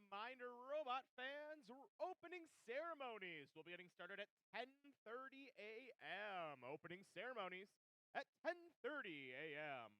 reminder, robot fans, opening ceremonies will be getting started at 10:30 a.m. Opening ceremonies at 10:30 a.m.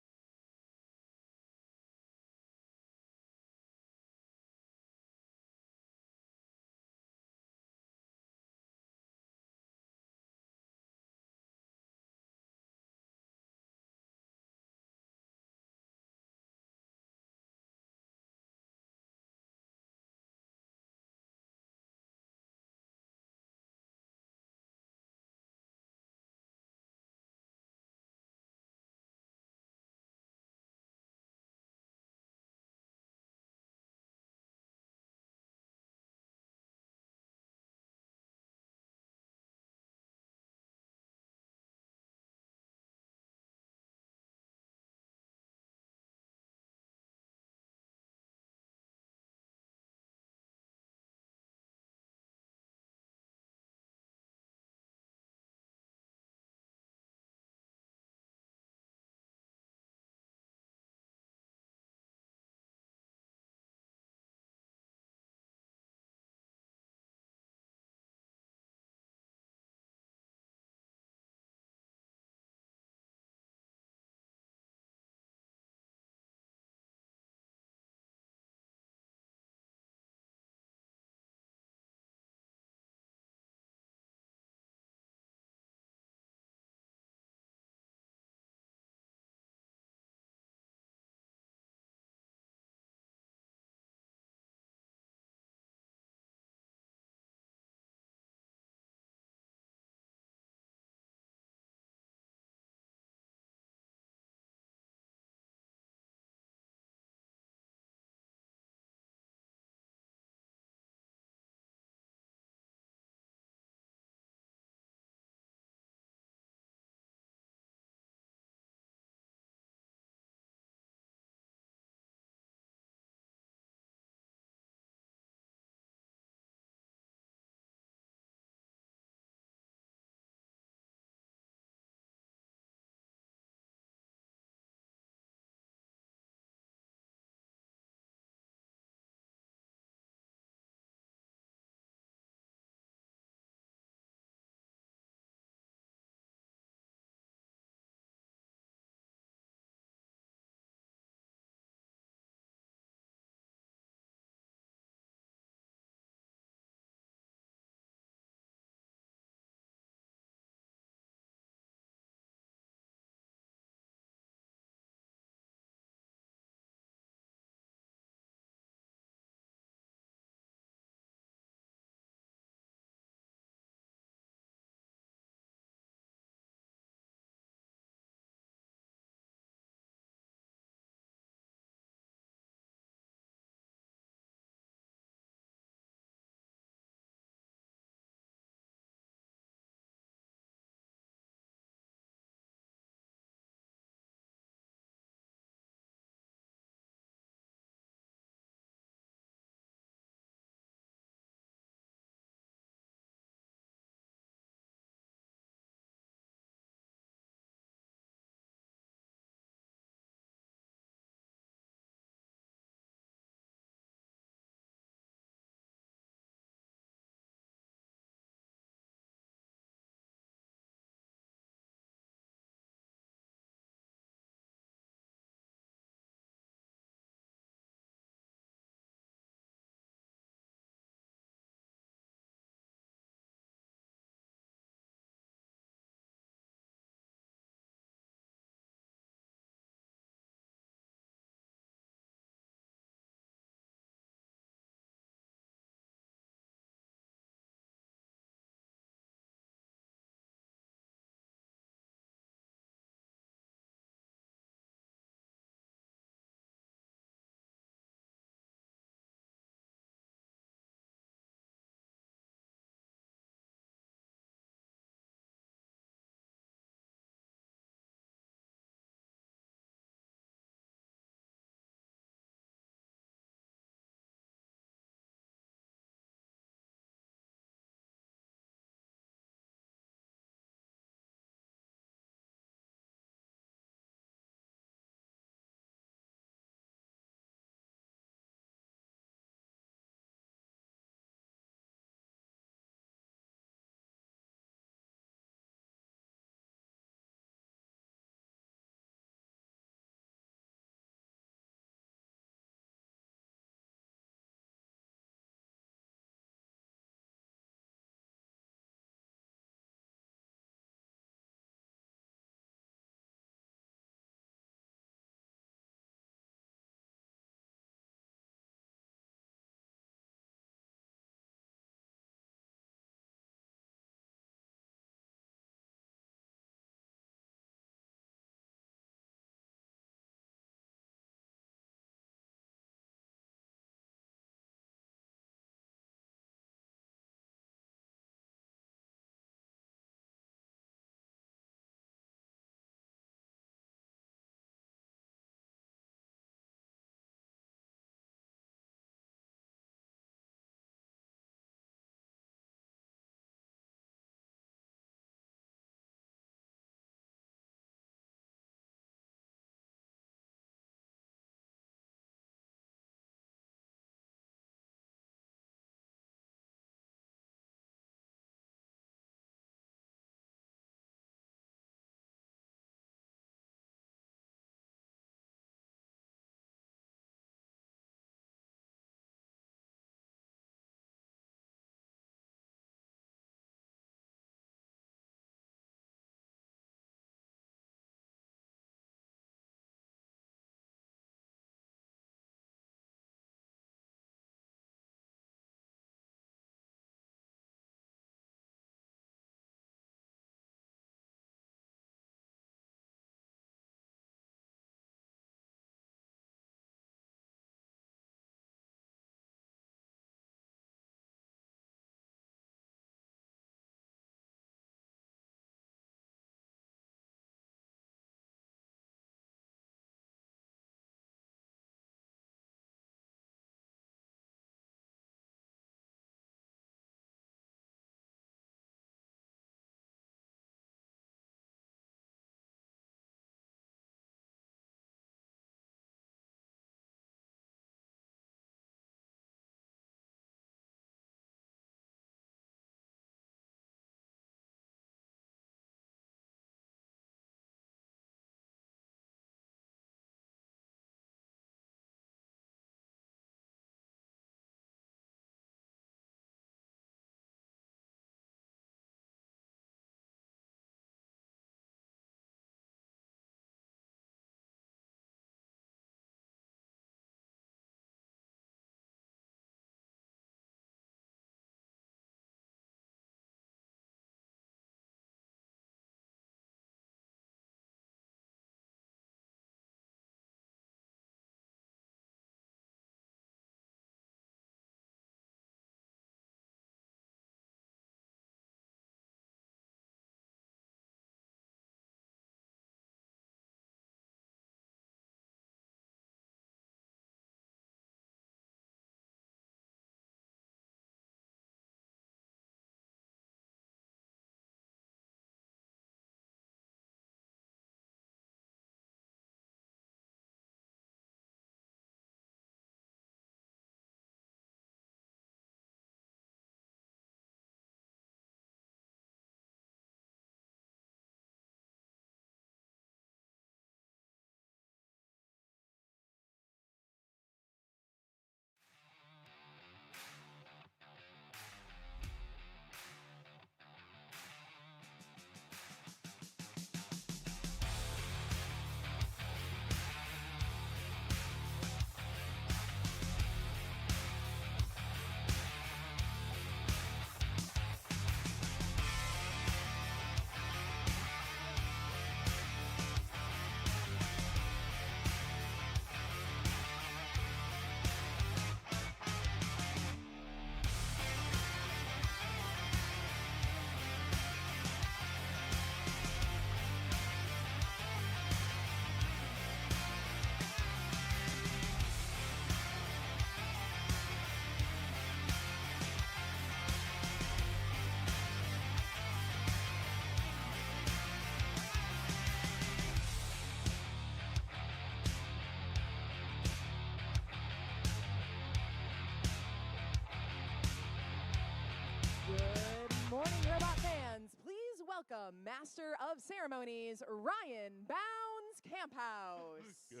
welcome Master of Ceremonies, Ryan Bounds Camphouse. Good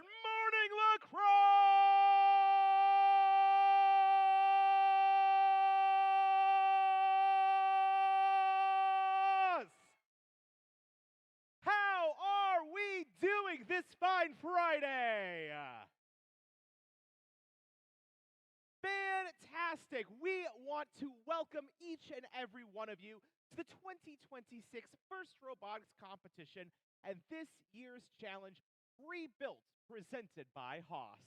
morning, lacrosse! How are we doing this fine Friday? Fantastic! We want to welcome each and every one of you to the 2026 First Robotics Competition and this year's challenge, Rebuilt, presented by Haas.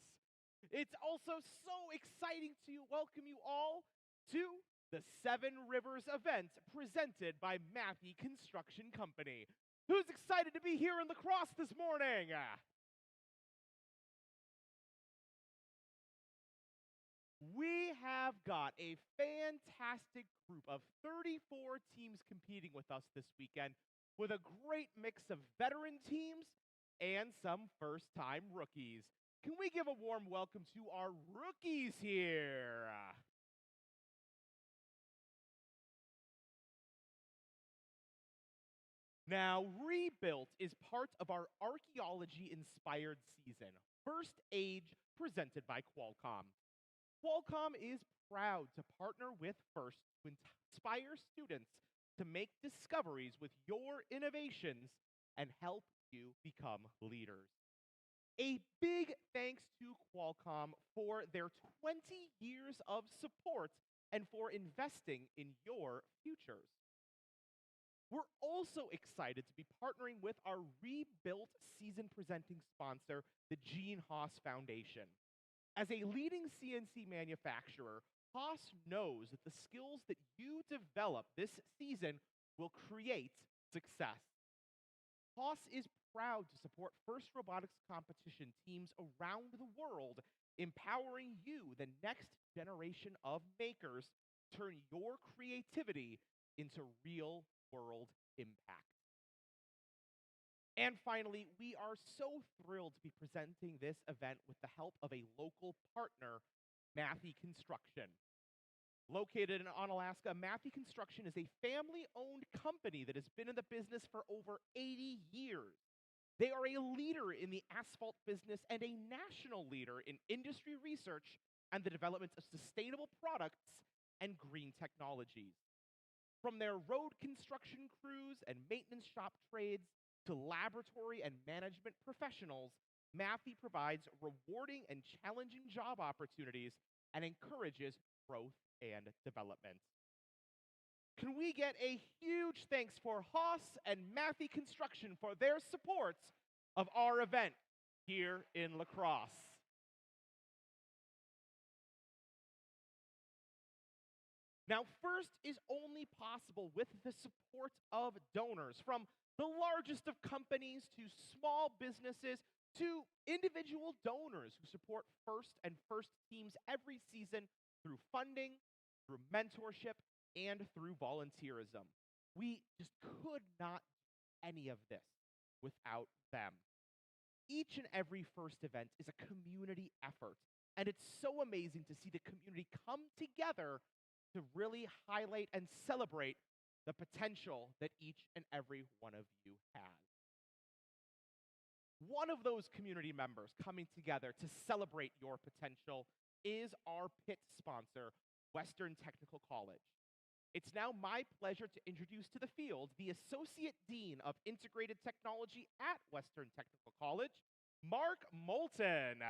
It's also so exciting to welcome you all to the Seven Rivers event presented by Mathy Construction Company. Who's excited to be here in La Crosse this morning? We have got a fantastic group of 34 teams competing with us this weekend, with a great mix of veteran teams and some first-time rookies. Can we give a warm welcome to our rookies here? Now, Rebuilt is part of our archaeology-inspired season, First Age, presented by Qualcomm. Qualcomm is proud to partner with FIRST to inspire students to make discoveries with your innovations and help you become leaders. A big thanks to Qualcomm for their 20 years of support and for investing in your futures. We're also excited to be partnering with our Rebuilt season presenting sponsor, the Gene Haas Foundation. As a leading CNC manufacturer, Haas knows that the skills that you develop this season will create success. Haas is proud to support FIRST Robotics competition teams around the world, empowering you, the next generation of makers, turn your creativity into real-world impact. And finally, we are so thrilled to be presenting this event with the help of a local partner, Mathy Construction. Located in Onalaska, Mathy Construction is a family-owned company that has been in the business for over 80 years. They are a leader in the asphalt business and a national leader in industry research and the development of sustainable products and green technologies. From their road construction crews and maintenance shop trades to laboratory and management professionals, Mathy provides rewarding and challenging job opportunities and encourages growth and development. Can we get a huge thanks for Haas and Mathy Construction for their support of our event here in La Crosse? Now, FIRST is only possible with the support of donors, from the largest of companies to small businesses to individual donors who support FIRST and FIRST teams every season through funding, through mentorship, and through volunteerism. We just could not do any of this without them. Each and every FIRST event is a community effort, and it's so amazing to see the community come together to really highlight and celebrate the potential that each and every one of you has. One of those community members coming together to celebrate your potential is our pit sponsor, Western Technical College. It's now my pleasure to introduce to the field the Associate Dean of Integrated Technology at Western Technical College, Mark Moulton.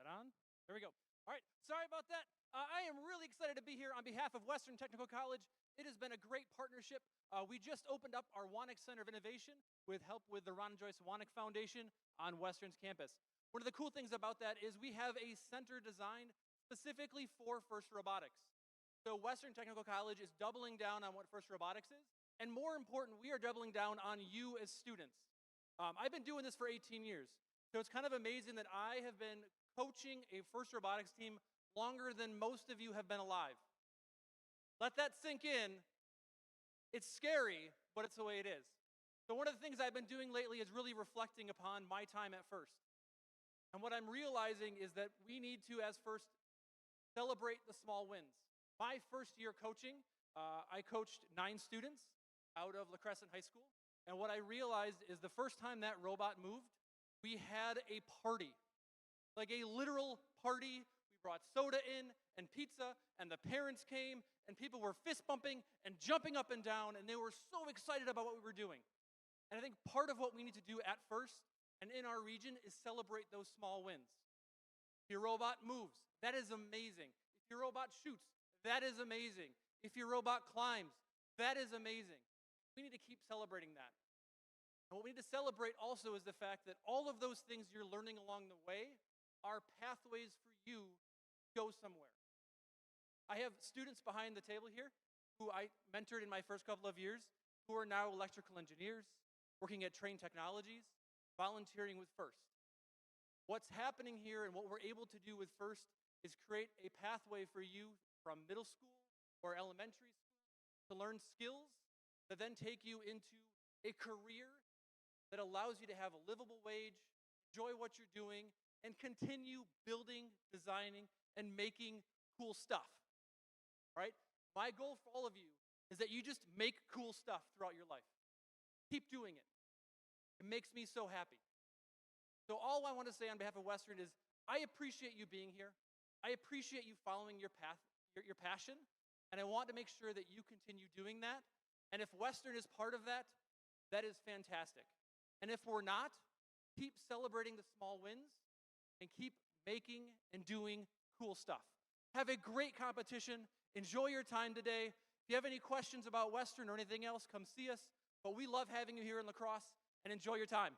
On? There we go. All right, sorry about that. I am really excited to be here on behalf of Western Technical College. It has been a great partnership. We just opened up our Wanek Center of Innovation with help with the Ron and Joyce Wanek Foundation on Western's campus. One of the cool things about that is we have a center designed specifically for FIRST Robotics. So Western Technical College is doubling down on what FIRST Robotics is, and more important, we are doubling down on you as students. I've been doing this for 18 years. So it's kind of amazing that I have been coaching a FIRST robotics team longer than most of you have been alive. Let that sink in. It's scary, but it's the way it is. So one of the things I've been doing lately is really reflecting upon my time at FIRST. And what I'm realizing is that we need to, as FIRST, celebrate the small wins. My first year coaching, I coached 9 students out of La Crescent High School. And what I realized is the first time that robot moved, we had a party, like a literal party. We brought soda in and pizza, and the parents came, and people were fist bumping and jumping up and down, and they were so excited about what we were doing. And I think part of what we need to do at FIRST and in our region is celebrate those small wins. If your robot moves, that is amazing. If your robot shoots, that is amazing. If your robot climbs, that is amazing. We need to keep celebrating that. And what we need to celebrate also is the fact that all of those things you're learning along the way are pathways for you to go somewhere. I have students behind the table here who I mentored in my first couple of years who are now electrical engineers, working at Train Technologies, volunteering with FIRST. What's happening here and what we're able to do with FIRST is create a pathway for you from middle school or elementary school to learn skills that then take you into a career that allows you to have a livable wage, enjoy what you're doing, and continue building, designing, and making cool stuff, right? My goal for all of you is that you just make cool stuff throughout your life. Keep doing it. It makes me so happy. So all I want to say on behalf of Western is I appreciate you being here. I appreciate you following your path, your passion, and I want to make sure that you continue doing that. And if Western is part of that, that is fantastic. And if we're not, keep celebrating the small wins and keep making and doing cool stuff. Have a great competition. Enjoy your time today. If you have any questions about Western or anything else, come see us. But we love having you here in La Crosse, and enjoy your time.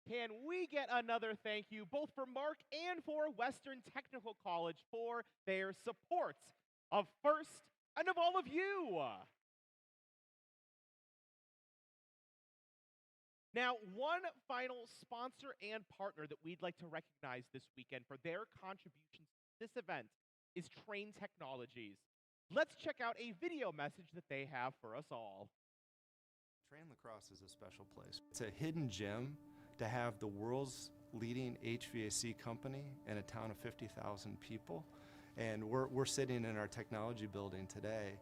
Can we get another thank you both for Mark and for Western Technical College for their support of FIRST and of all of you? Now, one final sponsor and partner that we'd like to recognize this weekend for their contributions to this event is Train Technologies. Let's check out a video message that they have for us all. Train La Crosse is a special place. It's a hidden gem to have the world's leading HVAC company in a town of 50,000 people. And we're sitting in our technology building today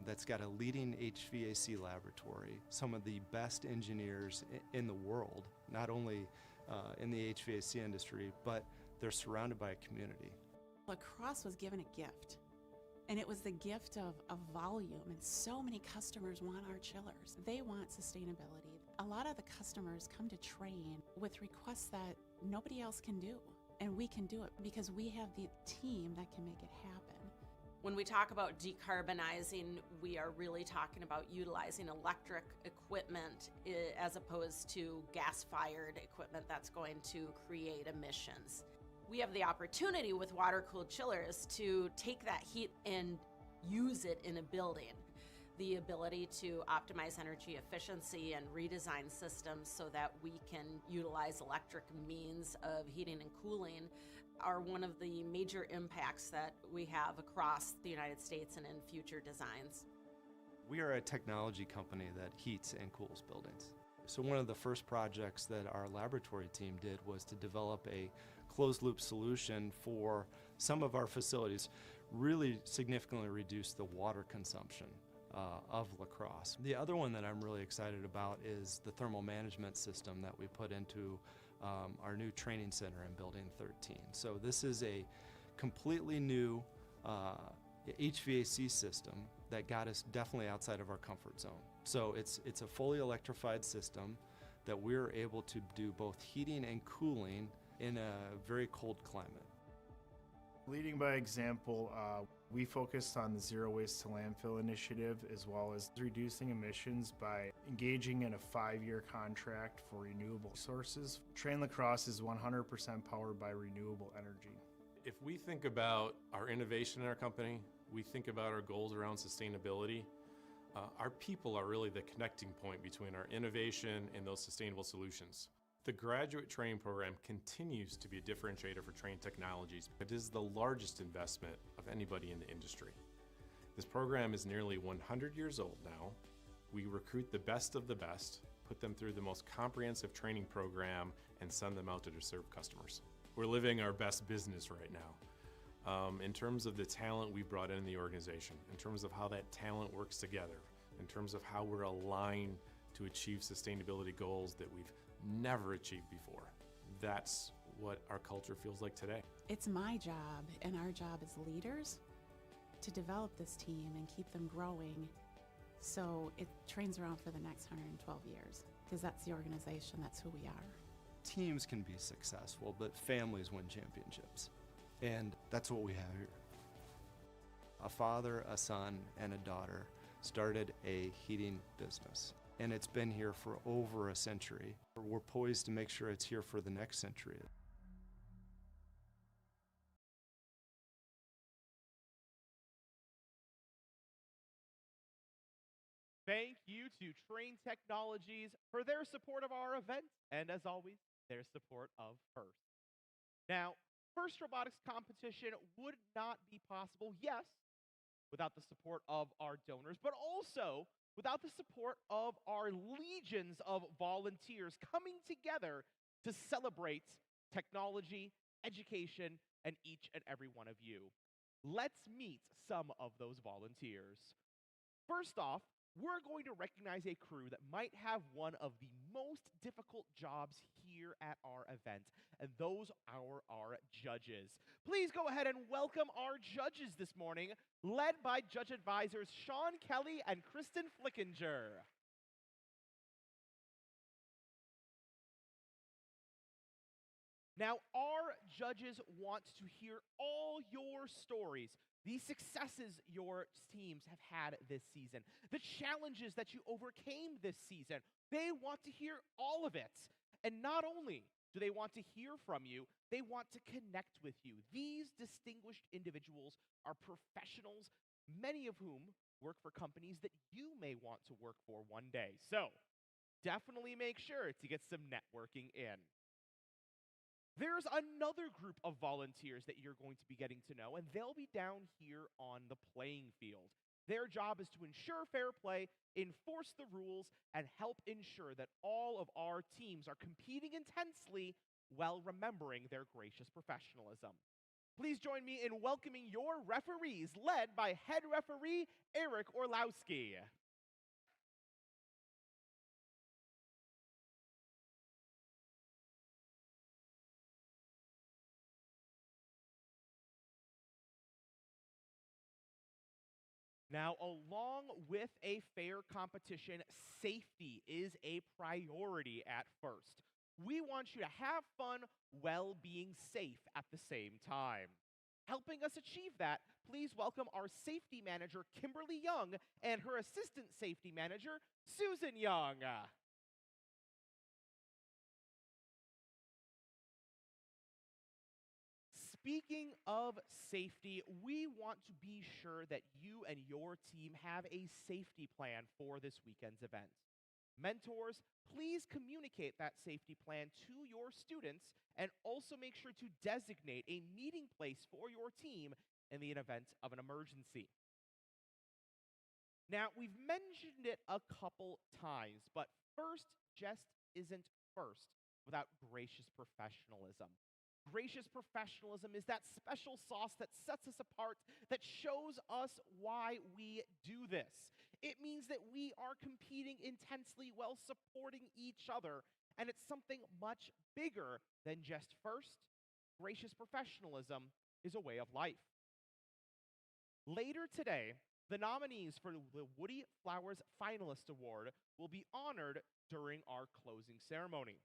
that's got a leading HVAC laboratory, some of the best engineers in the world, not only in the HVAC industry, but they're surrounded by a community. La Crosse was given a gift, and it was the gift of volume, and so many customers want our chillers. They want sustainability. A lot of the customers come to Train with requests that nobody else can do, and we can do it because we have the team that can make it happen. When we talk about decarbonizing, we are really talking about utilizing electric equipment as opposed to gas-fired equipment that's going to create emissions. We have the opportunity with water-cooled chillers to take that heat and use it in a building. The ability to optimize energy efficiency and redesign systems so that we can utilize electric means of heating and cooling are one of the major impacts that we have across the United States and in future designs. We are a technology company that heats and cools buildings. So one of the first projects that our laboratory team did was to develop a closed-loop solution for some of our facilities, really significantly reduce the water consumption of La Crosse. The other one that I'm really excited about is the thermal management system that we put into our new training center in Building 13. So this is a completely new HVAC system that got us definitely outside of our comfort zone. So it's a fully electrified system that we're able to do both heating and cooling in a very cold climate. Leading by example, we focused on the Zero Waste to Landfill initiative, as well as reducing emissions by engaging in a 5-year contract for renewable sources. Train La Crosse is 100% powered by renewable energy. If we think about our innovation in our company, we think about our goals around sustainability, Our people are really the connecting point between our innovation and those sustainable solutions. The graduate training program continues to be a differentiator for Trane Technologies. It is the largest investment of anybody in the industry. This program is nearly 100 years old now. We recruit the best of the best, put them through the most comprehensive training program, and send them out to serve customers. We're living our best business right now. In terms of the talent we brought in the organization, in terms of how that talent works together, in terms of how we're aligned to achieve sustainability goals that we've never achieved before. That's what our culture feels like today. It's my job and our job as leaders to develop this team and keep them growing so it trains around for the next 112 years, because that's the organization, that's who we are. Teams can be successful, but families win championships. And that's what we have here. A father, a son, and a daughter started a heating business. And it's been here for over a century. We're poised to make sure it's here for the next century. Thank you to Trane Technologies for their support of our event, and as always, their support of FIRST. Now, FIRST Robotics Competition would not be possible, yes, without the support of our donors, but also without the support of our legions of volunteers coming together to celebrate technology, education, and each and every one of you. Let's meet some of those volunteers. First off, we're going to recognize a crew that might have one of the most difficult jobs here at our event, and those are our judges. Please go ahead and welcome our judges this morning, led by judge advisors Sean Kelly and Kristen Flickinger. Now, our judges want to hear all your stories, the successes your teams have had this season, the challenges that you overcame this season. They want to hear all of it. And not only do they want to hear from you, they want to connect with you. These distinguished individuals are professionals, many of whom work for companies that you may want to work for one day. So, definitely make sure to get some networking in. There's another group of volunteers that you're going to be getting to know, and they'll be down here on the playing field. Their job is to ensure fair play, enforce the rules, and help ensure that all of our teams are competing intensely while remembering their gracious professionalism. Please join me in welcoming your referees, led by head referee Eric Orlowski. Now, along with a fair competition, safety is a priority at FIRST. We want you to have fun while being safe at the same time. Helping us achieve that, please welcome our safety manager, Kimberly Young, and her assistant safety manager, Susan Young. Speaking of safety, we want to be sure that you and your team have a safety plan for this weekend's event. Mentors, please communicate that safety plan to your students and also make sure to designate a meeting place for your team in the event of an emergency. Now, we've mentioned it a couple times, but FIRST just isn't FIRST without gracious professionalism. Gracious professionalism is that special sauce that sets us apart, that shows us why we do this. It means that we are competing intensely while supporting each other, and it's something much bigger than just FIRST. Gracious professionalism is a way of life. Later today, the nominees for the Woody Flowers Finalist Award will be honored during our closing ceremony.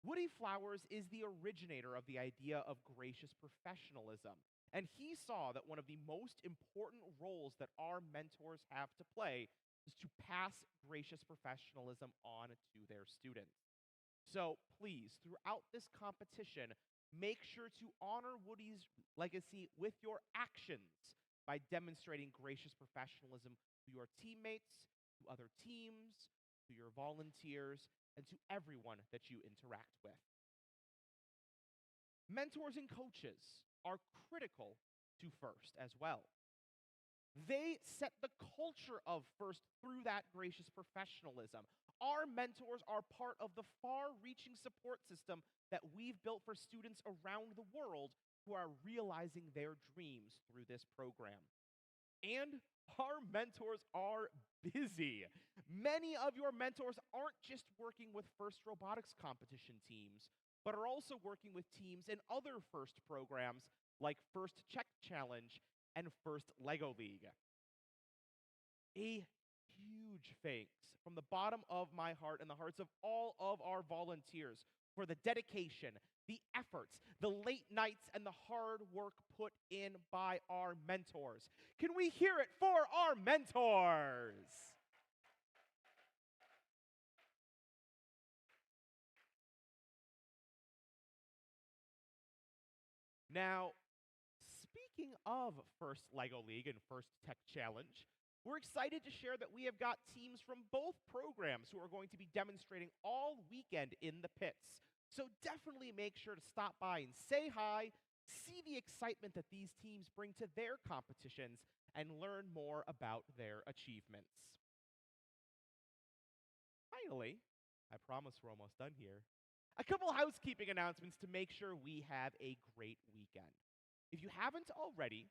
Woody Flowers is the originator of the idea of gracious professionalism, and he saw that one of the most important roles that our mentors have to play is to pass gracious professionalism on to their students. So please, throughout this competition, make sure to honor Woody's legacy with your actions by demonstrating gracious professionalism to your teammates, to other teams, to your volunteers, and to everyone that you interact with. Mentors and coaches are critical to FIRST as well. They set the culture of FIRST through that gracious professionalism. Our mentors are part of the far-reaching support system that we've built for students around the world who are realizing their dreams through this program. And our mentors are busy. Many of your mentors aren't just working with FIRST robotics competition teams, but are also working with teams in other FIRST programs like FIRST Czech Challenge and FIRST Lego League. A huge thanks from the bottom of my heart and the hearts of all of our volunteers for the dedication, the efforts, the late nights, and the hard work put in by our mentors. Can we hear it for our mentors? Now, speaking of FIRST Lego League and FIRST Tech Challenge, we're excited to share that we have got teams from both programs who are going to be demonstrating all weekend in the pits. So definitely make sure to stop by and say hi, see the excitement that these teams bring to their competitions, and learn more about their achievements. Finally, I promise we're almost done here, a couple housekeeping announcements to make sure we have a great weekend. If you haven't already,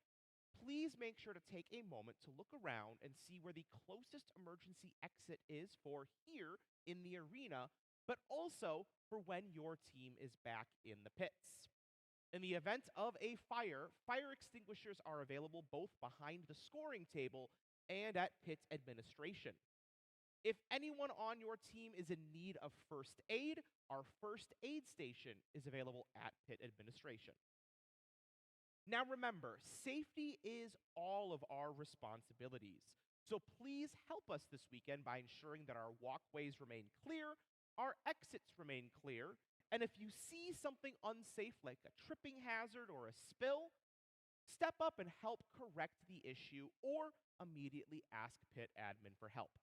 please make sure to take a moment to look around and see where the closest emergency exit is for here in the arena, but also for when your team is back in the pits. In the event of a fire, fire extinguishers are available both behind the scoring table and at pit administration. If anyone on your team is in need of first aid, our first aid station is available at pit administration. Now remember, safety is all of our responsibilities. So please help us this weekend by ensuring that our walkways remain clear, our exits remain clear, and if you see something unsafe like a tripping hazard or a spill, step up and help correct the issue or immediately ask pit admin for help.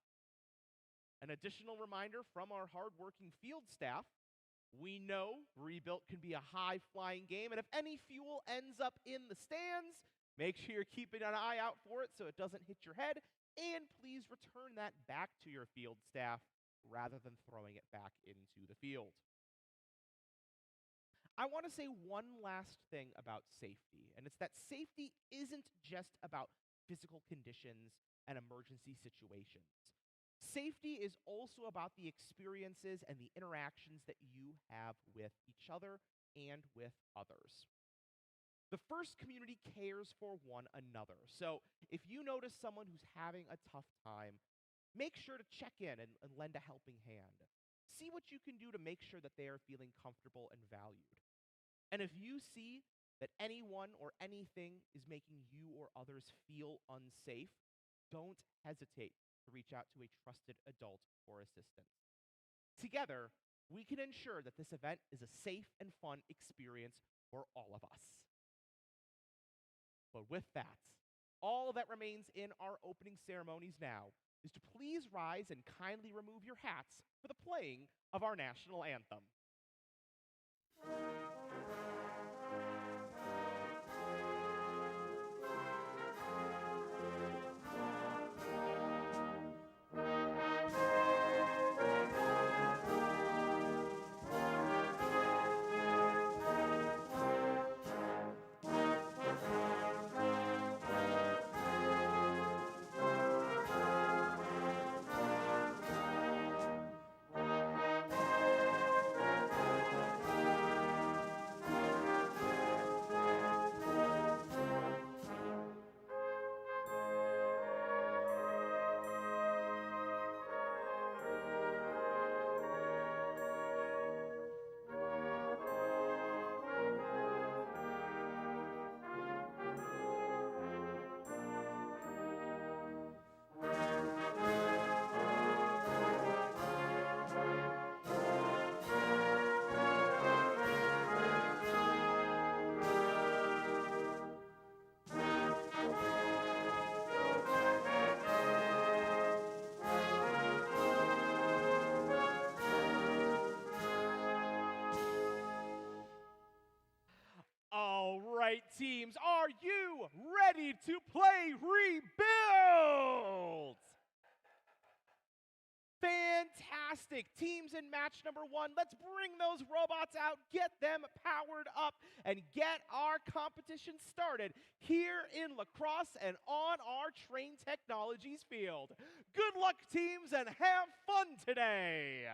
An additional reminder from our hardworking field staff: we know Rebuilt can be a high-flying game, and if any fuel ends up in the stands, make sure you're keeping an eye out for it so it doesn't hit your head, and please return that back to your field staff rather than throwing it back into the field. I want to say one last thing about safety, and it's that safety isn't just about physical conditions and emergency situations. Safety is also about the experiences and the interactions that you have with each other and with others. The FIRST community cares for one another, so if you notice someone who's having a tough time, make sure to check in and lend a helping hand. See what you can do to make sure that they are feeling comfortable and valued. And if you see that anyone or anything is making you or others feel unsafe, don't hesitate to reach out to a trusted adult for assistance. Together, we can ensure that this event is a safe and fun experience for all of us. But with that, all that remains in our opening ceremonies now is to please rise and kindly remove your hats for the playing of our national anthem. right, teams, are you ready to play Rebuild? Fantastic. Teams in match number 1. Let's bring those robots out, get them powered up, and get our competition started here in La Crosse and on our Train Technologies field. Good luck, teams, and have fun today.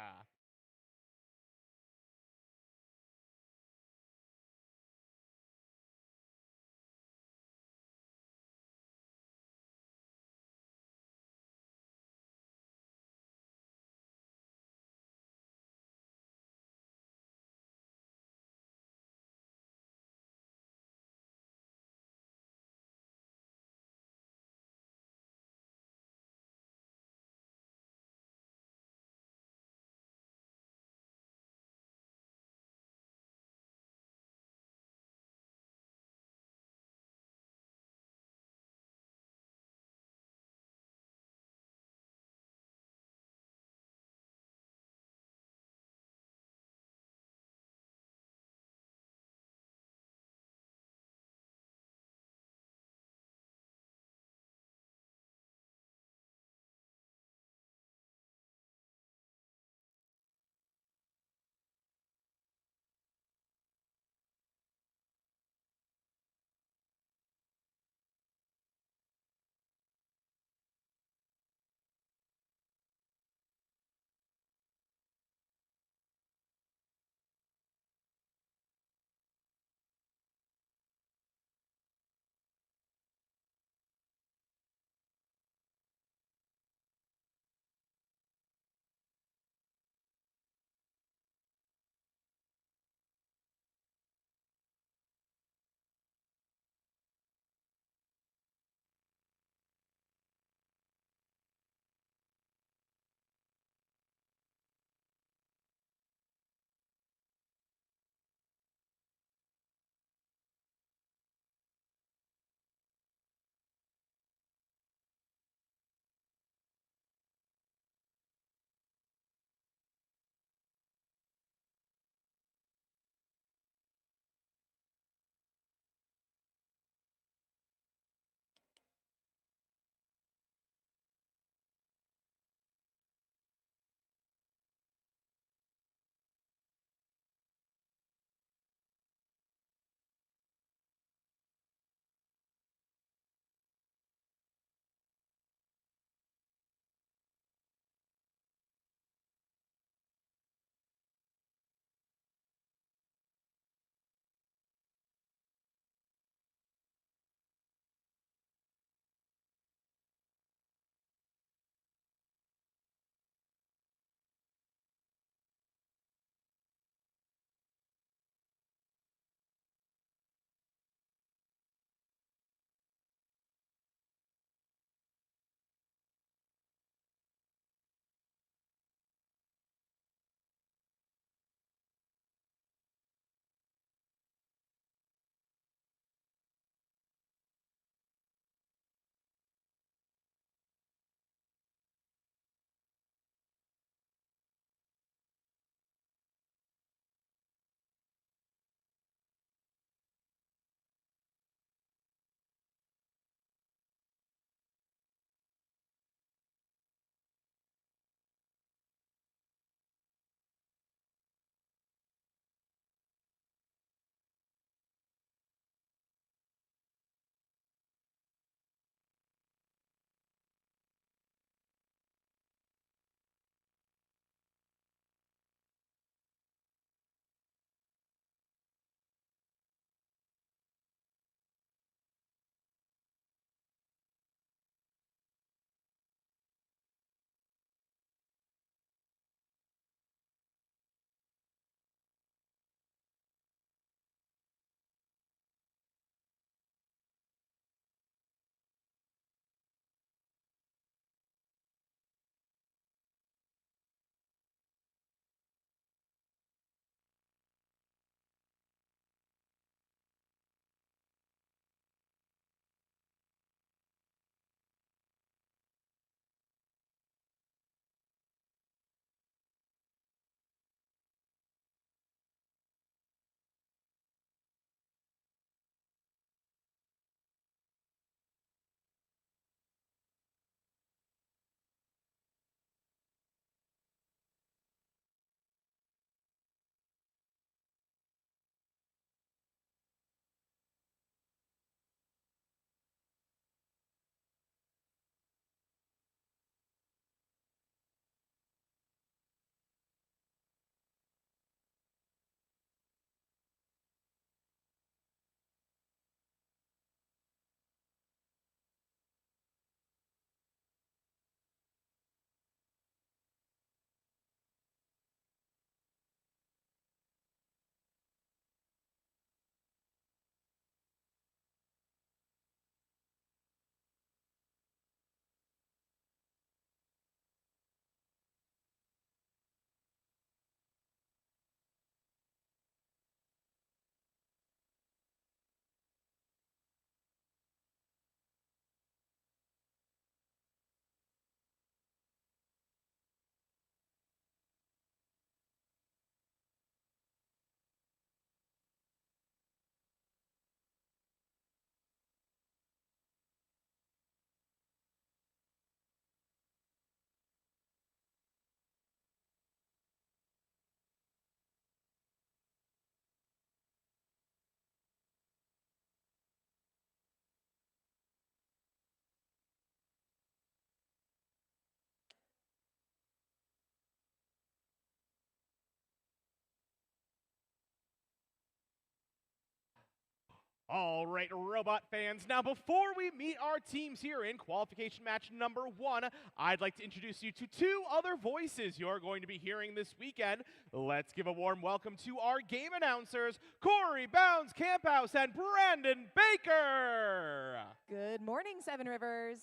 All right, robot fans. Now, before we meet our teams here in qualification match number 1, I'd like to introduce you to 2 other voices you're going to be hearing this weekend. Let's give a warm welcome to our game announcers, Corey Bounds Camphouse and Brandon Baker. Good morning, Seven Rivers.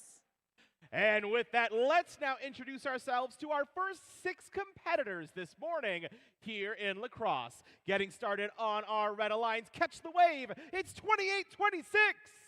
And with that, let's now introduce ourselves to our first 6 competitors this morning here in lacrosse. Getting started on our Red Alliance, Catch the Wave, it's 28-26.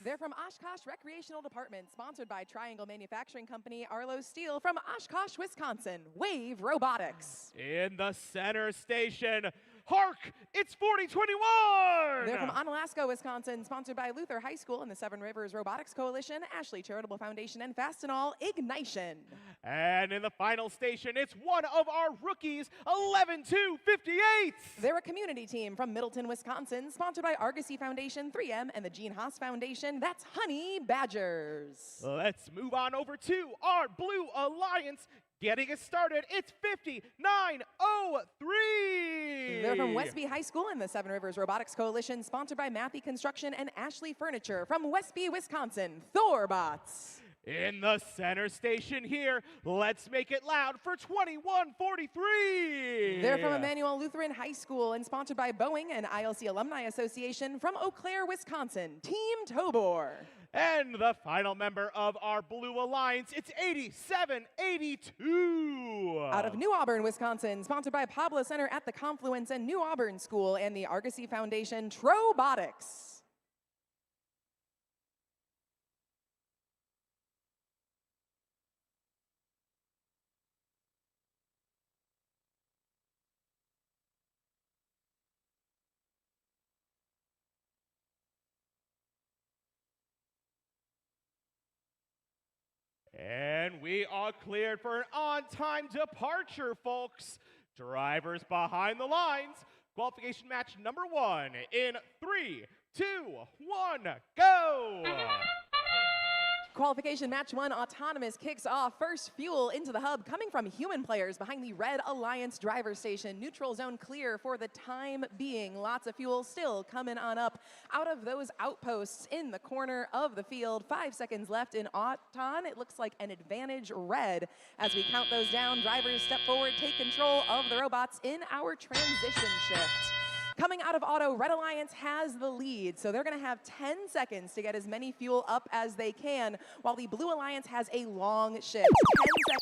They're from Oshkosh Recreational Department, sponsored by Triangle Manufacturing Company, Arlo Steel from Oshkosh, Wisconsin, Wave Robotics. In the center station, Hark, it's 40-21. They're from Onalaska, Wisconsin, sponsored by Luther High School and the Seven Rivers Robotics Coalition, Ashley Charitable Foundation, and Fastenal Ignition. And in the final station, it's one of our rookies, 11-2-58. They're a community team from Middleton, Wisconsin, sponsored by Argosy Foundation, 3M, and the Gene Haas Foundation. That's Honey Badgers. Let's move on over to our Blue Alliance. Getting us started, it's 59-03. They're from Westby High School and the Seven Rivers Robotics Coalition, sponsored by Mathy Construction and Ashley Furniture from Westby, Wisconsin, Thorbots. In the center station here, let's make it loud for 21-43. They're from Emmanuel Lutheran High School and sponsored by Boeing and ILC Alumni Association from Eau Claire, Wisconsin, Team Tobor. And the final member of our Blue Alliance, it's 87-82. Out of New Auburn, Wisconsin, sponsored by Pablo Center at the Confluence and New Auburn School and the Argosy Foundation, Trobotics. And we are cleared for an on-time departure, folks. Drivers behind the lines. Qualification match number 1 in 3, 2, 1, go! Qualification match 1, Autonomous kicks off. First fuel into the hub coming from human players behind the Red Alliance driver station. Neutral zone clear for the time being. Lots of fuel still coming on up out of those outposts in the corner of the field. 5 seconds left in Auton. It looks like an advantage red. As we count those down, drivers step forward, take control of the robots in our transition shift. Coming out of auto, Red Alliance has the lead, so they're going to have 10 seconds to get as many fuel up as they can, while the Blue Alliance has a long shift. 10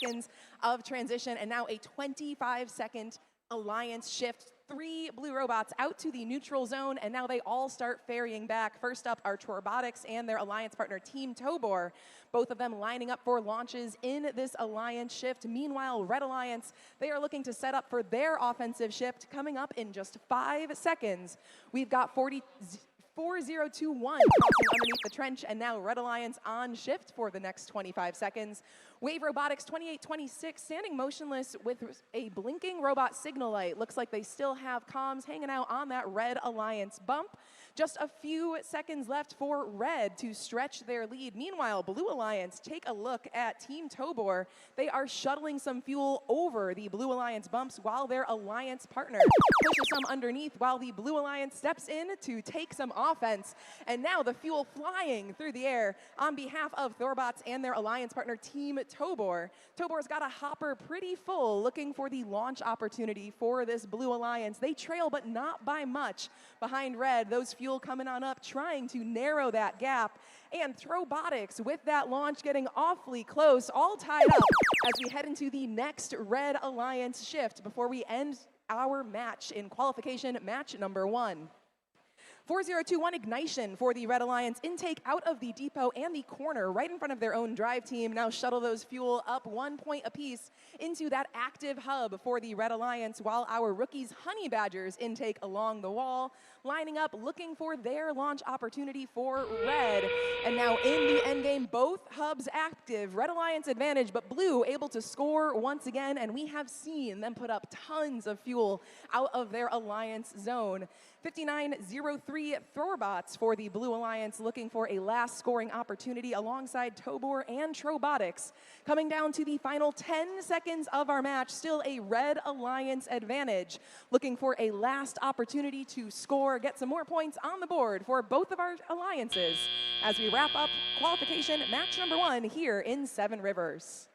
seconds of transition, and now a 25-second Alliance shift. 3 blue robots out to the neutral zone, and now they all start ferrying back. First up are Trobotics and their alliance partner, Team Tobor. Both of them lining up for launches in this alliance shift. Meanwhile, Red Alliance, they are looking to set up for their offensive shift coming up in just 5 seconds. We've got 4021 crossing underneath the trench, and now Red Alliance on shift for the next 25 seconds. Wave Robotics 2826 standing motionless with a blinking robot signal light. Looks like they still have comms hanging out on that Red Alliance bump. Just a few seconds left for Red to stretch their lead. Meanwhile, Blue Alliance, take a look at Team Tobor. They are shuttling some fuel over the Blue Alliance bumps while their alliance partner pushes some underneath while the Blue Alliance steps in to take some offense. And now the fuel flying through the air on behalf of Thorbots and their alliance partner, Team Tobor. Tobor's got a hopper pretty full, looking for the launch opportunity for this Blue Alliance. They trail, but not by much behind Red. Those fuel coming on up, trying to narrow that gap. And Trobotics with that launch getting awfully close, all tied up as we head into the next Red Alliance shift before we end our match in qualification match number 1. 4021 Ignition for the Red Alliance. Intake out of the depot and the corner right in front of their own drive team. Now shuttle those fuel up 1 point apiece into that active hub for the Red Alliance, while our rookies Honey Badgers intake along the wall, lining up looking for their launch opportunity for Red. And now in the endgame, both hubs active. Red Alliance advantage, but Blue able to score once again, and we have seen them put up tons of fuel out of their alliance zone. 59-03 3 Thorbots for the Blue Alliance, looking for a last scoring opportunity alongside Tobor and Trobotics. Coming down to the final 10 seconds of our match, still a Red Alliance advantage. Looking for a last opportunity to score, get some more points on the board for both of our alliances as we wrap up qualification match number 1 here in Seven Rivers.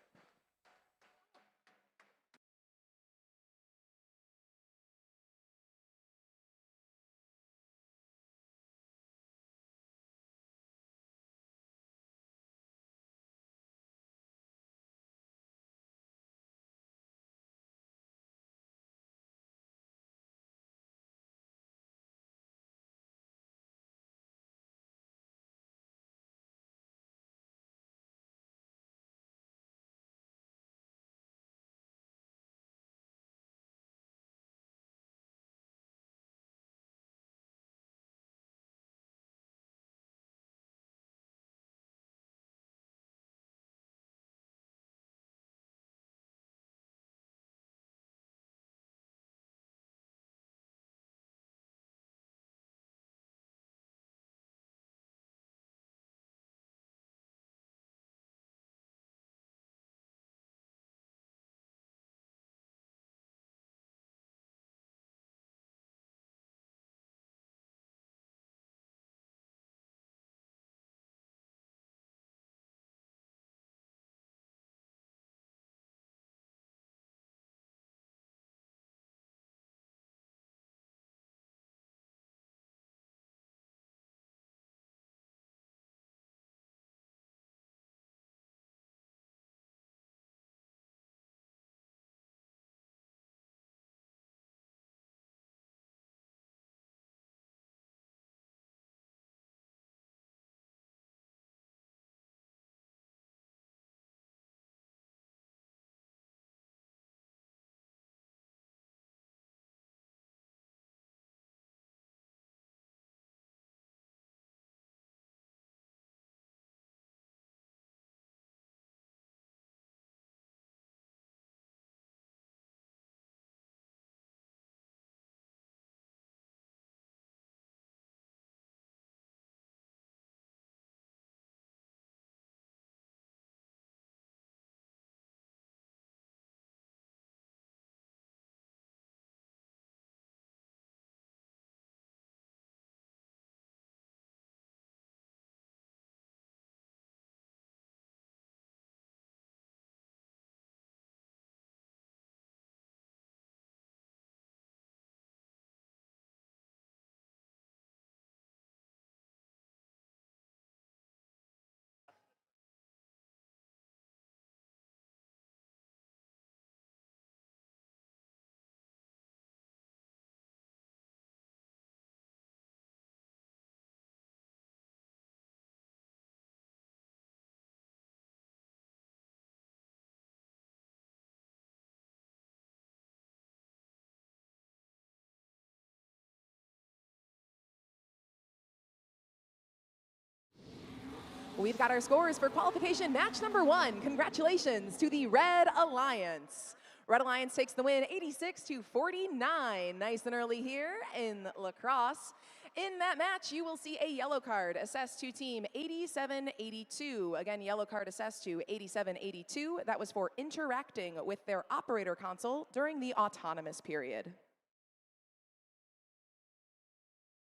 We've got our scores for qualification match number 1. Congratulations to the Red Alliance. Red Alliance takes the win 86-49. Nice and early here in lacrosse. In that match, you will see a yellow card assessed to team 8782. Again, yellow card assessed to 8782. That was for interacting with their operator console during the autonomous period.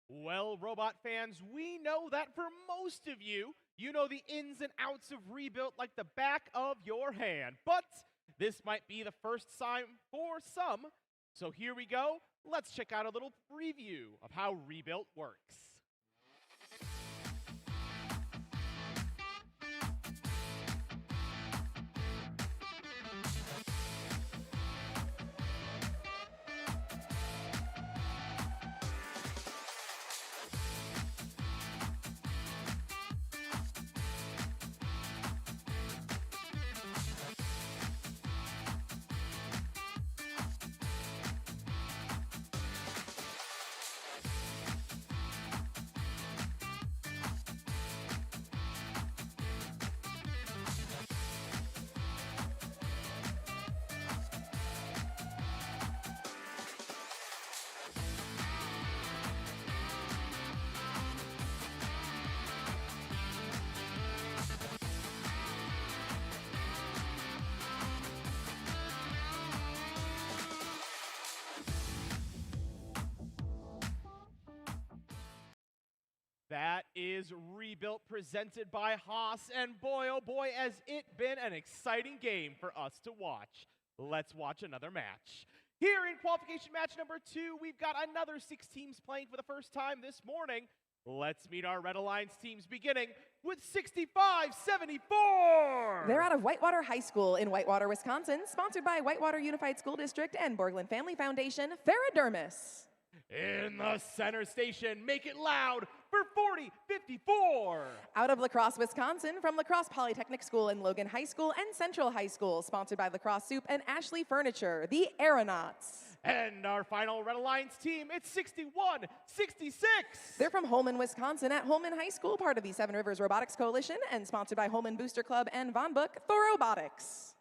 Well, robot fans, we know that for most of you, you know the ins and outs of Rebuilt like the back of your hand. But this might be the first time for some. So here we go. Let's check out a little preview of how Rebuilt works. That is Rebuilt, presented by Haas, and boy, oh boy, has it been an exciting game for us to watch. Let's watch another match. Here in qualification match number 2, we've got another 6 teams playing for the first time this morning. Let's meet our Red Alliance teams, beginning with 6574. They're out of Whitewater High School in Whitewater, Wisconsin, sponsored by Whitewater Unified School District and Borglund Family Foundation, Theradermis. In the center station, make it loud for 4054. Out of La Crosse, Wisconsin, from La Crosse Polytechnic School and Logan High School and Central High School, sponsored by La Crosse Soup and Ashley Furniture, the Aeronauts. And our final Red Alliance team, it's 6166. They're from Holman, Wisconsin at Holman High School, part of the Seven Rivers Robotics Coalition and sponsored by Holman Booster Club and Von Book, Thorobotics.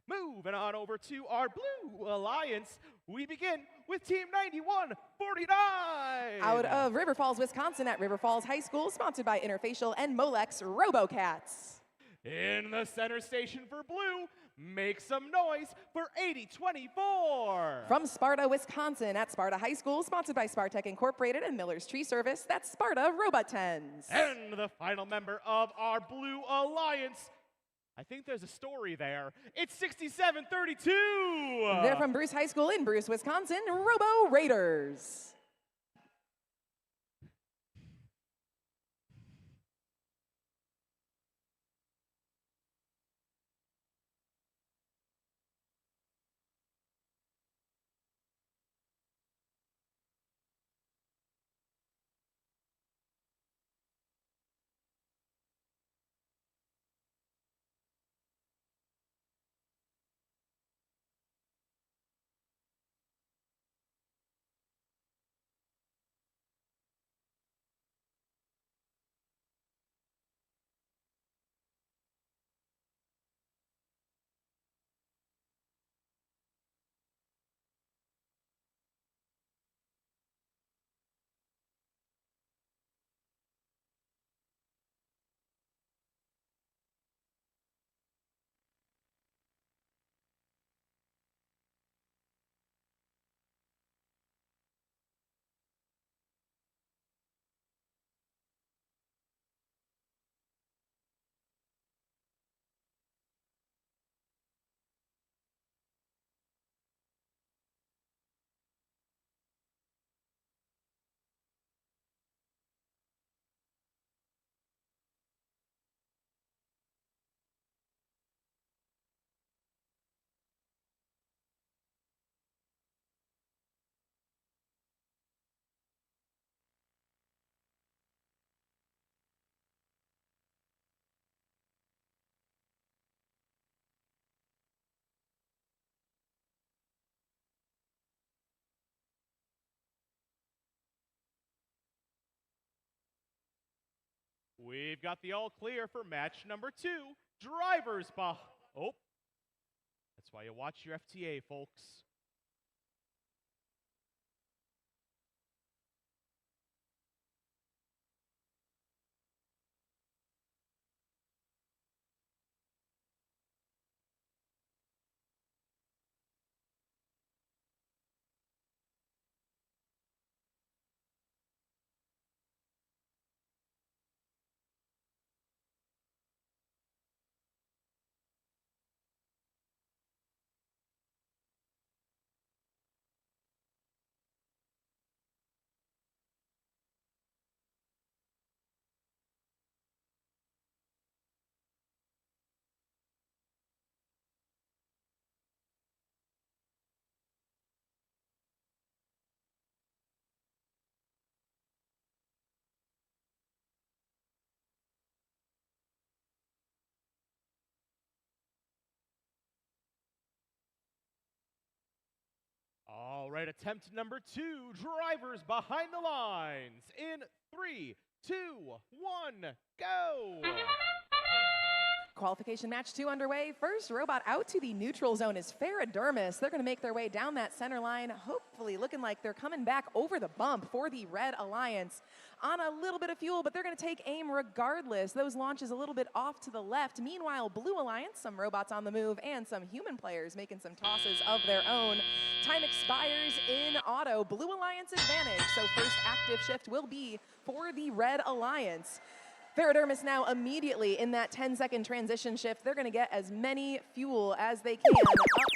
Moving on over to our Blue Alliance, we begin with Team 9149. Out of River Falls, Wisconsin at River Falls High School, sponsored by Interfacial and Molex RoboCats. In the center station for Blue, make some noise for 8024. From Sparta, Wisconsin at Sparta High School, sponsored by Spartech Incorporated and Miller's Tree Service, that's Sparta Robot Tens. And the final member of our Blue Alliance, I think there's a story there. It's 6732. They're from Bruce High School in Bruce, Wisconsin, Robo Raiders. We've got the all clear for match number 2. Drivers Oh, that's why you watch your FTA, folks. All right, attempt number 2. Drivers behind the lines. In 3, 2, 1, go! Qualification match 2 underway. First robot out to the neutral zone is Theradermis. They're going to make their way down that center line, hopefully looking like they're coming back over the bump for the Red Alliance on a little bit of fuel, but they're going to take aim regardless. Those launches a little bit off to the left. Meanwhile, Blue Alliance, some robots on the move, and some human players making some tosses of their own. Time expires in auto. Blue Alliance advantage, so first active shift will be for for the Red Alliance. Ferrodermis now immediately in that 10-second transition shift, they're going to get as many fuel as they can up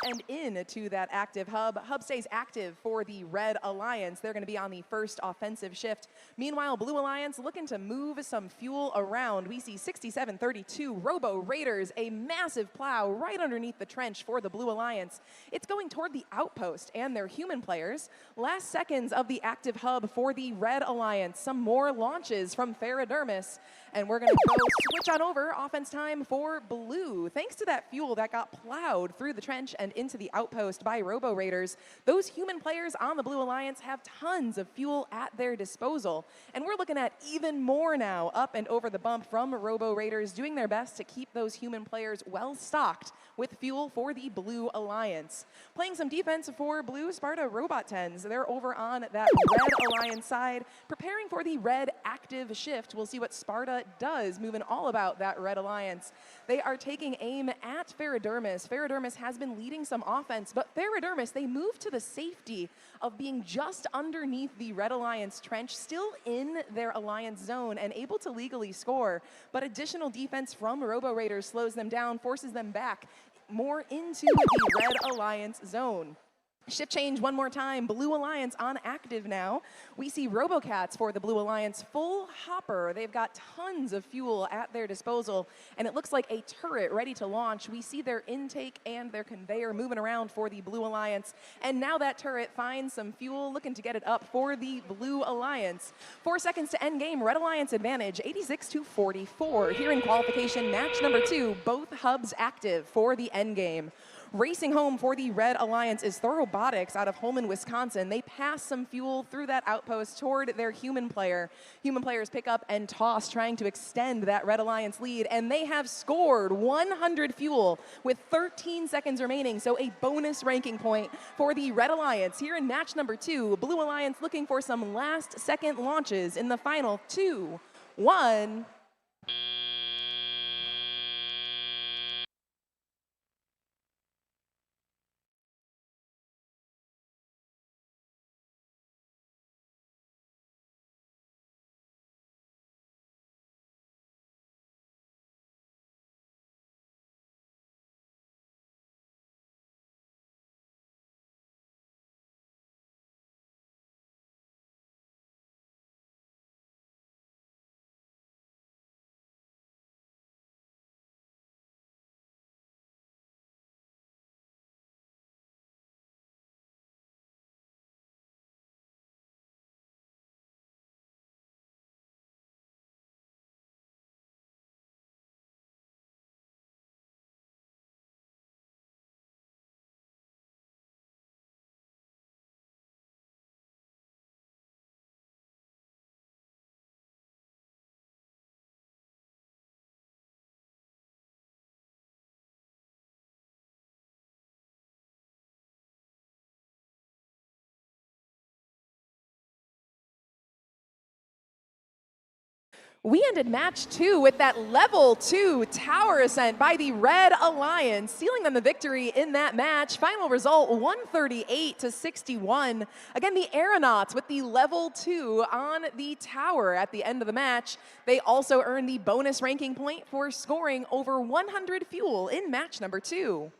and in to that active hub. Hub stays active for the Red Alliance. They're going to be on the first offensive shift. Meanwhile, Blue Alliance looking to move some fuel around. We see 6732 Robo Raiders, a massive plow right underneath the trench for the Blue Alliance. It's going toward the outpost and their human players. Last seconds of the active hub for the Red Alliance. Some more launches from Ferrodermis. And we're going to go switch on over, offense time for Blue. Thanks to that fuel that got plowed through the trench and into the outpost by Robo Raiders, those human players on the Blue Alliance have tons of fuel at their disposal. And we're looking at even more now up and over the bump from Robo Raiders, doing their best to keep those human players well stocked with fuel for the Blue Alliance. Playing some defense for Blue, Sparta Robot 10s. They're over on that Red Alliance side, preparing for the Red active shift. We'll see what Sparta does, moving all about that Red Alliance. They are taking aim at Ferrodermis. Ferrodermis has been leading some offense, but Ferrodermis, they move to the safety of being just underneath the Red Alliance trench, still in their Alliance zone and able to legally score. But additional defense from Robo Raiders slows them down, forces them back more into the Red Alliance zone. Shift change one more time. Blue Alliance on active now. We see Robocats for the Blue Alliance full hopper. They've got tons of fuel at their disposal, and it looks like a turret ready to launch. We see their intake and their conveyor moving around for the Blue Alliance, and now that turret finds some fuel, looking to get it up for the Blue Alliance. 4 seconds to end game. Red Alliance advantage, 86-44. Here in qualification, match number 2, both hubs active for the end game. Racing home for the Red Alliance is Thorobotics out of Holman, Wisconsin. They pass some fuel through that outpost toward their human player. Human players pick up and toss, trying to extend that Red Alliance lead, and they have scored 100 fuel with 13 seconds remaining, so a bonus ranking point for the Red Alliance. Here in match number 2, Blue Alliance looking for some last-second launches in the final 2, 1. We ended match 2 with that level 2 tower ascent by the Red Alliance, sealing them the victory in that match. Final result, 138-61. Again, the Aeronauts with the level 2 on the tower at the end of the match. They also earned the bonus ranking point for scoring over 100 fuel in match number 2.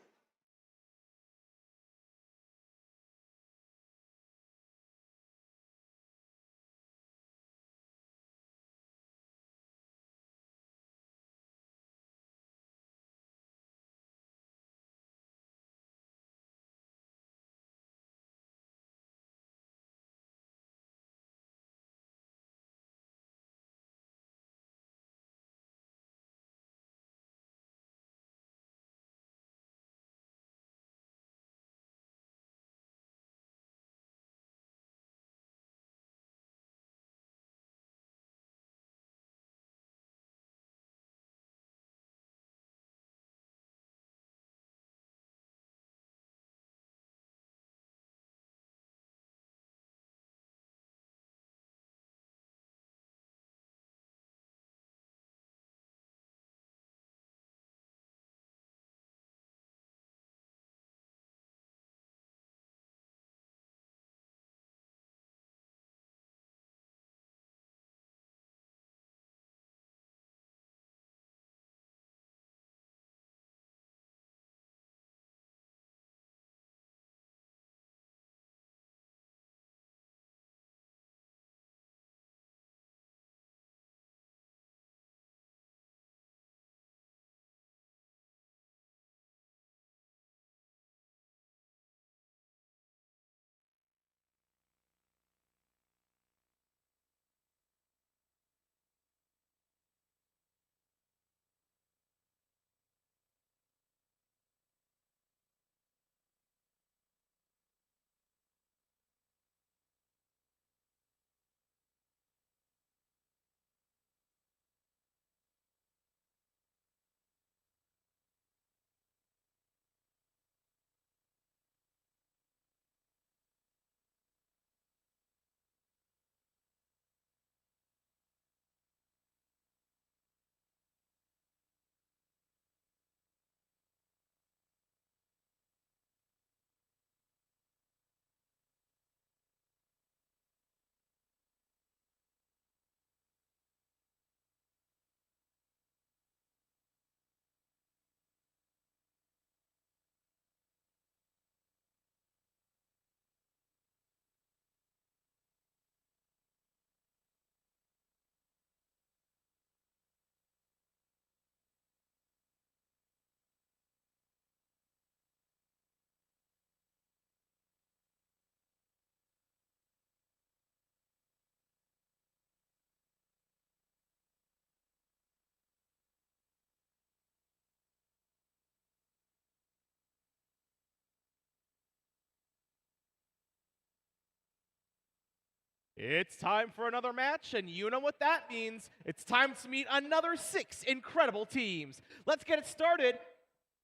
It's time for another match, and you know what that means. It's time to meet another 6 incredible teams. Let's get it started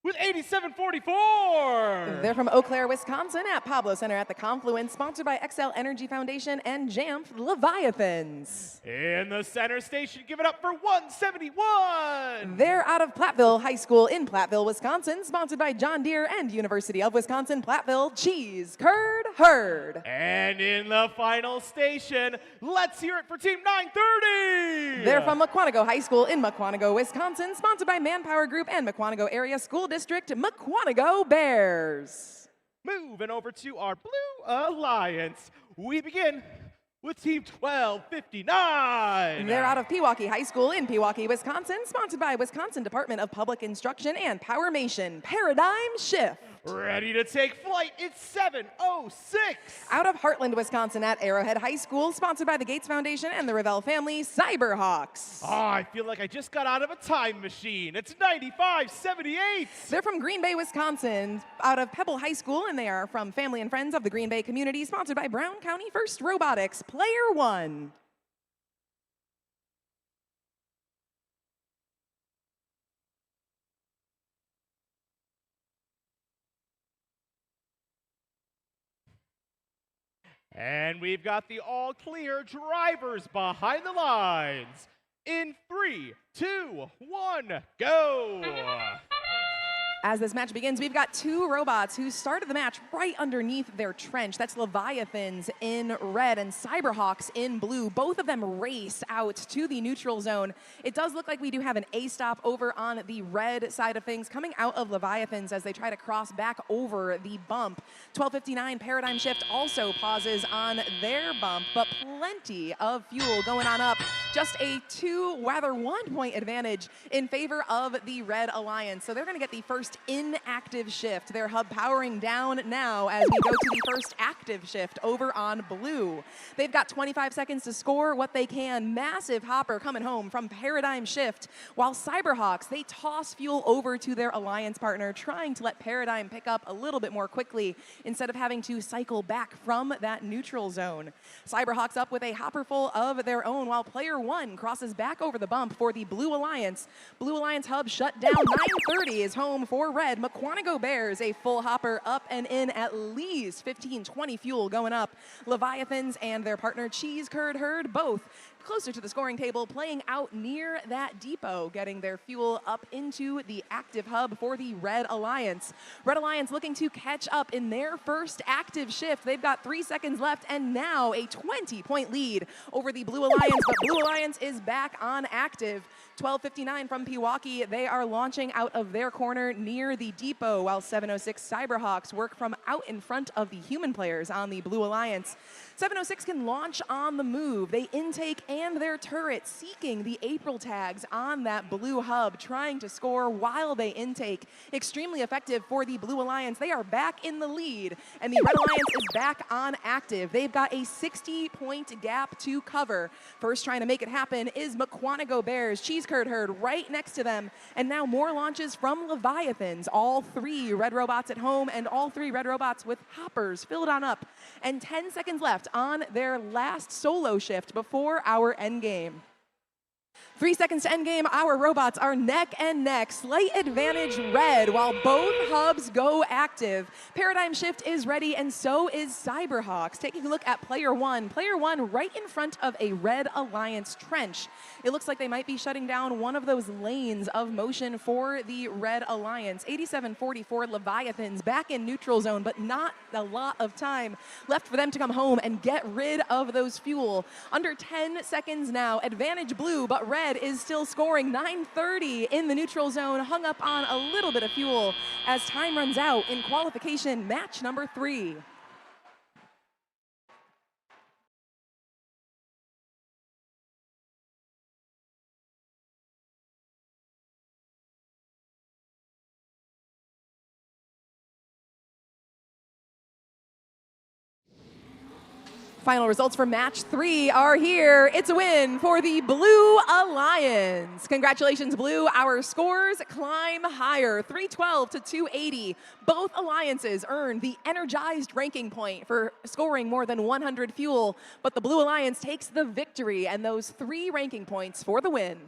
with 8744. They're from Eau Claire, Wisconsin at Pablo Center at the Confluence, sponsored by XL Energy Foundation and Jamf Leviathans. In the center station, give it up for 171. They're out of Platteville High School in Platteville, Wisconsin, sponsored by John Deere and University of Wisconsin Platteville Cheese Curd Herd. And in the final station, let's hear it for Team 930. They're from Mukwonago High School in Mukwonago, Wisconsin, sponsored by Manpower Group and Mukwonago Area School District Mukwonago Bears. Moving over to our Blue Alliance, we begin with Team 1259. They're out of Pewaukee High School in Pewaukee, Wisconsin, sponsored by Wisconsin Department of Public Instruction and Powermation Paradigm Shift. Ready to take flight, it's 706. Out of Heartland, Wisconsin at Arrowhead High School, sponsored by the Gates Foundation and the Revell family, Cyberhawks. I feel like I just got out of a time machine. It's 9578. They're from Green Bay, Wisconsin, out of Pebble High School, and they are from family and friends of the Green Bay community, sponsored by Brown County First Robotics, Player One. And we've got the all-clear drivers behind the lines. In 3, 2, 1, go! As this match begins, we've got 2 robots who started the match right underneath their trench. That's Leviathans in red and Cyberhawks in blue. Both of them race out to the neutral zone. It does look like we do have an A stop over on the red side of things coming out of Leviathans as they try to cross back over the bump. 1259 Paradigm Shift also pauses on their bump, but plenty of fuel going on up. Just a 2, rather 1 point advantage in favor of the Red Alliance. So they're going to get the first inactive shift. Their hub powering down now as we go to the first active shift over on blue. They've got 25 seconds to score what they can. Massive hopper coming home from Paradigm Shift, while Cyberhawks, they toss fuel over to their alliance partner, trying to let Paradigm pick up a little bit more quickly instead of having to cycle back from that neutral zone. Cyberhawks up with a hopper full of their own, while Player One crosses back over the bump for the Blue Alliance. Blue Alliance hub shut down. 930 is home for red. Mukwonago Bears, a full hopper up and in, at least 15-20 fuel going up. Leviathans and their partner Cheese Curd Herd, both closer to the scoring table, playing out near that depot, getting their fuel up into the active hub for the Red Alliance. Red Alliance looking to catch up in their first active shift. They've got 3 seconds left and now a 20-point lead over the Blue Alliance, but Blue Alliance is back on active. 1259 from Pewaukee, they are launching out of their corner near the depot, while 706 Cyberhawks work from out in front of the human players on the Blue Alliance. 706 can launch on the move. They intake and their turret, seeking the April tags on that blue hub, trying to score while they intake. Extremely effective for the Blue Alliance. They are back in the lead, and the Red Alliance is back on active. They've got a 60-point gap to cover. First trying to make it happen is Mukwonago Bears. Cheese Curd Herd right next to them, and now more launches from Leviathans. All 3 red robots at home and all 3 red robots with hoppers filled on up. And 10 seconds left on their last solo shift before our end game. 3 seconds to end game. Our robots are neck and neck. Slight advantage red while both hubs go active. Paradigm Shift is ready, and so is Cyberhawks. Taking a look at Player One. Player One right in front of a Red Alliance trench. It looks like they might be shutting down one of those lanes of motion for the Red Alliance. 8744 Leviathans back in neutral zone, but not a lot of time left for them to come home and get rid of those fuel. Under 10 seconds now. Advantage blue, but red is still scoring. 930 in the neutral zone, hung up on a little bit of fuel as time runs out in qualification match number 3. Final results for match 3 are here. It's a win for the Blue Alliance. Congratulations, Blue. Our scores climb higher, 312 to 280. Both alliances earned the energized ranking point for scoring more than 100 fuel, but the Blue Alliance takes the victory and those 3 ranking points for the win.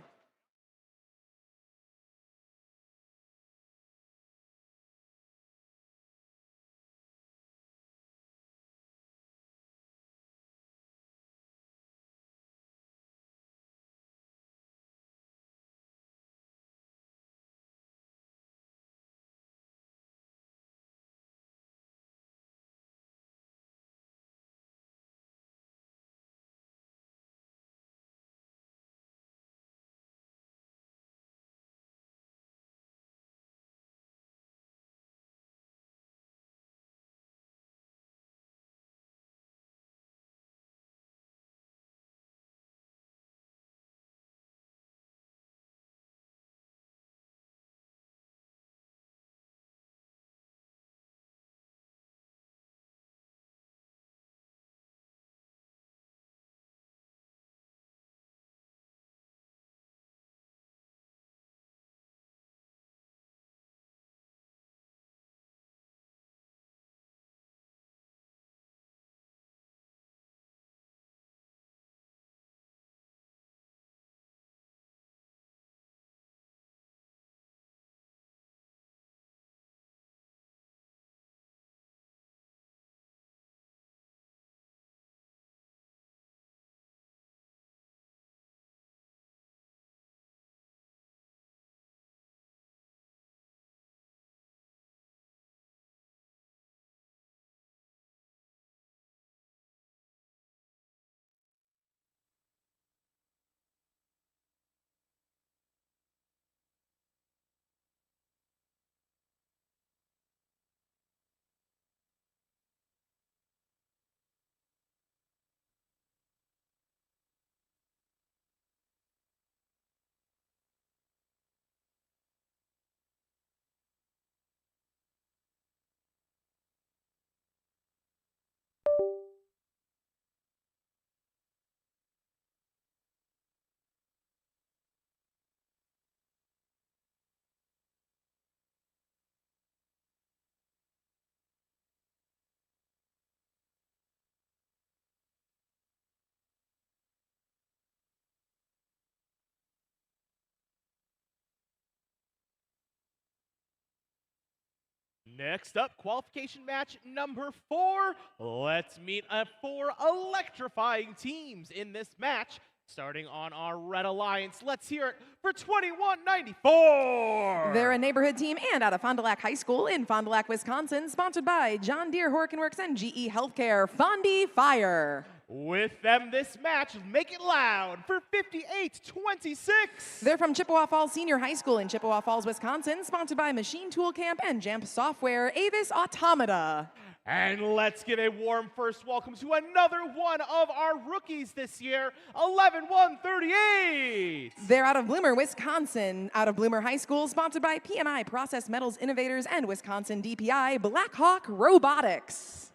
Next up, qualification match number 4. Let's meet 4 electrifying teams in this match. Starting on our Red Alliance, let's hear it for 2194. They're a neighborhood team and out of Fond du Lac High School in Fond du Lac, Wisconsin, sponsored by John Deere Horkin Works and GE Healthcare. Fondy Fire. With them this match, make it loud for 5826. They're from Chippewa Falls Senior High School in Chippewa Falls, Wisconsin, sponsored by Machine Tool Camp and Jamp Software, Avis Automata. And let's give a warm first welcome to another one of our rookies this year, 11138. They're out of Bloomer, Wisconsin, out of Bloomer High School, sponsored by PMI Process Metals Innovators and Wisconsin DPI, Blackhawk Robotics.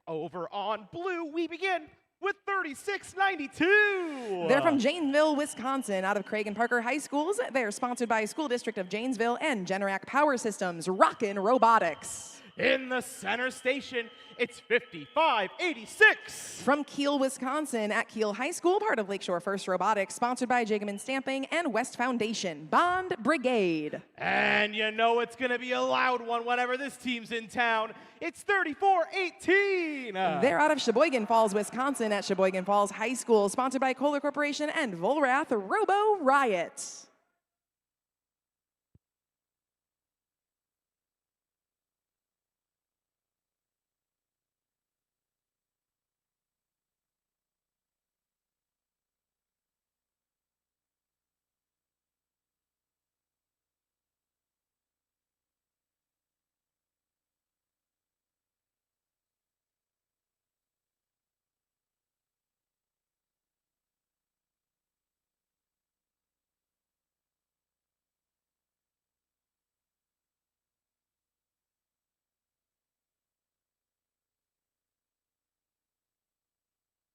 Over on blue, we begin with 3692. They're from Janesville, Wisconsin, out of Craig and Parker High Schools. They're sponsored by School District of Janesville and Generac Power Systems, Rockin' Robotics. In the center station, it's 5586. From Kiel, Wisconsin, at Kiel High School, part of Lakeshore First Robotics, sponsored by Jageman Stamping and West Foundation, Bond Brigade. And you know it's going to be a loud one whenever this team's in town. It's 3418. They're out of Sheboygan Falls, Wisconsin, at Sheboygan Falls High School, sponsored by Kohler Corporation and Volrath Robo Riot.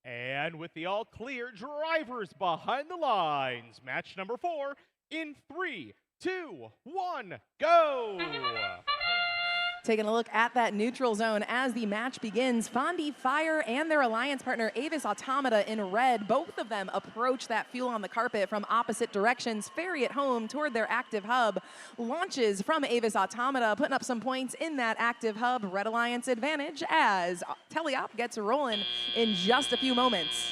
And with the all clear, drivers behind the lines. Match number 4 in 3, 2, 1, go! Taking a look at that neutral zone as the match begins. Fondy Fire and their alliance partner Avis Automata in red. Both of them approach that fuel on the carpet from opposite directions. Ferry it home toward their active hub. Launches from Avis Automata, putting up some points in that active hub. Red Alliance advantage as Teleop gets rolling in just a few moments.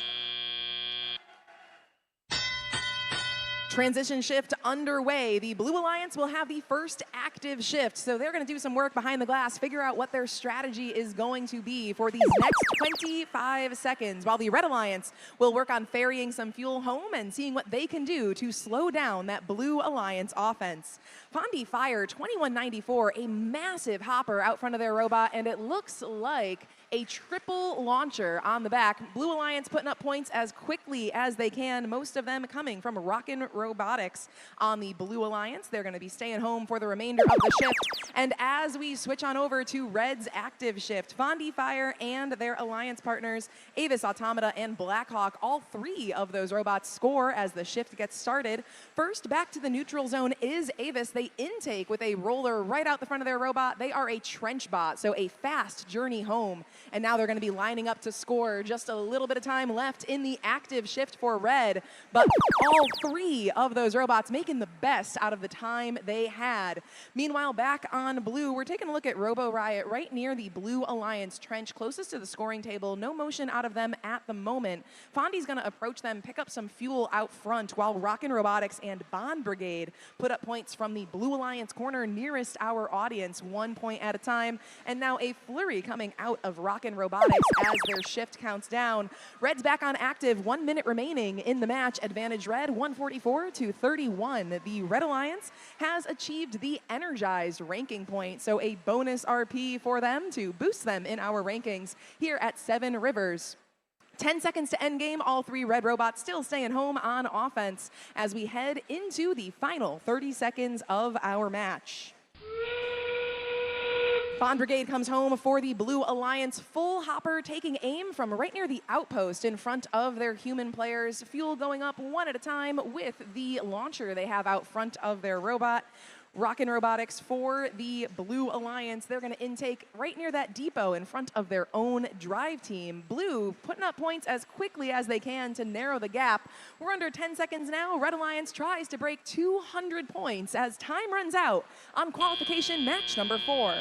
Transition shift underway. The Blue Alliance will have the first active shift, so they're going to do some work behind the glass, figure out what their strategy is going to be for these next 25 seconds, while the Red Alliance will work on ferrying some fuel home and seeing what they can do to slow down that Blue Alliance offense. Fondy Fire, 2194, a massive hopper out front of their robot, and it looks like a triple launcher on the back. Blue Alliance putting up points as quickly as they can, most of them coming from Rockin' Robotics on the Blue Alliance. They're going to be staying home for the remainder of the shift. And as we switch on over to Red's active shift, Fondy Fire and their alliance partners, Avis Automata and Blackhawk, all three of those robots score as the shift gets started. First, back to the neutral zone is Avis. They intake with a roller right out the front of their robot. They are a trench bot, so a fast journey home. And now they're going to be lining up to score. Just a little bit of time left in the active shift for Red, but all three of those robots making the best out of the time they had. Meanwhile, back on Blue, we're taking a look at Robo Riot right near the Blue Alliance trench, closest to the scoring table. No motion out of them at the moment. Fondy's going to approach them, pick up some fuel out front, while Rockin' Robotics and Bond Brigade put up points from the Blue Alliance corner nearest our audience, 1 point at a time. And now a flurry coming out of Rockin' Robotics as their shift counts down. Red's back on active, 1 minute remaining in the match. Advantage Red, 144 to 31. The Red Alliance has achieved the energized ranking point, so a bonus RP for them to boost them in our rankings here at Seven Rivers. 10 seconds to end game. All three Red robots still staying home on offense as we head into the final 30 seconds of our match. Bond Brigade comes home for the Blue Alliance. Full hopper taking aim from right near the outpost in front of their human players. Fuel going up one at a time with the launcher they have out front of their robot. Rockin' Robotics for the Blue Alliance. They're going to intake right near that depot in front of their own drive team. Blue putting up points as quickly as they can to narrow the gap. We're under 10 seconds now. Red Alliance tries to break 200 points as time runs out on qualification match number 4.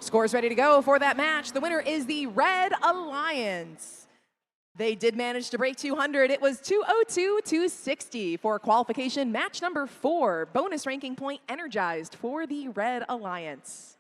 Scores ready to go for that match. The winner is the Red Alliance. They did manage to break 200. It was 202-260 for qualification match number 4. Bonus ranking point energized for the Red Alliance.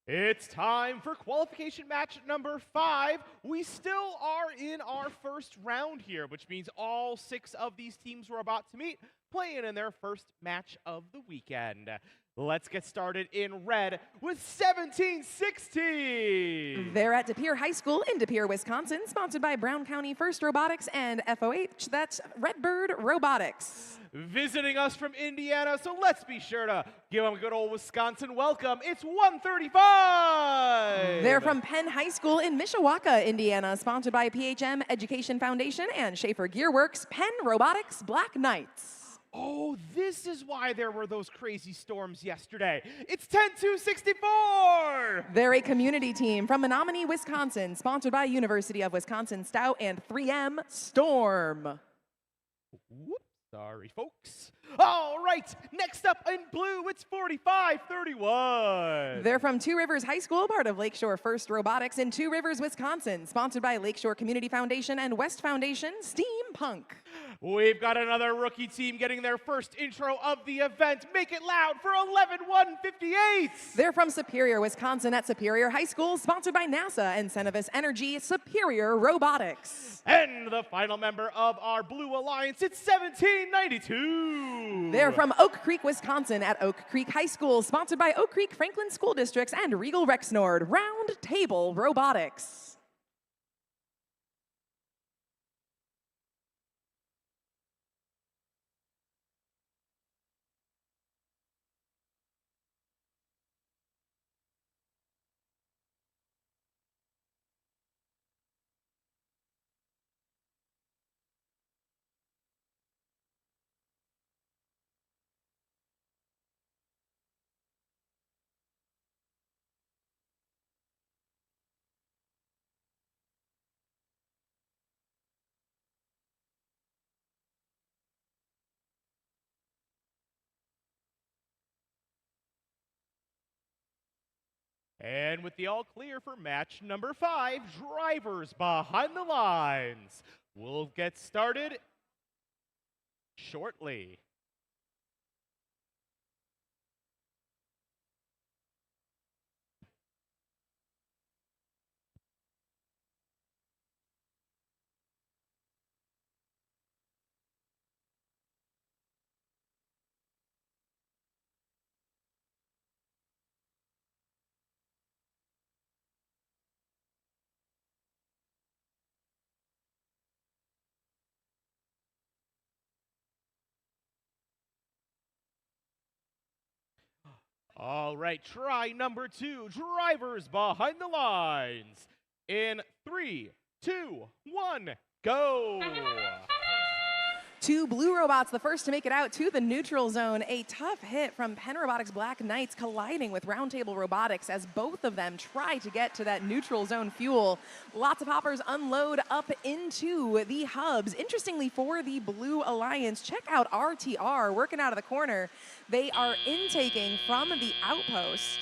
It's time for qualification match number 5. We still are in our first round here, which means all 6 of these teams we're about to meet playing in their first match of the weekend. Let's get started in red with 1716. They're at De Pere High School in De Pere, Wisconsin, sponsored by Brown County First Robotics and FOH. That's Redbird Robotics. Visiting us from Indiana, so let's be sure to give them a good old Wisconsin welcome. It's 135. They're from Penn High School in Mishawaka, Indiana, sponsored by PHM Education Foundation and Schaefer Gearworks, Penn Robotics Black Knights. Oh, this is why there were those crazy storms yesterday. It's 10264. They're a community team from Menominee, Wisconsin, sponsored by University of Wisconsin Stout and 3M Storm. Whoops, sorry, folks. All right, next up in blue, it's 4531. They're from Two Rivers High School, part of Lakeshore First Robotics in Two Rivers, Wisconsin, sponsored by Lakeshore Community Foundation and West Foundation Steampunk. We've got another rookie team getting their first intro of the event. Make it loud for 11158. They're from Superior, Wisconsin at Superior High School, sponsored by NASA and Cenovus Energy, Superior Robotics. And the final member of our Blue Alliance, it's 1792. They're from Oak Creek, Wisconsin at Oak Creek High School, sponsored by Oak Creek Franklin School Districts and Regal Rexnord, Round Table Robotics. And with the all clear for match number 5, drivers behind the lines. We'll get started shortly. All right, try number 2, drivers behind the lines. In 3, 2, 1, go. 2 blue robots, the first to make it out to the neutral zone. A tough hit from Penn Robotics Black Knights colliding with Roundtable Robotics as both of them try to get to that neutral zone fuel. Lots of hoppers unload up into the hubs. Interestingly, for the Blue Alliance, check out RTR working out of the corner. They are intaking from the outpost.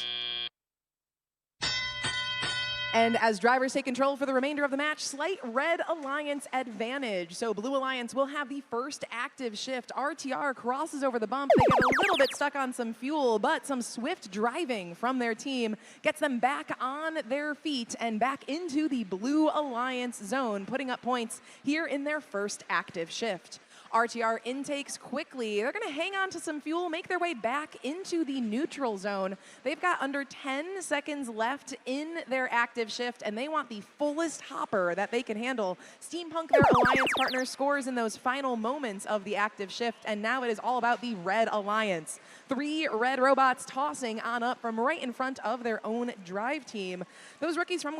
And as drivers take control for the remainder of the match, slight Red Alliance advantage. So Blue Alliance will have the first active shift. RTR crosses over the bump. They get a little bit stuck on some fuel, but some swift driving from their team gets them back on their feet and back into the Blue Alliance zone, putting up points here in their first active shift. RTR intakes quickly. They're going to hang on to some fuel, make their way back into the neutral zone. They've got under 10 seconds left in their active shift, and they want the fullest hopper that they can handle. Steampunk, their alliance partner, scores in those final moments of the active shift, and now it is all about the Red Alliance. 3 red robots tossing on up from right in front of their own drive team. Those rookies from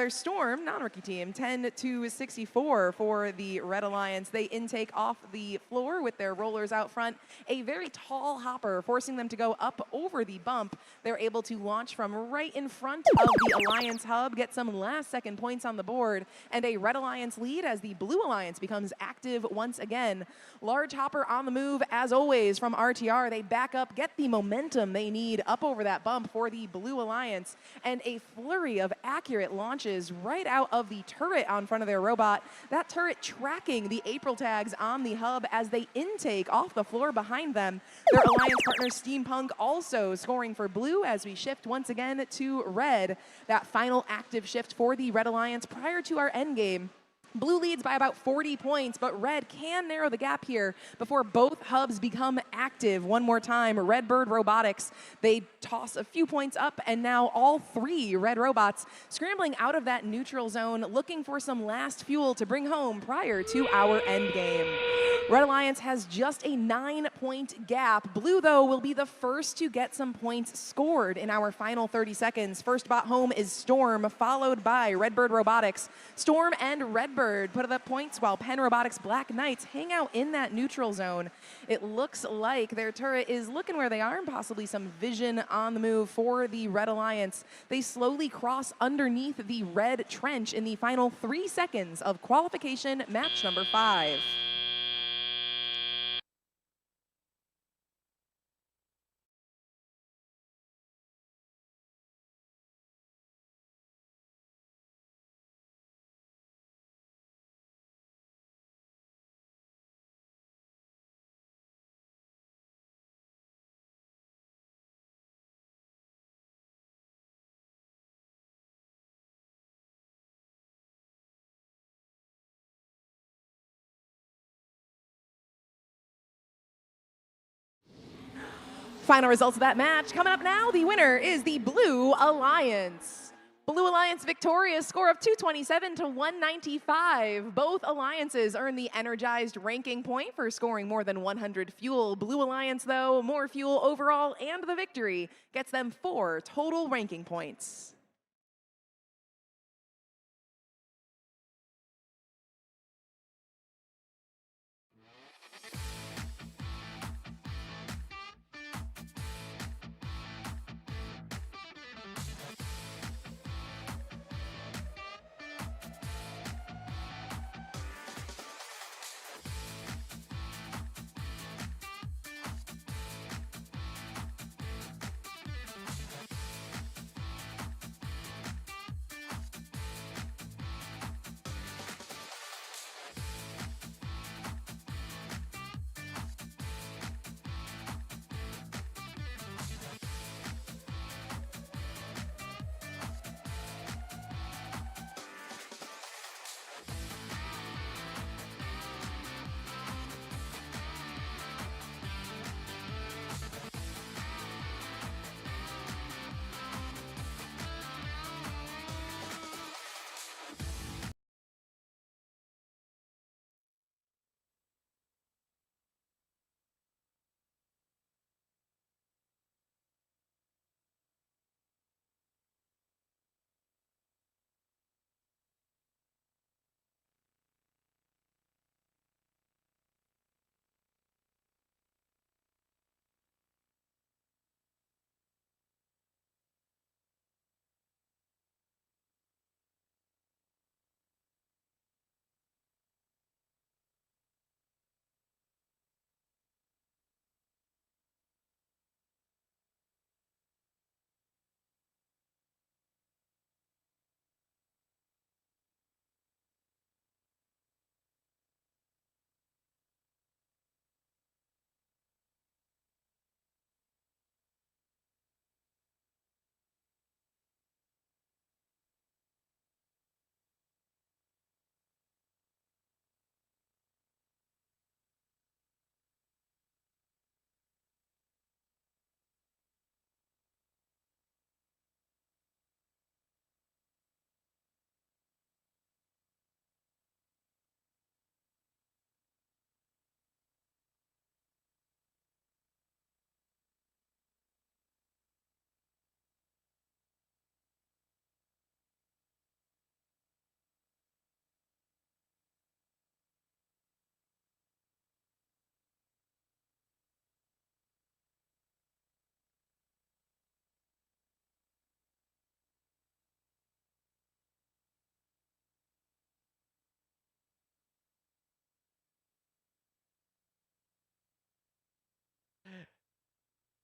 Storm, non-rookie team, 10-64 for the Red Alliance. They intake off the floor with their rollers out front. A very tall hopper forcing them to go up over the bump. They're able to launch from right in front of the Alliance hub, get some last-second points on the board, and a Red Alliance lead as the Blue Alliance becomes active once again. Large hopper on the move, as always, from RTR. They back up, get the momentum they need up over that bump for the Blue Alliance, and a flurry of accurate launches right out of the turret on front of their robot. That turret tracking the April tags on the hub as they intake off the floor behind them. Their alliance partner Steampunk also scoring for blue as we shift once again to red. That final active shift for the Red Alliance prior to our end game. Blue leads by about 40 points, but Red can narrow the gap here before both hubs become active. One more time, Redbird Robotics, they toss a few points up, and now all 3 Red robots scrambling out of that neutral zone, looking for some last fuel to bring home prior to our end game. Red Alliance has just a 9-point gap. Blue, though, will be the first to get some points scored in our final 30 seconds. First bot home is Storm, followed by Redbird Robotics. Storm and Redbird put up points while Penn Robotics Black Knights hang out in that neutral zone. It looks like their turret is looking where they are, and possibly some vision on the move for the Red Alliance. They slowly cross underneath the red trench in the final 3 seconds of qualification match number 5. Final results of that match coming up now. The winner is the Blue Alliance. Blue Alliance victorious, score of 227 to 195. Both alliances earn the energized ranking point for scoring more than 100 fuel. Blue Alliance, though, more fuel overall, and the victory gets them 4 total ranking points.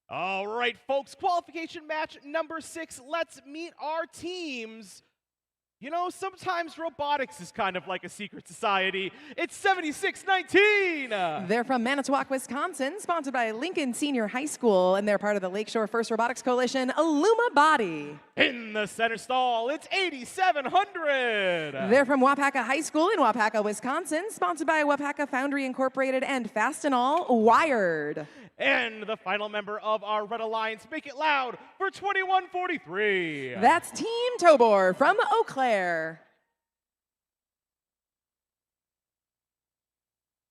All right, folks, qualification match number 6. Let's meet our teams. You know, sometimes robotics is kind of like a secret society. It's 7619! They're from Manitowoc, Wisconsin, sponsored by Lincoln Senior High School, and they're part of the Lakeshore First Robotics Coalition, Illuma Body. In the center stall, it's 8700! They're from Wapaka High School in Wapaka, Wisconsin, sponsored by Wapaka Foundry Incorporated and Fastenal Wired. And the final member of our Red Alliance, make it loud for 2143. That's Team Tobor from Eau Claire.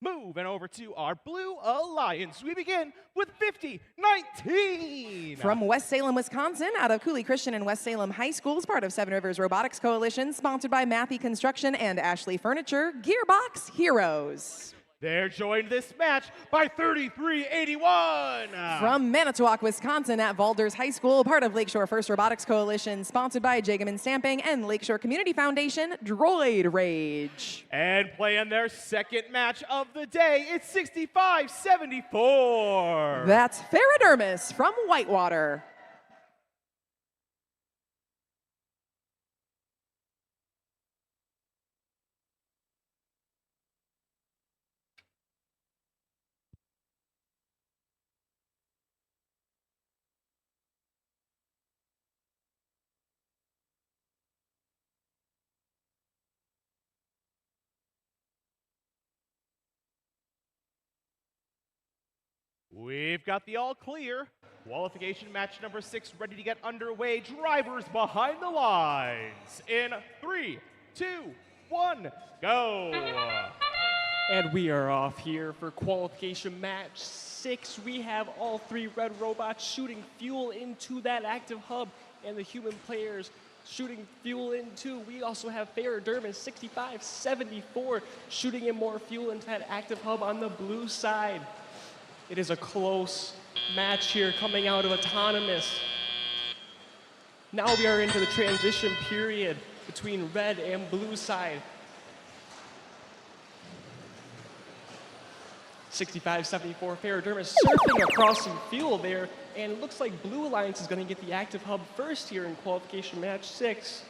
Moving over to our Blue Alliance, we begin with 5019. From West Salem, Wisconsin, out of Cooley Christian and West Salem High Schools, part of Seven Rivers Robotics Coalition, sponsored by Mathy Construction and Ashley Furniture, Gearbox Heroes. They're joined this match by 3381. From Manitowoc, Wisconsin, at Valders High School, part of Lakeshore First Robotics Coalition, sponsored by Jageman Stamping and Lakeshore Community Foundation, Droid Rage. And playing their second match of the day, it's 6574. That's Ferrodermis from Whitewater. We've got the all clear. Qualification match number 6 ready to get underway. Drivers behind the lines. In 3, 2, 1, go. And we are off here for qualification match 6. We have all 3 red robots shooting fuel into that active hub, and the human players shooting fuel into. We also have Ferrodermis 6574 shooting in more fuel into that active hub on the blue side. It is a close match here coming out of autonomous. Now we are into the transition period between red and blue side. 6574 Ferrodermis surfing across some fuel there, and it looks like Blue Alliance is going to get the active hub first here in qualification match 6.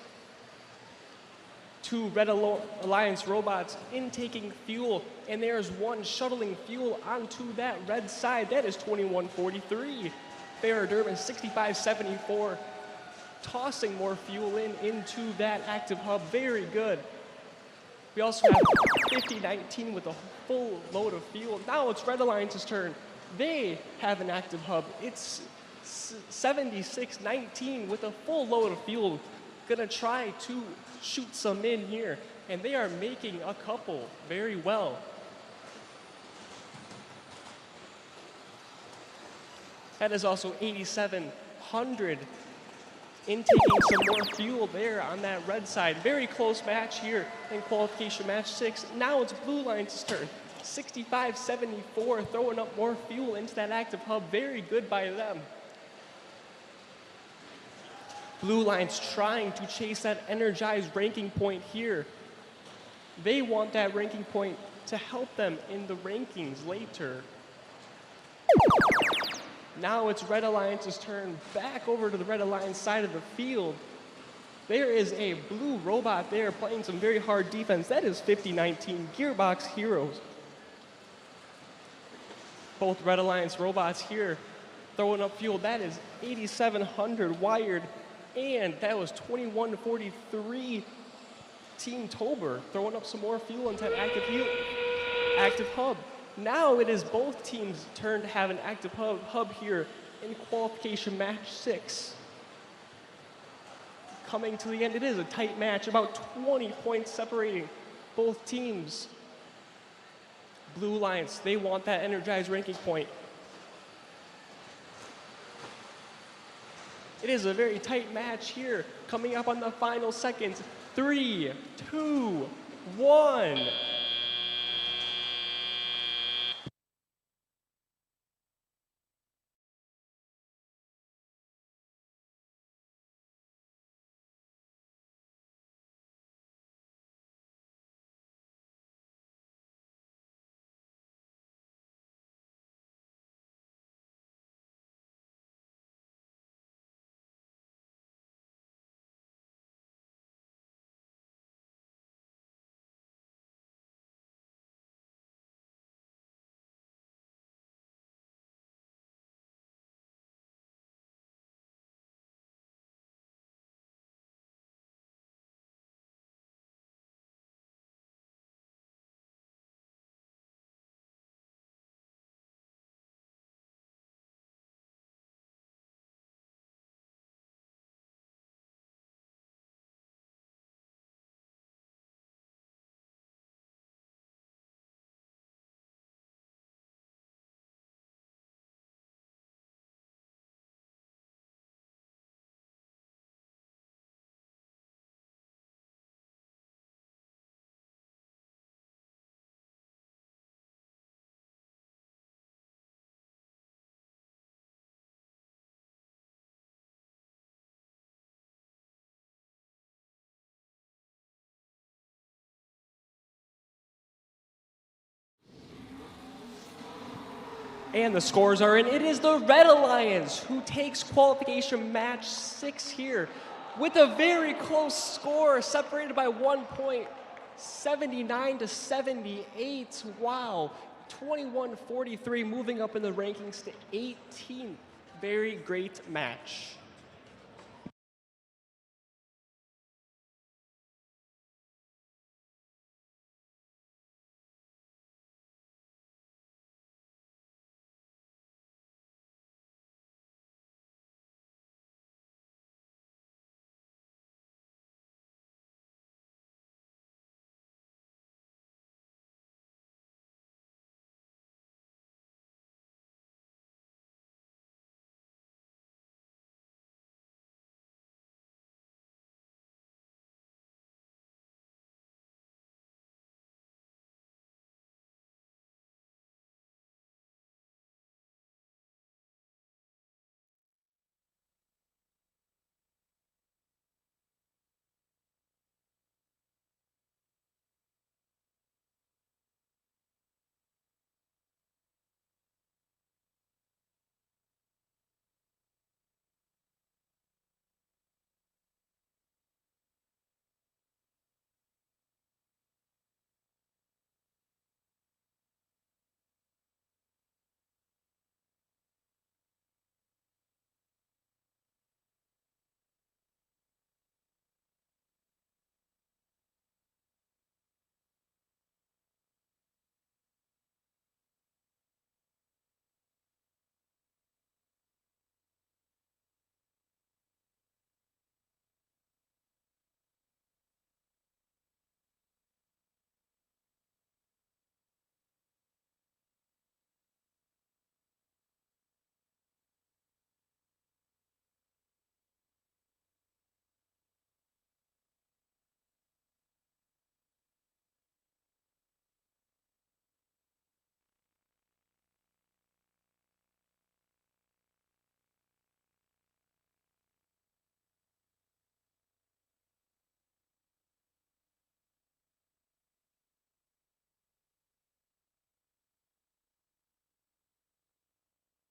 2 Red Alliance robots intaking fuel, and there's one shuttling fuel onto that red side. That is 2143. Ferrodermis 6574 tossing more fuel into that active hub. Very good. We also have 5019 with a full load of fuel. Now it's Red Alliance's turn. They have an active hub. It's 7619 with a full load of fuel. Gonna try to shoot some in here, and they are making a couple very well. That is also 8700 intaking some more fuel there on that red side. Very close match here in qualification match 6. Now it's Blue Alliance's turn. 6574 throwing up more fuel into that active hub. Very good by them. Blue Alliance trying to chase that energized ranking point here. They want that ranking point to help them in the rankings later. Now it's Red Alliance's turn. Back over to the Red Alliance side of the field. There is a blue robot there playing some very hard defense. That is 5019 Gearbox Heroes. Both Red Alliance robots here throwing up fuel. That is 8700 wired. And that was 2143 Team Tobor throwing up some more fuel into that active hub. Now it is both teams' turn to have an active hub here in qualification match 6. Coming to the end, it is a tight match, about 20 points separating both teams. Blue Alliance, they want that energized ranking point. It is a very tight match here, coming up on the final seconds. 3, 2, 1. And the scores are in. It is the Red Alliance who takes qualification match 6 here with a very close score, separated by 1 point, 79 to 78. Wow. 21-43, moving up in the rankings to 18th. Very great match.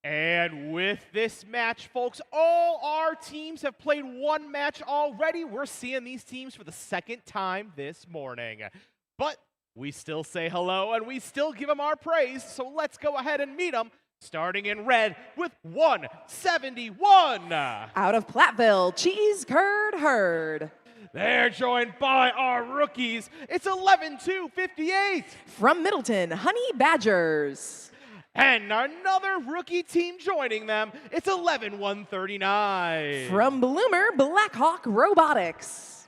And with this match, folks, all our teams have played one match already. We're seeing these teams for the second time this morning. But we still say hello and we still give them our praise, so let's go ahead and meet them. Starting in red with 171. Out of Platteville, Cheese Curd Herd. They're joined by our rookies. It's 11-2-58. From Middleton, Honey Badgers. And another rookie team joining them. It's 11-1-39. From Bloomer, Blackhawk Robotics.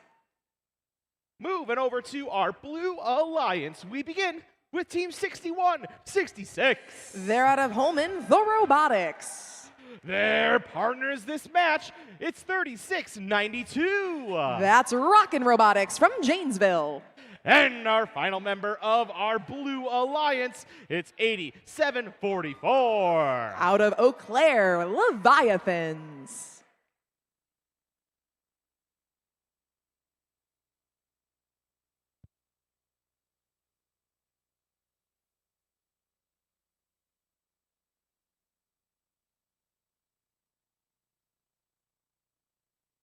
Moving over to our Blue Alliance, we begin with Team 61-66. They're out of Holman, the Robotics. Their partners this match, it's 36-92. That's Rockin' Robotics from Janesville. And our final member of our Blue Alliance, it's 87-44. Out of Eau Claire, Leviathans.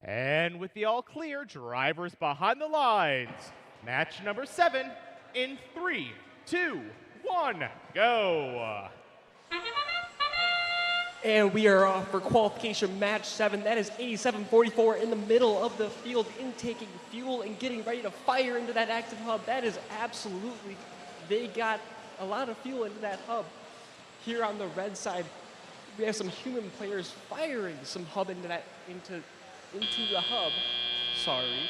And with the all clear, drivers behind the lines. Match number 7 in 3, 2, 1, go. And we are off for qualification match 7. That is 87-44 in the middle of the field, intaking fuel and getting ready to fire into that active hub. That is absolutely, they got a lot of fuel into that hub. Here on the red side, we have some human players firing some hub into the hub. Sorry.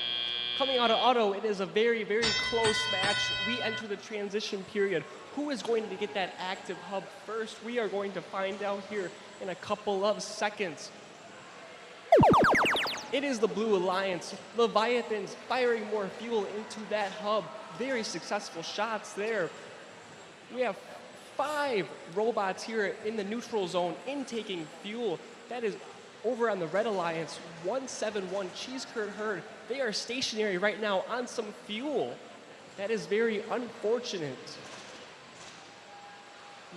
Coming out of auto, it is a very, very close match. We enter the transition period. Who is going to get that active hub first? We are going to find out here in a couple of seconds. It is the Blue Alliance. Leviathans firing more fuel into that hub. Very successful shots there. We have 5 robots here in the neutral zone intaking fuel. That is over on the Red Alliance, 171 Cheese Curd Herd. They are stationary right now on some fuel. That is very unfortunate.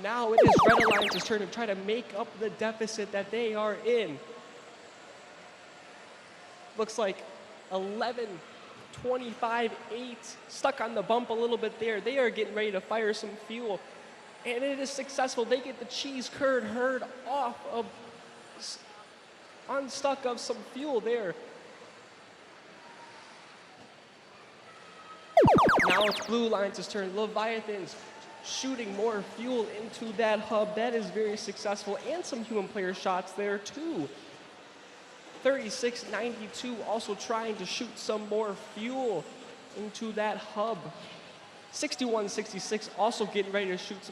Now it is Red Alliance's turn to try to make up the deficit that they are in. Looks like 11, 25, 8, stuck on the bump a little bit there. They are getting ready to fire some fuel. And it is successful. They get the cheese curd herd off of, unstuck of some fuel there. Now it's Blue Alliance's turn. Leviathan's shooting more fuel into that hub. That is very successful. And some human player shots there too. 3692 also trying to shoot some more fuel into that hub. 6166 also getting ready to shoot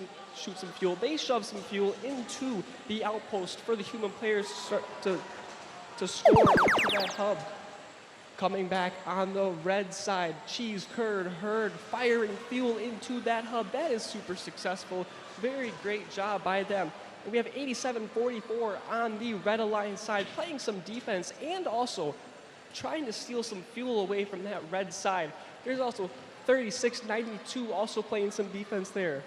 some fuel. They shove some fuel into the outpost for the human players to score into that hub. Coming back on the red side, Cheese Curd Herd firing fuel into that hub. That is super successful. Very great job by them. And we have 8744 on the Red Alliance side, playing some defense and also trying to steal some fuel away from that red side. There's also 3692 also playing some defense there.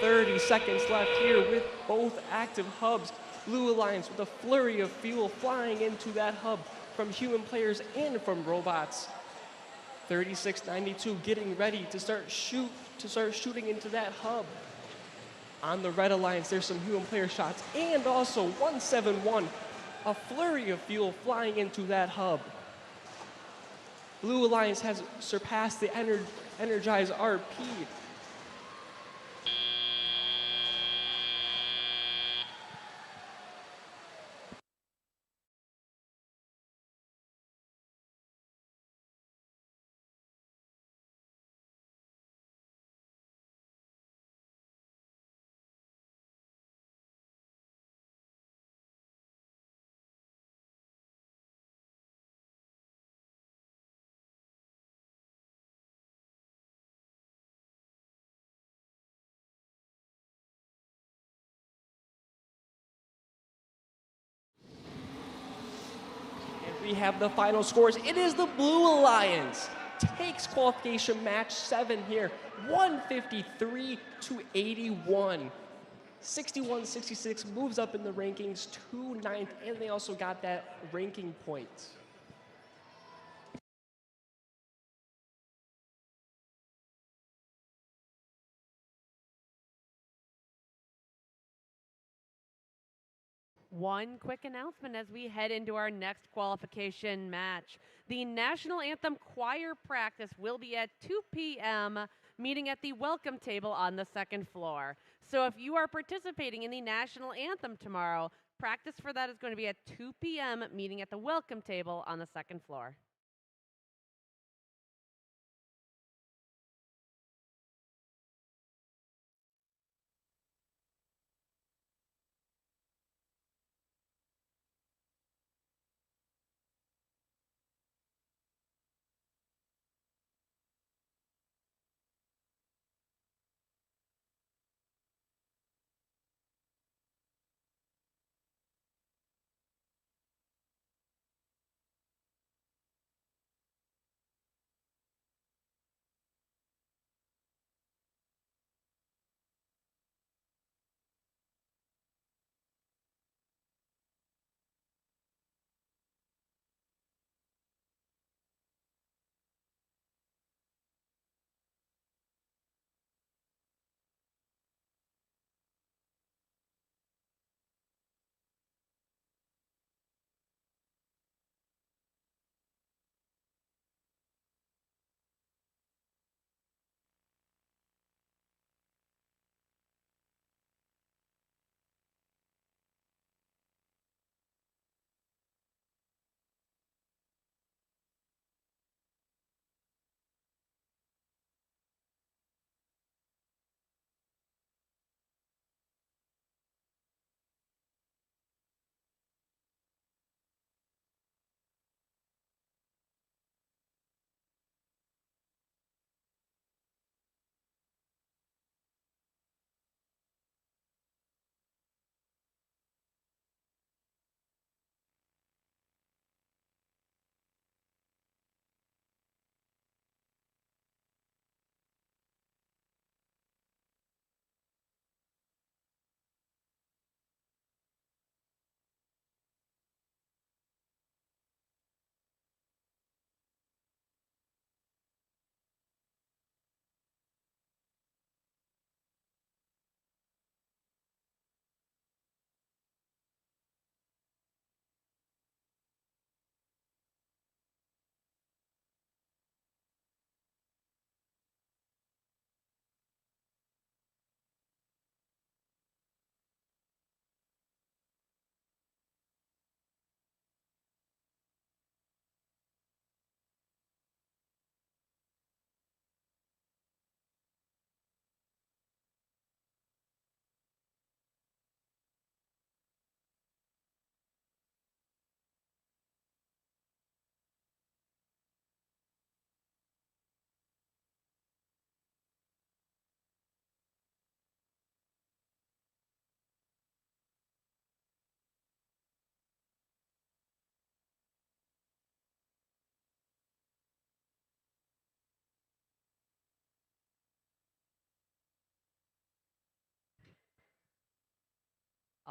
30 seconds left here with both active hubs. Blue Alliance with a flurry of fuel flying into that hub from human players and from robots. 3692 getting ready to start shooting into that hub. On the Red Alliance, there's some human player shots, and also 171, a flurry of fuel flying into that hub. Blue Alliance has surpassed the Energize RP. We have the final scores. It is the Blue Alliance takes qualification match 7 here, 153 to 81. 61-66 moves up in the rankings to 9th, and they also got that ranking point. One quick announcement as we head into our next qualification match. The National Anthem choir practice will be at 2 p.m., meeting at the welcome table on the 2nd floor. So if you are participating in the National Anthem tomorrow, practice for that is going to be at 2 p.m., meeting at the welcome table on the 2nd floor.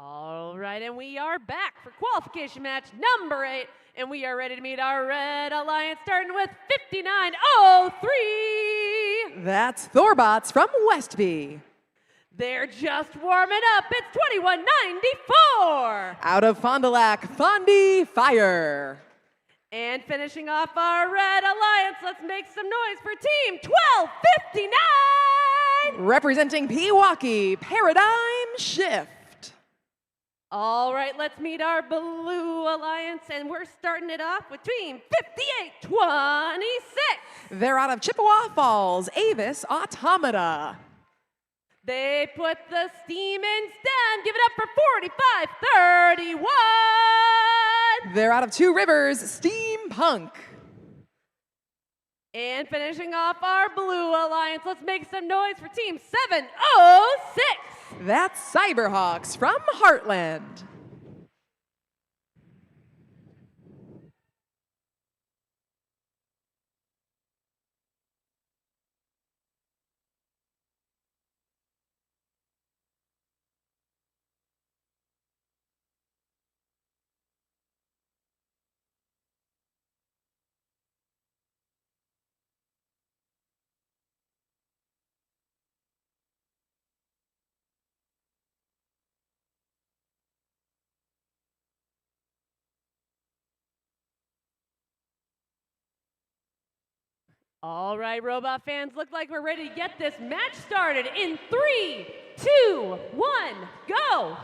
All right, and we are back for qualification match number 8, and we are ready to meet our Red Alliance, starting with 5903. That's Thorbots from Westby. They're just warming up. It's 2194. Out of Fond du Lac, Fondy Fire. And finishing off our Red Alliance, let's make some noise for Team 1259. Representing Pewaukee, Paradigm Shift. All right, let's meet our Blue Alliance, and we're starting it off with Team 5826. They're out of Chippewa Falls, Avis Automata. They put the steam in stand. Give it up for 4531. They're out of Two Rivers, Steampunk. And finishing off our Blue Alliance, let's make some noise for Team 706. That's Cyberhawks from Heartland. All right, robot fans, look like we're ready to get this match started in 3, 2, 1, go!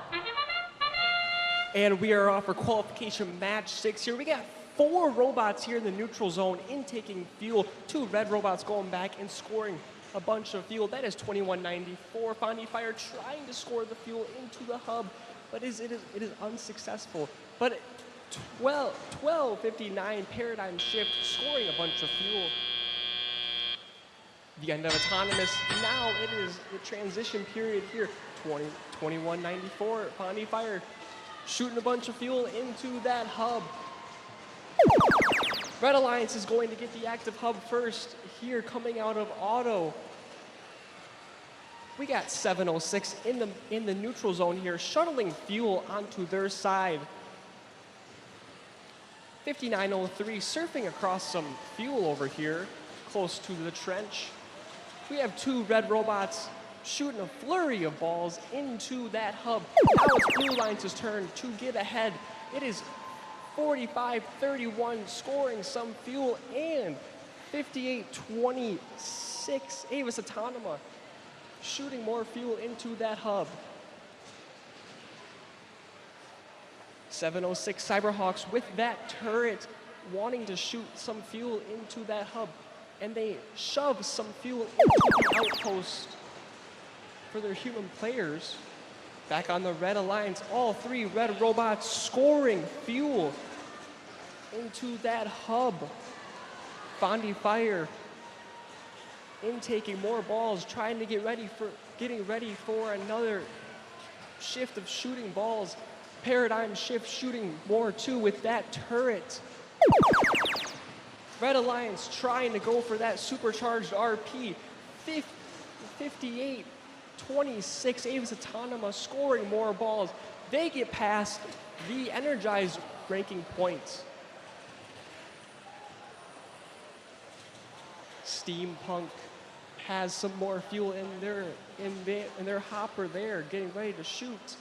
And we are off for qualification match 6 here. We got 4 robots here in the neutral zone intaking fuel. 2 red robots going back and scoring a bunch of fuel. That is 2194. Fondy Fire trying to score the fuel into the hub, but it is unsuccessful. But 1259 Paradigm Shift scoring a bunch of fuel. The end of autonomous. Now it is the transition period here. 2194 Fondy Fire shooting a bunch of fuel into that hub. Red Alliance is going to get the active hub first here coming out of auto. We got 706 in the neutral zone here, shuttling fuel onto their side. 5903 surfing across some fuel over here, close to the trench. We have 2 red robots shooting a flurry of balls into that hub. Now it's Blue Alliance's turn to get ahead. It is 4531 scoring some fuel, and 5826 Avis Autonoma shooting more fuel into that hub. 706 Cyberhawks with that turret wanting to shoot some fuel into that hub, and they shove some fuel into the outpost for their human players. Back on the Red Alliance, all 3 red robots scoring fuel into that hub. Fondy Fire intaking more balls, trying to getting ready for another shift of shooting balls. Paradigm Shift shooting more too with that turret. Red Alliance trying to go for that supercharged RP. 58-26 Avis Autonoma scoring more balls. They get past the energized ranking points. Steampunk has some more fuel in their hopper there, getting ready to shoot.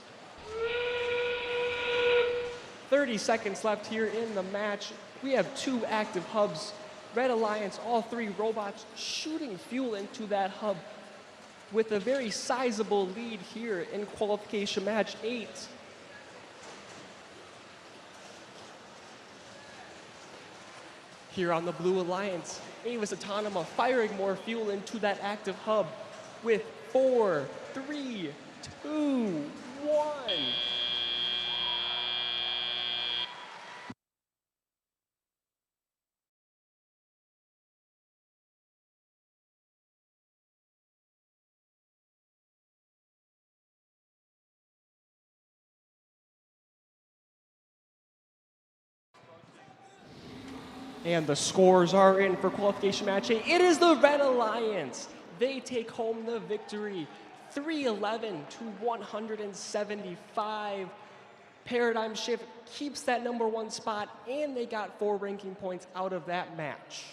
30 seconds left here in the match. We have 2 active hubs. Red Alliance, all 3 robots shooting fuel into that hub with a very sizable lead here in qualification match 8. Here on the Blue Alliance, Avis Autonoma firing more fuel into that active hub with 4, 3, 2, 1. And the scores are in for qualification match 8. It is the Red Alliance. They take home the victory, 311 to 175. Paradigm Shift keeps that #1 spot, and they got 4 ranking points out of that match.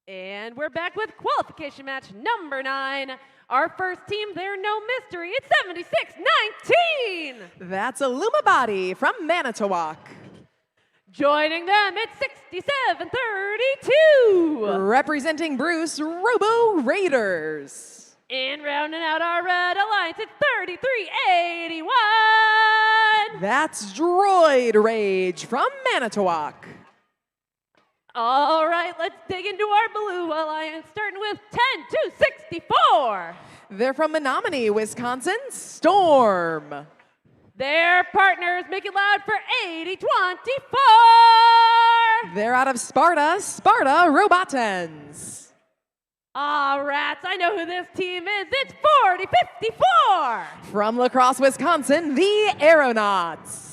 And we're back with qualification match number 9. Our first team, they're no mystery. It's 76-19. That's Illuma Body from Manitowoc. Joining them, it's 67-32. Representing Bruce, Robo Raiders. And rounding out our red alliance, it's 33-81. That's Droid Rage from Manitowoc. All right, let's dig into our blue alliance, starting with 10-64. They're from Menominee, Wisconsin, Storm. Their partners make it loud for 80-24. They're out of Sparta, Sparta Robottens. Ah, rats, I know who this team is. It's 40-54. From La Crosse, Wisconsin, the Aeronauts.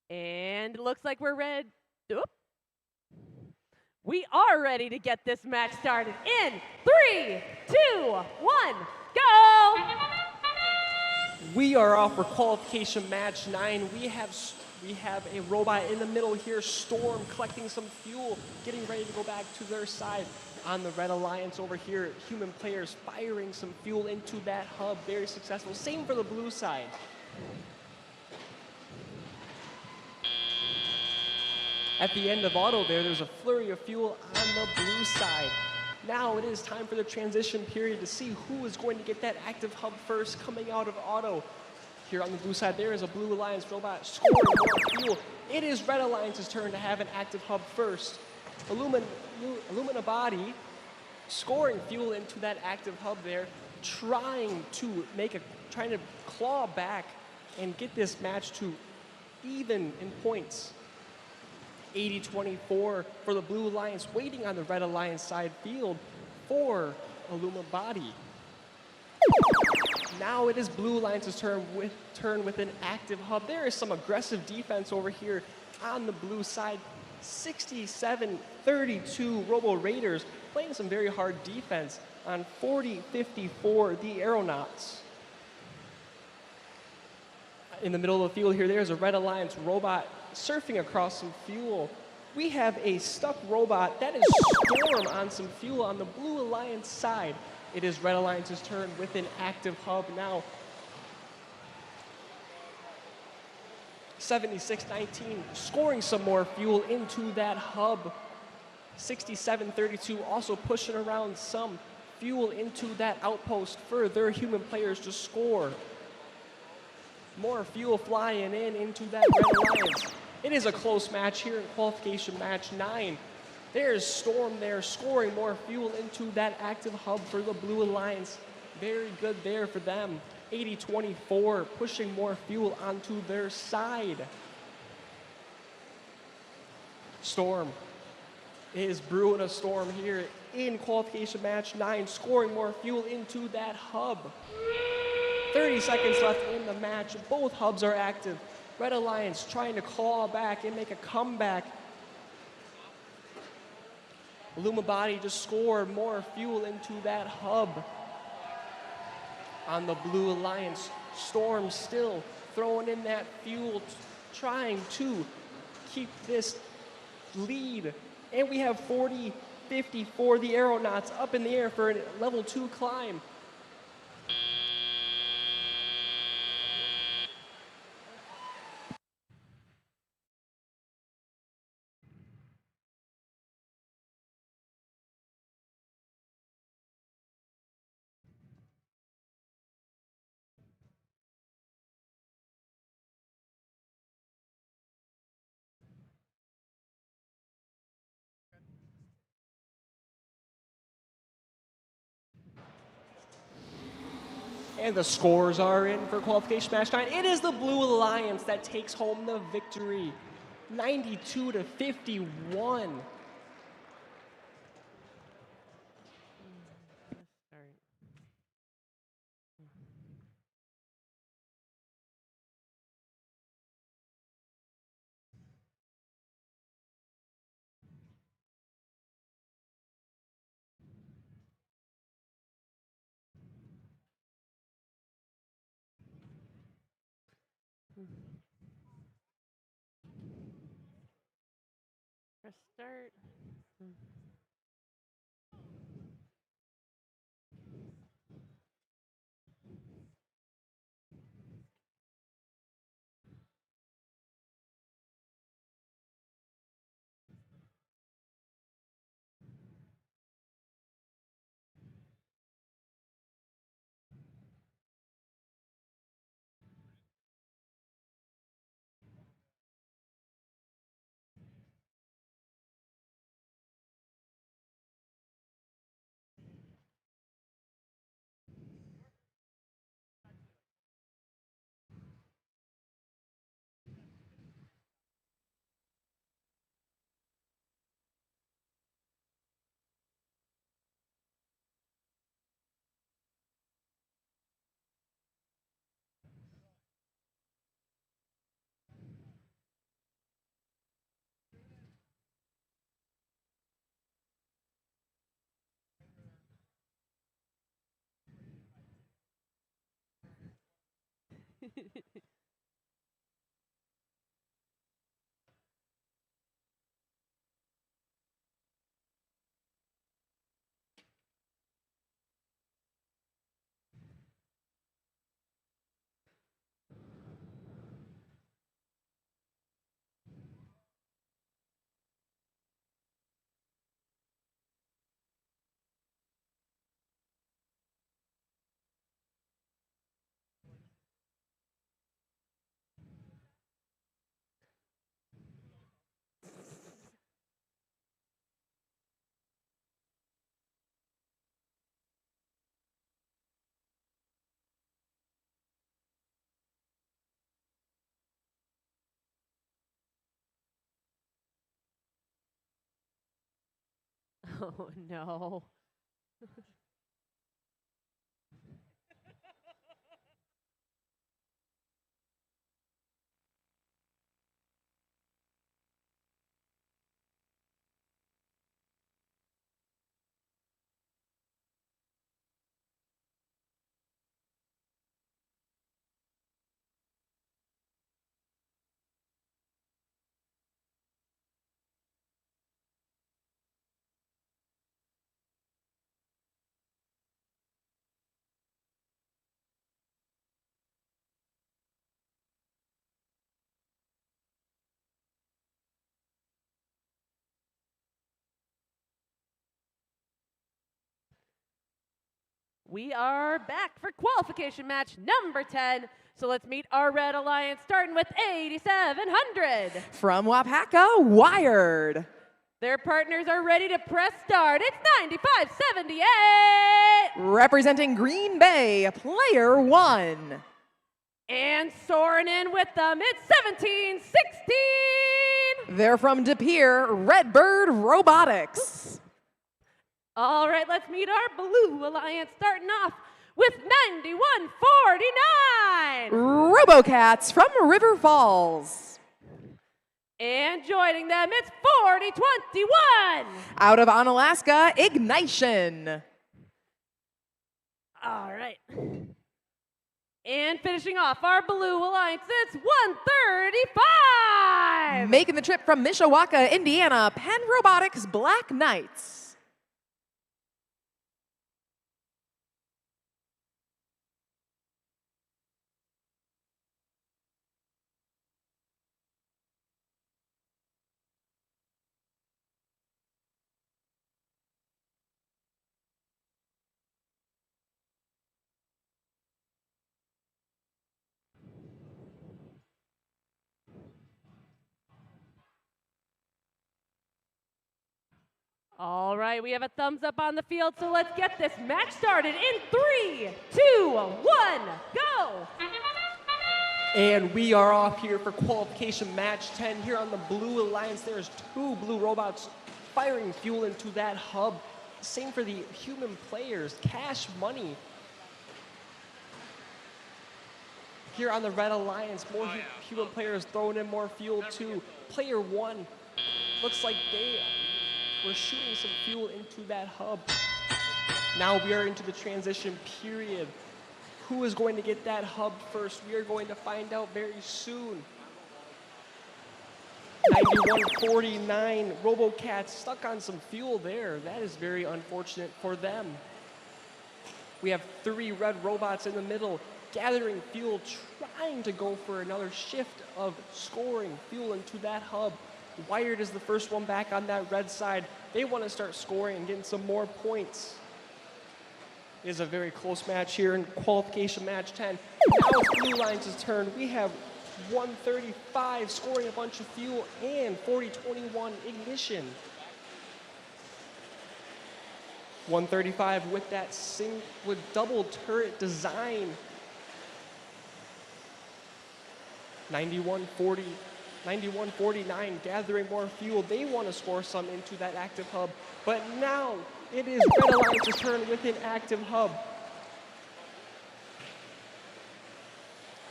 And it looks like we're ready. Oop. We are ready to get this match started in 3, 2, 1, go! We are off for qualification match 9. We have a robot in the middle here, Storm, collecting some fuel, getting ready to go back to their side. On the Red Alliance over here, human players firing some fuel into that hub, very successful. Same for the blue side. At the end of auto there's a flurry of fuel on the blue side. Now it is time for the transition period to see who is going to get that active hub first coming out of auto. Here on the blue side, there is a Blue Alliance robot scoring more fuel. It is Red Alliance's turn to have an active hub first. Illumina Body scoring fuel into that active hub there, trying to claw back and get this match to even in points. 80-24 for the Blue Alliance, waiting on the Red Alliance side field for Illumina Body. Now it is Blue Alliance's turn with an active hub. There is some aggressive defense over here on the blue side. 67-32 Robo Raiders playing some very hard defense on 40-54 the Aeronauts. In the middle of the field here, there's a Red Alliance robot surfing across some fuel. We have a stuck robot, that is Storm, on some fuel on the Blue Alliance side. It is Red Alliance's turn with an active hub now. 76-19, scoring some more fuel into that hub. 67-32, also pushing around some fuel into that outpost for their human players to score. More fuel flying into that Red Alliance. It is a close match here in qualification match 9. There's Storm there scoring more fuel into that active hub for the Blue Alliance. Very good there for them. 80-24, pushing more fuel onto their side. Storm is brewing a storm here in qualification match 9, scoring more fuel into that hub. 30 seconds left in the match. Both hubs are active. Red Alliance trying to claw back and make a comeback. Illumina Body just scored more fuel into that hub. On the Blue Alliance, Storm still throwing in that fuel, trying to keep this lead. And we have 40-50 for the Aeronauts up in the air for a level 2 climb. And the scores are in for qualification match 9. It is the Blue Alliance that takes home the victory. 92-51. Press start. Oh, no. We are back for qualification match number 10. So let's meet our Red Alliance, starting with 8,700. From Wapaka, Wired. Their partners are ready to press start. It's 9578. Representing Green Bay, Player 1. And soaring in with them, it's 1716. They're from De Pere, Redbird Robotics. All right, let's meet our Blue Alliance, starting off with 9149. Robocats from River Falls. And joining them, it's 4021. Out of Onalaska, Ignition. All right. And finishing off our Blue Alliance, it's 135. Making the trip from Mishawaka, Indiana, Penn Robotics Black Knights. All right, we have a thumbs up on the field, so let's get this match started in 3, 2, 1, go! And we are off here for qualification match 10 here on the Blue Alliance. There's 2 blue robots firing fuel into that hub. Same for the human players, cash money. Here on the Red Alliance, more human players throwing in more fuel too. Player 1 looks like they were shooting some fuel into that hub. Now we are into the transition period. Who is going to get that hub first? We are going to find out very soon. 9149, Robocats stuck on some fuel there. That is very unfortunate for them. We have 3 red robots in the middle, gathering fuel, trying to go for another shift of scoring fuel into that hub. Wired is the first one back on that red side. They want to start scoring and getting some more points. It is a very close match here in qualification match 10. Now it's Blue Alliance's turn. We have 135 scoring a bunch of fuel and 4021 ignition. 135 with that with double turret design. 9149 gathering more fuel. They want to score some into that active hub. But now it is Red Alliance's turn with an active hub.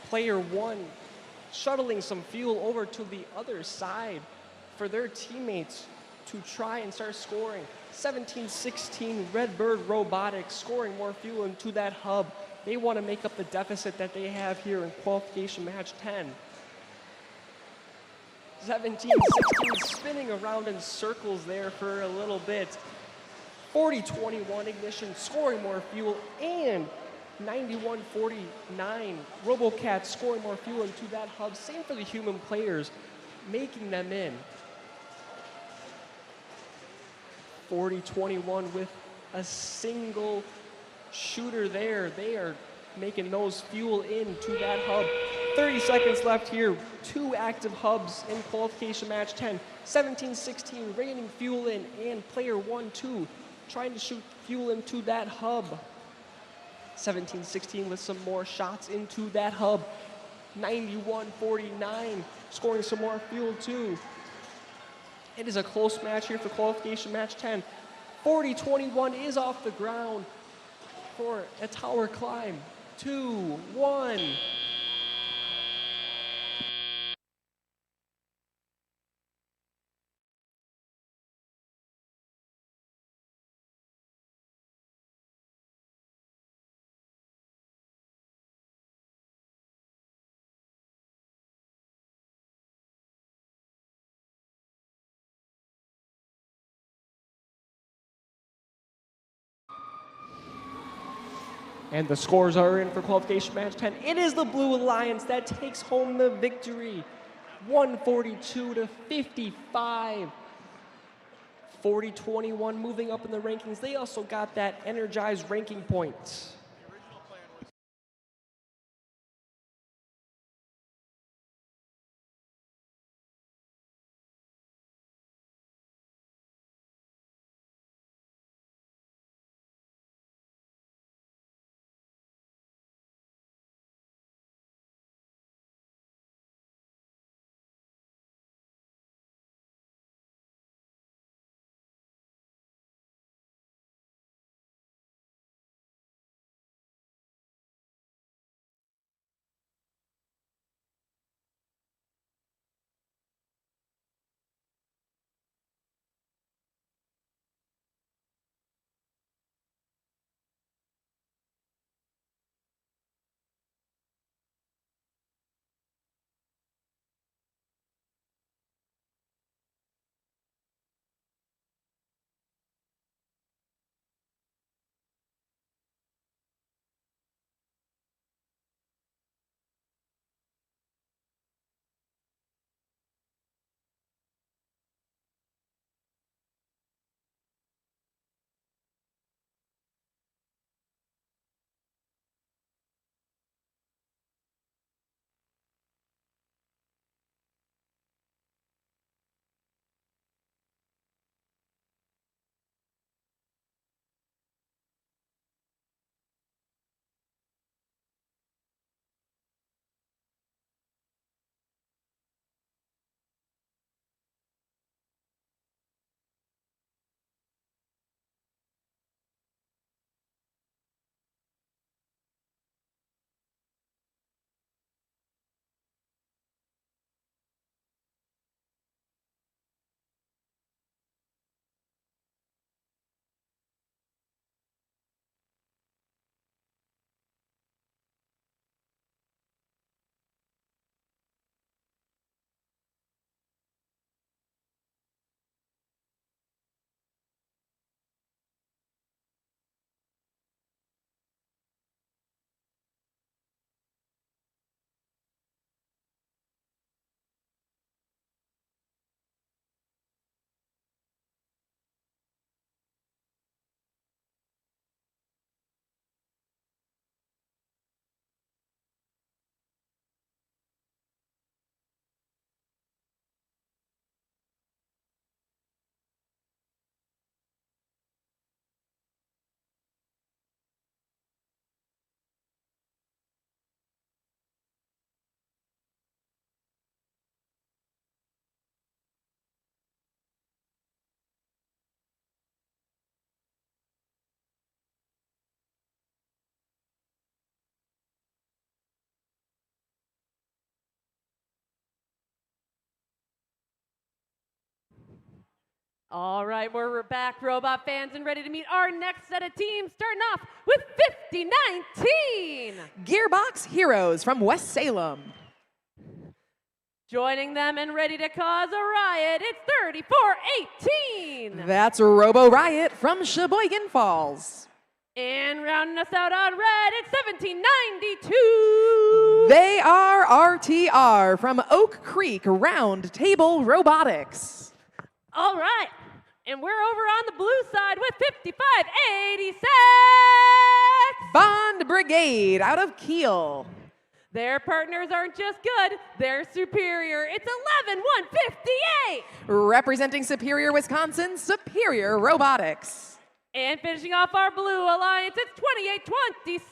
Player 1 shuttling some fuel over to the other side for their teammates to try and start scoring. 1716 Redbird Robotics scoring more fuel into that hub. They want to make up the deficit that they have here in qualification match 10. 1716 spinning around in circles there for a little bit. 4021 ignition scoring more fuel, and 9149 Robocat scoring more fuel into that hub. Same for the human players, making them in. 4021 with a single shooter there. They are making those fuel into that hub. 30 seconds left here. 2 active hubs in qualification match 10. 1716 raining fuel in, and player 1-2 trying to shoot fuel into that hub. 1716 with some more shots into that hub. 9149 scoring some more fuel too. It is a close match here for qualification match 10. 4021 is off the ground for a tower climb. 2, 1. And the scores are in for qualification match 10. It is the Blue Alliance that takes home the victory. 142 to 55. 4021 moving up in the rankings. They also got that energized ranking point. All right, we're back, robot fans, and ready to meet our next set of teams, starting off with 5019. Gearbox Heroes from West Salem. Joining them and ready to cause a riot, it's 3418. That's Robo Riot from Sheboygan Falls. And rounding us out on red, it's 1792. They are RTR from Oak Creek Round Table Robotics. All right, and we're over on the blue side with 5586. Bond Brigade out of Kiel. Their partners aren't just good, they're superior. It's 11158. Representing Superior, Wisconsin, Superior Robotics. And finishing off our blue alliance, it's 2826.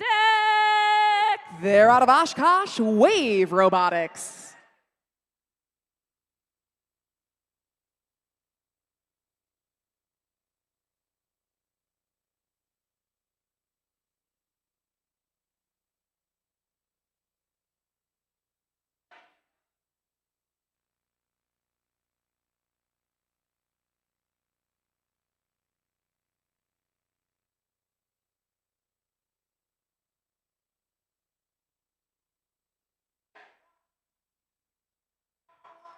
They're out of Oshkosh, Wave Robotics.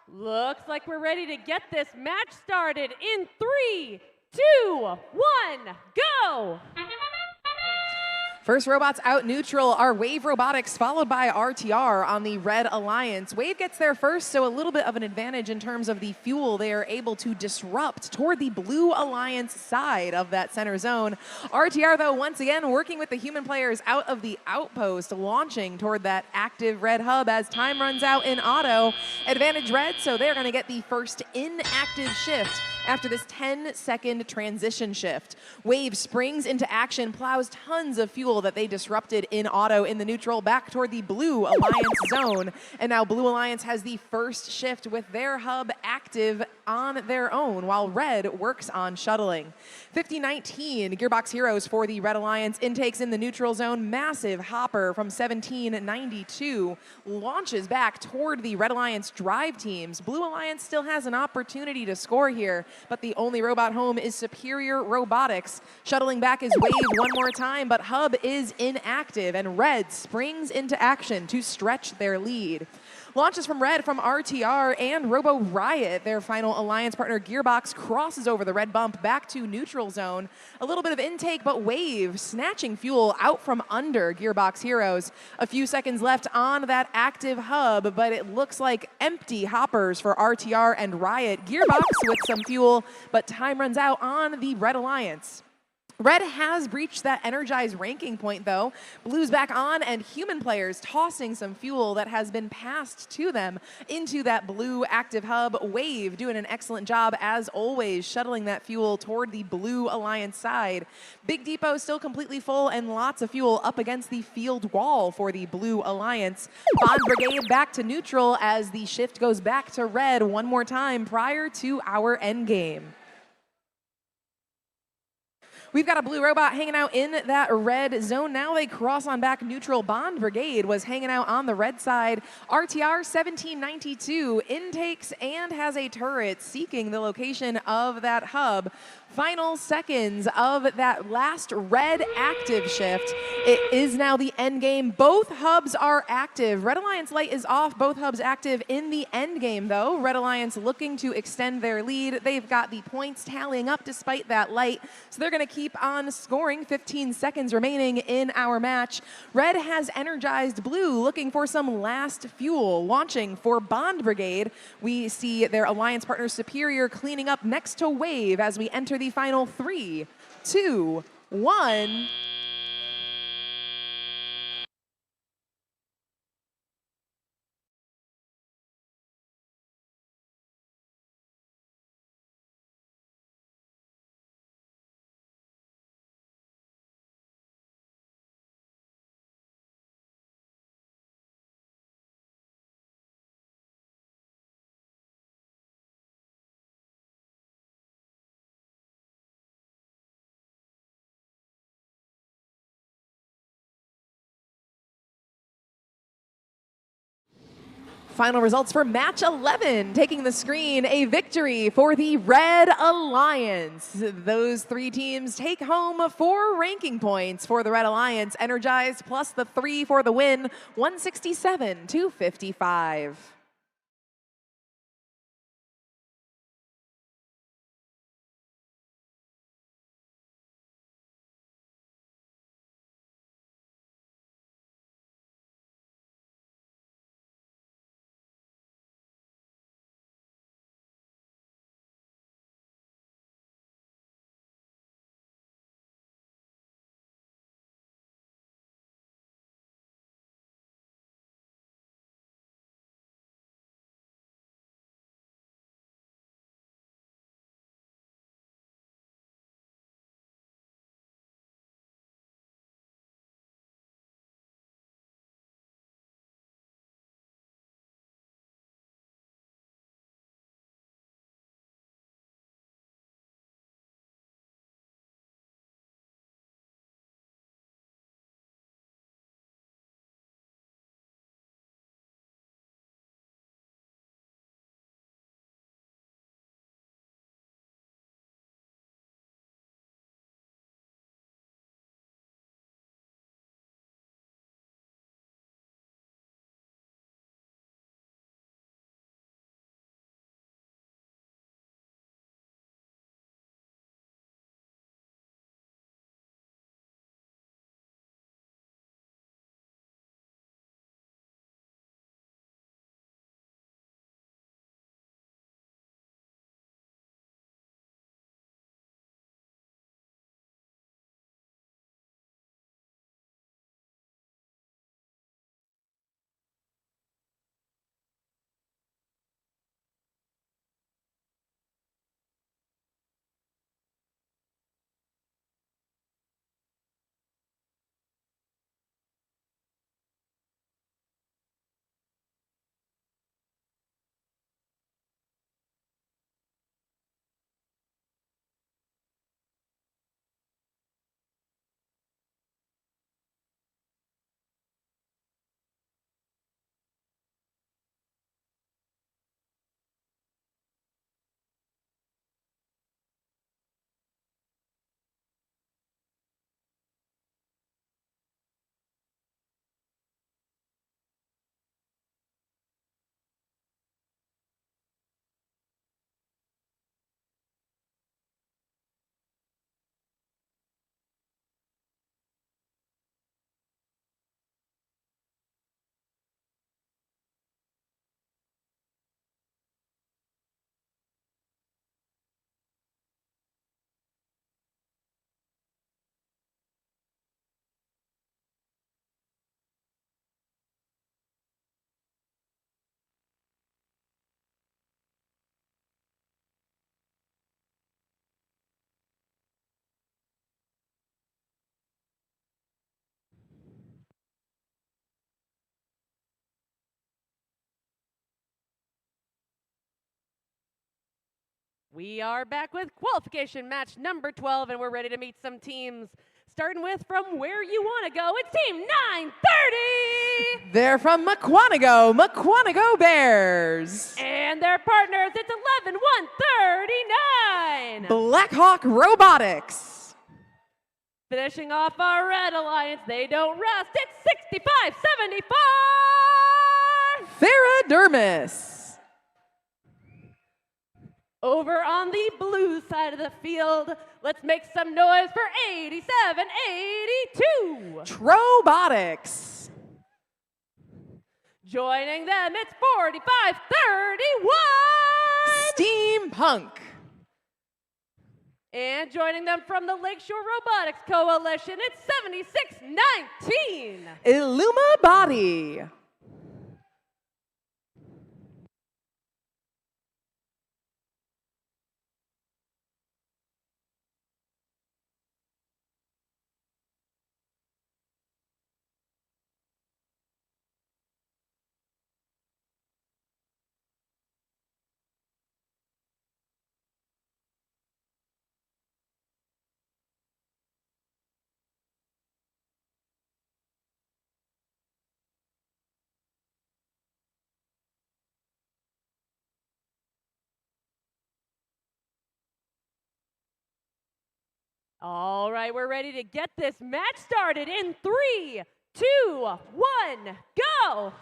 Looks like we're ready to get this match started in 3, 2, 1, go! First robots out neutral are Wave Robotics, followed by RTR on the Red Alliance. Wave gets there first, so a little bit of an advantage in terms of the fuel they are able to disrupt toward the Blue Alliance side of that center zone. RTR, though, once again working with the human players out of the outpost, launching toward that active Red hub as time runs out in auto. Advantage Red, so they're going to get the first inactive shift after this 10-second transition shift. Wave springs into action, plows tons of fuel that they disrupted in auto in the neutral back toward the Blue Alliance zone. And now Blue Alliance has the first shift with their hub active on their own while Red works on shuttling. 50-19, Gearbox Heroes for the Red Alliance. Intakes in the neutral zone. Massive hopper from 1792 launches back toward the Red Alliance drive teams. Blue Alliance still has an opportunity to score here, but the only robot home is Superior Robotics. Shuttling back is Wave one more time, but Hub is inactive, and Red springs into action to stretch their lead. Launches from Red from RTR and Robo Riot. Their final alliance partner Gearbox crosses over the red bump back to neutral zone. A little bit of intake, but Wave snatching fuel out from under Gearbox Heroes. A few seconds left on that active hub, but it looks like empty hoppers for RTR and Riot. Gearbox with some fuel, but time runs out on the Red Alliance. Red has breached that energized ranking point, though. Blue's back on, and human players tossing some fuel that has been passed to them into that blue active hub. Wave doing an excellent job, as always, shuttling that fuel toward the Blue Alliance side. Big Depot still completely full, and lots of fuel up against the field wall for the Blue Alliance. Bond Brigade back to neutral as the shift goes back to Red one more time prior to our endgame. We've got a blue robot hanging out in that red zone. Now they cross on back neutral. Bond Brigade was hanging out on the red side. RTR 1792 intakes and has a turret seeking the location of that hub. Final seconds of that last red active shift. It is now the end game. Both hubs are active. Red Alliance light is off. Both hubs active in the end game, though. Red Alliance looking to extend their lead. They've got the points tallying up despite that light, so they're going to keep on scoring. 15 seconds remaining in our match. Red has energized Blue, looking for some last fuel. Launching for Bond Brigade. We see their alliance partner Superior cleaning up next to Wave as we enter the final 3, 2, 1. Final results for match 11, taking the screen, a victory for the Red Alliance. Those three teams take home 4 ranking points for the Red Alliance, energized plus the 3 for the win, 167-55. We are back with qualification match number 12, and we're ready to meet some teams. Starting with from where you want to go, it's Team 930! They're from Mukwonago Bears. And their partners, it's 11-139! Blackhawk Robotics. Finishing off our Red Alliance, they don't rest, it's 65-75! Ferrodermis. Over on the blue side of the field, let's make some noise for 87-82. Trobotics. Joining them, it's 45-31. Steampunk. And joining them from the Lakeshore Robotics Coalition, it's 76-19. Illuma Body. All right, we're ready to get this match started in 3, 2, 1, go!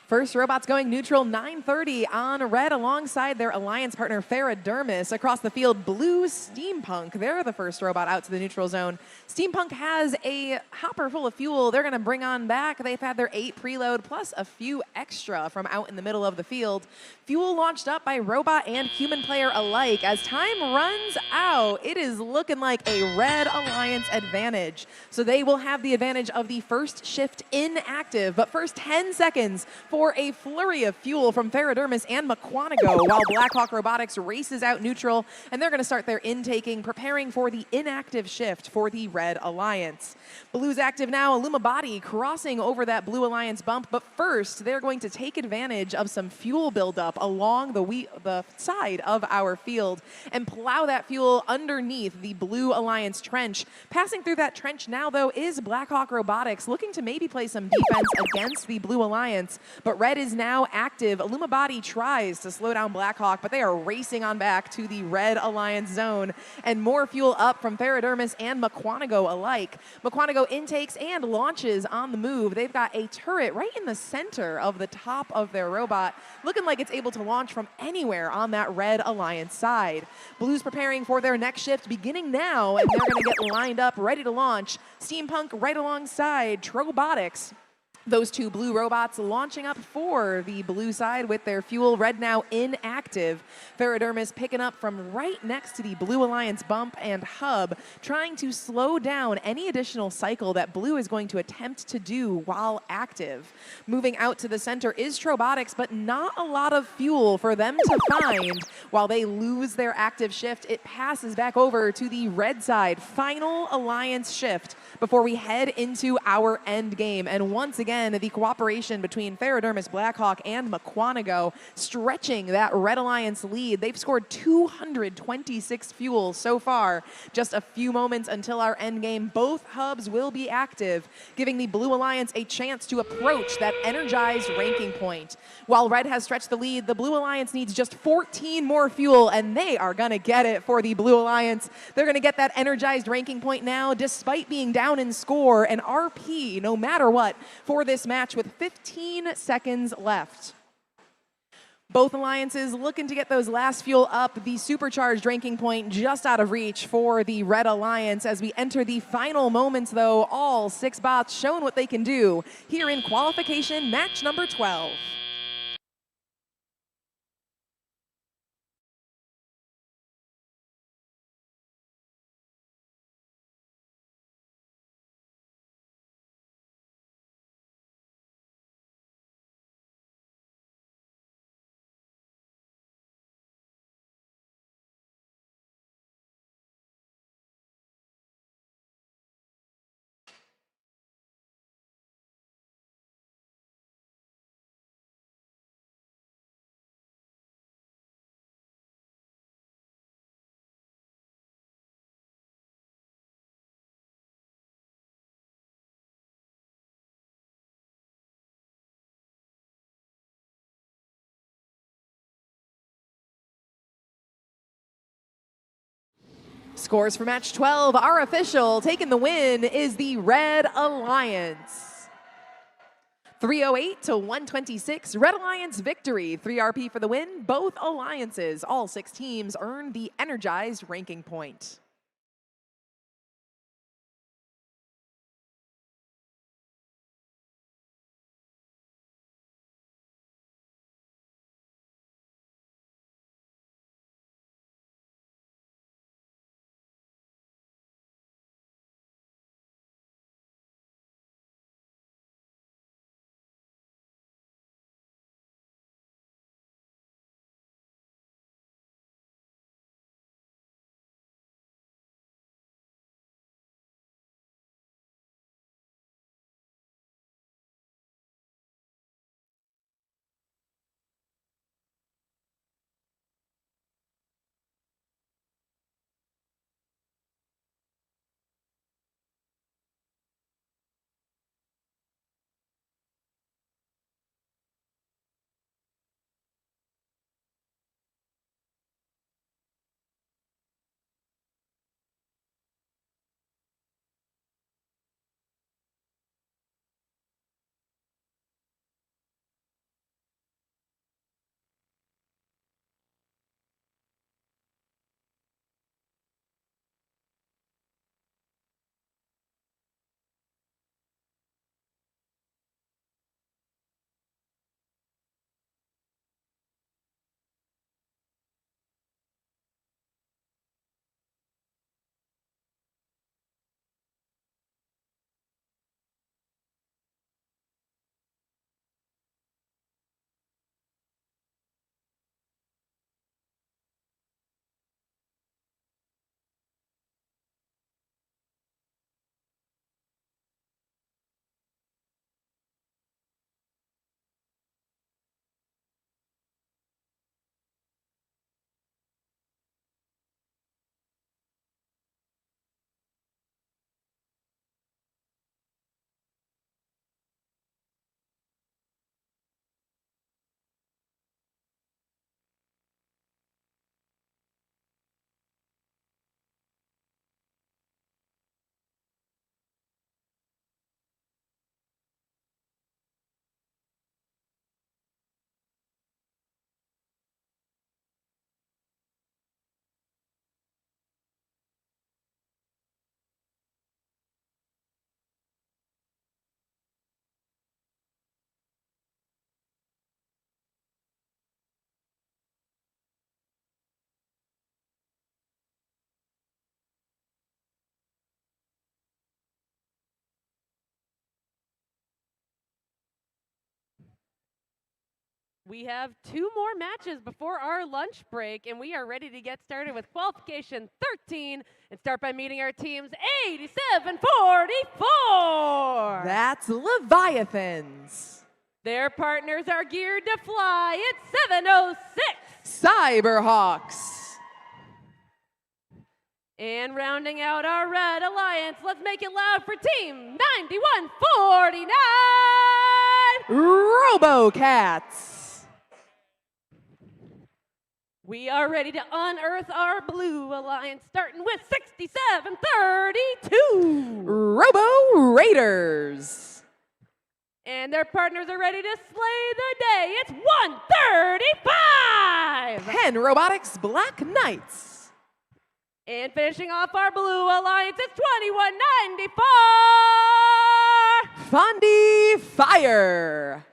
First robots going neutral, 930 on red alongside their alliance partner Ferrodermis. Across the field, blue Steampunk. They're the first robot out to the neutral zone. Steampunk has a hopper full of fuel they're going to bring on back. They've had their 8 preload plus a few extra from out in the middle of the field. Fuel launched up by robot and human player alike. As time runs out, it is looking like a Red Alliance advantage. So they will have the advantage of the first shift inactive. But first 10 seconds for a flurry of fuel from Ferrodermis and Mukwonago while Blackhawk Robotics races out neutral, and they're going to start their intaking, preparing for the inactive shift for the Red Alliance. Blue's active now, Illuma Body crossing over that Blue Alliance bump, but first they're going to take advantage of some fuel buildup along the side of our field and plow that fuel underneath the Blue Alliance trench. Passing through that trench now, though, is Blackhawk Robotics, looking to maybe play some defense against the Blue Alliance, but Red is now active. Illuma Body tries to slow down Blackhawk, but they are racing on back to the Red Alliance zone, and more fuel up from Ferrodermis and Mukwonago alike. Mukwonago intakes and launches on the move. They've got a turret right in the center of the top of their robot, looking like it's able to launch from anywhere on that Red Alliance side. Blue's preparing for their next shift beginning now, and they're going to get lined up, ready to launch. Steampunk right alongside Trobotics. Those two blue robots launching up for the blue side with their fuel. Red now inactive. Ferrodermis picking up from right next to the Blue Alliance bump and hub, trying to slow down any additional cycle that Blue is going to attempt to do while active. Moving out to the center is Trobotics, but not a lot of fuel for them to find. While they lose their active shift, it passes back over to the red side. Final Alliance shift before we head into our end game. And once again, the cooperation between Ferrodermis, Blackhawk, and Mukwonago stretching that Red Alliance lead. They've scored 226 fuel so far. Just a few moments until our end game. Both hubs will be active, giving the Blue Alliance a chance to approach that energized ranking point. While Red has stretched the lead, the Blue Alliance needs just 14 more fuel, and they are going to get it for the Blue Alliance. They're going to get that energized ranking point now, despite being down in score and RP, no matter what, for this match with 15 seconds left. Both alliances looking to get those last fuel up. The supercharged ranking point just out of reach for the Red Alliance. As we enter the final moments, though, all 6 bots showing what they can do here in qualification match number 12. Scores for match 12, our official taking the win is the Red Alliance. 308 to 126, Red Alliance victory. 3 RP for the win. Both alliances, all 6 teams, earn the Energized ranking point. We have 2 more matches before our lunch break, and we are ready to get started with qualification 13 and start by meeting our teams 87-44. That's Leviathans. Their partners are geared to fly at 706. Cyberhawks. And rounding out our Red Alliance, let's make it loud for Team 9149. Robocats. We are ready to unearth our Blue Alliance, starting with 6732. Robo Raiders. And their partners are ready to slay the day. It's 135. Hen Robotics Black Knights. And finishing off our Blue Alliance, it's 2194. Fondy Fire.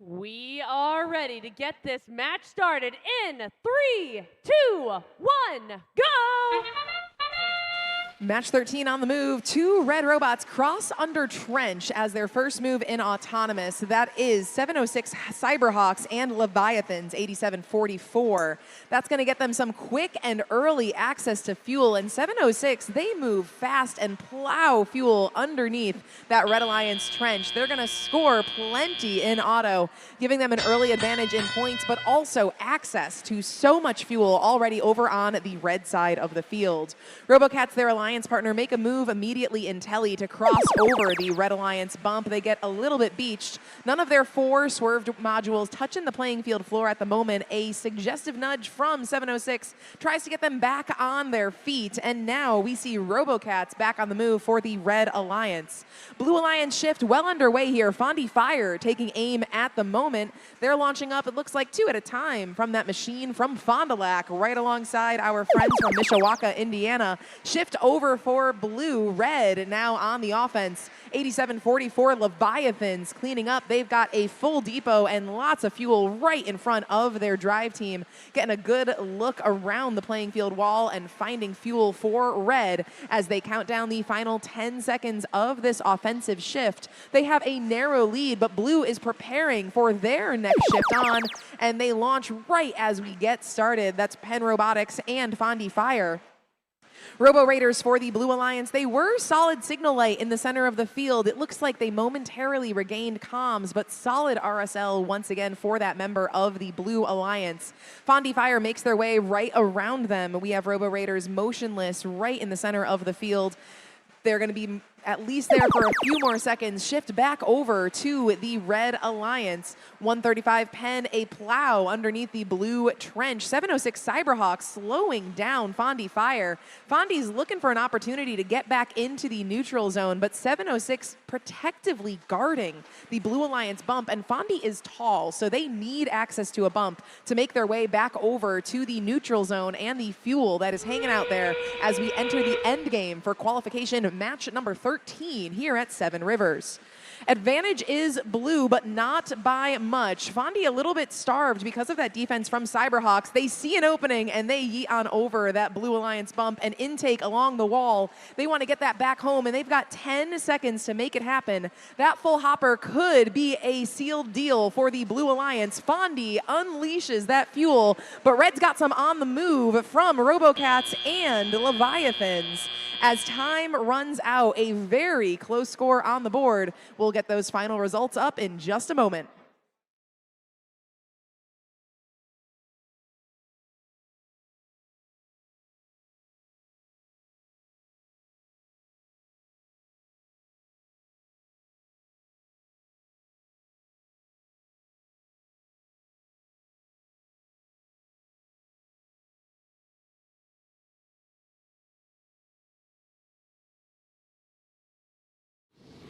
We are ready to get this match started in 3, 2, 1, go! Match 13 on the move. 2 red robots cross under trench as their first move in autonomous. That is 706 Cyberhawks and Leviathans 8744. That's going to get them some quick and early access to fuel. And 706, they move fast and plow fuel underneath that Red Alliance trench. They're going to score plenty in auto, giving them an early advantage in points, but also access to so much fuel already over on the red side of the field. RoboCats, their alliance partner, make a move immediately in telly to cross over the Red Alliance bump. They get a little bit beached. None of their 4 swerved modules touching the playing field floor at the moment. A suggestive nudge from 706 tries to get them back on their feet, and now we see RoboCats back on the move for the Red Alliance. Blue Alliance shift well underway here. Fondy Fire taking aim at the moment. They're launching up, it looks like 2 at a time from that machine from Fond du Lac, right alongside our friends from Mishawaka, Indiana. Shift over for Blue. Red now on the offense. 8744 Leviathans cleaning up. They've got a full depot and lots of fuel right in front of their drive team, getting a good look around the playing field wall and finding fuel for Red as they count down the final 10 seconds of this offensive shift. They have a narrow lead, but Blue is preparing for their next shift on, and they launch right as we get started. That's Penn Robotics and Fondy Fire. Robo Raiders for the Blue Alliance, they were solid signal light in the center of the field. It looks like they momentarily regained comms, but solid RSL once again for that member of the Blue Alliance. Fondy Fire makes their way right around them. We have Robo Raiders motionless right in the center of the field. They're going to be at least there for a few more seconds. Shift back over to the Red Alliance. 135 Penn, a plow underneath the blue trench. 706 Cyberhawk slowing down Fondy Fire. Fondy's looking for an opportunity to get back into the neutral zone, but 706 protectively guarding the Blue Alliance bump, and Fondy is tall, so they need access to a bump to make their way back over to the neutral zone and the fuel that is hanging out there as we enter the end game for qualification match number 13 here at Seven Rivers. Advantage is Blue, but not by much. Fondy a little bit starved because of that defense from Cyberhawks. They see an opening and they yeet on over that Blue Alliance bump and intake along the wall. They want to get that back home, and they've got 10 seconds to make it happen. That full hopper could be a sealed deal for the Blue Alliance. Fondy unleashes that fuel, but Red's got some on the move from RoboCats and Leviathans. As time runs out, a very close score on the board. We'll get those final results up in just a moment.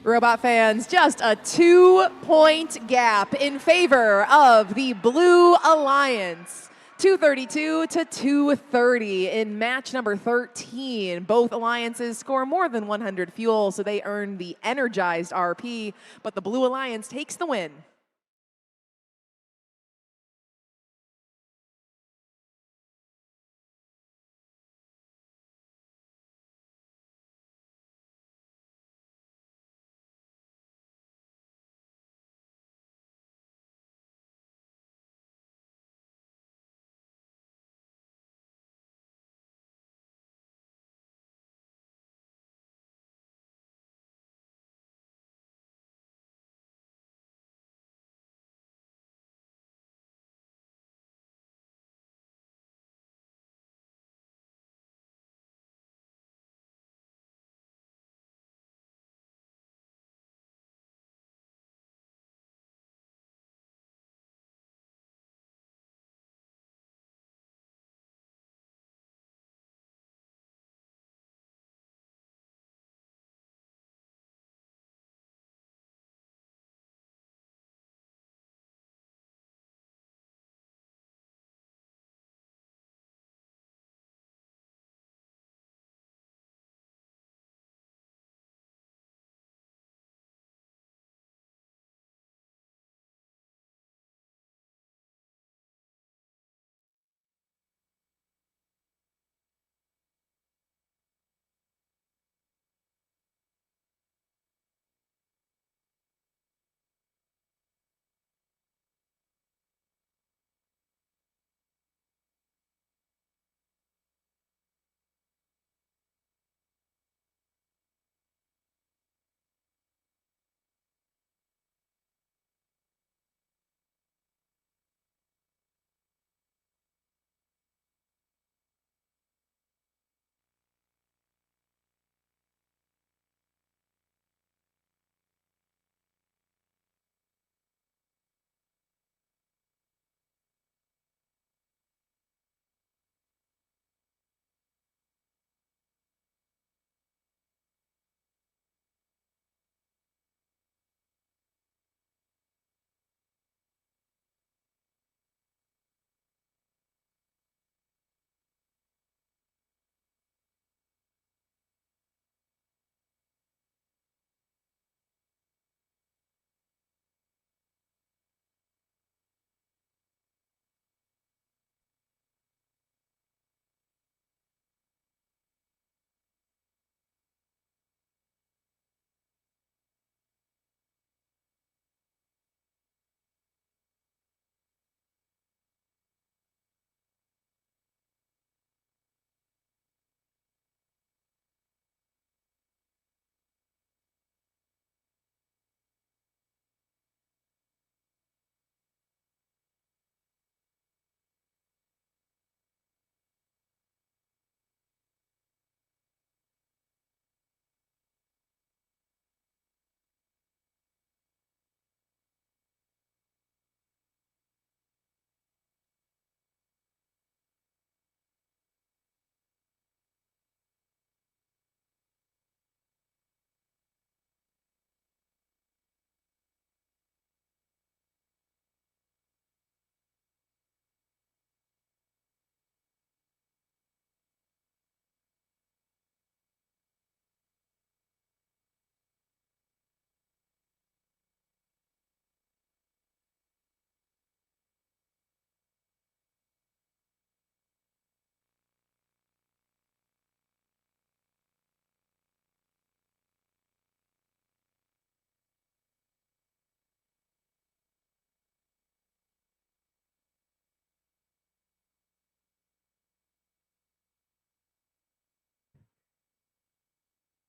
Robot fans, just a 2-point gap in favor of the Blue Alliance. 232 to 230 in match number 13. Both alliances score more than 100 fuel, so they earn the energized RP, but the Blue Alliance takes the win.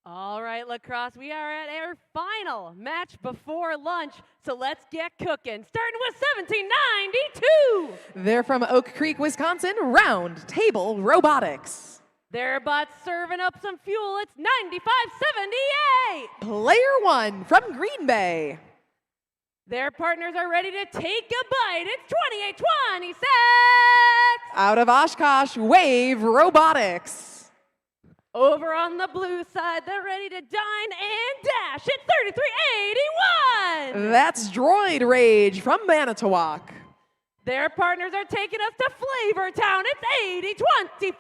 All right, Lacrosse, we are at our final match before lunch, so let's get cooking. Starting with 1792. They're from Oak Creek, Wisconsin, Round Table Robotics. Their bots serving up some fuel. It's 9578. Player 1 from Green Bay. Their partners are ready to take a bite. It's 2826. Out of Oshkosh, Wave Robotics. Over on the blue side, they're ready to dine and dash at 3381. That's Droid Rage from Manitowoc. Their partners are taking us to Flavortown. It's 8024.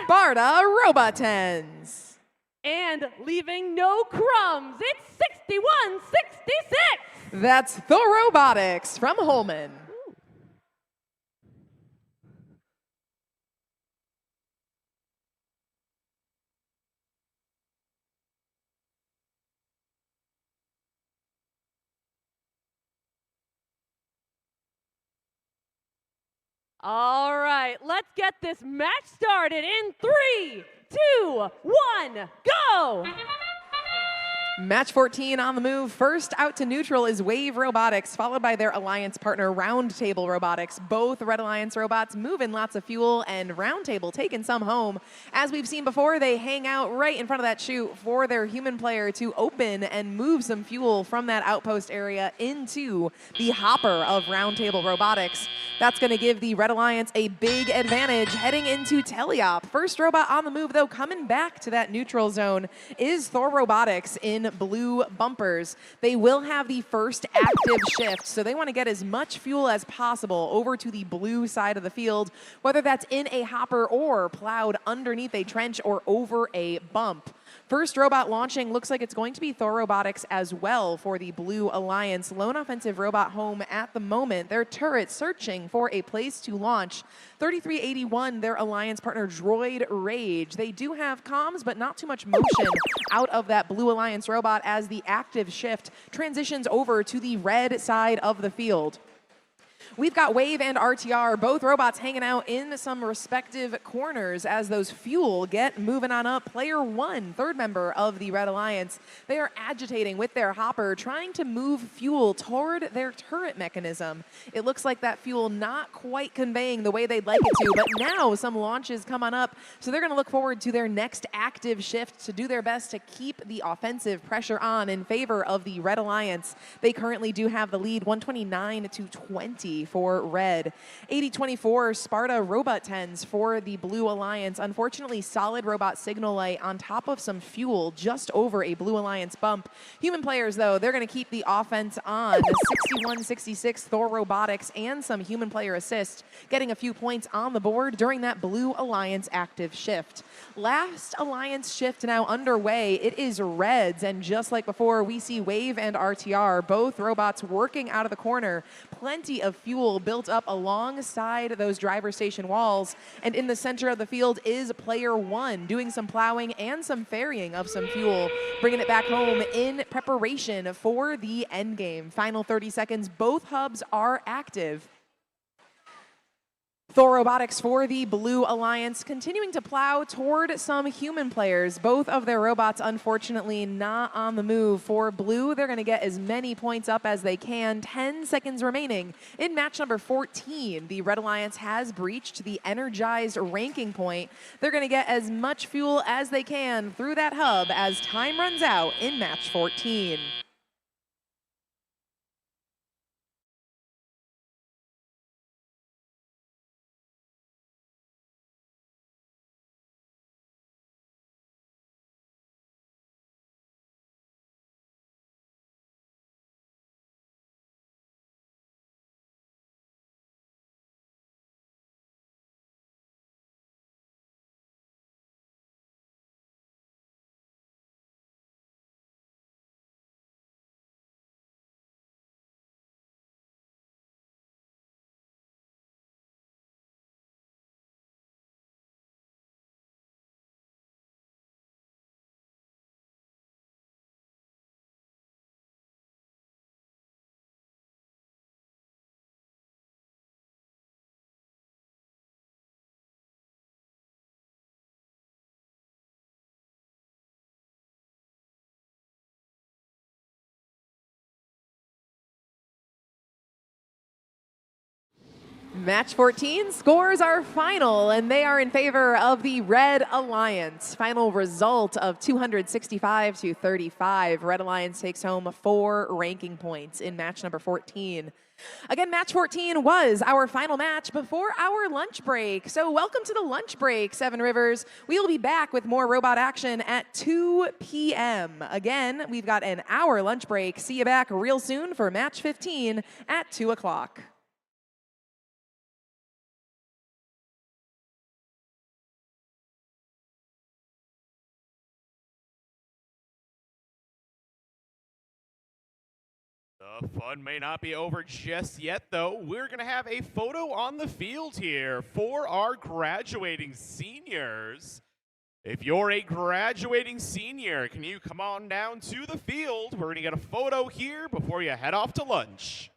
Sparta Robotens. And leaving no crumbs, it's 6166. That's Thor Robotics from Holman. All right, let's get this match started in 3, 2, 1, go! Match 14 on the move. First out to neutral is Wave Robotics, followed by their alliance partner Round Table Robotics. Both Red Alliance robots moving lots of fuel, and Round Table taking some home. As we've seen before, they hang out right in front of that chute for their human player to open and move some fuel from that outpost area into the hopper of Round Table Robotics. That's going to give the Red Alliance a big advantage heading into Teleop. First robot on the move, though, coming back to that neutral zone is Thor Robotics in blue bumpers. They will have the first active shift, so they want to get as much fuel as possible over to the blue side of the field, whether that's in a hopper or plowed underneath a trench or over a bump. First robot launching looks like it's going to be Thor Robotics as well for the Blue Alliance. Lone offensive robot home at the moment. Their turret searching for a place to launch. 3381, their alliance partner Droid Rage. They do have comms, but not too much motion out of that Blue Alliance robot as the active shift transitions over to the red side of the field. We've got Wave and RTR, both robots hanging out in some respective corners as those fuel get moving on up. Player 1, third member of the Red Alliance, they are agitating with their hopper, trying to move fuel toward their turret mechanism. It looks like that fuel not quite conveying the way they'd like it to, but now some launches come on up, so they're going to look forward to their next active shift to do their best to keep the offensive pressure on in favor of the Red Alliance. They currently do have the lead, 129-20 for Red. 80-24 Sparta Robot 10s for the Blue Alliance. Unfortunately, solid robot signal light on top of some fuel just over a Blue Alliance bump. Human players, though, they're going to keep the offense on. 61-66 Thor Robotics and some human player assist, getting a few points on the board during that Blue Alliance active shift. Last Alliance shift now underway. It is Reds, and just like before, we see Wave and RTR, both robots working out of the corner. Plenty of fuel built up alongside those driver station walls, and in the center of the field is Player 1 doing some plowing and some ferrying of some fuel, bringing it back home in preparation for the end game. Final 30 seconds, both hubs are active. Thor Robotics for the Blue Alliance continuing to plow toward some human players. Both of their robots, unfortunately, not on the move. For Blue, they're going to get as many points up as they can. 10 seconds remaining in match number 14. The Red Alliance has breached the energized ranking point. They're going to get as much fuel as they can through that hub as time runs out in match 14. Match 14 scores are final, and they are in favor of the Red Alliance. Final result of 265 to 35. Red Alliance takes home 4 ranking points in match number 14. Again, match 14 was our final match before our lunch break. So welcome to the lunch break, Seven Rivers. We will be back with more robot action at 2 p.m. Again, we've got an hour lunch break. See you back real soon for match 15 at 2 o'clock. The fun may not be over just yet, though. We're going to have a photo on the field here for our graduating seniors. If you're a graduating senior, can you come on down to the field? We're going to get a photo here before you head off to lunch.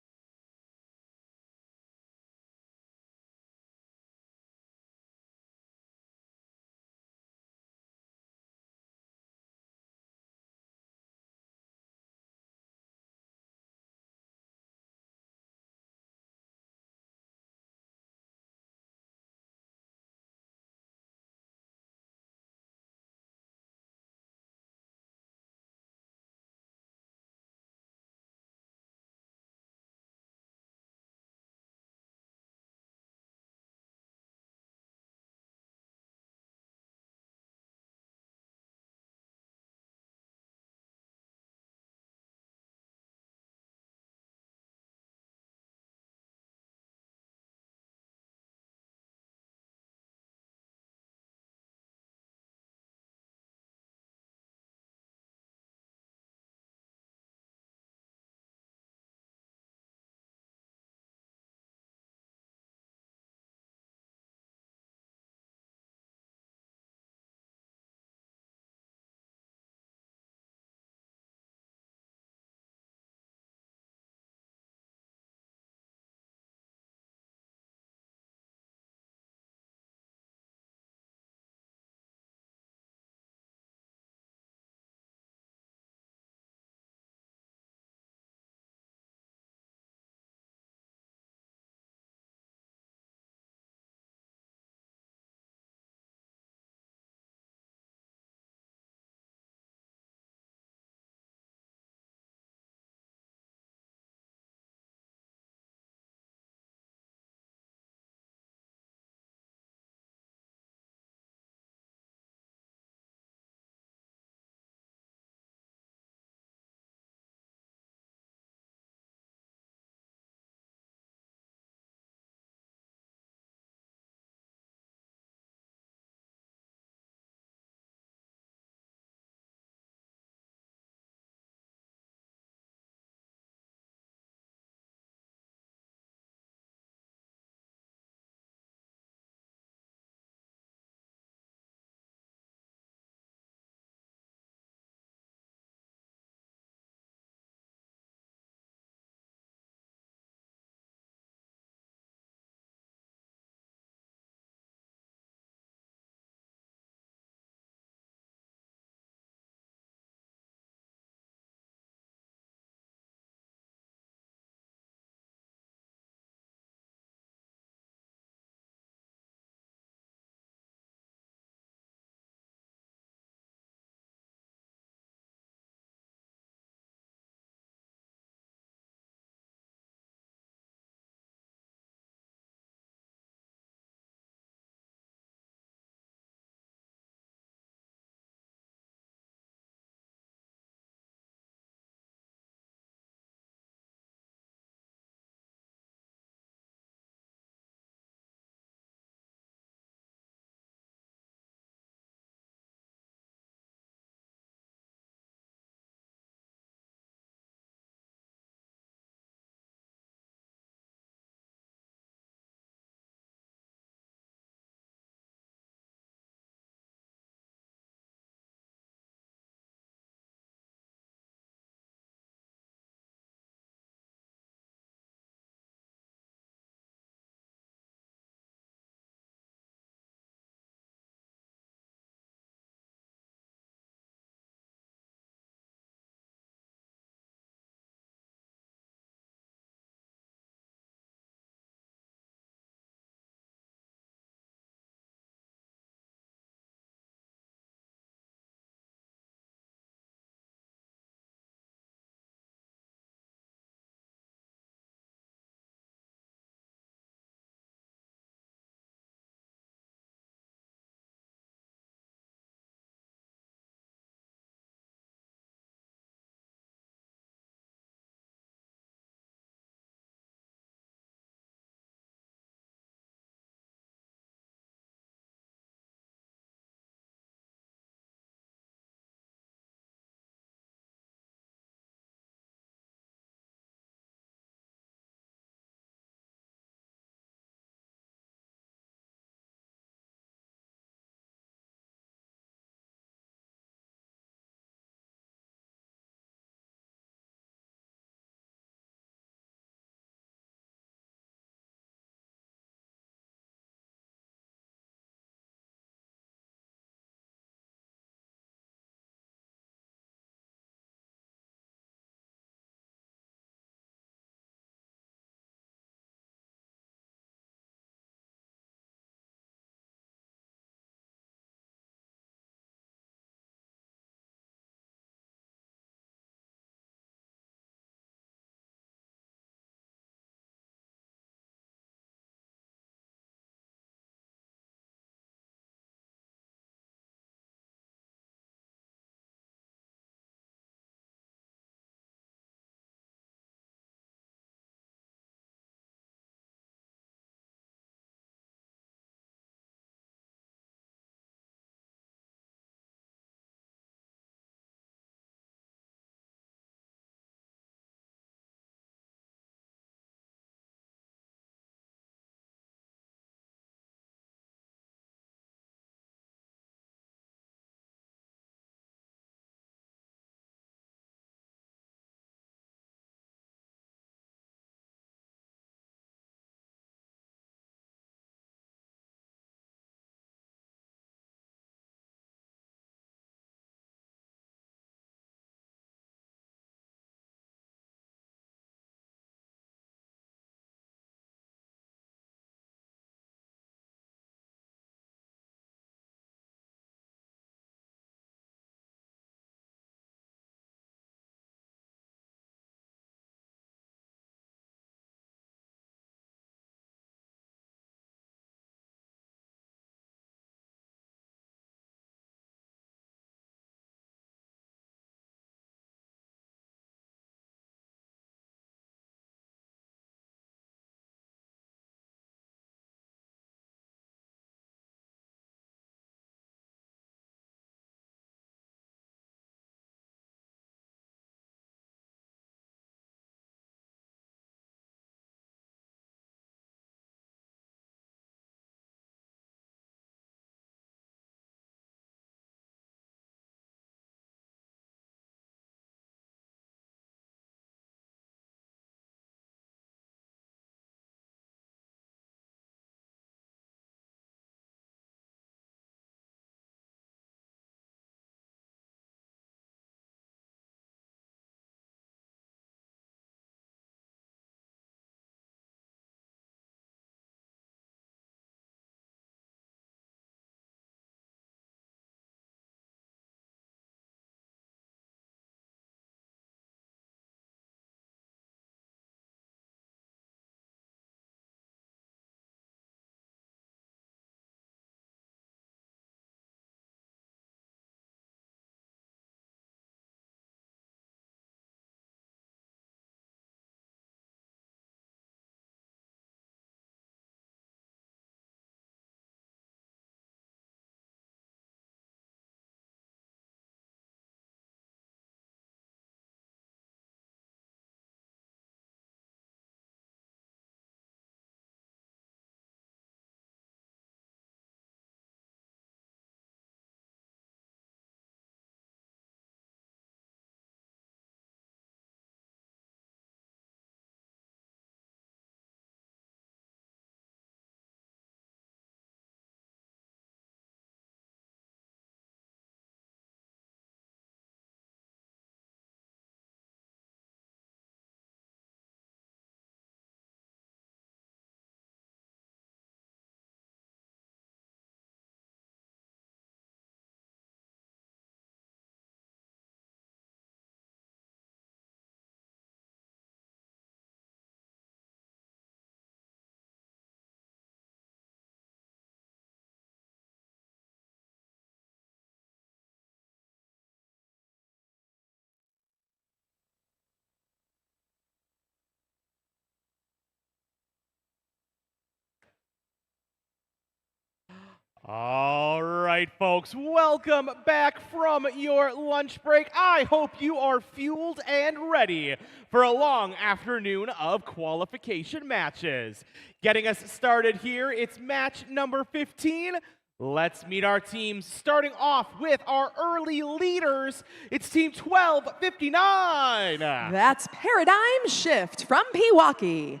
All right, folks, welcome back from your lunch break. I hope you are fueled and ready for a long afternoon of qualification matches. Getting us started here, it's match number 15. Let's meet our teams, starting off with our early leaders. It's Team 1259. That's Paradigm Shift from Pewaukee.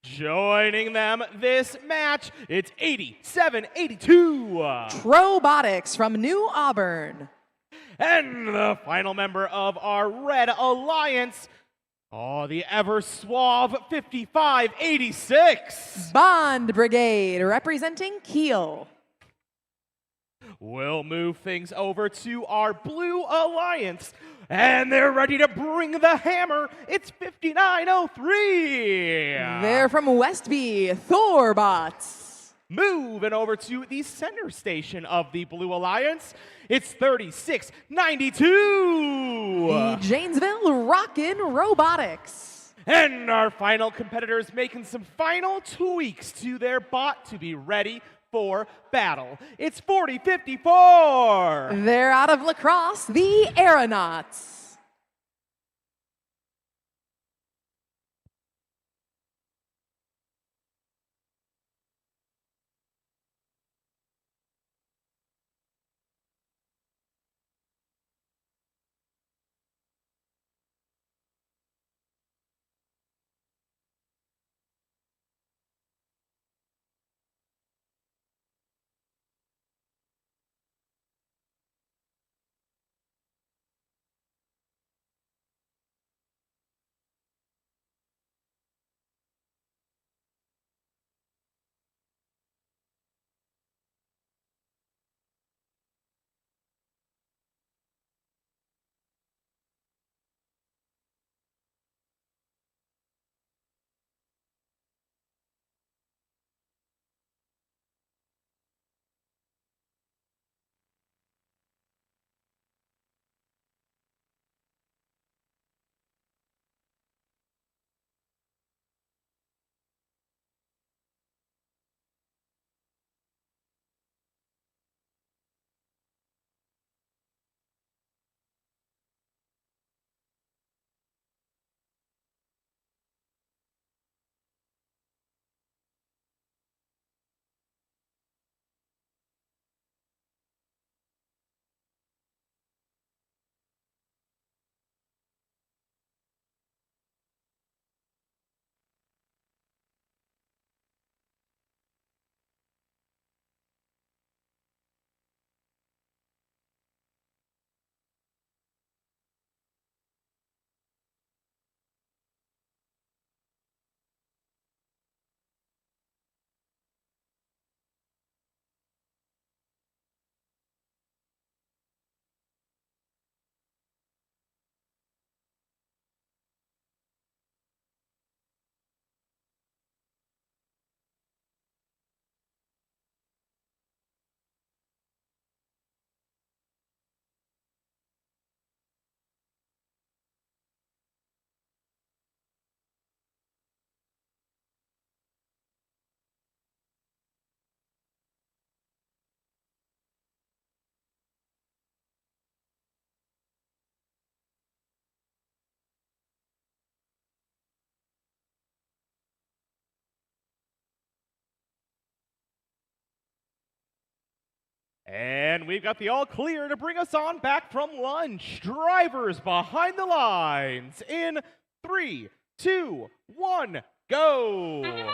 Joining them this match, it's 8782. Robotics from New Auburn. And the final member of our Red Alliance, the ever suave 5586. Bond Brigade representing Kiel. We'll move things over to our Blue Alliance, and they're ready to bring the hammer. It's 5903. They're from Westby, Thorbots. Moving over to the center station of the Blue Alliance, it's 3692. The Janesville Rockin' Robotics. And our final competitors making some final tweaks to their bot to be ready for battle. It's 4054. They're out of Lacrosse, the Aeronauts. And we've got the all clear to bring us on back from lunch. Drivers behind the lines in 3, 2, 1, go.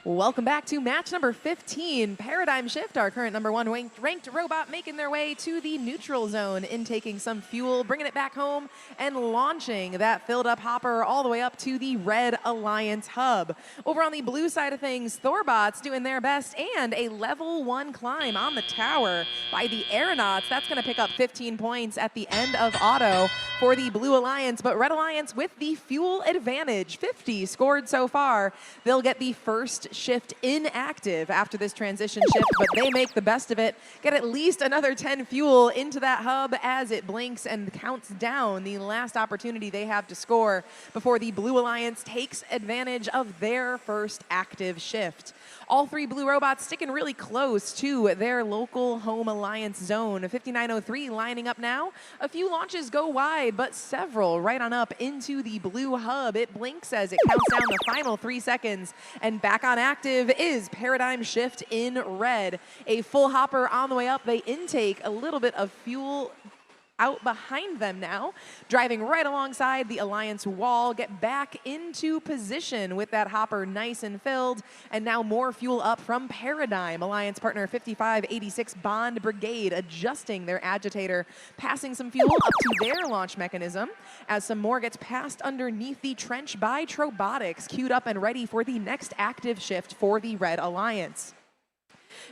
Welcome back to match number 15. Paradigm Shift, our current #1 ranked robot, making their way to the neutral zone, intaking some fuel, bringing it back home, and launching that filled up hopper all the way up to the Red Alliance hub. Over on the blue side of things, Thorbots doing their best, and a level 1 climb on the tower by the Aeronauts. That's going to pick up 15 points at the end of auto for the Blue Alliance, but Red Alliance with the fuel advantage. 50 scored so far. They'll get the first shift inactive after this transition shift, but they make the best of it. Get at least another 10 fuel into that hub as it blinks and counts down the last opportunity they have to score before the Blue Alliance takes advantage of their first active shift. All three blue robots sticking really close to their local home alliance zone. 5903 lining up now. A few launches go wide, but several right on up into the blue hub. It blinks as it counts down the final 3 seconds. And back on active is Paradigm Shift in red. A full hopper on the way up. They intake a little bit of fuel out behind them now, driving right alongside the Alliance wall, get back into position with that hopper nice and filled, and now more fuel up from Paradigm. Alliance partner 5586 Bond Brigade adjusting their agitator, passing some fuel up to their launch mechanism as some more gets passed underneath the trench by Trobotics, queued up and ready for the next active shift for the Red Alliance.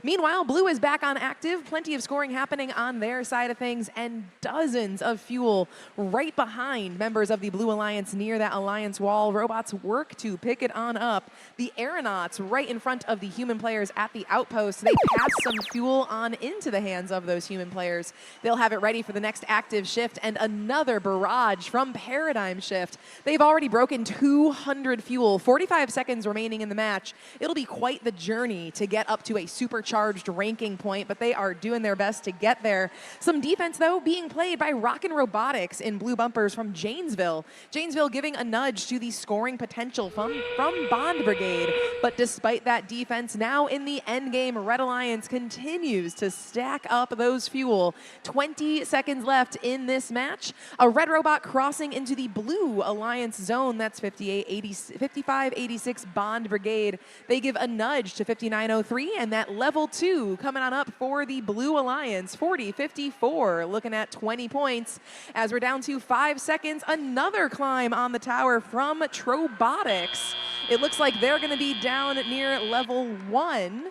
Meanwhile, blue is back on active, plenty of scoring happening on their side of things, and dozens of fuel right behind members of the Blue Alliance near that Alliance wall. Robots work to pick it on up. The aeronauts right in front of the human players at the outpost. They pass some fuel on into the hands of those human players. They'll have it ready for the next active shift, and another barrage from Paradigm Shift. They've already broken 200 fuel, 45 seconds remaining in the match. It'll be quite the journey to get up to a supercharged ranking point, but they are doing their best to get there. Some defense, though, being played by Rockin' Robotics in blue bumpers from Janesville. Janesville giving a nudge to the scoring potential from Bond Brigade. But despite that defense, now in the end game, Red Alliance continues to stack up those fuel. 20 seconds left in this match. A red robot crossing into the Blue Alliance zone. That's 5586 Bond Brigade. They give a nudge to 5903, and that level 2 coming on up for the Blue Alliance. 4054, looking at 20 points. As we're down to 5 seconds, another climb on the tower from Trobotics. It looks like they're going to be down near level 1,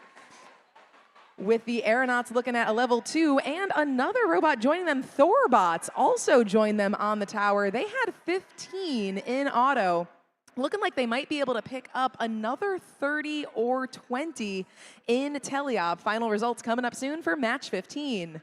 with the aeronauts looking at a level 2, and another robot joining them. Thorbots also joined them on the tower. They had 15 in auto. Looking like they might be able to pick up another 30 or 20 in Teleop. Final results coming up soon for match 15.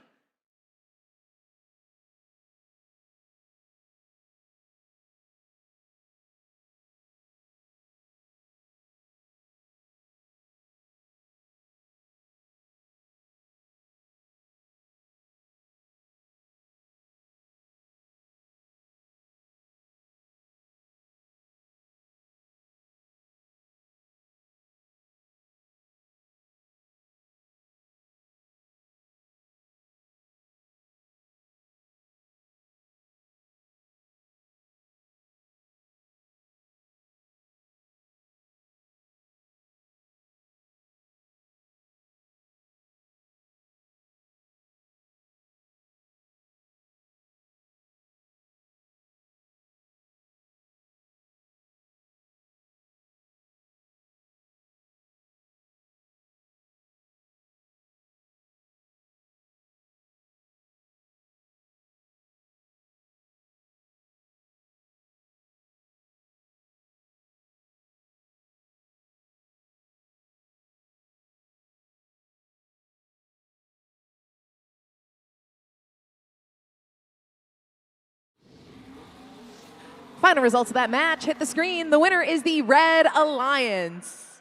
Final results of that match hit the screen. The winner is the Red Alliance.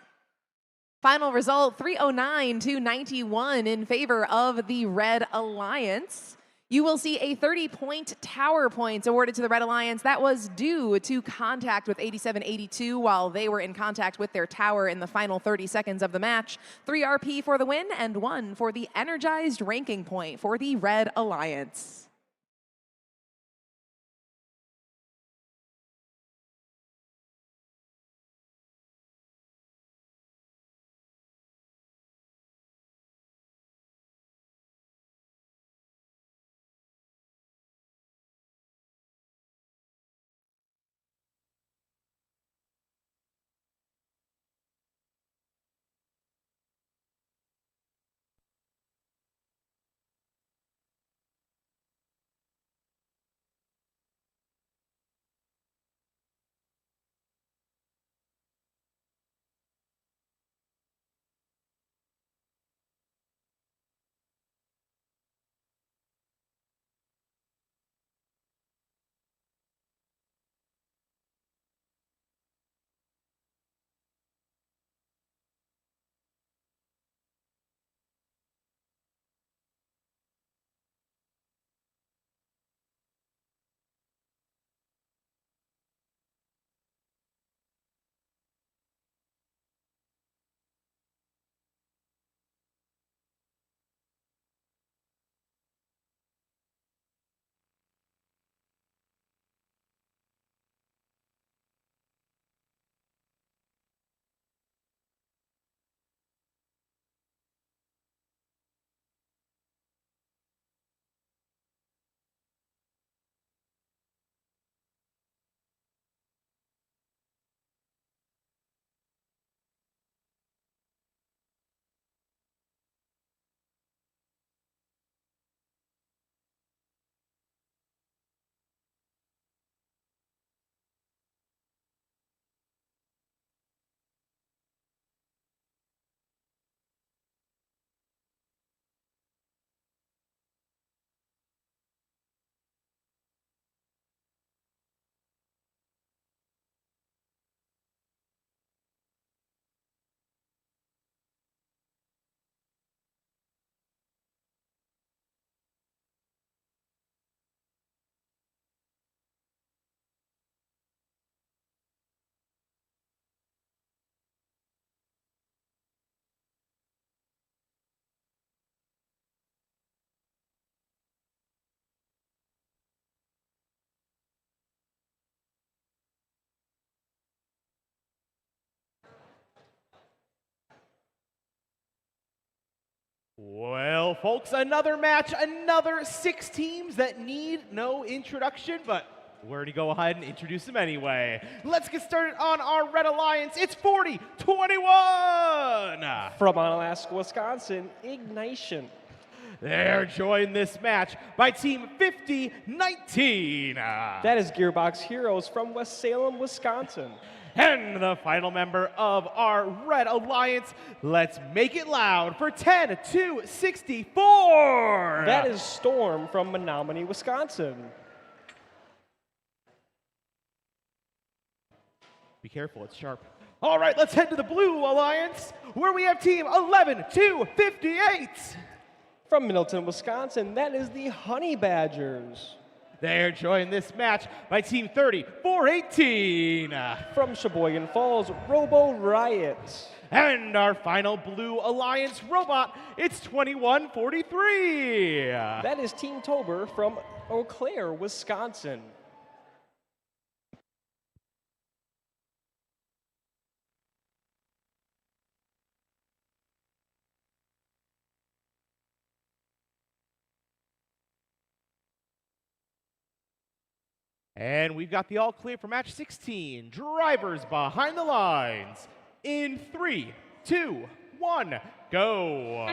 Final result, 309 to 91 in favor of the Red Alliance. You will see a 30-point tower points awarded to the Red Alliance. That was due to contact with 8782 while they were in contact with their tower in the final 30 seconds of the match. 3 RP for the win and 1 for the energized ranking point for the Red Alliance. Well, folks, another match, another 6 teams that need no introduction, but we're going to go ahead and introduce them anyway. Let's get started on our Red Alliance. It's 40-21! From Onalaska, Wisconsin, Ignition. They're joined this match by Team 50-19. That is Gearbox Heroes from West Salem, Wisconsin. And the final member of our Red Alliance, let's make it loud for 10-64. That is Storm from Menominee, Wisconsin. Be careful, it's sharp. All right, let's head to the Blue Alliance, where we have Team 11-58. From Middleton, Wisconsin, that is the Honey Badgers. They're joined this match by Team 30-18. From Sheboygan Falls, Robo Riot. And our final Blue Alliance robot, it's 21-43. That is Team Tober from Eau Claire, Wisconsin. And we've got the all clear for match 16. Drivers behind the lines. In 3, 2, 1, go.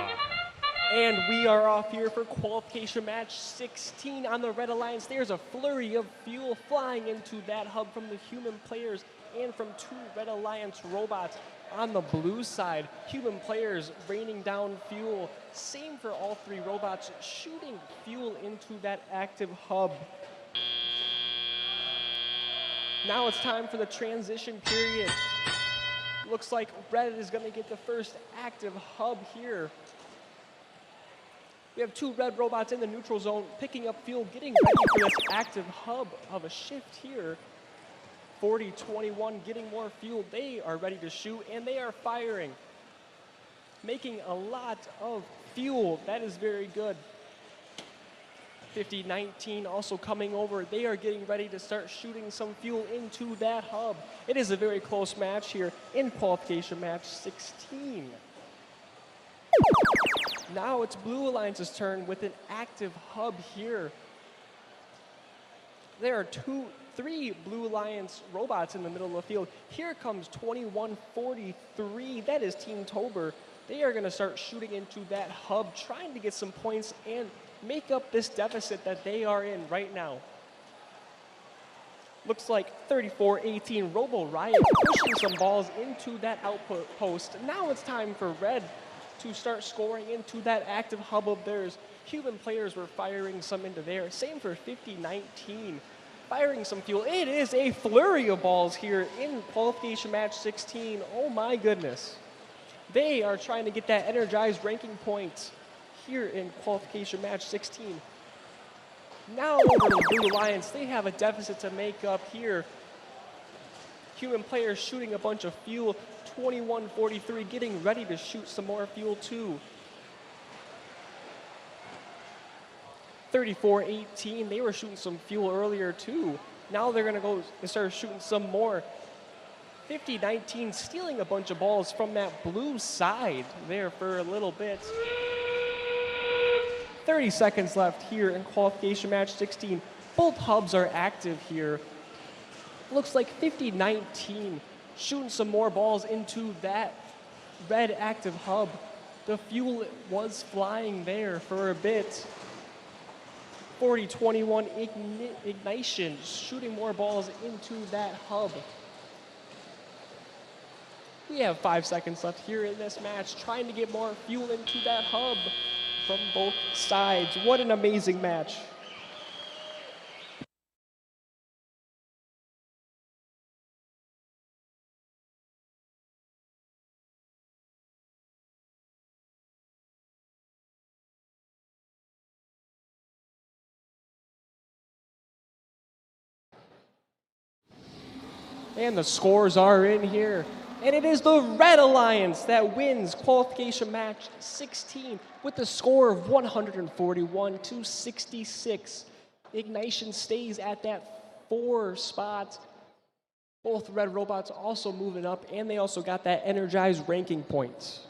And we are off here for qualification match 16 on the Red Alliance. There's a flurry of fuel flying into that hub from the human players and from 2 Red Alliance robots. On the blue side, human players raining down fuel. Same for all 3 robots, shooting fuel into that active hub. Now it's time for the transition period. Looks like Red is going to get the first active hub here. We have 2 red robots in the neutral zone picking up fuel, getting ready for this active hub of a shift here. 40-21 getting more fuel. They are ready to shoot and they are firing. Making a lot of fuel. That is very good. 50-19 also coming over. They are getting ready to start shooting some fuel into that hub. It is a very close match here in qualification match 16. Now it's Blue Alliance's turn with an active hub here. There are 3 Blue Alliance robots in the middle of the field. Here comes 21-43. That is Team Tober. They are going to start shooting into that hub, trying to get some points and make up this deficit that they are in right now. Looks like 34-18 Robo Riot pushing some balls into that output post. Now it's time for Red to start scoring into that active hub of theirs. Human players were firing some into there. Same for 50-19. Firing some fuel. It is a flurry of balls here in qualification match 16. Oh my goodness. They are trying to get that energized ranking point here in qualification match 16. Now over to the Blue Alliance, they have a deficit to make up here. Human players shooting a bunch of fuel. 21-43 getting ready to shoot some more fuel too. 34-18, they were shooting some fuel earlier too. Now they're gonna go and start shooting some more. 50-19 stealing a bunch of balls from that blue side there for a little bit. 30 seconds left here in qualification match 16. Both hubs are active here. Looks like 50-19 shooting some more balls into that red active hub. The fuel was flying there for a bit. 40-21 Ignition shooting more balls into that hub. We have 5 seconds left here in this match, trying to get more fuel into that hub from both sides. What an amazing match. And the scores are in here. And it is the Red Alliance that wins qualification match 16 with the score of 141-66. Ignition stays at that 4 spot. Both red robots also moving up, and they also got that energized ranking points.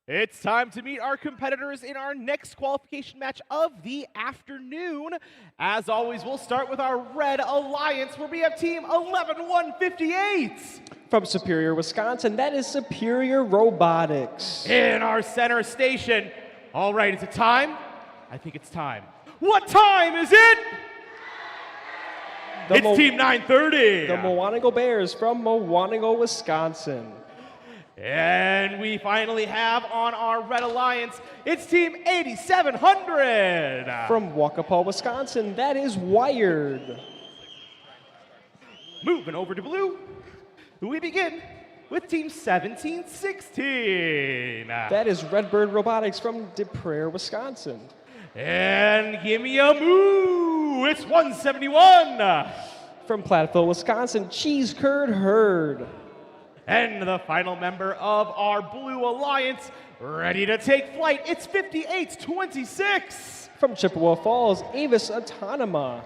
It's time to meet our competitors in our next qualification match of the afternoon. As always, we'll start with our Red Alliance, where we have Team 11158. From Superior, Wisconsin, that is Superior Robotics. In our center station. All right, is it time? I think it's time. What time is it? It's Team 930. The Mowanago Bears from Mowanago, Wisconsin. And we finally have on our Red Alliance, it's Team 8700. From Waukapa, Wisconsin, that is Wired. Moving over to blue, we begin with Team 1716. That is Redbird Robotics from Des Prairies, Wisconsin. And give me a moo, it's 171. From Platteville, Wisconsin, Cheese Curd Herd. And the final member of our Blue Alliance, ready to take flight, it's 5826. From Chippewa Falls, Avis Autonoma.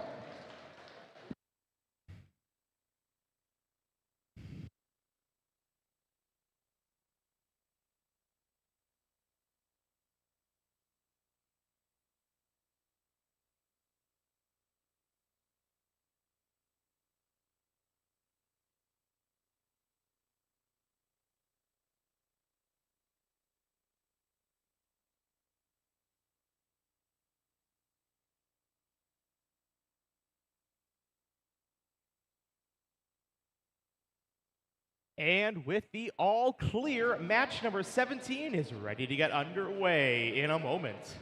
And with the all clear, match number 17 is ready to get underway in a moment.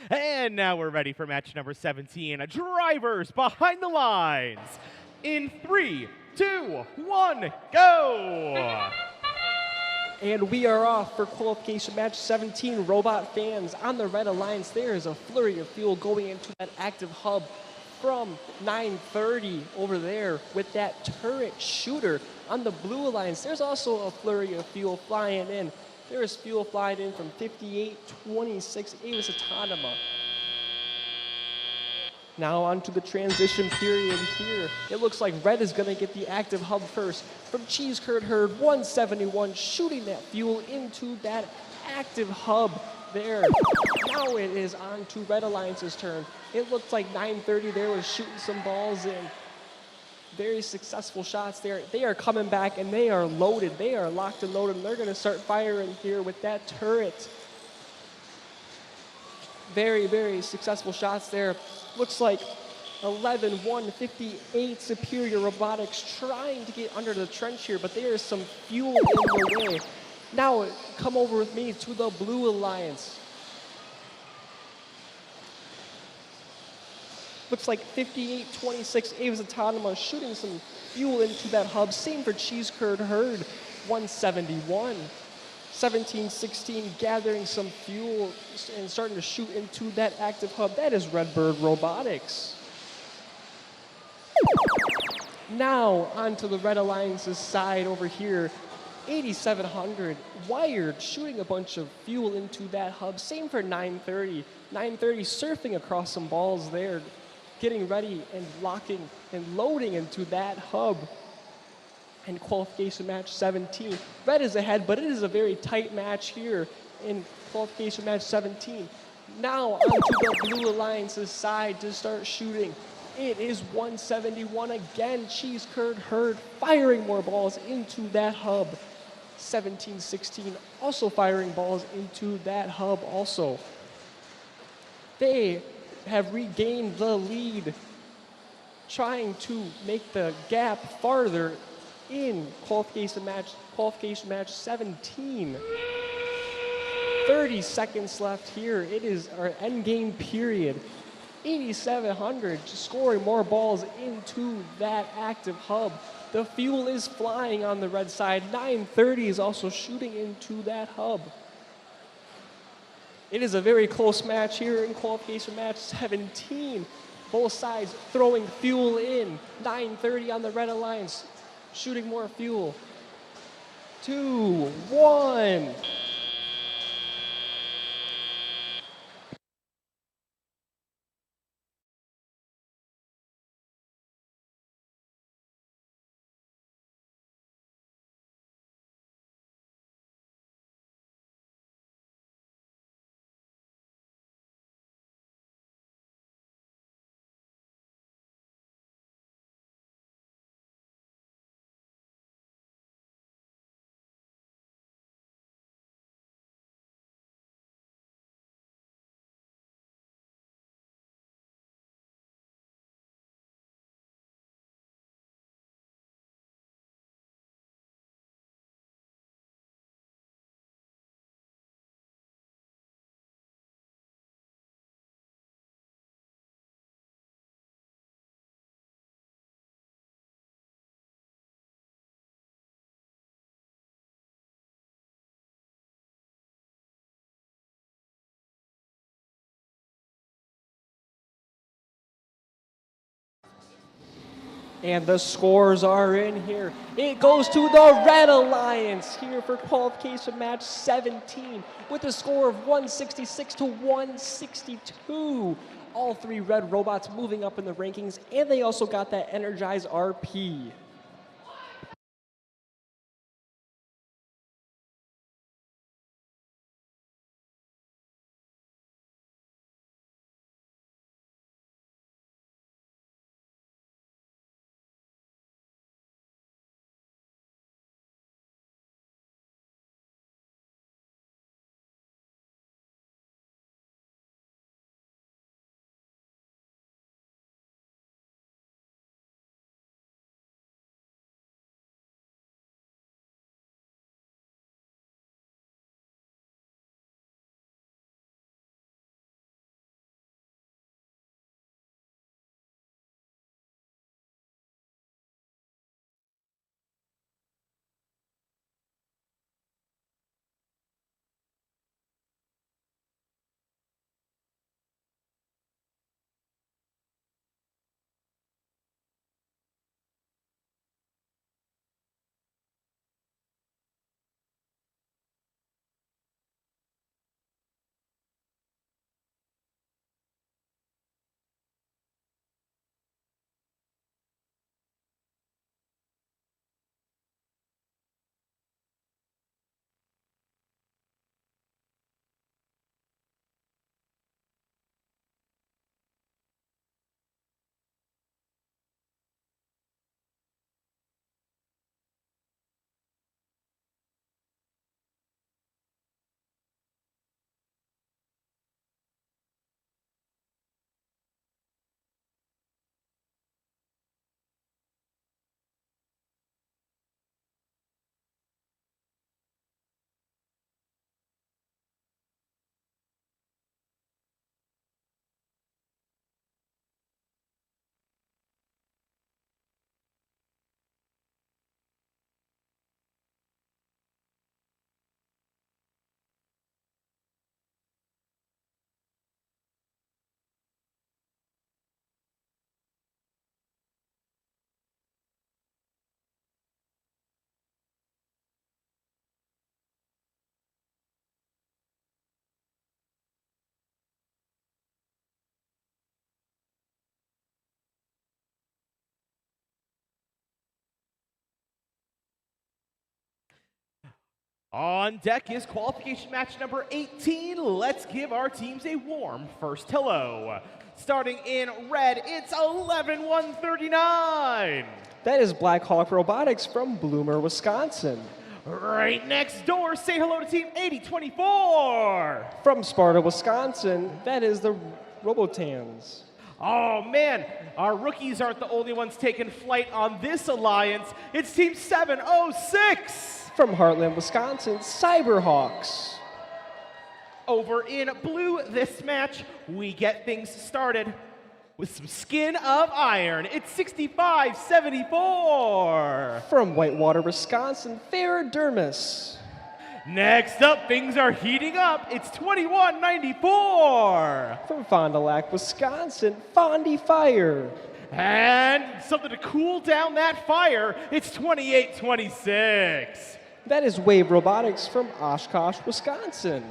And now we're ready for match number 17. Drivers behind the lines. In 3, 2, 1, go! And we are off for qualification match 17. Robot fans on the Red Alliance, there is a flurry of fuel going into that active hub from 930 over there with that turret shooter. On the Blue Alliance, there's also a flurry of fuel flying in. There is fuel flying in from 5826 Avis Autonoma. Now on to the transition period here. It looks like Red is going to get the active hub first. From Cheese Curd Herd, 171, shooting that fuel into that active hub there. Now it is on to Red Alliance's turn. It looks like 930 there was shooting some balls in. Very successful shots there. They are coming back and they are loaded. They are locked and loaded and they're going to start firing here with that turret. Very, very successful shots there. Looks like 11-158 Superior Robotics trying to get under the trench here, but there is some fuel in the way. Now come over with me to the Blue Alliance. Looks like 5826 Avis Autonoma shooting some fuel into that hub. Same for Cheese Curd Herd, 171. 1716 gathering some fuel and starting to shoot into that active hub. That is Redbird Robotics. Now onto the Red Alliance's side over here. 8700 Wired shooting a bunch of fuel into that hub. Same for 930. 930 surfing across some balls there, getting ready and locking and loading into that hub. And qualification match 17. Red is ahead, but it is a very tight match here in qualification match 17. Now onto the Blue Alliance's side to start shooting. It is 171 again. Cheese Curd Herd firing more balls into that hub. 1716 also firing balls into that hub also. They have regained the lead, trying to make the gap farther in qualification match 17. 30 seconds left here. It is our end game period. 8700 just scoring more balls into that active hub. The fuel is flying on the red side. 930 is also shooting into that hub. It is a very close match here in qualification match 17. Both sides throwing fuel in. 930 on the Red Alliance, shooting more fuel. 2, 1. And the scores are in here. It goes to the Red Alliance here for qualification match 17 with a score of 166 to 162. All three red robots moving up in the rankings, and they also got that Energize RP. On deck is qualification match number 18. Let's give our teams a warm first hello. Starting in red, it's 11-139. That is Black Hawk Robotics from Bloomer, Wisconsin. Right next door, say hello to team 8024. From Sparta, Wisconsin, that is the Robotans. Oh man, our rookies aren't the only ones taking flight on this alliance. It's team 706. From Heartland, Wisconsin, Cyberhawks. Over in blue this match, we get things started with some skin of iron. It's 65-74. From Whitewater, Wisconsin, Ferrodermis. Next up, things are heating up. It's 21-94. From Fond du Lac, Wisconsin, Fondy Fire. And something to cool down that fire, it's 28-26. That is Wave Robotics from Oshkosh, Wisconsin.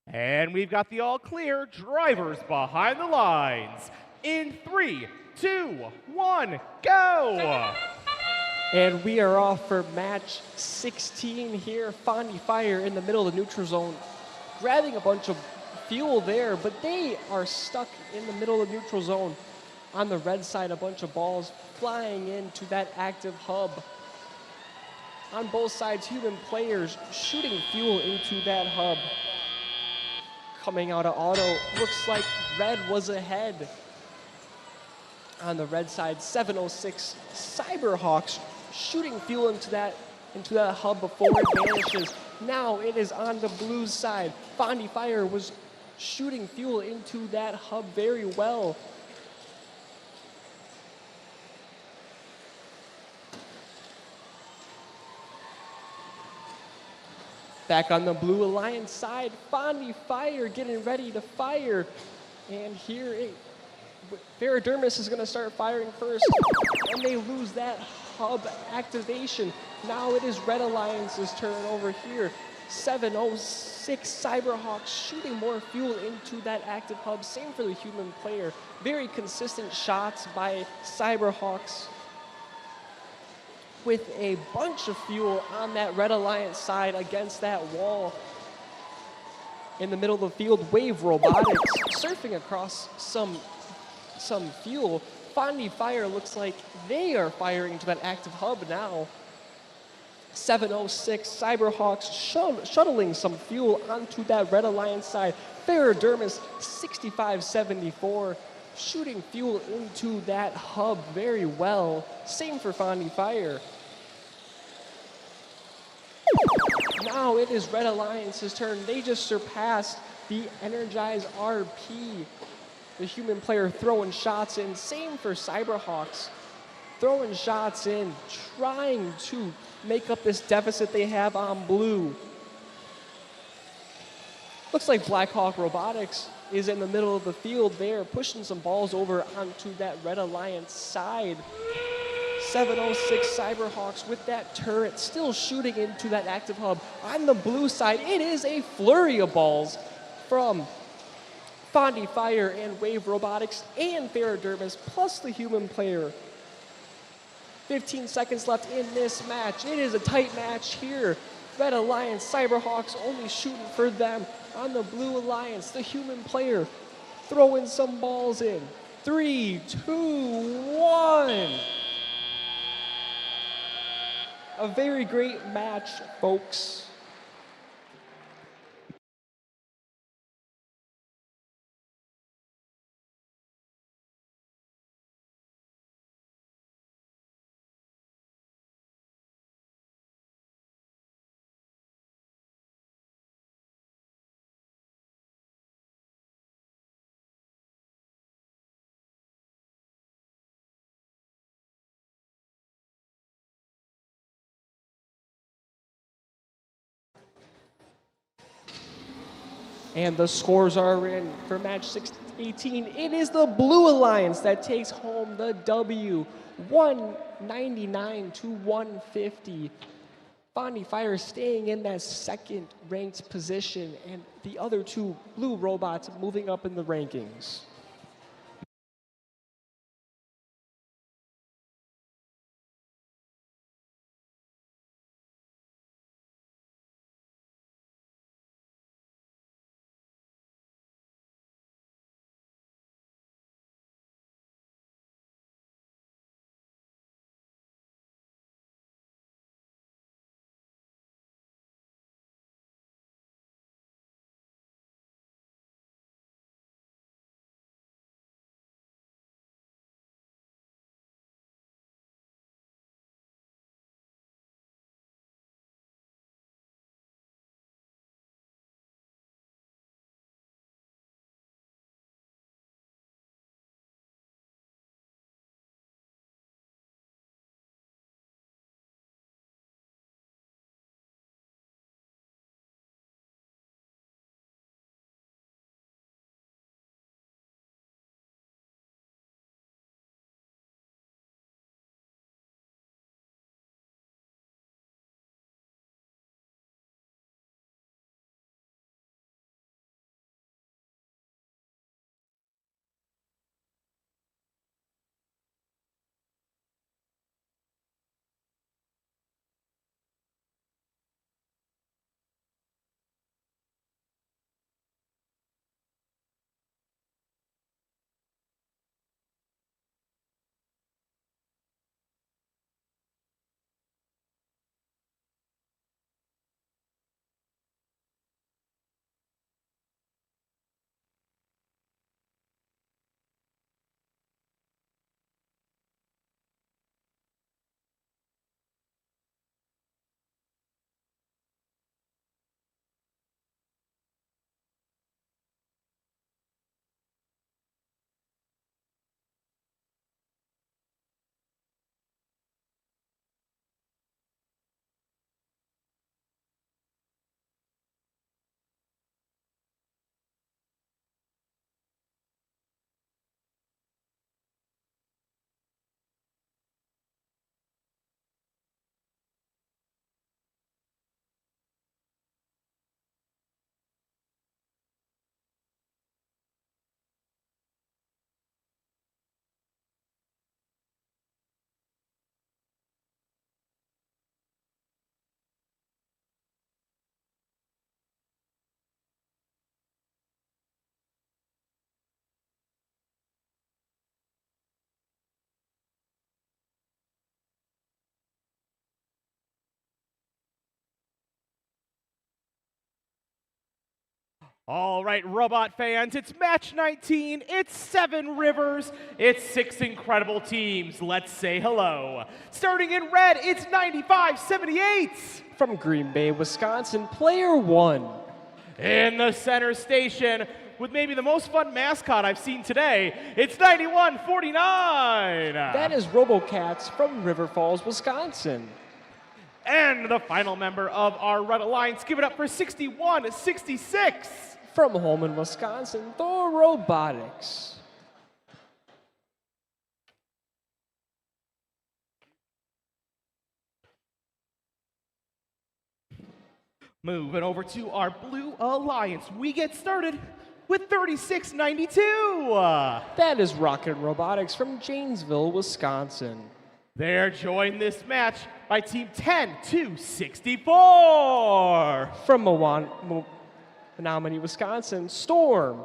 And we've got the all clear drivers behind the lines. In 3, 2, 1, go! And we are off for match 16 here. Fondy Fire in the middle of the neutral zone, grabbing a bunch of fuel there, but they are stuck in the middle of the neutral zone. On the red side, a bunch of balls flying into that active hub. On both sides, human players shooting fuel into that hub. Coming out of auto, looks like red was ahead. On the red side, 706 Cyberhawks shooting fuel into that hub before it vanishes. Now it is on the blue side. Fondy Fire was shooting fuel into that hub very well. Back on the Blue Alliance side, Fondy Fire getting ready to fire. And here, Ferrodermis is going to start firing first. And they lose that hub activation. Now it is Red Alliance's turn over here. 706 Cyberhawks shooting more fuel into that active hub. Same for the human player. Very consistent shots by Cyberhawks with a bunch of fuel on that Red Alliance side against that wall. In the middle of the field, Wave Robotics surfing across some fuel. Fondy Fire looks like they are firing to that active hub now. 706 Cyberhawks shuttling some fuel onto that Red Alliance side. Ferrodermis 6574 shooting fuel into that hub very well. Same for Fondy Fire. Now it is Red Alliance's turn. They just surpassed the Energize RP. The human player throwing shots in. Same for Cyberhawks. Throwing shots in, trying to make up this deficit they have on blue. Looks like Blackhawk Robotics is in the middle of the field there, pushing some balls over onto that Red Alliance side. 706 Cyberhawks with that turret still shooting into that active hub. On the blue side, it is a flurry of balls from Fondy Fire and Wave Robotics and Ferrodermis, plus the human player. 15 seconds left in this match. It is a tight match here. Red Alliance, Cyberhawks only shooting for them. On the Blue Alliance, the human player throwing some balls in. 3, 2, 1. A very great match, folks. And the scores are in for match 18. It is the Blue Alliance that takes home the W, 199 to 150. Fondy Fire staying in that second ranked position, and the other two blue robots moving up in the rankings. All right, robot fans, it's match 19. It's 7 rivers. It's 6 incredible teams. Let's say hello. Starting in red, it's 9578. From Green Bay, Wisconsin, player 1. In the center station, with maybe the most fun mascot I've seen today, it's 9149. That is RoboCats from River Falls, Wisconsin. And the final member of our Red Alliance, give it up for 6166. From Holman, Wisconsin, Thor Robotics. Moving over to our Blue Alliance, we get started with 3692. That is Rocket Robotics from Janesville, Wisconsin. They're joined this match by Team 10264. From Menominee, Wisconsin, Storm.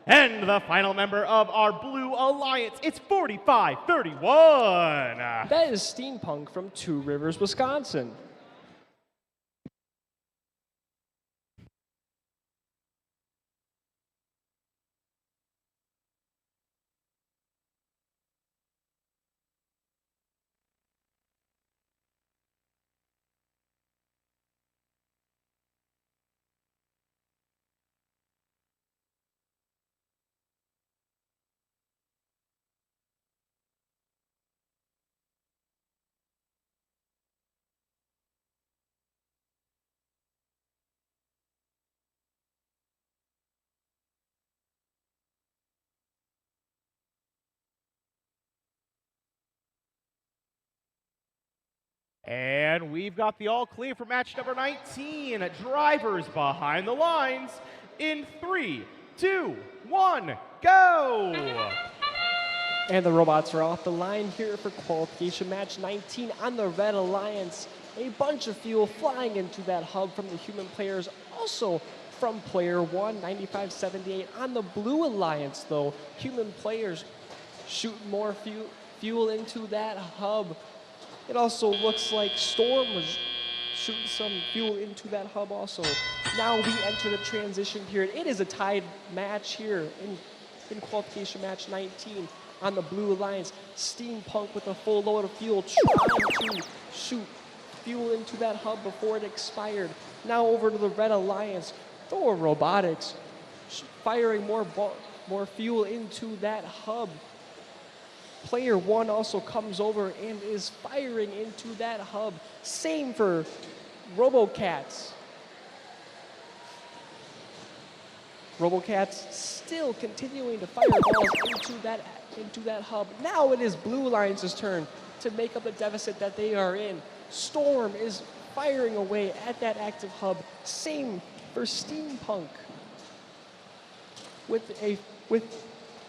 And the final member of our Blue Alliance, it's 4531. That is Steampunk from Two Rivers, Wisconsin. And we've got the all clear for match number 19. Drivers behind the lines in 3, 2, 1, go! And the robots are off the line here for qualification match 19 on the Red Alliance. A bunch of fuel flying into that hub from the human players, also from player 1, 9578. On the Blue Alliance, though, human players shooting more fuel into that hub. It also looks like Storm was shooting some fuel into that hub also. Now we enter the transition period. It is a tied match here in qualification match 19 on the Blue Alliance. Steampunk with a full load of fuel trying to shoot fuel into that hub before it expired. Now over to the Red Alliance. Thor Robotics firing more fuel into that hub. Player 1 also comes over and is firing into that hub. Same for RoboCats. RoboCats still continuing to fire balls into that hub. Now it is Blue Alliance's turn to make up the deficit that they are in. Storm is firing away at that active hub. Same for Steampunk. With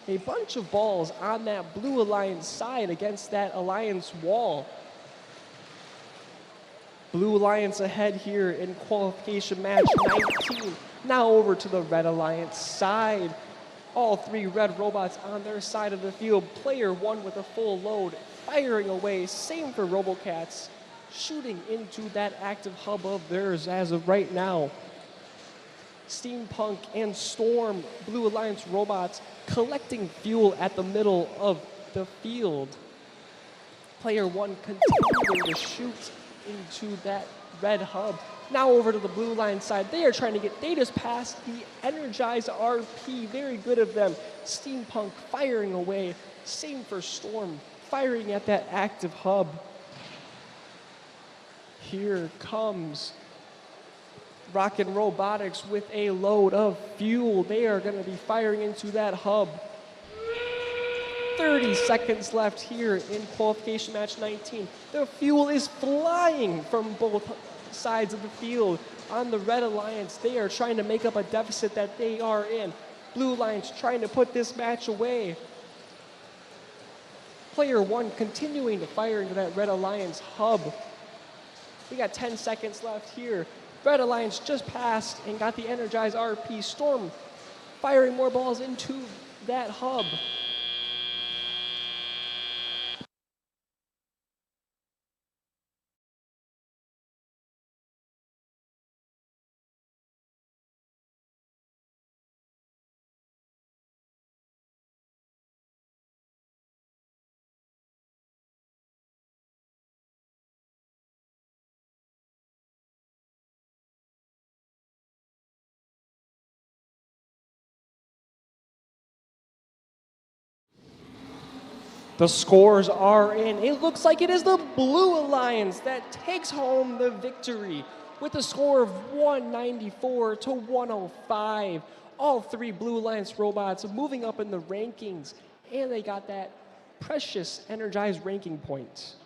a bunch of balls on that Blue Alliance side against that Alliance wall. Blue Alliance ahead here in qualification match 19. Now over to the Red Alliance side. All 3 red robots on their side of the field. Player 1 with a full load, firing away. Same for RoboCats, shooting into that active hub of theirs as of right now. Steampunk and Storm, Blue Alliance robots, collecting fuel at the middle of the field. Player 1 continuing to shoot into that red hub. Now over to the Blue Alliance side. They just passed the Energize RP. Very good of them. Steampunk firing away. Same for Storm, firing at that active hub. Here comes Rocket Robotics with a load of fuel. They are going to be firing into that hub. 30 seconds left here in qualification match 19. The fuel is flying from both sides of the field. On the Red Alliance, they are trying to make up a deficit that they are in. Blue Alliance trying to put this match away. Player 1 continuing to fire into that Red Alliance hub. We got 10 seconds left here. Red Alliance just passed and got the Energize RP. Storm firing more balls into that hub. The scores are in. It looks like it is the Blue Alliance that takes home the victory with a score of 194 to 105. All three Blue Alliance robots moving up in the rankings, and they got that precious energized ranking point.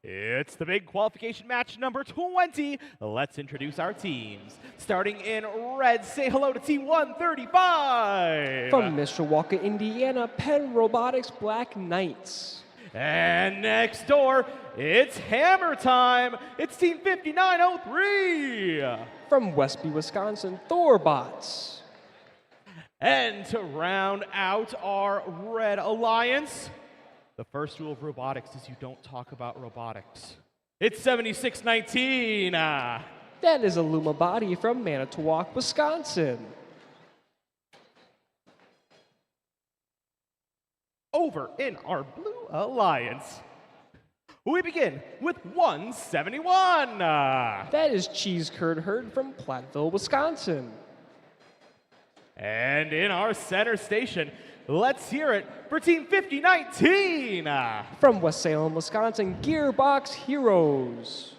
It's the big qualification match number 20. Let's introduce our teams. Starting in red, say hello to Team 135. From Mishawaka, Indiana, Penn Robotics Black Knights. And next door, it's hammer time. It's Team 5903. From Westby, Wisconsin, Thorbots. And to round out our Red Alliance, the first rule of robotics is you don't talk about robotics. It's 7619. That is a Luma Body from Manitowoc, Wisconsin. Over in our Blue Alliance, we begin with 171. That is Cheese Curd Herd from Platteville, Wisconsin. And in our center station, let's hear it for Team 5019. From West Salem, Wisconsin, Gearbox Heroes.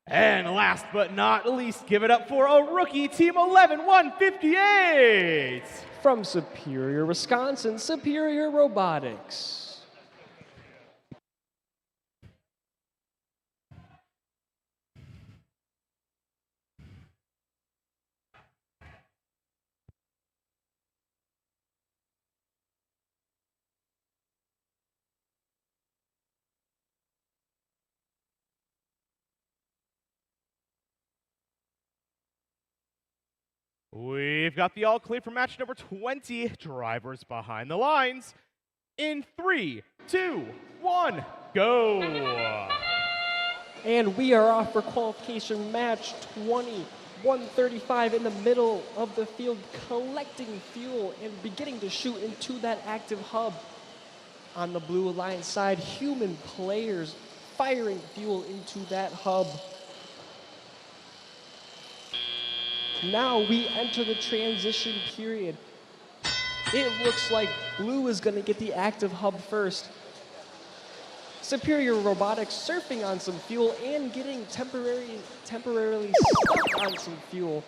And last but not least, give it up for a rookie, Team 11158. From Superior, Wisconsin, Superior Robotics. We've got the all clear for match number 20. Drivers behind the lines. In 3, 2, 1, go! And we are off for qualification match 20. 135 in the middle of the field, collecting fuel and beginning to shoot into that active hub. On the Blue Alliance side, human players firing fuel into that hub. Now we enter the transition period. It looks like Blue is going to get the active hub first. Superior Robotics surfing on some fuel and getting temporarily stuck on some fuel.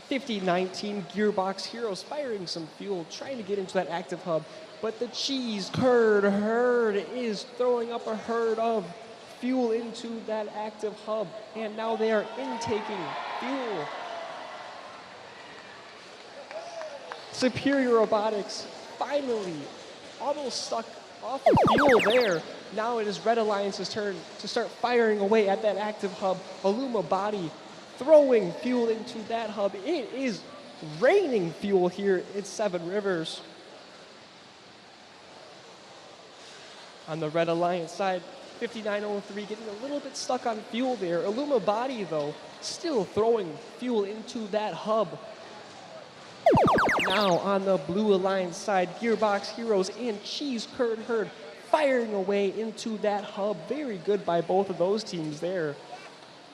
5019 Gearbox Heroes firing some fuel, trying to get into that active hub. But the cheese curd herd is throwing up a herd of fuel into that active hub. And now they are intaking fuel. Superior Robotics finally almost stuck off of fuel there. Now it is Red Alliance's turn to start firing away at that active hub. Illuma Body throwing fuel into that hub. It is raining fuel here at Seven Rivers. On the Red Alliance side, 5903 getting a little bit stuck on fuel there. Illuma Body, though, still throwing fuel into that hub. Now on the Blue Alliance side, Gearbox Heroes and Cheese Curd Herd firing away into that hub. Very good by both of those teams there.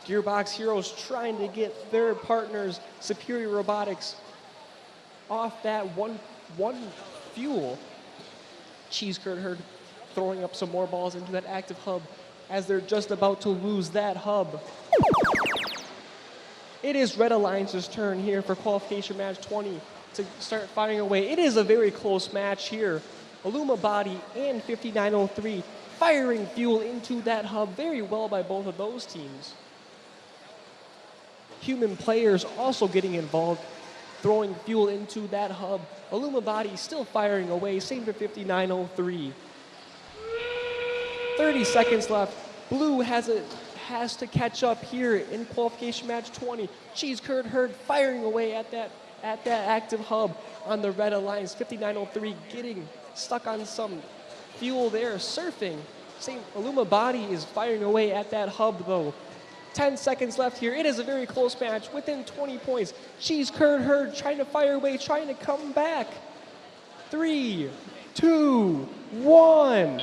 Gearbox Heroes trying to get their partners, Superior Robotics, off that one fuel. Cheese Curd Herd throwing up some more balls into that active hub as they're just about to lose that hub. It is Red Alliance's turn here for qualification match 20 to start firing away. It is a very close match here. Illuma Body and 5903 firing fuel into that hub. Very well by both of those teams. Human players also getting involved, throwing fuel into that hub. Illuma Body still firing away, same for 5903. 30 seconds left. Blue has to catch up here in qualification match 20. Cheese Curd Herd firing away at that active hub. On the Red Alliance, 5903 getting stuck on some fuel there, surfing. Same Illuma Body is firing away at that hub though. 10 seconds left here. It is a very close match within 20 points. Cheese Curd Herd trying to fire away, trying to come back. 3, 2, 1.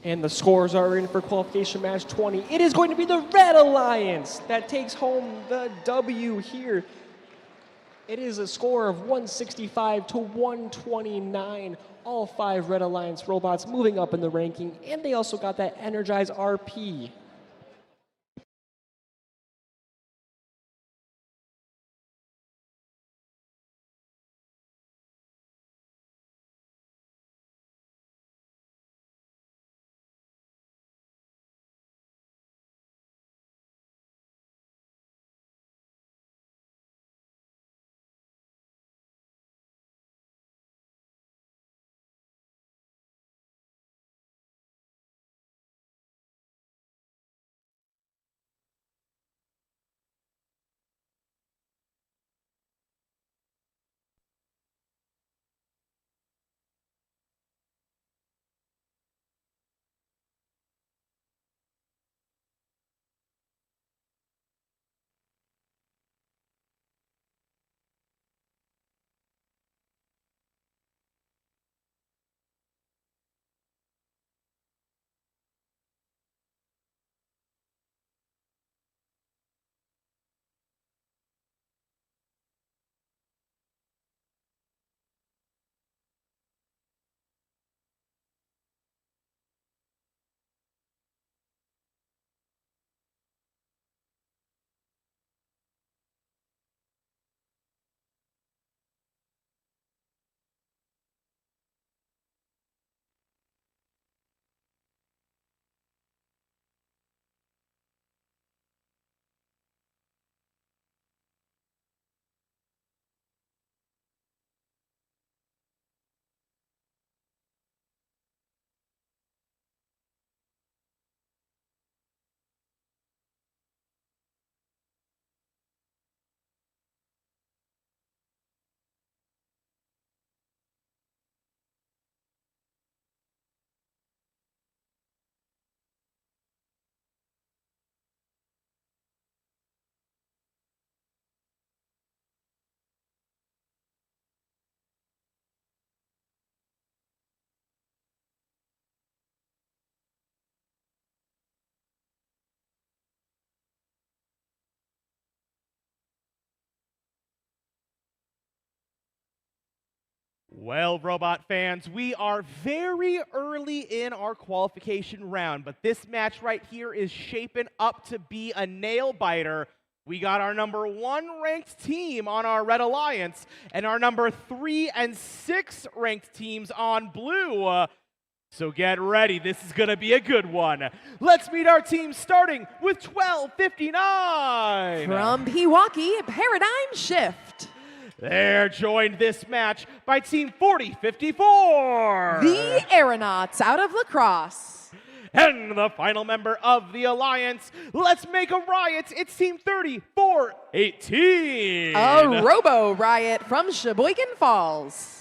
And the scores are in for qualification match 20. It is going to be the Red Alliance that takes home the W here. It is a score of 165 to 129. All 5 Red Alliance robots moving up in the ranking, and they also got that Energize RP. Well, robot fans, we are very early in our qualification round, but this match right here is shaping up to be a nail-biter. We got our number 1 ranked team on our Red Alliance and our number 3 and 6 ranked teams on Blue. So get ready, this is gonna be a good one. Let's meet our team starting with 1259. From Pewaukee, Paradigm Shift. They're joined this match by Team 4054. The Aeronauts out of La Crosse. And the final member of the Alliance, let's make a riot, it's Team 3418. A Robo Riot from Sheboygan Falls.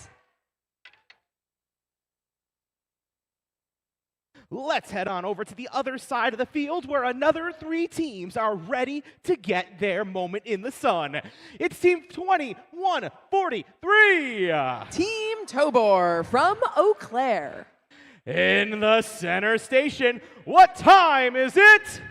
Let's head on over to the other side of the field where another 3 teams are ready to get their moment in the sun. It's Team 2143. Team Tobor from Eau Claire. In the center station, what time is it?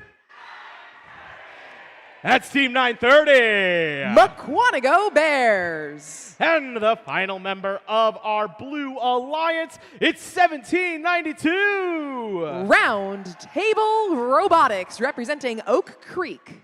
That's Team 930. Mukwanago Bears. And the final member of our Blue Alliance, it's 1792. Round Table Robotics representing Oak Creek.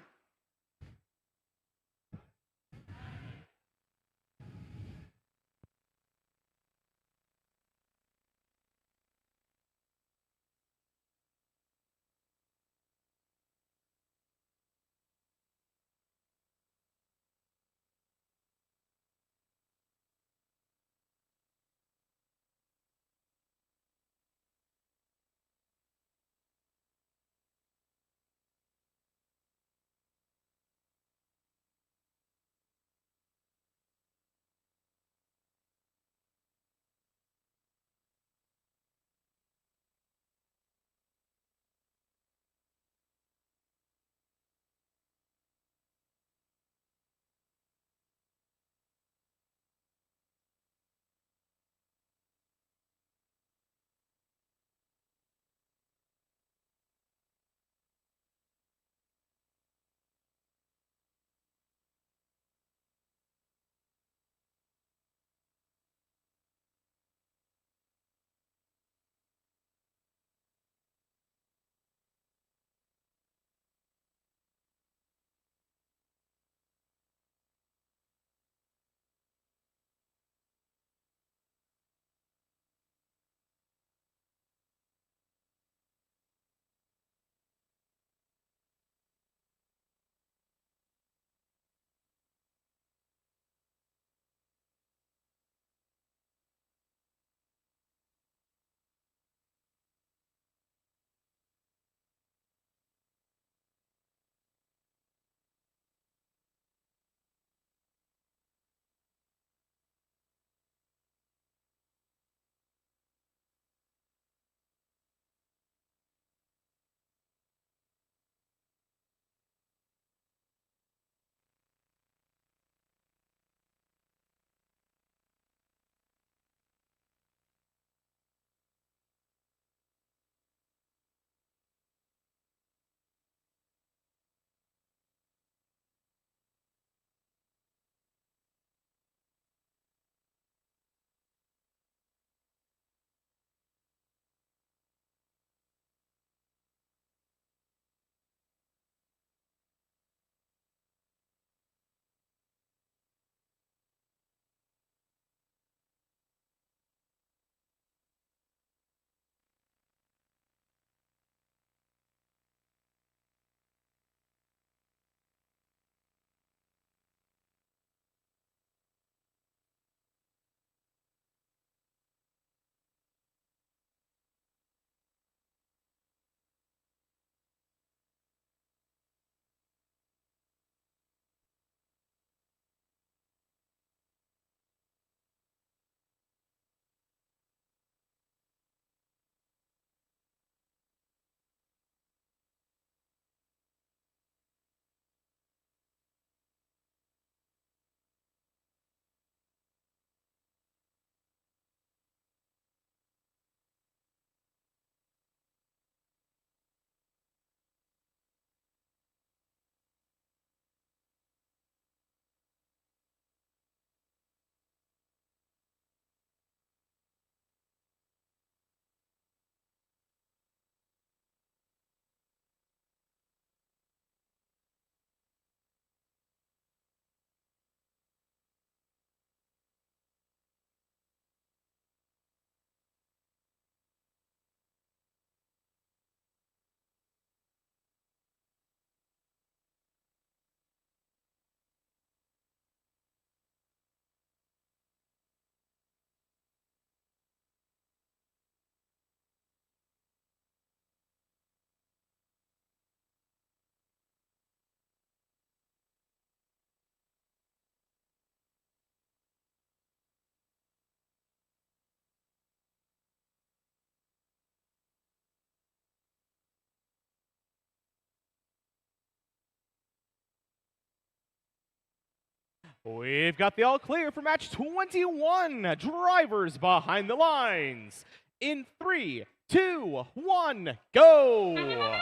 We've got the all clear for match 21. Drivers behind the lines. In 3, 2, 1, go!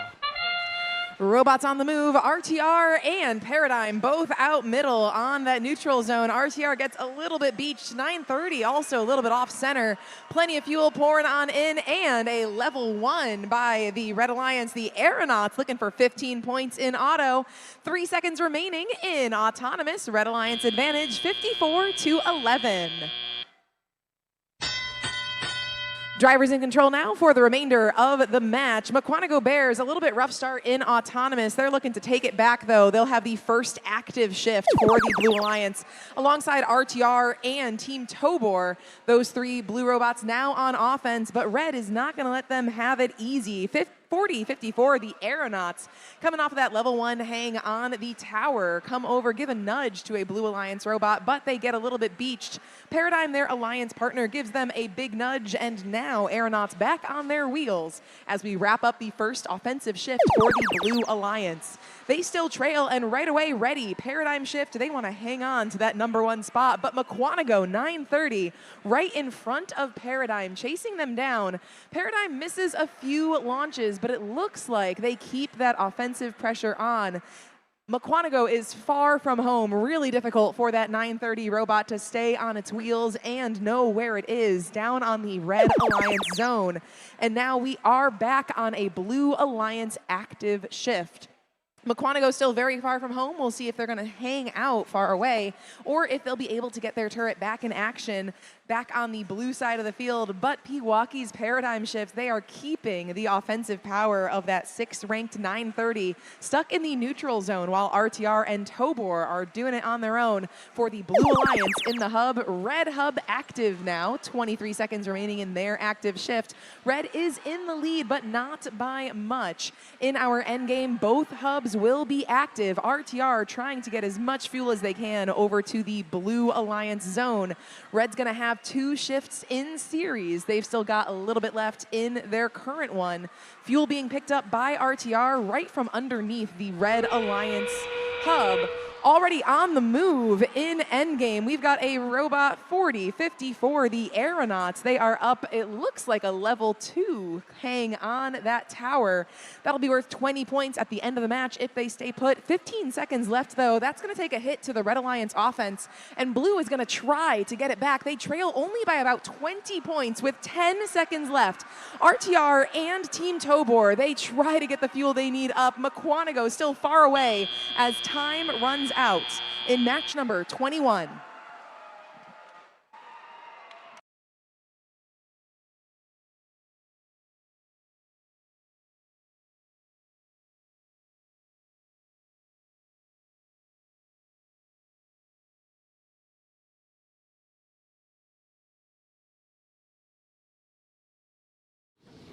Robots on the move, RTR and Paradigm both out middle on that neutral zone. RTR gets a little bit beached, 930 also a little bit off center. Plenty of fuel pouring on in, and a level 1 by the Red Alliance. The Aeronauts looking for 15 points in auto. 3 seconds remaining in autonomous. Red Alliance advantage 54-11. Drivers in control now for the remainder of the match. Mukwonago Bears, a little bit rough start in autonomous. They're looking to take it back, though. They'll have the first active shift for the Blue Alliance alongside RTR and Team Tobor. Those 3 blue robots now on offense, but Red is not going to let them have it easy. 40-54, the Aeronauts coming off of that level 1 hang on the tower. Come over, give a nudge to a Blue Alliance robot, but they get a little bit beached. Paradigm, their alliance partner, gives them a big nudge, and now Aeronauts back on their wheels as we wrap up the first offensive shift for the Blue Alliance. They still trail and right away ready. Paradigm shift, they want to hang on to that number 1 spot, but Mukwonago, 930, right in front of Paradigm, chasing them down. Paradigm misses a few launches, but it looks like they keep that offensive pressure on. Mukwonago is far from home. Really difficult for that 930 robot to stay on its wheels and know where it is, down on the Red Alliance zone. And now we are back on a Blue Alliance active shift. Mukwonago still very far from home. We'll see if they're going to hang out far away or if they'll be able to get their turret back in action, back on the blue side of the field. But Pewaukee Paradigm shift, they are keeping the offensive power of that 6th ranked 930 stuck in the neutral zone, while RTR and Tobor are doing it on their own for the Blue Alliance in the hub. Red hub active now, 23 seconds remaining in their active shift. Red is in the lead, but not by much. In our endgame, both hubs will be active. RTR trying to get as much fuel as they can over to the Blue Alliance zone. Red's going to have 2 shifts in series. They've still got a little bit left in their current one. Fuel being picked up by RTR right from underneath the Red Alliance hub. Already on the move in endgame, we've got a robot 40-54, the Aeronauts. They are up, it looks like a level 2 hang on that tower. That'll be worth 20 points at the end of the match if they stay put. 15 seconds left, though. That's going to take a hit to the Red Alliance offense, and Blue is going to try to get it back. They trail only by about 20 points with 10 seconds left. RTR and Team Tobor, they try to get the fuel they need up. Mukwonago still far away as time runs out in match number 21.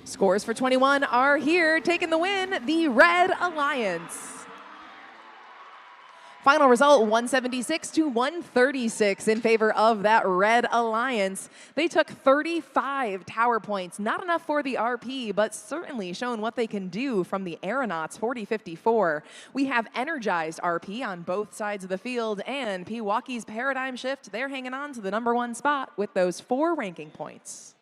Scores for 21 are here, taking the win, the Red Alliance. Final result, 176-136 in favor of that Red Alliance. They took 35 tower points. Not enough for the RP, but certainly shown what they can do from the Aeronauts, 40-54. We have energized RP on both sides of the field, and Pewaukee's Paradigm Shift, they're hanging on to the number 1 spot with those 4 ranking points.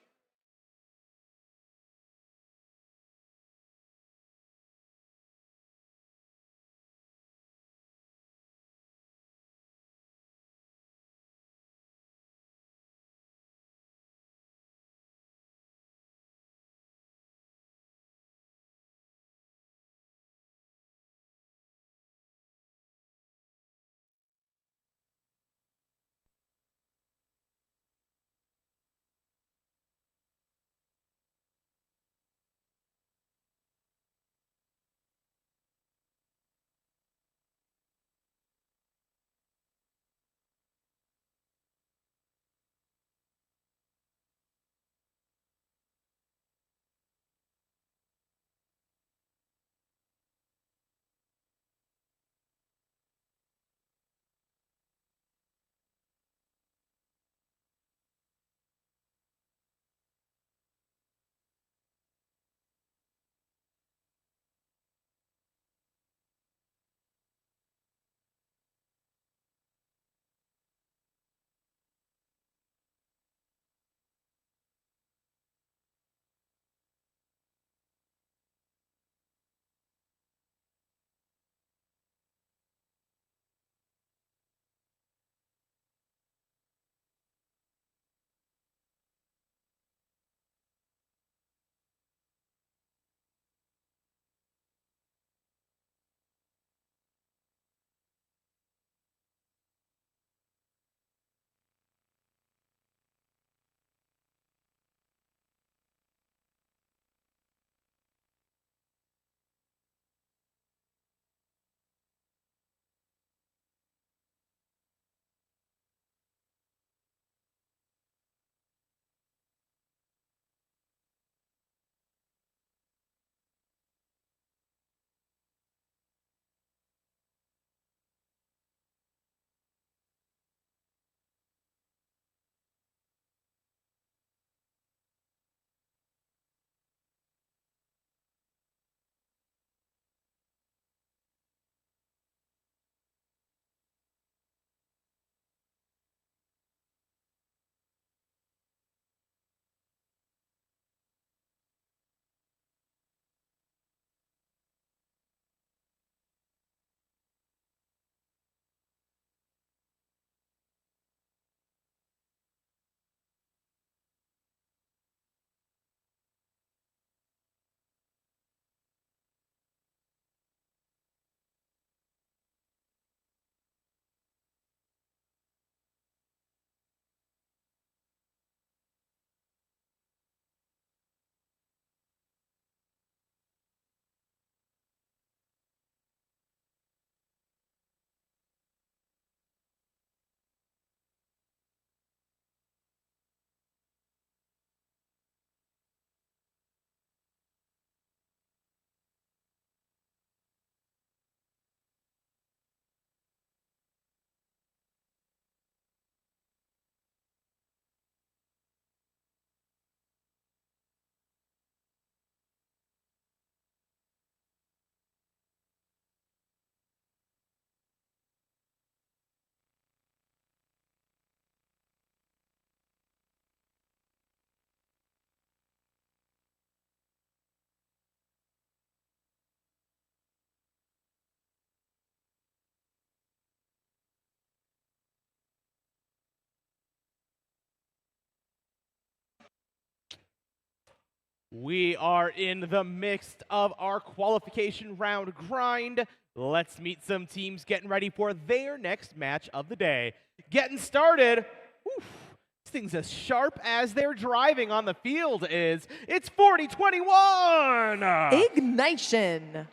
We are in the midst of our qualification round grind. Let's meet some teams getting ready for their next match of the day. Getting started. Oof, this thing's as sharp as their driving on the field is. It's 40-21. Ignition.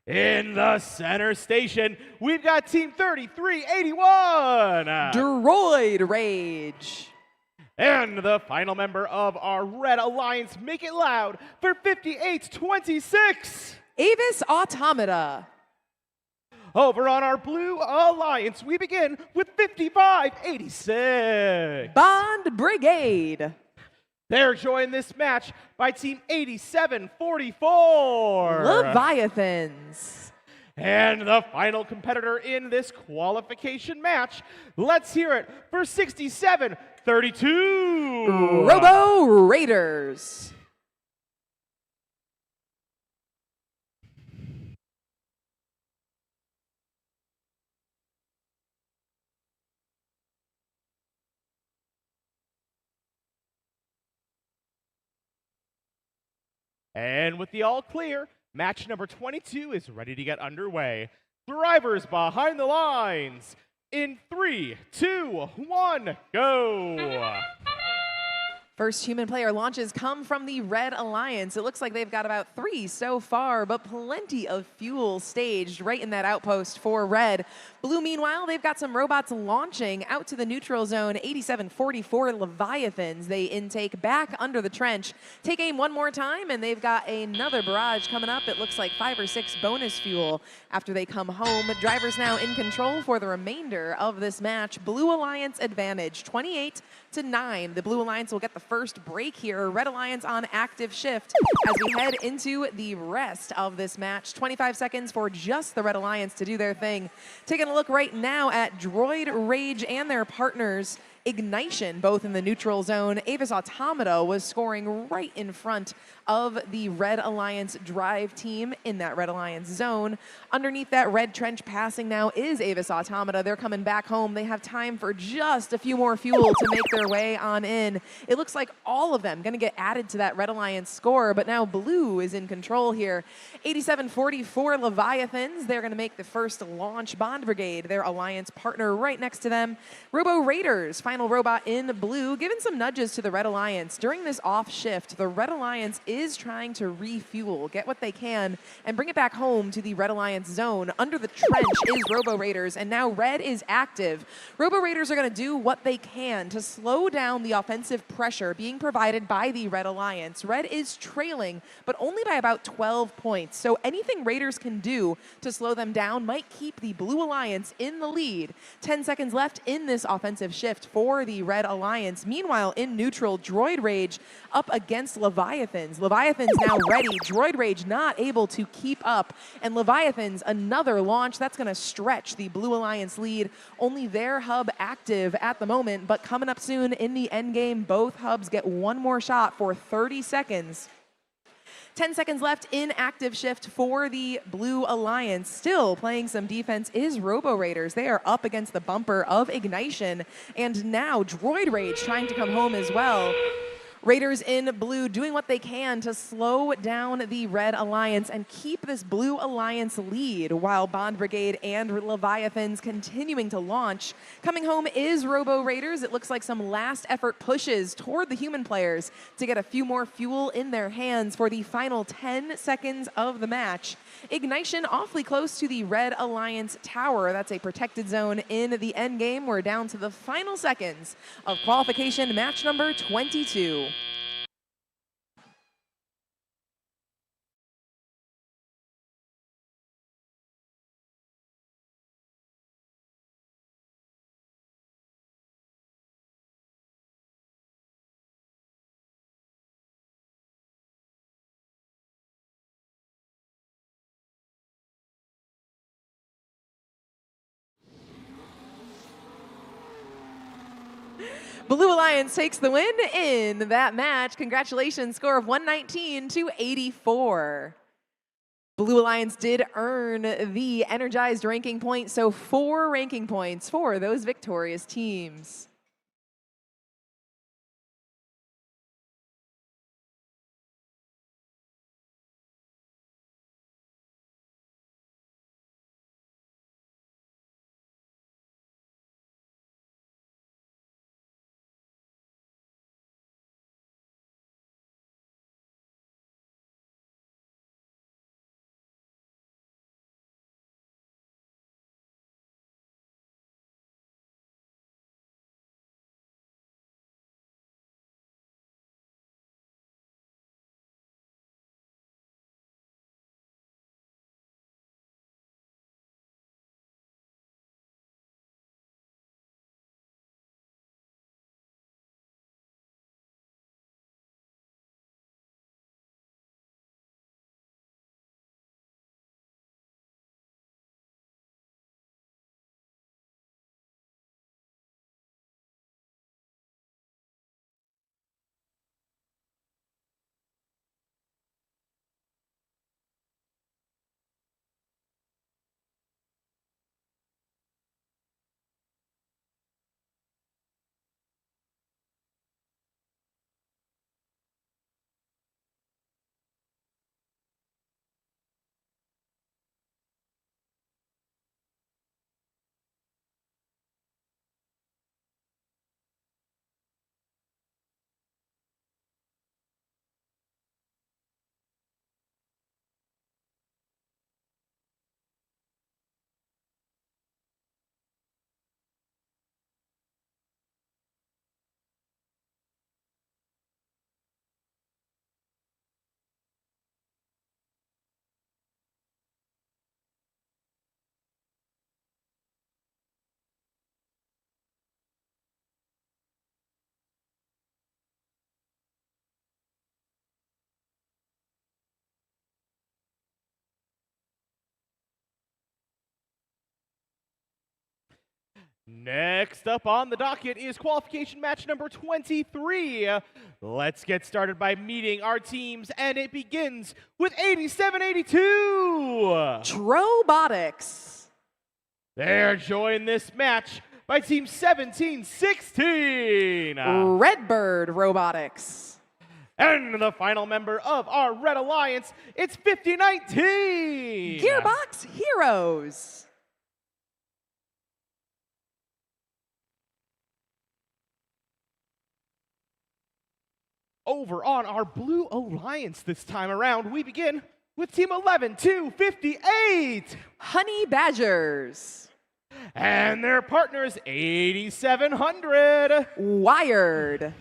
In the center station, we've got Team 3381. Droid Rage. And the final member of our Red Alliance, make it loud for 58-26. Avis Automata. Over on our Blue Alliance, we begin with 55-86. Bond Brigade. They're joined this match by Team 87-44. Leviathans. And the final competitor in this qualification match, let's hear it for 67-32. Robo Raiders. And with the all clear, match number 22 is ready to get underway. Drivers behind the lines in 3, 2, 1, go! First human player launches come from the Red Alliance. It looks like they've got about 3 so far, but plenty of fuel staged right in that outpost for Red. Blue, meanwhile, they've got some robots launching out to the neutral zone. 8744 Leviathans. They intake back under the trench. Take aim one more time, and they've got another barrage coming up. It looks like 5 or 6 bonus fuel after they come home. Drivers now in control for the remainder of this match. Blue Alliance advantage, 28-9. The Blue Alliance will get the first break here. Red Alliance on active shift as we head into the rest of this match. 25 seconds for just the Red Alliance to do their thing. Taking a look right now at Droid Rage and their partners, Ignition, both in the neutral zone. Avis Automata was scoring right in front of the Red Alliance drive team in that Red Alliance zone. Underneath that red trench passing now is Avis Automata. They're coming back home. They have time for just a few more fuel to make their way on in. It looks like all of them going to get added to that Red Alliance score, but now Blue is in control here. 8744 Leviathans, they're going to make the first launch. Bond Brigade, their Alliance partner, right next to them. Robo Raiders, final robot in Blue, giving some nudges to the Red Alliance. During this off shift, the Red Alliance is trying to refuel, get what they can, and bring it back home to the Red Alliance zone. Under the trench is Robo Raiders, and now Red is active. Robo Raiders are going to do what they can to slow down the offensive pressure being provided by the Red Alliance. Red is trailing, but only by about 12 points, so anything Raiders can do to slow them down might keep the Blue Alliance in the lead. 10 seconds left in this offensive shift for the Red Alliance. Meanwhile, in neutral, Droid Rage up against Leviathans. Leviathans now ready. Droid Rage not able to keep up. And Leviathans, another launch. That's going to stretch the Blue Alliance lead. Only their hub active at the moment, but coming up soon in the end game, both hubs get one more shot for 30 seconds. 10 seconds left in active shift for the Blue Alliance. Still playing some defense is Robo Raiders. They are up against the bumper of Ignition. And now Droid Rage trying to come home as well. Raiders in blue doing what they can to slow down the Red Alliance and keep this Blue Alliance lead, while Bond Brigade and Leviathans continuing to launch. Coming home is Robo Raiders. It looks like some last effort pushes toward the human players to get a few more fuel in their hands for the final 10 seconds of the match. Ignition awfully close to the Red Alliance tower. That's a protected zone in the end game. We're down to the final seconds of qualification match number 22. Blue Alliance takes the win in that match. Congratulations, score of 119-84. Blue Alliance did earn the energized ranking point, so 4 ranking points for those victorious teams. Next up on the docket is qualification match number 23. Let's get started by meeting our teams, and it begins with 8782. Trobotics. They're joined this match by Team 1716. Redbird Robotics. And the final member of our Red Alliance, it's 5019. Gearbox Heroes. Over on our Blue Alliance this time around, we begin with Team 11258. Honey Badgers. And their partners, 8700. Wired.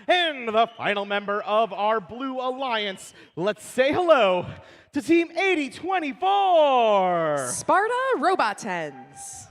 And the final member of our Blue Alliance, let's say hello to Team 8024. Sparta Robotens.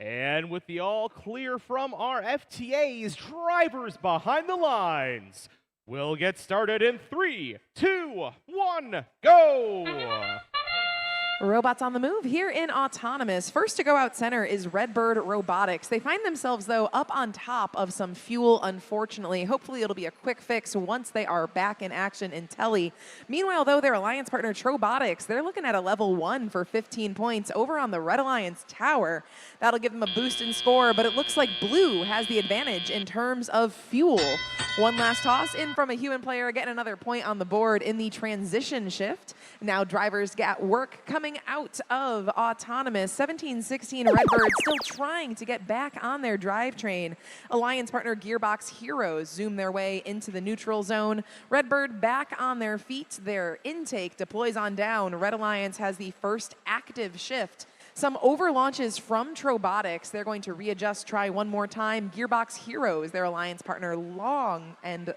And with the all clear from our FTAs, drivers behind the lines, we'll get started in 3, 2, 1, go! Robots on the move here in Autonomous. First to go out center is Redbird Robotics. They find themselves, though, up on top of some fuel, unfortunately. Hopefully it'll be a quick fix once they are back in action in Telly. Meanwhile, though, their alliance partner, Trobotics, they're looking at a level 1 for 15 points over on the Red Alliance tower. That'll give them a boost in score, but it looks like Blue has the advantage in terms of fuel. One last toss in from a human player, getting another point on the board in the transition shift. Now drivers get work coming out of Autonomous. 1716 Redbird still trying to get back on their drivetrain. Alliance partner Gearbox Heroes zoom their way into the neutral zone. Redbird back on their feet. Their intake deploys on down. Red Alliance has the first active shift. Some over launches from Trobotics. They're going to readjust, try one more time. Gearbox Heroes, their alliance partner, long and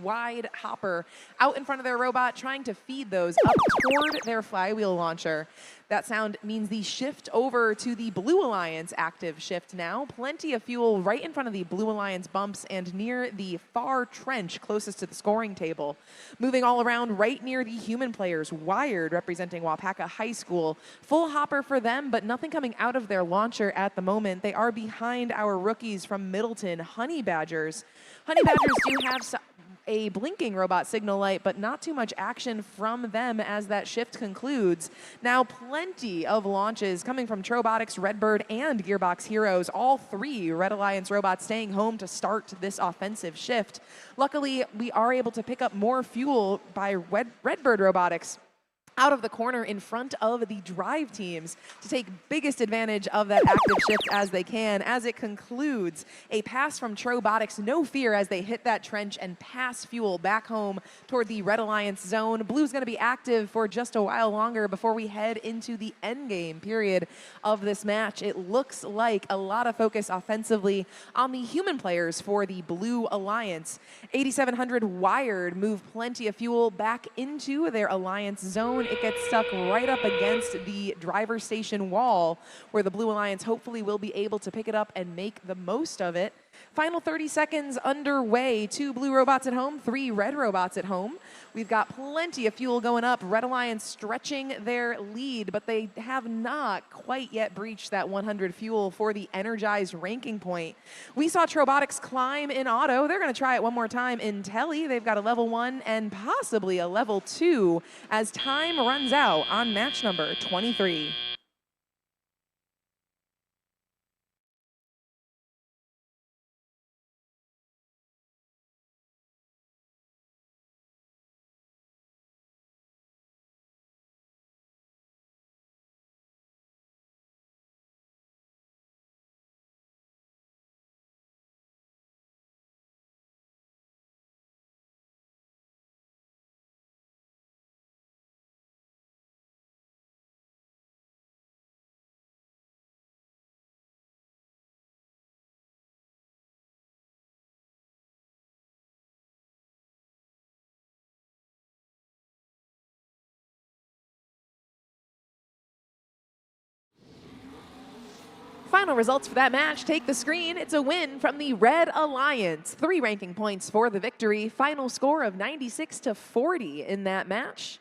wide hopper out in front of their robot, trying to feed those up toward their flywheel launcher. That sound means the shift over to the Blue Alliance active shift now. Plenty of fuel right in front of the Blue Alliance bumps and near the far trench closest to the scoring table. Moving all around right near the human players, Wired representing Wapaka High School. Full hopper for them, but nothing coming out of their launcher at the moment. They are behind our rookies from Middleton, Honey Badgers. Honey Badgers do have a blinking robot signal light, but not too much action from them as that shift concludes. Now plenty of launches coming from Trobotics, Redbird, and Gearbox Heroes. All three Red Alliance robots staying home to start this offensive shift. Luckily, we are able to pick up more fuel by Redbird Robotics out of the corner in front of the drive teams to take biggest advantage of that active shift as they can. As it concludes, a pass from Trobotics, no fear as they hit that trench and pass fuel back home toward the Red Alliance zone. Blue's going to be active for just a while longer before we head into the end game period of this match. It looks like a lot of focus offensively on the human players for the Blue Alliance. 8700 Wired move plenty of fuel back into their Alliance zone. zone. It gets stuck right up against the driver's station wall, where the Blue Alliance hopefully will be able to pick it up and make the most of it. Final 30 seconds underway. 2 blue robots at home, 3 red robots at home. We've got plenty of fuel going up. Red Alliance stretching their lead, but they have not quite yet breached that 100 fuel for the energized ranking point. We saw Trobotics climb in auto. They're going to try it one more time in Telly. They've got a level 1 and possibly a level 2 as time runs out on match number 23. Final results for that match take the screen. It's a win from the Red Alliance. 3 ranking points for the victory. Final score of 96-40 in that match.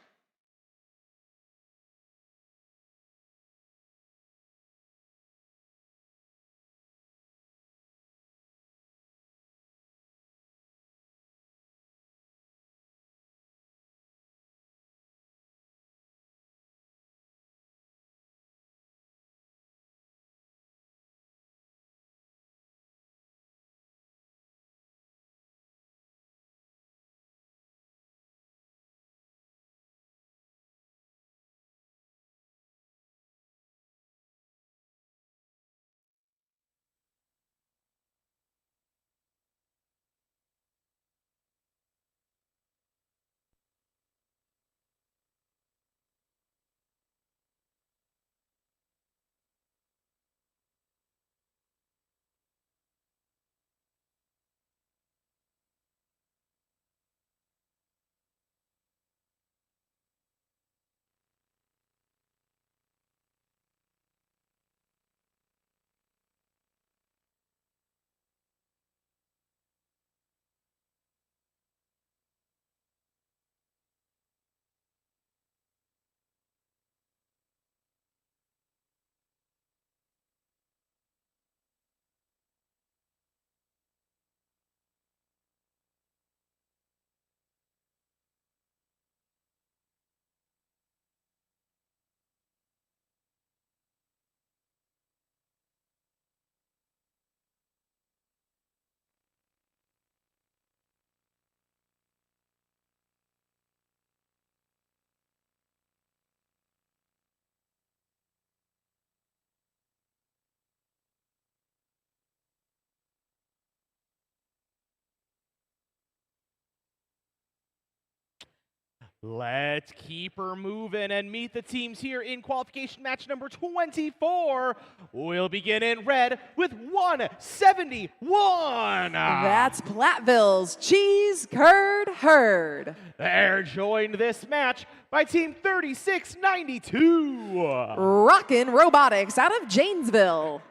Let's keep her moving and meet the teams here in qualification match number 24. We'll begin in red with 171. That's Platteville's Cheese Curd Herd. They're joined this match by team 3692. Rockin' Robotics out of Janesville.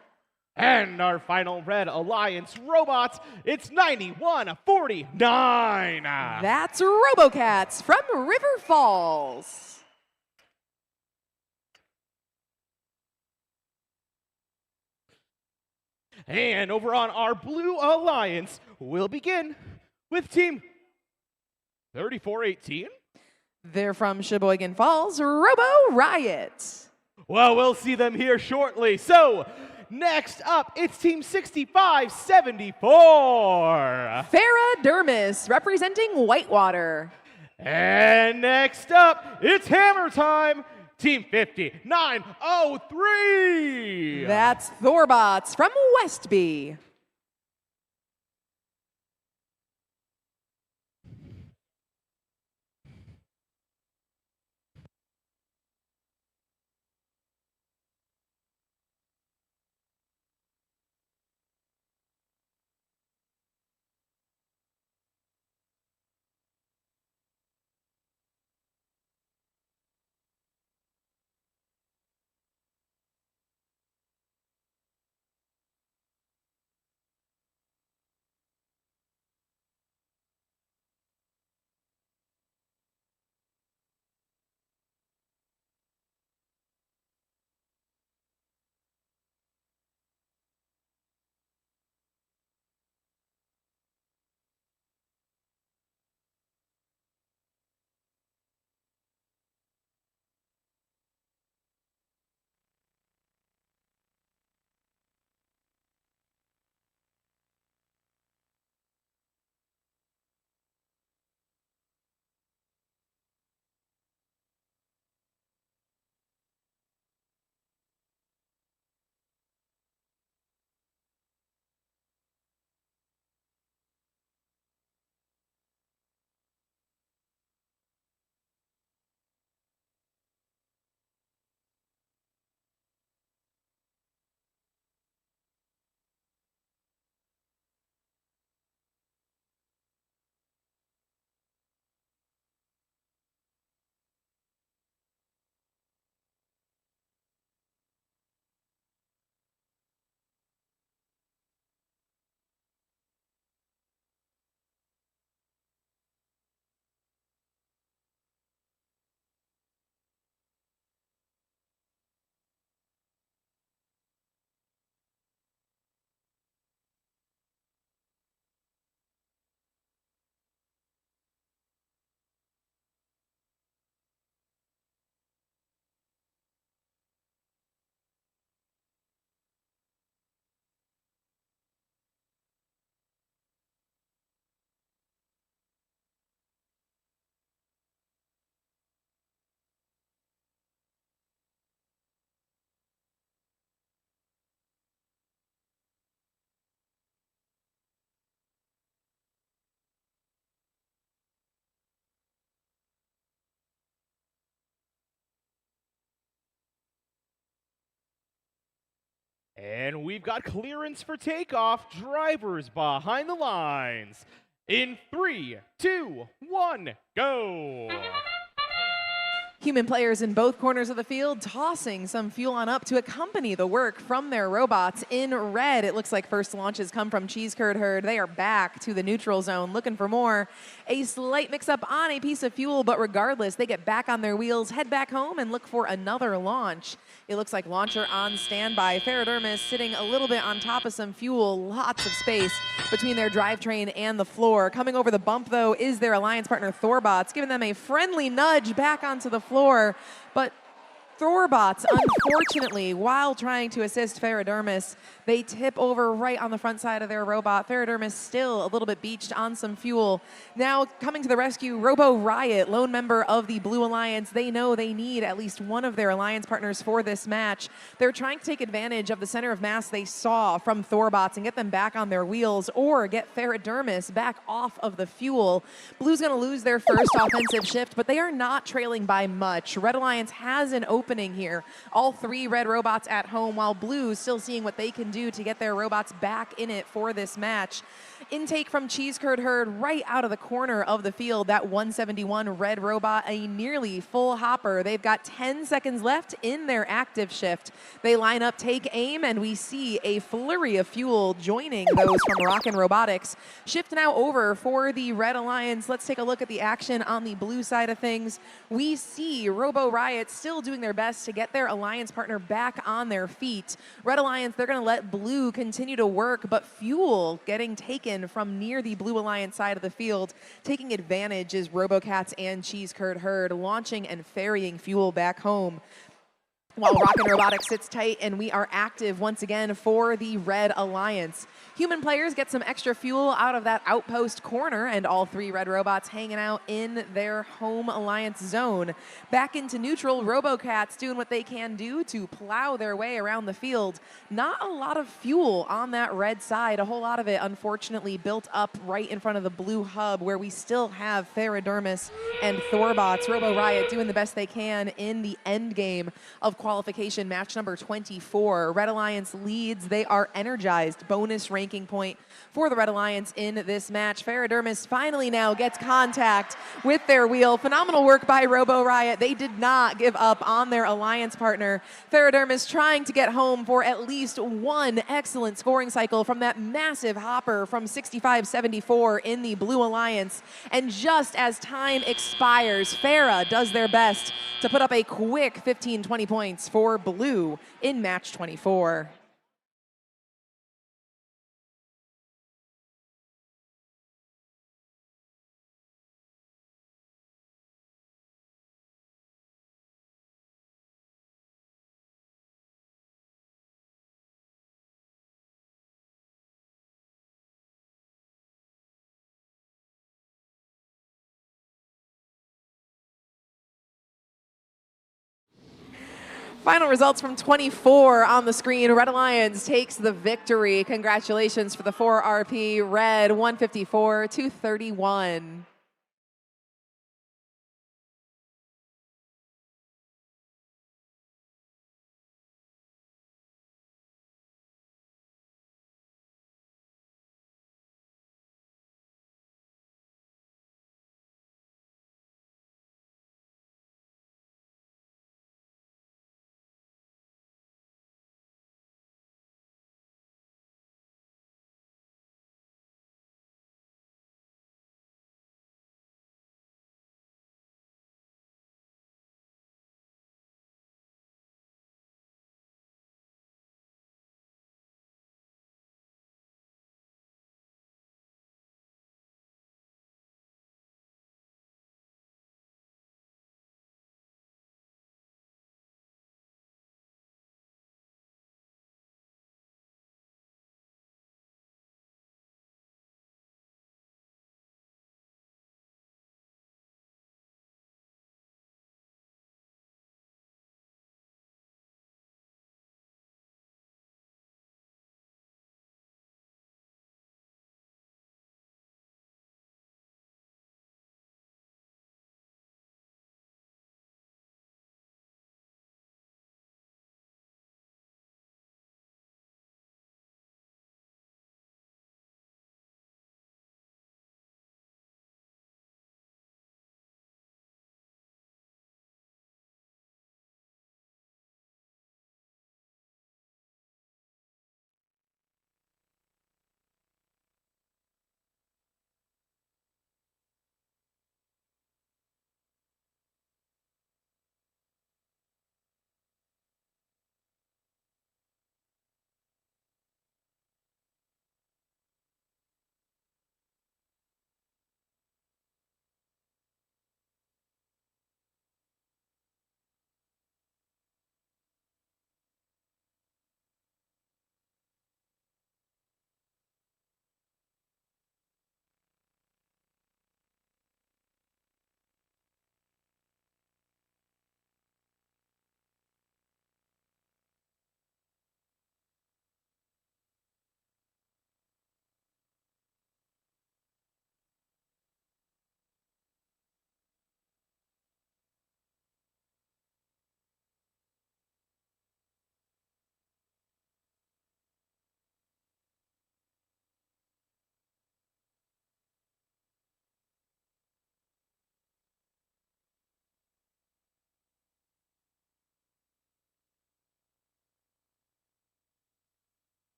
And our final Red Alliance robots, it's 9149. That's RoboCats from River Falls. And over on our Blue Alliance, we'll begin with team 3418. They're from Sheboygan Falls, Robo Riot. Well, we'll see them here shortly. So, next up, it's Team 6574. Farrah Dermis representing Whitewater. And next up, it's Hammer Time, Team 5903. That's Thorbots from Westby. And we've got clearance for takeoff. Drivers behind the lines. In 3, 2, 1, go. Human players in both corners of the field tossing some fuel on up to accompany the work from their robots. In red, it looks like first launches come from Cheese Curd Herd. They are back to the neutral zone looking for more. A slight mix-up on a piece of fuel, but regardless, they get back on their wheels, head back home, and look for another launch. It looks like launcher on standby. Ferrodermis sitting a little bit on top of some fuel. Lots of space between their drivetrain and the floor. Coming over the bump, though, is their alliance partner Thorbots, giving them a friendly nudge back onto the floor. But Thorbots, unfortunately, while trying to assist Ferrodermis, they tip over right on the front side of their robot. Ferrodermis still a little bit beached on some fuel. Now coming to the rescue, Robo Riot, lone member of the Blue Alliance. They know they need at least one of their alliance partners for this match. They're trying to take advantage of the center of mass they saw from Thorbots and get them back on their wheels, or get Ferrodermis back off of the fuel. Blue's going to lose their first offensive shift, but they are not trailing by much. Red Alliance has an opening here. All 3 red robots at home, while Blue still seeing what they can do to get their robots back in it for this match. Intake from Cheese Curd Herd right out of the corner of the field. That 171 red robot, a nearly full hopper. They've got 10 seconds left in their active shift. They line up, take aim, and we see a flurry of fuel joining those from Rockin' Robotics. Shift now over for the Red Alliance. Let's take a look at the action on the blue side of things. We see Robo Riot still doing their best to get their alliance partner back on their feet. Red Alliance, they're going to let Blue continue to work, but fuel getting taken from near the Blue Alliance side of the field. Taking advantage is RoboCats and Cheese Curd Herd, launching and ferrying fuel back home, while Rockin' Robotics sits tight, and we are active once again for the Red Alliance. Human players get some extra fuel out of that outpost corner, and all 3 red robots hanging out in their home alliance zone. Back into neutral, RoboCats doing what they can do to plow their way around the field. Not a lot of fuel on that red side. A whole lot of it, unfortunately, built up right in front of the blue hub, where we still have Ferrodermis and Thorbots. Robo Riot doing the best they can in the end game of qualification match number 24. Red Alliance leads. They are energized. Bonus ranking point for the Red Alliance in this match. Ferrodermis finally now gets contact with their wheel. Phenomenal work by Robo Riot. They did not give up on their alliance partner. Ferrodermis trying to get home for at least one excellent scoring cycle from that massive hopper from 65-74 in the Blue Alliance. And just as time expires, Farah does their best to put up a quick 15-20 points for Blue in match 24. Final results from 24 on the screen. Red Alliance takes the victory. Congratulations for the 4RP Red, 154-31.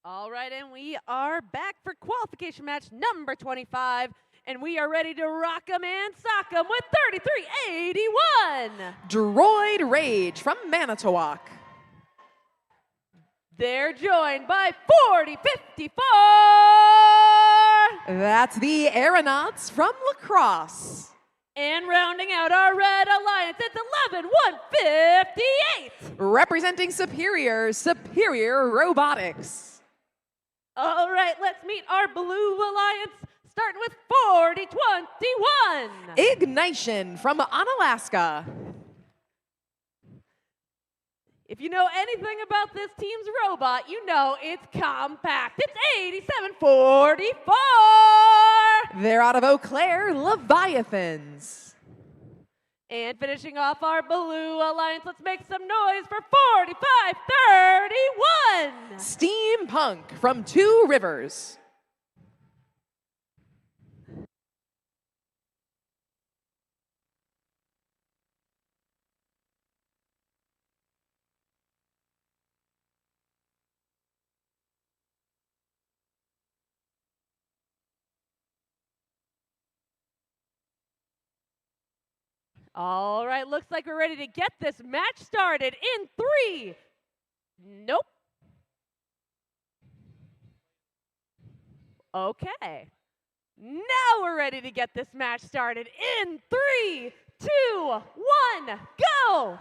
All right, and we are back for qualification match number 25, and we are ready to rock 'em and sock 'em with 3381. Droid Rage from Manitowoc. They're joined by 4054. That's the Aeronauts from Lacrosse. And rounding out our Red Alliance, it's 11158. Representing Superior Robotics. All right, let's meet our Blue Alliance, starting with 4021. Ignition from Onalaska. If you know anything about this team's robot, you know it's compact. It's 8744. They're out of Eau Claire, Leviathans. And finishing off our Blue Alliance, let's make some noise for 4531. Steampunk from Two Rivers. All right, looks like we're ready to get this match started in 3. Nope. Okay. Now we're ready to get this match started in 3, 2, 1, go!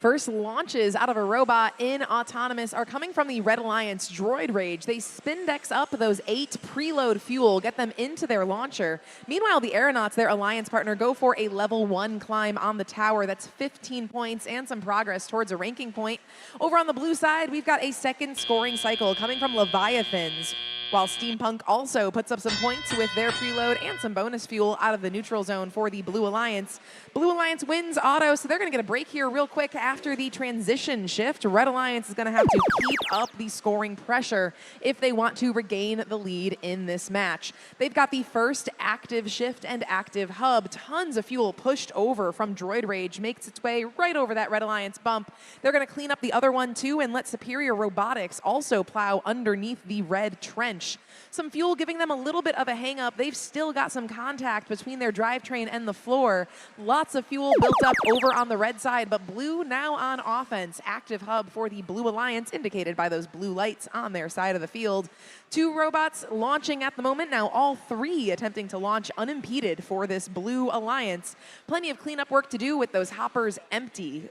First launches out of a robot in Autonomous are coming from the Red Alliance Droid Rage. They spin decks up those 8 preload fuel, get them into their launcher. Meanwhile, the Aeronauts, their Alliance partner, go for a level 1 climb on the tower. That's 15 points and some progress towards a ranking point. Over on the blue side, we've got a second scoring cycle coming from Leviathans, while Steampunk also puts up some points with their preload and some bonus fuel out of the neutral zone for the Blue Alliance. Blue Alliance wins auto, so they're going to get a break here real quick after the transition shift. Red Alliance is going to have to keep up the scoring pressure if they want to regain the lead in this match. They've got the first active shift and active hub. Tons of fuel pushed over from Droid Rage, makes its way right over that Red Alliance bump. They're going to clean up the other one too and let Superior Robotics also plow underneath the red trench. Some fuel giving them a little bit of a hang up. They've still got some contact between their drivetrain and the floor. Lots of fuel built up over on the red side, but Blue now on offense. Active hub for the Blue Alliance, indicated by those blue lights on their side of the field. 2 robots launching at the moment. Now all 3 attempting to launch unimpeded for this Blue Alliance. Plenty of cleanup work to do with those hoppers empty.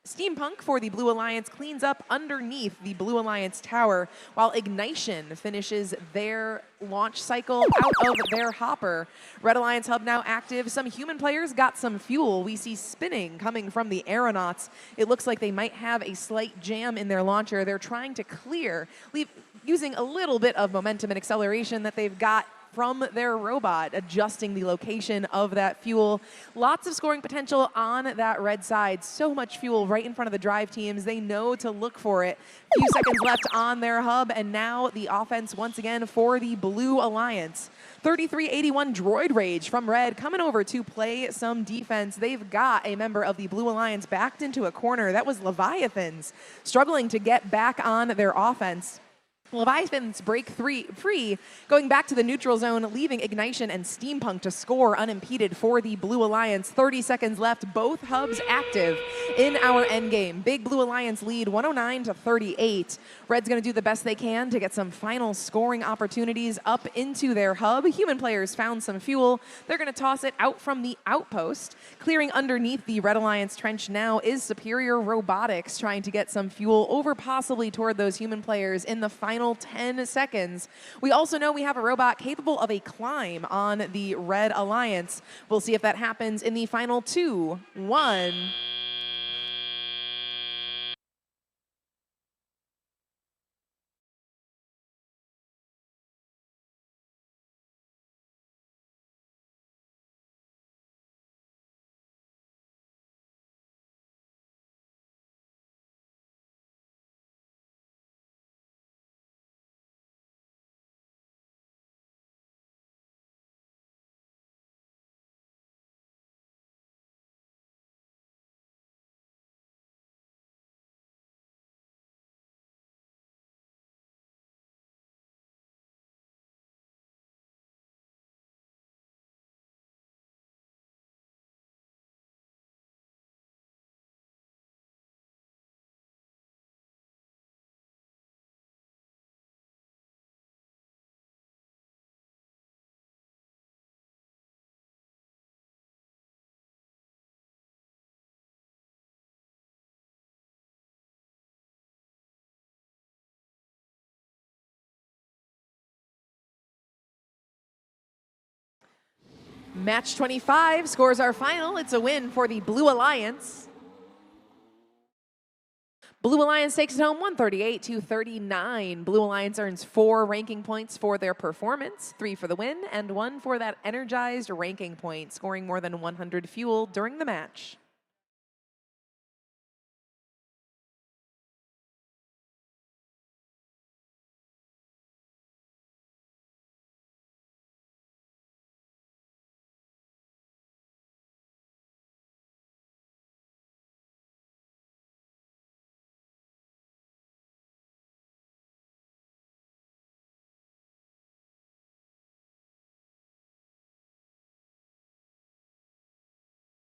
Steampunk for the Blue Alliance cleans up underneath the Blue Alliance tower, while Ignition finishes their launch cycle out of their hopper. Red Alliance hub now active. Some human players got some fuel. We see spinning coming from the Aeronauts. It looks like they might have a slight jam in their launcher. They're trying to clear, using a little bit of momentum and acceleration that they've got from their robot, adjusting the location of that fuel. Lots of scoring potential on that red side. So much fuel right in front of the drive teams. They know to look for it. Few seconds left on their hub, and now the offense once again for the Blue Alliance. 3381 Droid Rage from Red coming over to play some defense. They've got a member of the Blue Alliance backed into a corner. That was Leviathans, struggling to get back on their offense. Leviathans break free, going back to the neutral zone, leaving Ignition and Steampunk to score unimpeded for the Blue Alliance. 30 seconds left, both hubs active in our endgame. Big Blue Alliance lead, 109-38. Red's going to do the best they can to get some final scoring opportunities up into their hub. Human players found some fuel. They're going to toss it out from the outpost. Clearing underneath the Red Alliance trench now is Superior Robotics, trying to get some fuel over possibly toward those human players in the final 10 seconds. We also know we have a robot capable of a climb on the Red Alliance. We'll see if that happens in the final 2, 1. Match 25 scores our final. It's a win for the Blue Alliance. Blue Alliance takes it home 138-39. Blue Alliance earns 4 ranking points for their performance, 3 for the win, and 1 for that energized ranking point, scoring more than 100 fuel during the match.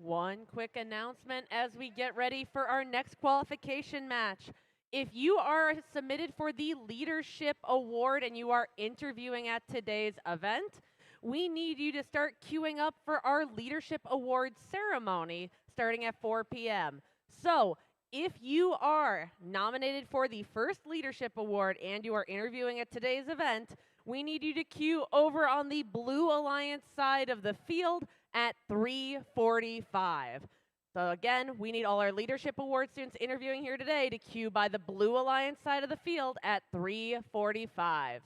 One quick announcement as we get ready for our next qualification match. If you are submitted for the Leadership Award and you are interviewing at today's event, we need you to start queuing up for our Leadership Award ceremony starting at 4 p.m. So, if you are nominated for the first Leadership Award and you are interviewing at today's event, we need you to queue over on the Blue Alliance side of the field at 3:45. So again, we need all our Leadership Award students interviewing here today to queue by the Blue Alliance side of the field at 3:45.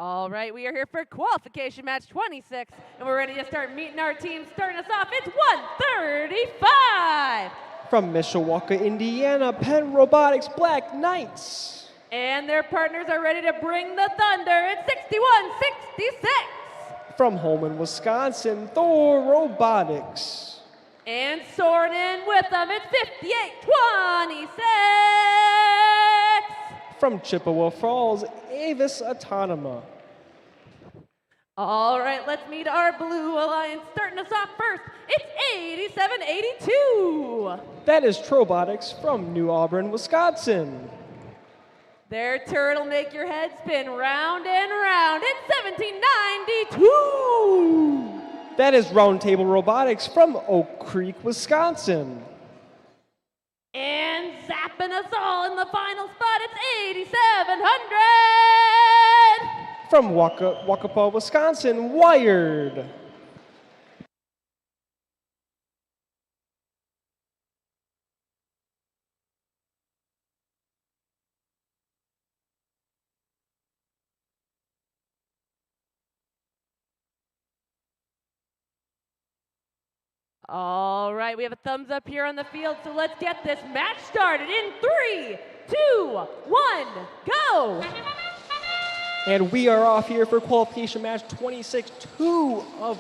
All right, we are here for qualification match 26, and we're ready to start meeting our teams. Starting us off, it's 135. From Mishawaka, Indiana, Penn Robotics Black Knights. And their partners are ready to bring the thunder. It's 61-66. From Holman, Wisconsin, Thor Robotics. And soaring in with them, it's 58-26. From Chippewa Falls, Avis Autonoma. All right, let's meet our Blue Alliance. Starting us off first, it's 87-82. That is Trobotics from New Auburn, Wisconsin. Their turtle make your head spin round and round. It's 1792. That is Roundtable Robotics from Oak Creek, Wisconsin. And zapping us all in the final spot, it's 8700. From Waukapa, Wisconsin, Wired. All right, we have a thumbs up here on the field, so let's get this match started in 3, 2, 1, go! And we are off here for qualification match 26. 2 of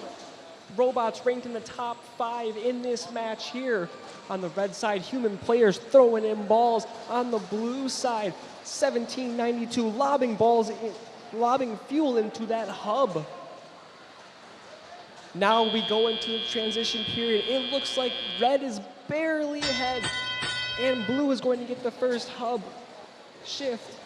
robots ranked in the top 5 in this match here. On the red side, human players throwing in balls. On the blue side, 1792 lobbing balls lobbing fuel into that hub. Now we go into the transition period. It looks like red is barely ahead, and blue is going to get the first hub shift.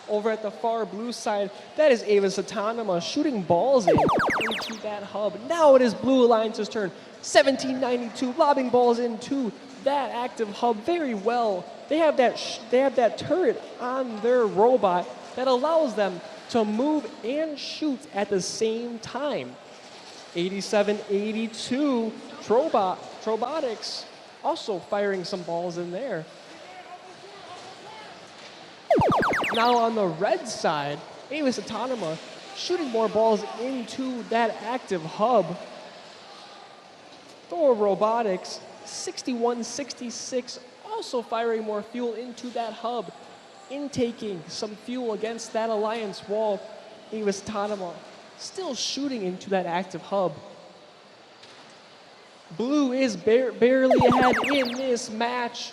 Over at the far blue side, that is Avis Autonoma shooting balls into that hub. Now it is Blue Alliance's turn. 1792 lobbing balls into that active hub very well. They have that turret on their robot that allows them to move and shoot at the same time. 8782 Trobotics also firing some balls in there. Now on the red side, Avis Autonoma shooting more balls into that active hub. Thor Robotics, 6166, also firing more fuel into that hub, intaking some fuel against that alliance wall. Avis Autonoma still shooting into that active hub. Blue is barely ahead in this match.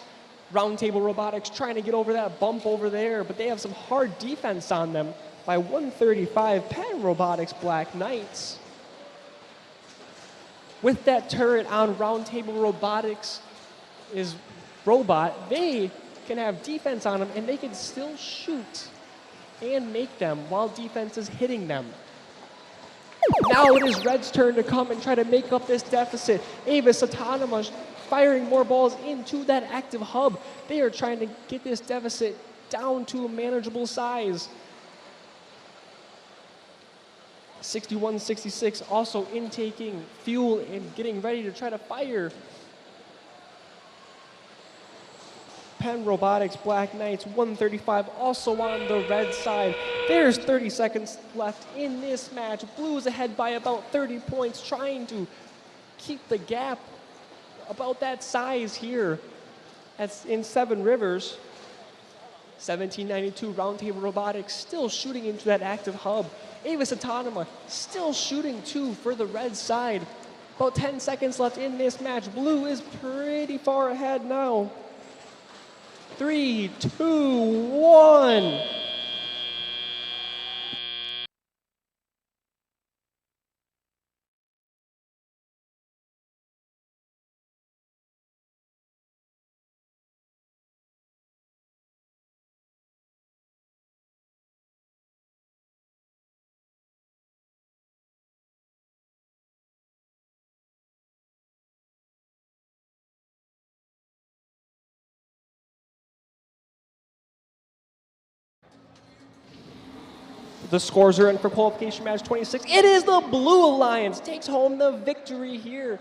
Roundtable Robotics trying to get over that bump over there, but they have some hard defense on them by 135. Penn Robotics Black Knights. With that turret on Roundtable Robotics is robot, they can have defense on them and they can still shoot and make them while defense is hitting them. Now it is Red's turn to come and try to make up this deficit. Avis Autonoma firing more balls into that active hub. They are trying to get this deficit down to a manageable size. 6166 also intaking fuel and getting ready to try to fire. Penn Robotics Black Knights 135 also on the red side. There's 30 seconds left in this match. Blue is ahead by about 30 points, trying to keep the gap about that size here. That's in Seven Rivers. 1792 Roundtable Robotics still shooting into that active hub. Avis Autonoma still shooting too for the red side. About 10 seconds left in this match. Blue is pretty far ahead now. 3, 2, 1. The scores are in for qualification match 26. It is the Blue Alliance takes home the victory here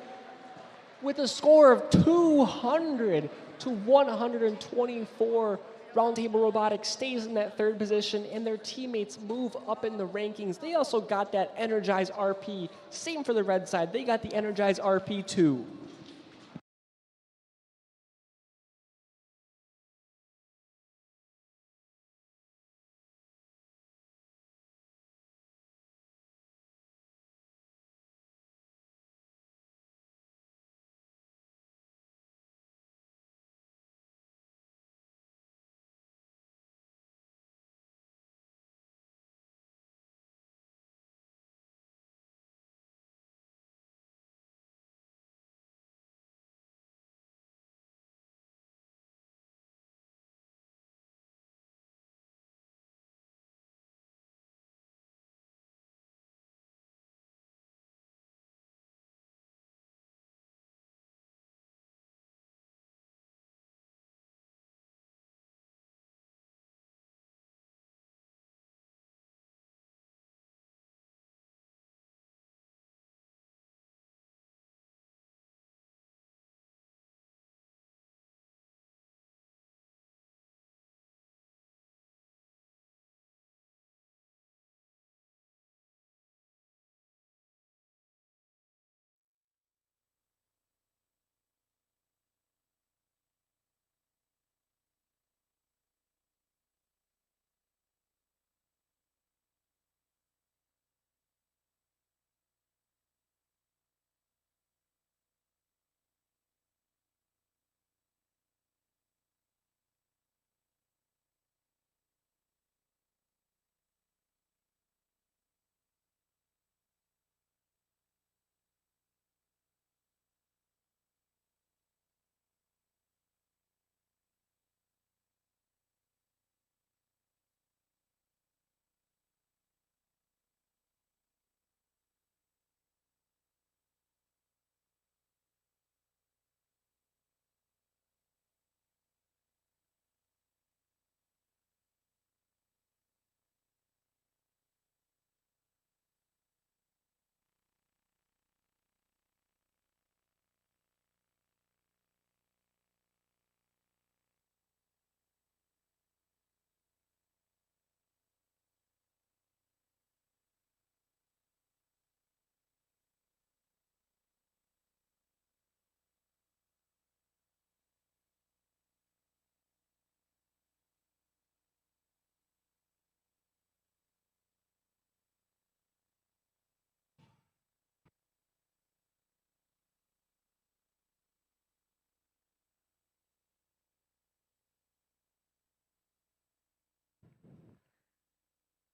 with a score of 200 to 124. Roundtable Robotics stays in that third position, and their teammates move up in the rankings. They also got that Energize RP. Same for the red side. They got the Energize RP too.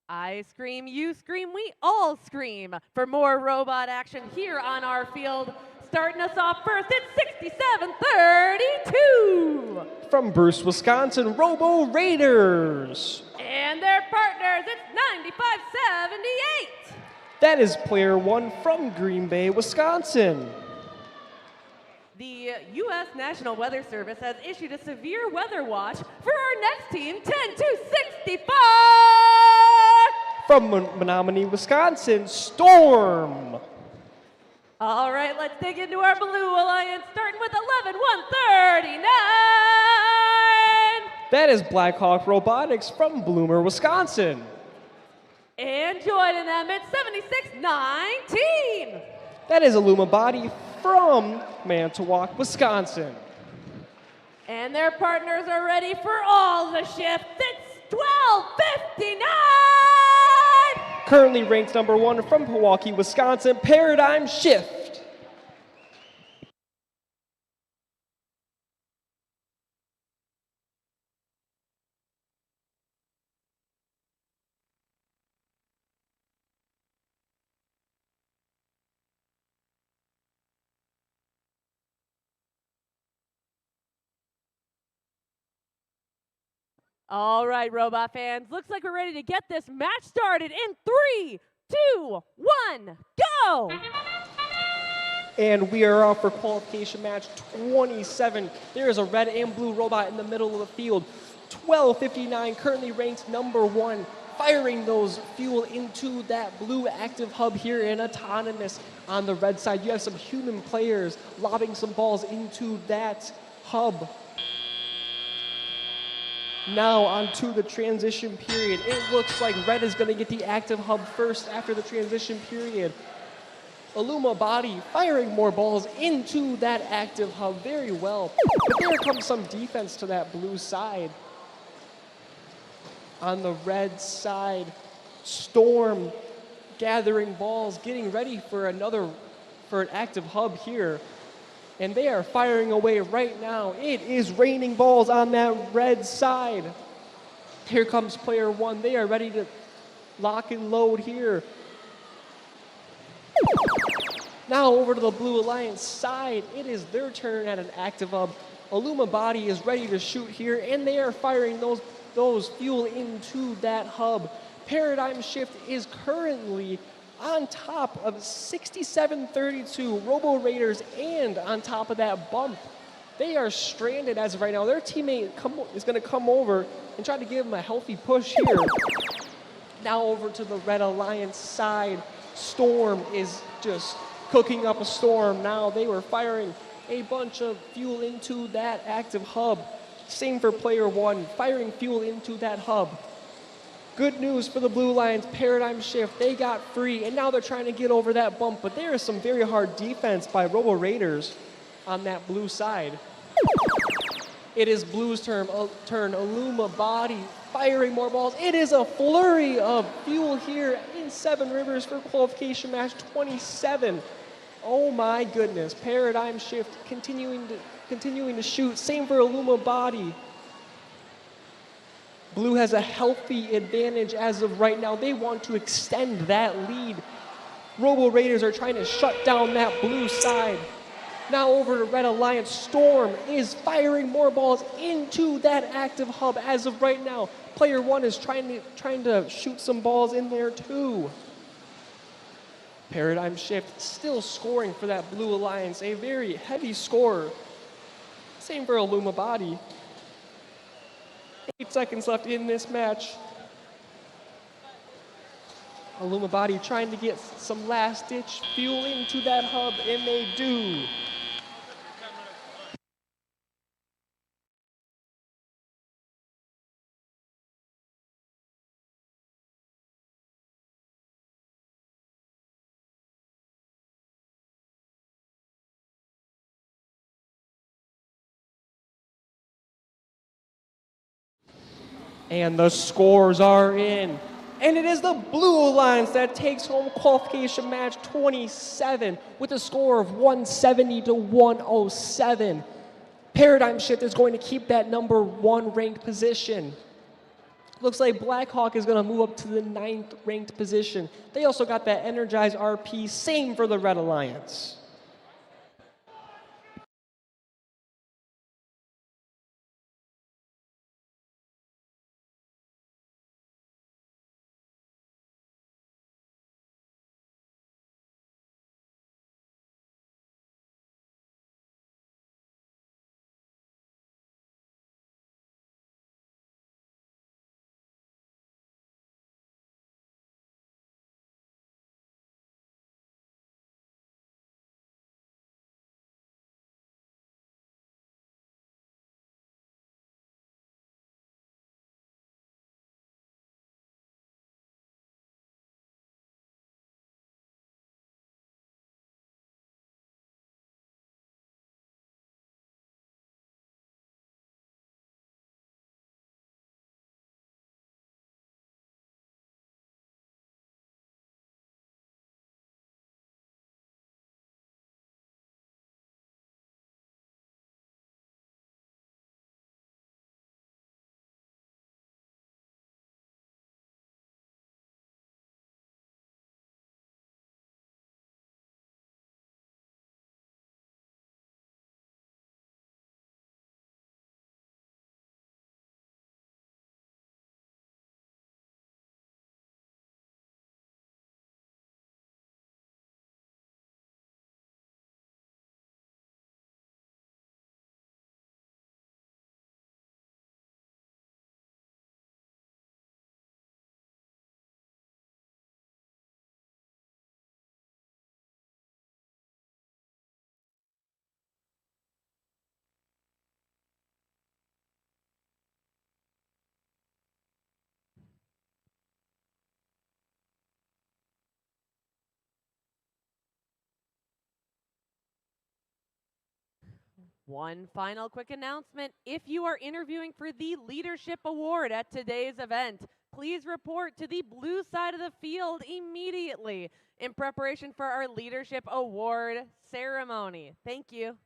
I scream, you scream, we all scream for more robot action here on our field. Starting us off first, it's 67-32. From Bruce, Wisconsin, Robo Raiders. And their partners, it's 95-78. That is player 1 from Green Bay, Wisconsin. The U.S. National Weather Service has issued a severe weather watch for our next team, 10-65. From Menominee, Wisconsin, Storm. All right, let's dig into our Blue Alliance, starting with 11-139. That is Blackhawk Robotics from Bloomer, Wisconsin. And joining them, it's 76-19. That is Illuma Body from Manitowoc, Wisconsin. And their partners are ready for all the shifts. It's 12-59. Currently ranked number 1 from Milwaukee, Wisconsin, Paradigm Shift. All right, robot fans, looks like we're ready to get this match started in 3, 2, 1, go! And we are off for qualification match 27. There is a red and blue robot in the middle of the field. 12:59, currently ranked number 1, firing those fuel into that blue active hub here in autonomous. On the red side, you have some human players lobbing some balls into that hub. Now onto the transition period. It looks like red is going to get the active hub first after the transition period. Illuma Body firing more balls into that active hub very well. But there comes some defense to that blue side. On the red side, Storm gathering balls, getting ready for an active hub here. And they are firing away right now. It is raining balls on that red side. Here comes player 1. They are ready to lock and load here. Now over to the Blue Alliance side. It is their turn at an active hub. Illuma Body is ready to shoot here, and they are firing those fuel into that hub. Paradigm Shift is currently on top of 67-32 Robo Raiders, and on top of that bump. They are stranded as of right now. Their teammate is going to come over and try to give them a healthy push here. Now over to the Red Alliance side. Storm is just cooking up a storm. Now they were firing a bunch of fuel into that active hub. Same for player 1, firing fuel into that hub. Good news for the Blue Alliance, Paradigm Shift. They got free, and now they're trying to get over that bump, but there is some very hard defense by Robo Raiders on that blue side. It is Blue's turn. Illuma Body firing more balls. It is a flurry of fuel here in Seven Rivers for qualification match 27. Oh my goodness. Paradigm Shift continuing to shoot. Same for Illuma Body. Blue has a healthy advantage as of right now. They want to extend that lead. Robo Raiders are trying to shut down that blue side. Now over to Red Alliance. Storm is firing more balls into that active hub as of right now. Player 1 is trying to shoot some balls in there too. Paradigm Shift still scoring for that Blue Alliance. A very heavy score. Same for Illuma Body. 8 seconds left in this match. Illuma Body trying to get some last-ditch fuel into that hub, and they do. And the scores are in. And it is the Blue Alliance that takes home qualification match 27 with a score of 170-107. Paradigm Shift is going to keep that number 1 ranked position. Looks like Blackhawk is going to move up to the 9th ranked position. They also got that Energize RP, same for the Red Alliance. One final quick announcement. If you are interviewing for the Leadership Award at today's event, please report to the blue side of the field immediately in preparation for our Leadership Award ceremony. Thank you.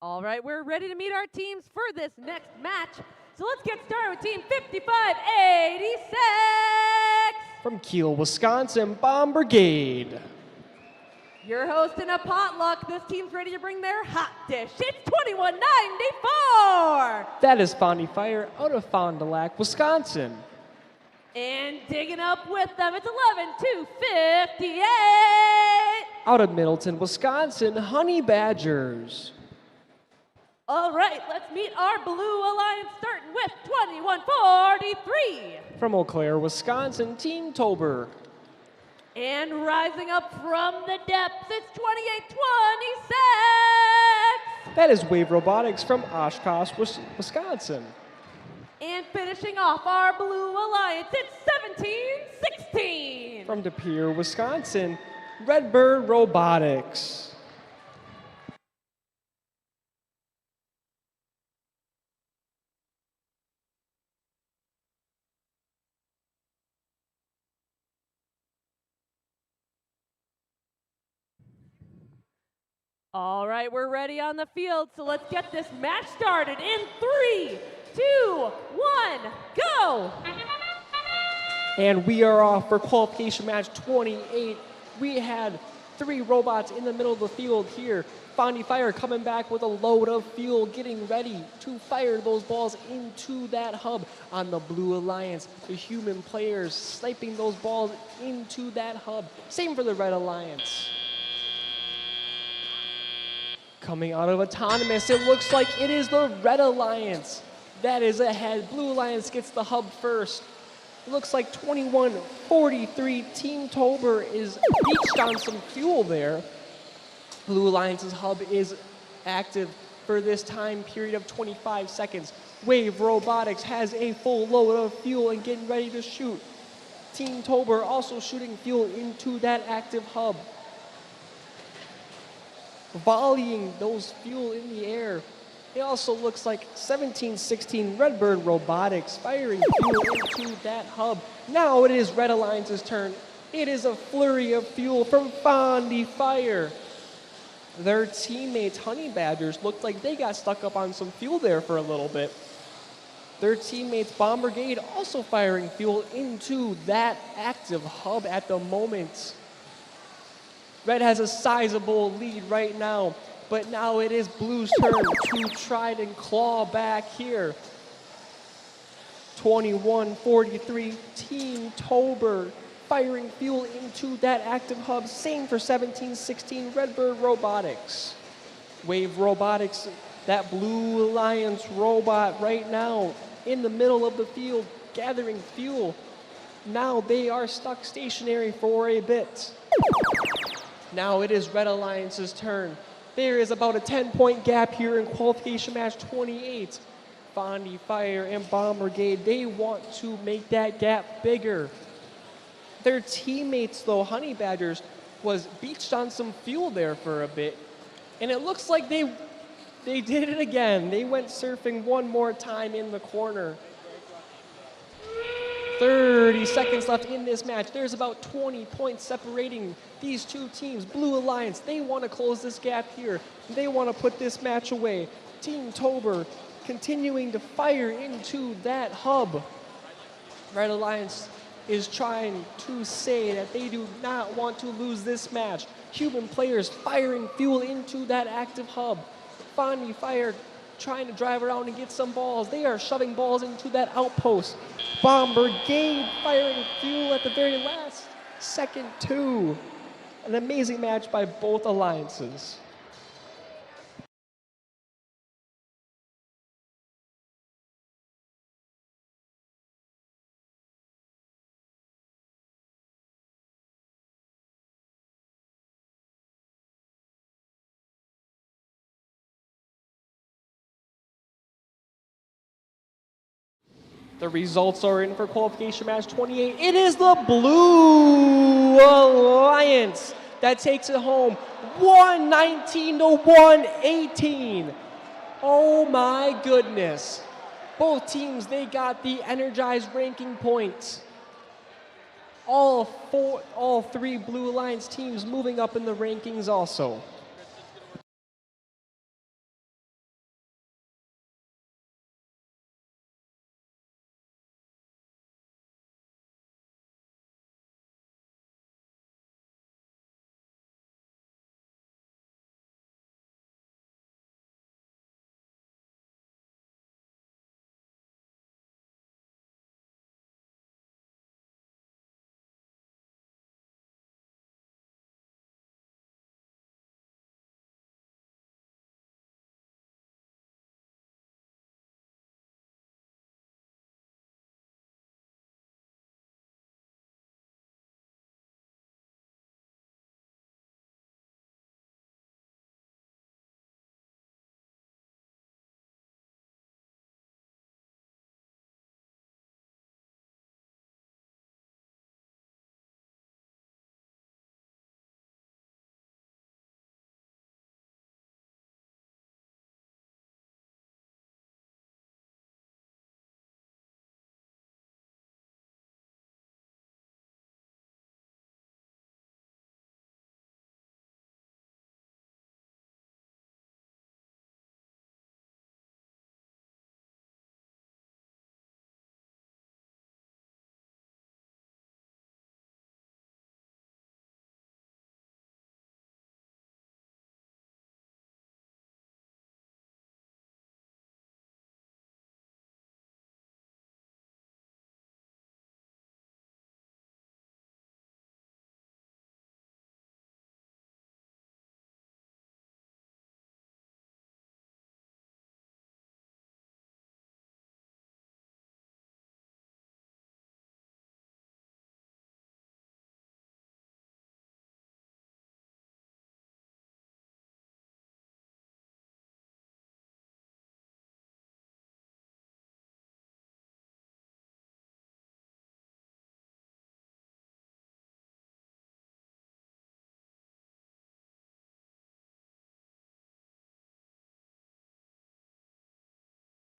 All right, we're ready to meet our teams for this next match. So let's get started with Team 5586. From Kiel, Wisconsin, Bomb Brigade. You're hosting a potluck. This team's ready to bring their hot dish. It's 2194. That is Fondy Fire out of Fond du Lac, Wisconsin. And digging up with them, it's 11258. Out of Middleton, Wisconsin, Honey Badgers. All right, let's meet our Blue Alliance starting with 2143. From Eau Claire, Wisconsin, Team Tober. And rising up from the depths, it's 2826. That is Wave Robotics from Oshkosh, Wisconsin. And finishing off our Blue Alliance, it's 1716. From De Pere, Wisconsin, Redbird Robotics. All right, we're ready on the field, so let's get this match started in 3, 2, 1, go! And we are off for qualification match 28. We had 3 robots in the middle of the field here. Fondy Fire coming back with a load of fuel, getting ready to fire those balls into that hub. On the Blue Alliance, the human players sniping those balls into that hub. Same for the Red Alliance. Coming out of Autonomous, it looks like it is the Red Alliance that is ahead. Blue Alliance gets the hub first. It looks like 2143 Team Tober is beached on some fuel there. Blue Alliance's hub is active for this time period of 25 seconds. Wave Robotics has a full load of fuel and getting ready to shoot. Team Tober also shooting fuel into that active hub. Volleying those fuel in the air. It also looks like 1716 Redbird Robotics firing fuel into that hub. Now it is Red Alliance's turn. It is a flurry of fuel from Fondy Fire. Their teammates, Honey Badgers, looked like they got stuck up on some fuel there for a little bit. Their teammates, Bomb Brigade, also firing fuel into that active hub at the moment. Red has a sizable lead right now, but now it is Blue's turn to try and claw back here. 2143 Team Tober firing fuel into that active hub. Same for 1716 Redbird Robotics. Wave Robotics, that Blue Alliance robot right now in the middle of the field gathering fuel. Now they are stuck stationary for a bit. Now it is Red Alliance's turn. There is about a 10-point gap here in qualification match 28. Fondy Fire and Bomb Brigade, they want to make that gap bigger. Their teammates, though, Honey Badgers, was beached on some fuel there for a bit. And it looks like they did it again. They went surfing one more time in the corner. 30 seconds left in this match. There's about 20 points separating these two teams. Blue Alliance, they want to close this gap here. They want to put this match away. Team Tober continuing to fire into that hub. Red Alliance is trying to say that they do not want to lose this match. Human players firing fuel into that active hub. Fondy Fire trying to drive around and get some balls. They are shoving balls into that outpost. Bomb Brigade firing fuel at the very last second too. An amazing match by both alliances. The results are in for qualification match 28. It is the Blue Alliance that takes it home 119 to 118. Oh my goodness. Both teams, they got the energized ranking points. All three Blue Alliance teams moving up in the rankings also.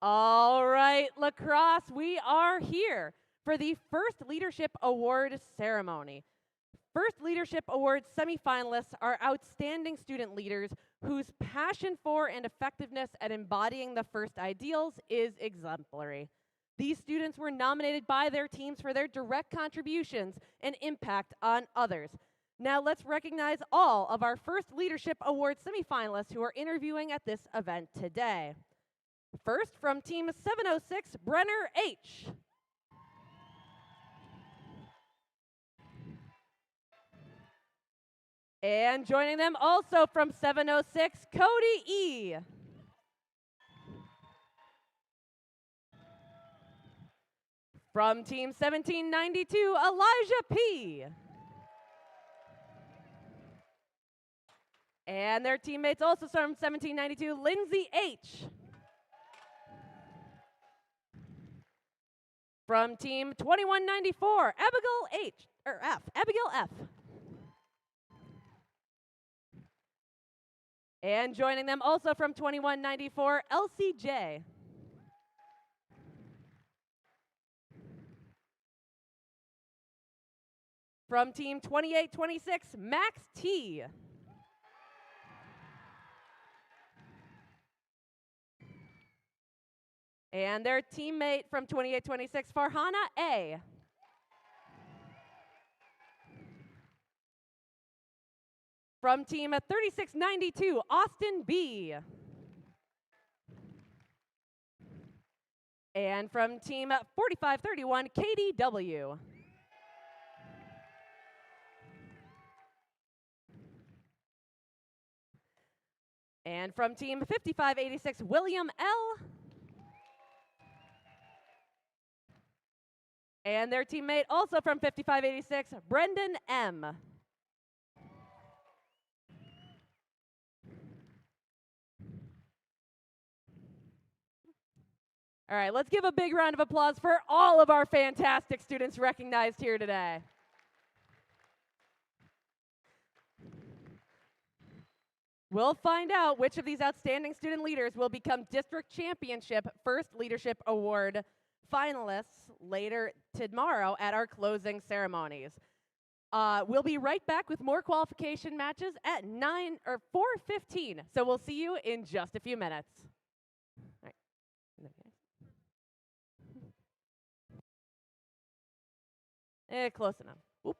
All right, lacrosse, we are here for the first Leadership Award ceremony. First Leadership Award semifinalists are outstanding student leaders whose passion for and effectiveness at embodying the first ideals is exemplary. These students were nominated by their teams for their direct contributions and impact on others. Now let's recognize all of our First Leadership Award semifinalists who are interviewing at this event today. First, from Team 706, Brenner H. And joining them also from 706, Cody E. From Team 1792, Elijah P. And their teammates also from 1792, Lindsay H. From Team 2194, Abigail F. And joining them also from 2194, LCJ. From Team 2826, Max T. And their teammate from 2826, Farhana A. From Team 3692, Austin B. And from Team 4531, Katie W. And from Team 5586, William L. And their teammate also from 5586, Brendan M. All right, let's give a big round of applause for all of our fantastic students recognized here today. We'll find out which of these outstanding student leaders will become District Championship First Leadership Award finalists later tomorrow at our closing ceremonies. We'll be right back with more qualification matches at 4:15. So we'll see you in just a few minutes. All right. Close enough. Whoop.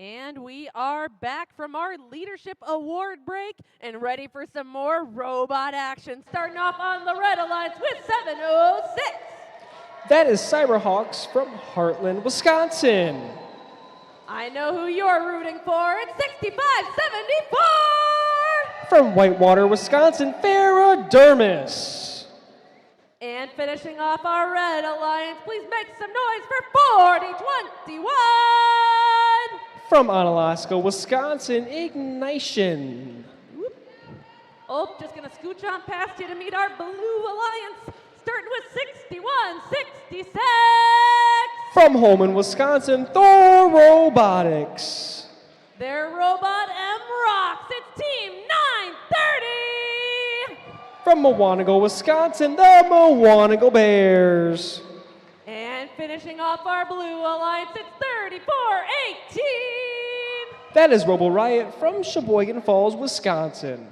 And we are back from our Leadership Award break and ready for some more robot action. Starting off on the Red Alliance with 706. That is Cyberhawks from Heartland, Wisconsin. I know who you're rooting for. It's 6574. From Whitewater, Wisconsin, Ferrodermis. And finishing off our Red Alliance, please make some noise for 4021. From Onalaska, Wisconsin, Ignition. Oh, just gonna scooch on past you to meet our Blue Alliance, starting with 6166. From Holman, Wisconsin, Thor Robotics. Their robot M rocks. It's Team 930. From Mawanago, Wisconsin, the Mawanago Bears. And finishing off our Blue Alliance, it's 3418. That is Robo Riot from Sheboygan Falls, Wisconsin.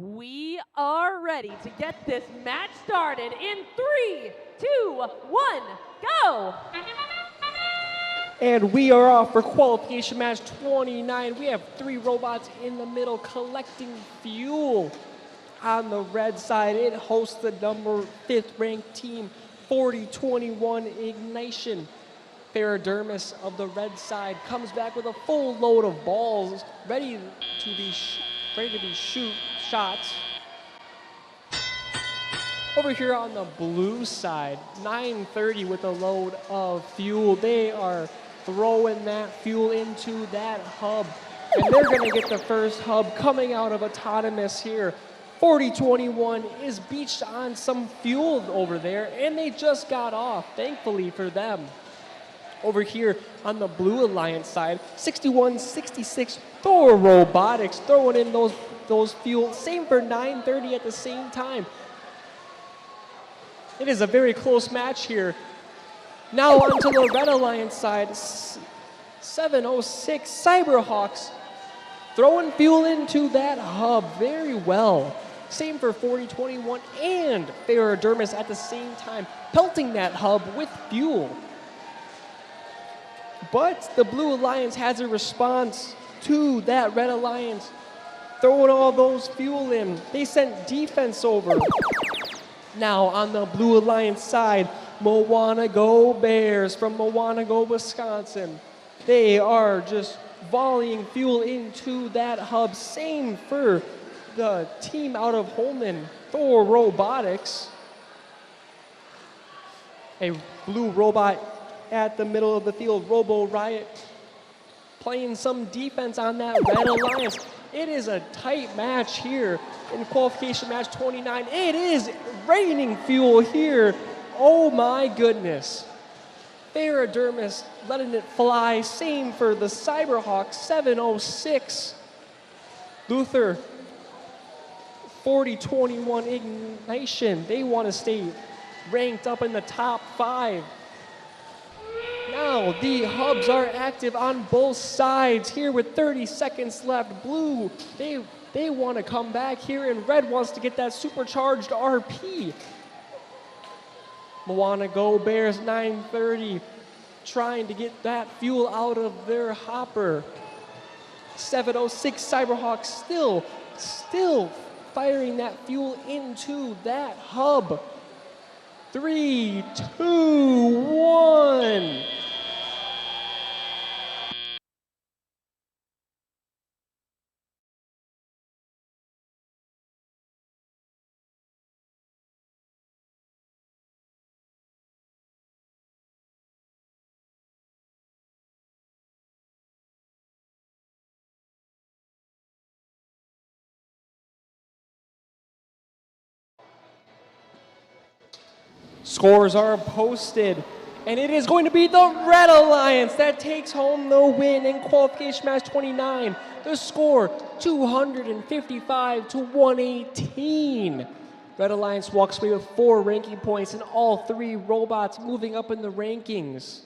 We are ready to get this match started in 3, 2, 1, go! And we are off for qualification match 29. We have 3 robots in the middle collecting fuel. On the red side, it hosts the number 5th ranked team, 4021 Ignition. Ferrodermis of the red side comes back with a full load of balls, ready to be shots. Over here on the blue side, 930 with a load of fuel. They are throwing that fuel into that hub, and they're going to get the first hub coming out of autonomous here. 4021 is beached on some fuel over there, and they just got off, thankfully for them. Over here on the Blue Alliance side, 6166 Thor Robotics throwing in those fuel. Same for 930 at the same time. It is a very close match here. Now onto the Red Alliance side, 706 Cyberhawks throwing fuel into that hub very well. Same for 4021 and Ferrodermis at the same time, pelting that hub with fuel. But the Blue Alliance has a response to that Red Alliance, throwing all those fuel in. They sent defense over. Now on the Blue Alliance side, Moana Go Bears from Moana Go, Wisconsin. They are just volleying fuel into that hub. Same for the team out of Holman, Thor Robotics. A blue robot at the middle of the field, Robo Riot, playing some defense on that Red Alliance. It is a tight match here in qualification match 29. It is raining fuel here. Oh my goodness. Ferrodermis letting it fly. Same for the Cyberhawk 706. Luther 4021 Ignition. They want to stay ranked up in the top 5. Now the hubs are active on both sides here with 30 seconds left. Blue, they want to come back here, and Red wants to get that supercharged RP. Moana Go Bears 930 trying to get that fuel out of their hopper. 706 Cyberhawk still firing that fuel into that hub. 3, 2, 1. Scores are posted, and it is going to be the Red Alliance that takes home the win in qualification match 29. The score 255 to 118. Red Alliance walks away with 4 ranking points, and all 3 robots moving up in the rankings.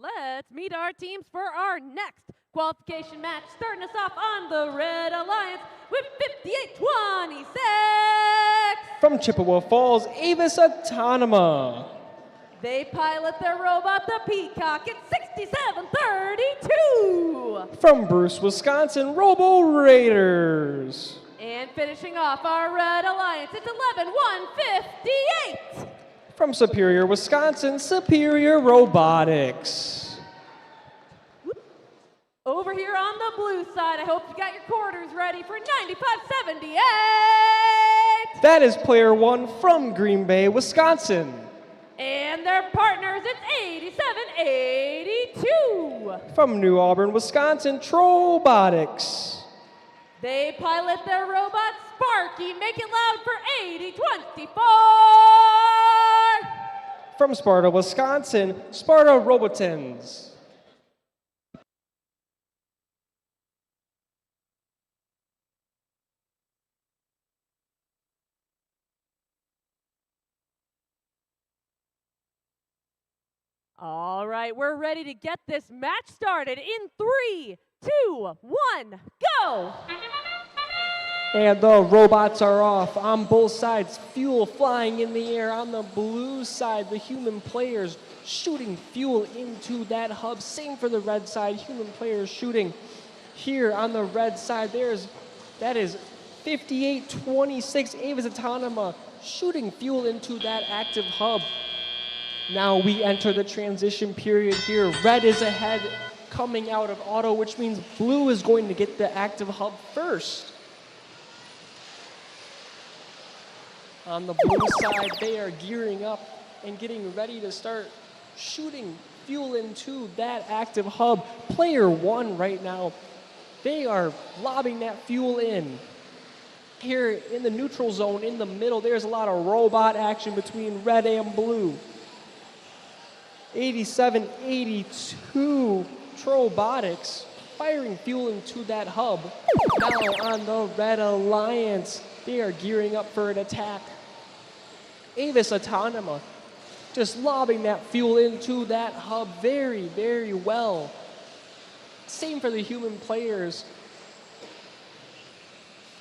let's meet our teams for our next qualification match. Starting us off on the Red Alliance with 58-26. From Chippewa Falls, Avis Autonoma. They pilot their robot, the Peacock, at 67-32. From Bruce, Wisconsin, Robo Raiders. And finishing off our Red Alliance, it's 11-158. From Superior, Wisconsin, Superior Robotics. Over here on the blue side, I hope you got your quarters ready for 95-78. That is player 1 from Green Bay, Wisconsin. And their partners, it's 87-82. From New Auburn, Wisconsin, Trobotics. They pilot their robot, Sparky. Make it loud for 80-24. From Sparta, Wisconsin, Sparta Robotens. All right, we're ready to get this match started in 3, 2, 1, go! And the robots are off on both sides. Fuel flying in the air. On the blue side, the human players shooting fuel into that hub. Same for the red side. Human players shooting here on the red side. That is 58-26. Avis Autonoma shooting fuel into that active hub. Now we enter the transition period here. Red is ahead coming out of auto, which means blue is going to get the active hub first. On the blue side, they are gearing up and getting ready to start shooting fuel into that active hub. Player 1 right now, they are lobbing that fuel in. Here in the neutral zone, in the middle, there's a lot of robot action between red and blue. 87-82, Trobotics firing fuel into that hub. Now on the Red Alliance, they are gearing up for an attack. Avis Autonoma just lobbing that fuel into that hub very, very well. Same for the human players.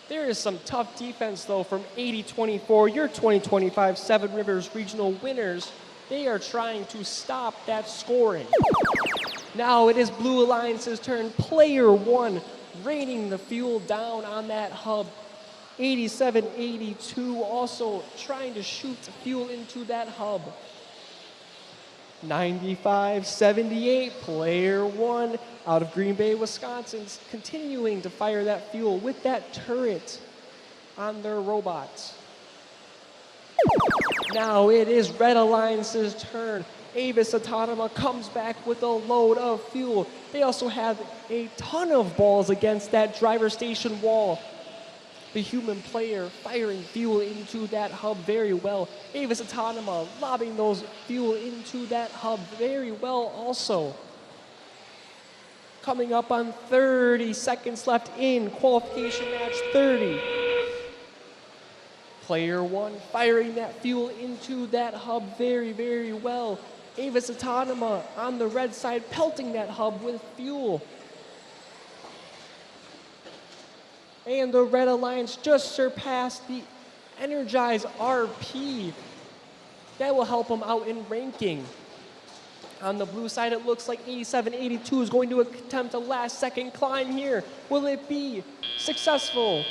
There is some tough defense though from 80-24, your 2025 Seven Rivers Regional winners. They are trying to stop that scoring. Now it is Blue Alliance's turn. Player 1 raining the fuel down on that hub. 87-82 also trying to shoot fuel into that hub. 95-78, player 1 out of Green Bay, Wisconsin, continuing to fire that fuel with that turret on their robots. Now it is Red Alliance's turn. Avis Autonoma comes back with a load of fuel. They also have a ton of balls against that driver station wall. The human player firing fuel into that hub very well. Avis Autonoma lobbing those fuel into that hub very well also. Coming up on 30 seconds left in qualification match 30. Player 1 firing that fuel into that hub very, very well. Avis Autonoma on the red side pelting that hub with fuel. And the Red Alliance just surpassed the Energize RP. That will help them out in ranking. On the blue side, it looks like 87-82 is going to attempt a last-second climb here. Will it be successful?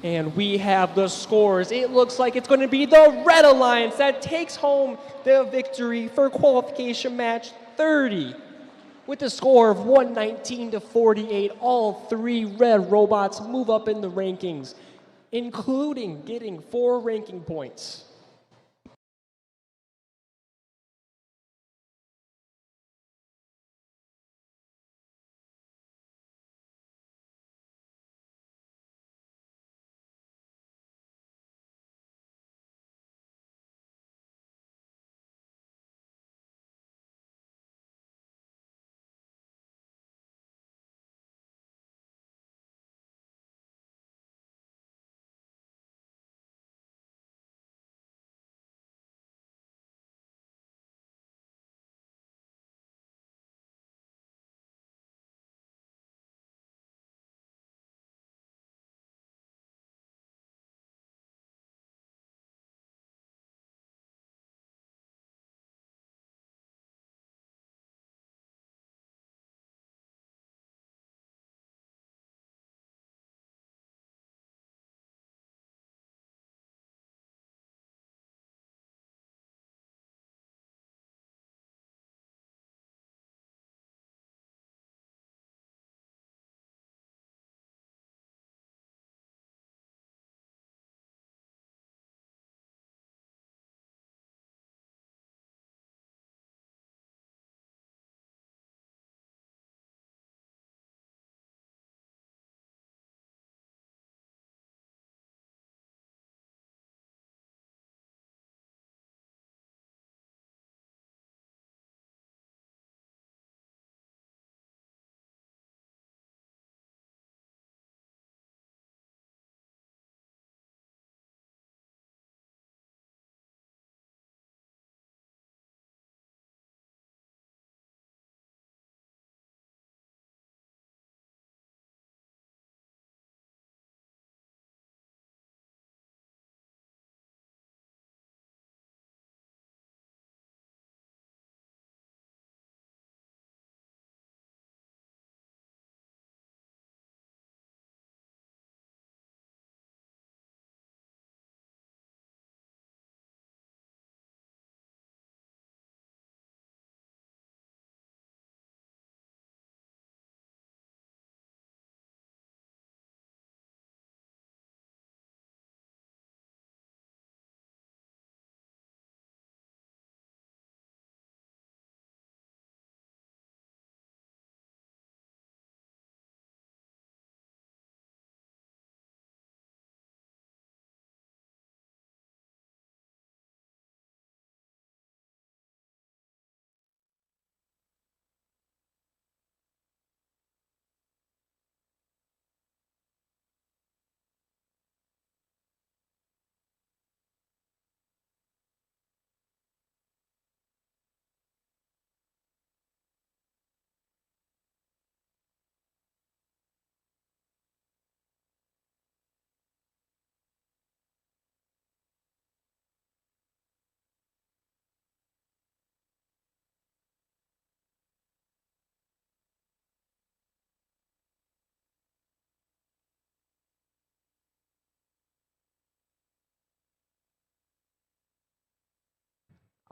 And we have the scores. It looks like it's going to be the Red Alliance that takes home the victory for qualification match 30. With a score of 119-48, all 3 red robots move up in the rankings, including getting 4 ranking points.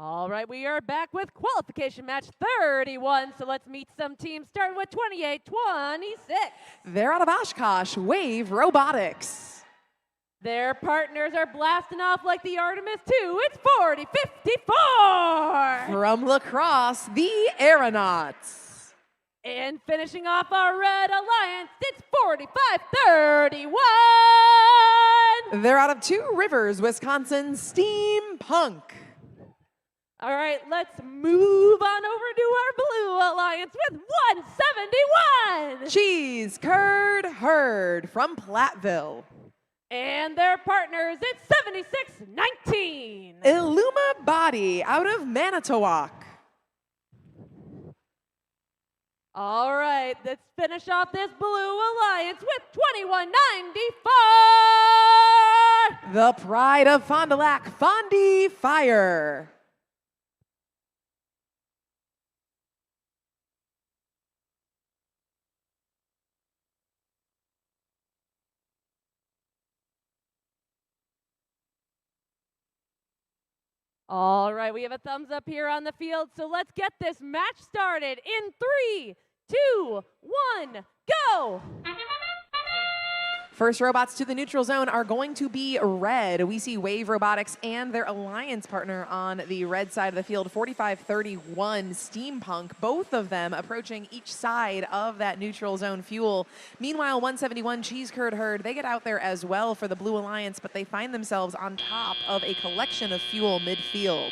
All right, we are back with qualification match 31. So let's meet some teams starting with 28-26. They're out of Oshkosh, Wave Robotics. Their partners are blasting off like the Artemis 2. It's 40-54. From La Crosse, the Aeronauts. And finishing off our Red Alliance, it's 45-31. They're out of Two Rivers, Wisconsin, Steampunk. All right, let's move on over to our Blue Alliance with 171. Cheese Curd Herd from Platteville. And their partners, it's 76-19. Illuma Body out of Manitowoc. All right, let's finish off this Blue Alliance with 21-94. The Pride of Fond du Lac, Fondy Fire. All right, we have a thumbs up here on the field, so let's get this match started in 3, 2, 1, go! First robots to the neutral zone are going to be red. We see Wave Robotics and their alliance partner on the red side of the field, 45-31 Steampunk, both of them approaching each side of that neutral zone fuel. Meanwhile, 171 Cheese Curd Herd, they get out there as well for the Blue Alliance, but they find themselves on top of a collection of fuel midfield.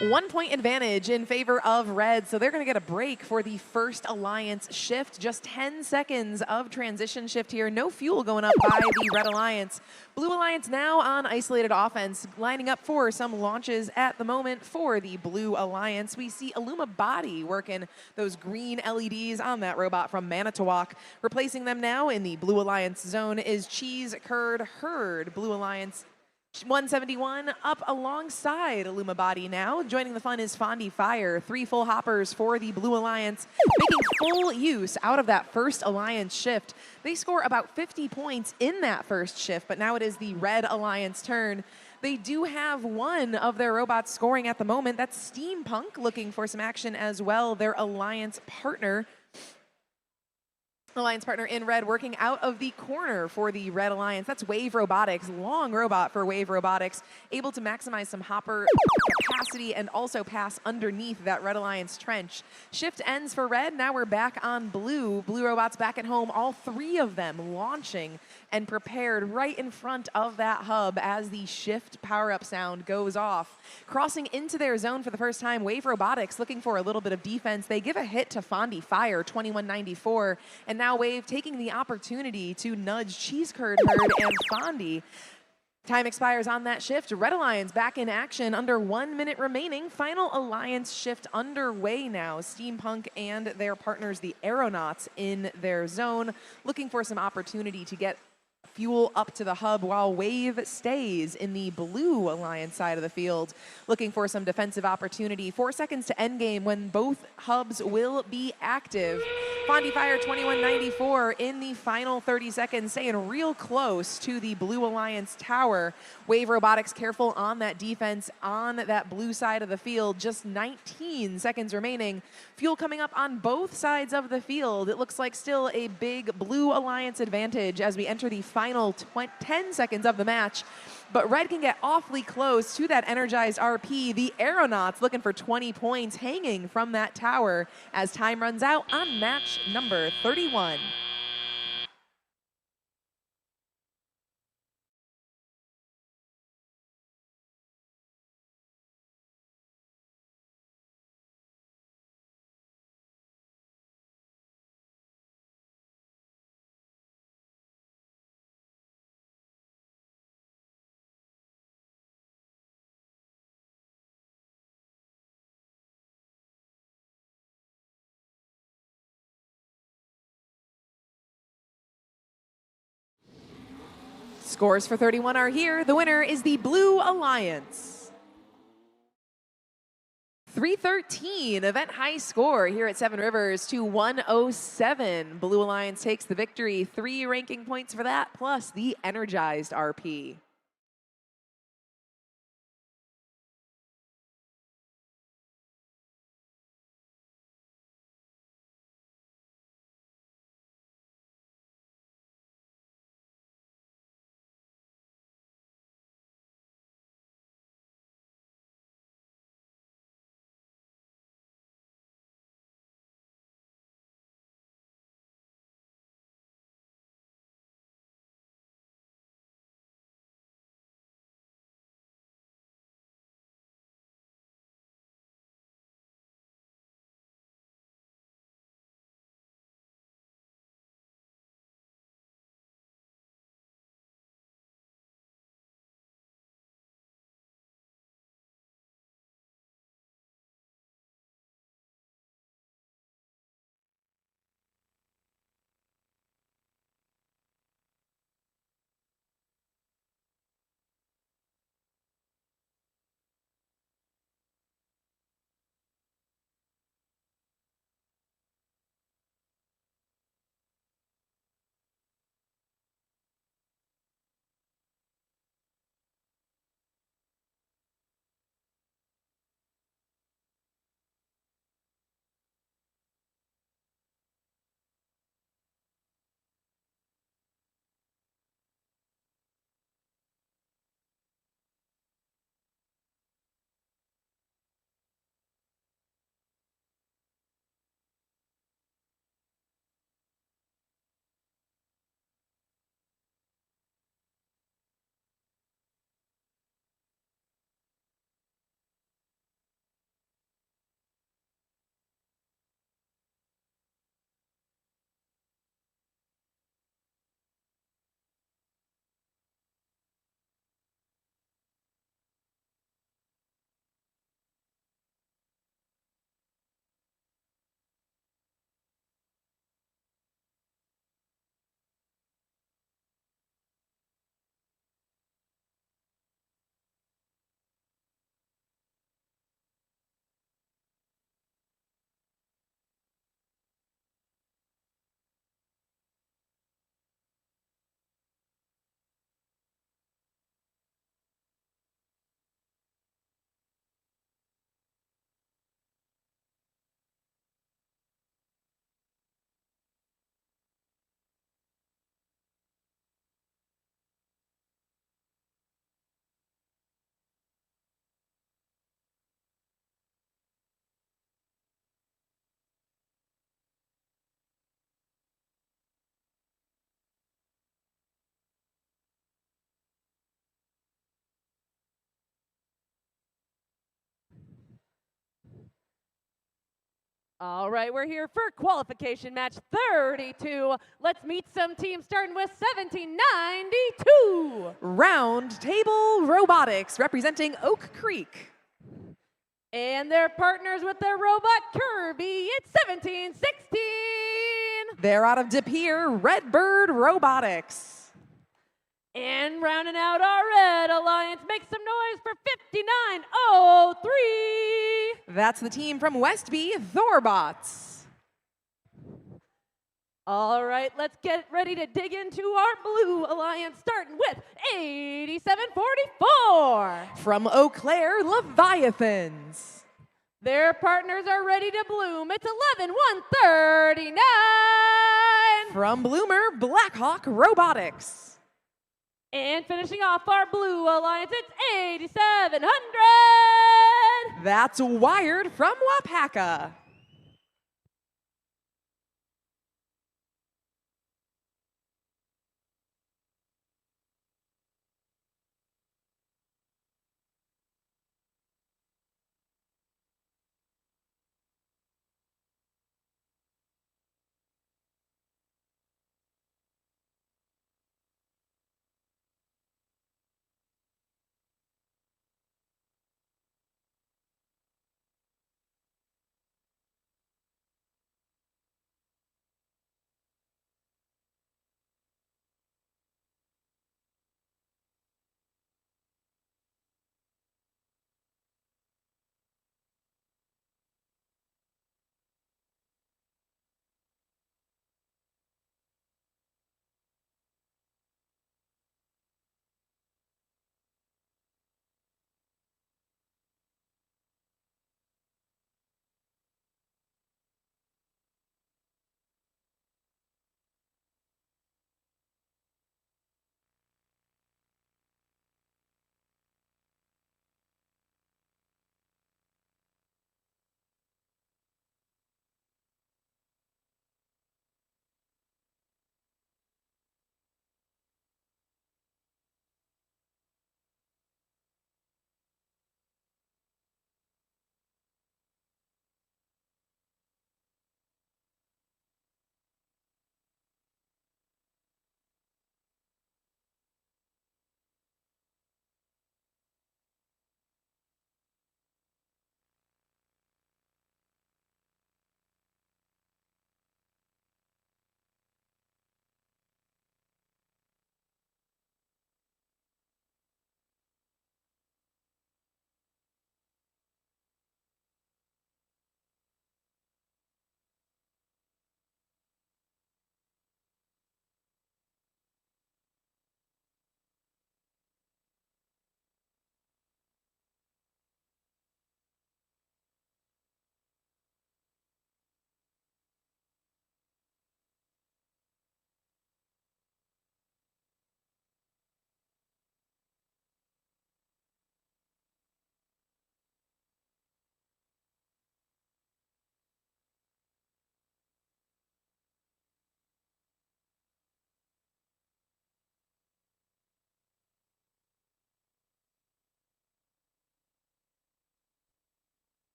1 point advantage in favor of red, so they're going to get a break for the first alliance shift. Just 10 seconds of transition shift here. No fuel going up by the red alliance. Blue alliance now on isolated offense, lining up for some launches at the moment for the Blue Alliance. We see Illuma Body working those green LEDs on that robot from Manitowoc. Replacing them now in the Blue Alliance zone is Cheese Curd Herd. Blue Alliance 171 up alongside Illuma Body now. Joining the fun is Fondy Fire. 3 full hoppers for the Blue Alliance, making full use out of that first alliance shift. They score about 50 points in that first shift, but now it is the Red Alliance turn. They do have one of their robots scoring at the moment. That's Steampunk looking for some action as well. Their alliance partner in red working out of the corner for the Red Alliance. That's Wave Robotics, long robot for Wave Robotics, able to maximize some hopper capacity and also pass underneath that Red Alliance trench. Shift ends for red. Now we're back on blue. Blue robots back at home, all 3 of them launching and prepared right in front of that hub as the shift power-up sound goes off. Crossing into their zone for the first time, Wave Robotics looking for a little bit of defense. They give a hit to Fondy Fire, 21-94, and now Wave taking the opportunity to nudge Cheese Curd Herd and Fondy. Time expires on that shift. Red Alliance back in action, under 1 minute remaining. Final alliance shift underway now. Steampunk and their partners, the Aeronauts, in their zone, looking for some opportunity to get fuel up to the hub while Wave stays in the Blue Alliance side of the field, looking for some defensive opportunity. 4 seconds to end game when both hubs will be active. Fondy Fire 21-94 in the final 30 seconds, staying real close to the Blue Alliance tower. Wave Robotics careful on that defense on that blue side of the field. Just 19 seconds remaining. Fuel coming up on both sides of the field. It looks like still a big Blue Alliance advantage as we enter the final 10 seconds of the match. But red can get awfully close to that energized RP. The Aeronauts looking for 20 points hanging from that tower as time runs out on match number 31. Scores for 31 are here. The winner is the Blue Alliance. 313 event high score here at Seven Rivers to 107. Blue Alliance takes the victory. 3 ranking points for that, plus the energized RP. All right, we're here for qualification match 32. Let's meet some teams starting with 1792. Round Table Robotics representing Oak Creek. And their partners with their robot Kirby, it's 1716. They're out of De Pere, Redbird Robotics. And rounding out our Red Alliance, make some noise for 5903. That's the team from Westby, Thorbots. All right, let's get ready to dig into our Blue Alliance, starting with 8744. From Eau Claire, Leviathans. Their partners are ready to bloom. It's 11139. From Bloomer, Blackhawk Robotics. And finishing off our Blue Alliance, it's 8700. That's Wired from Wapaka.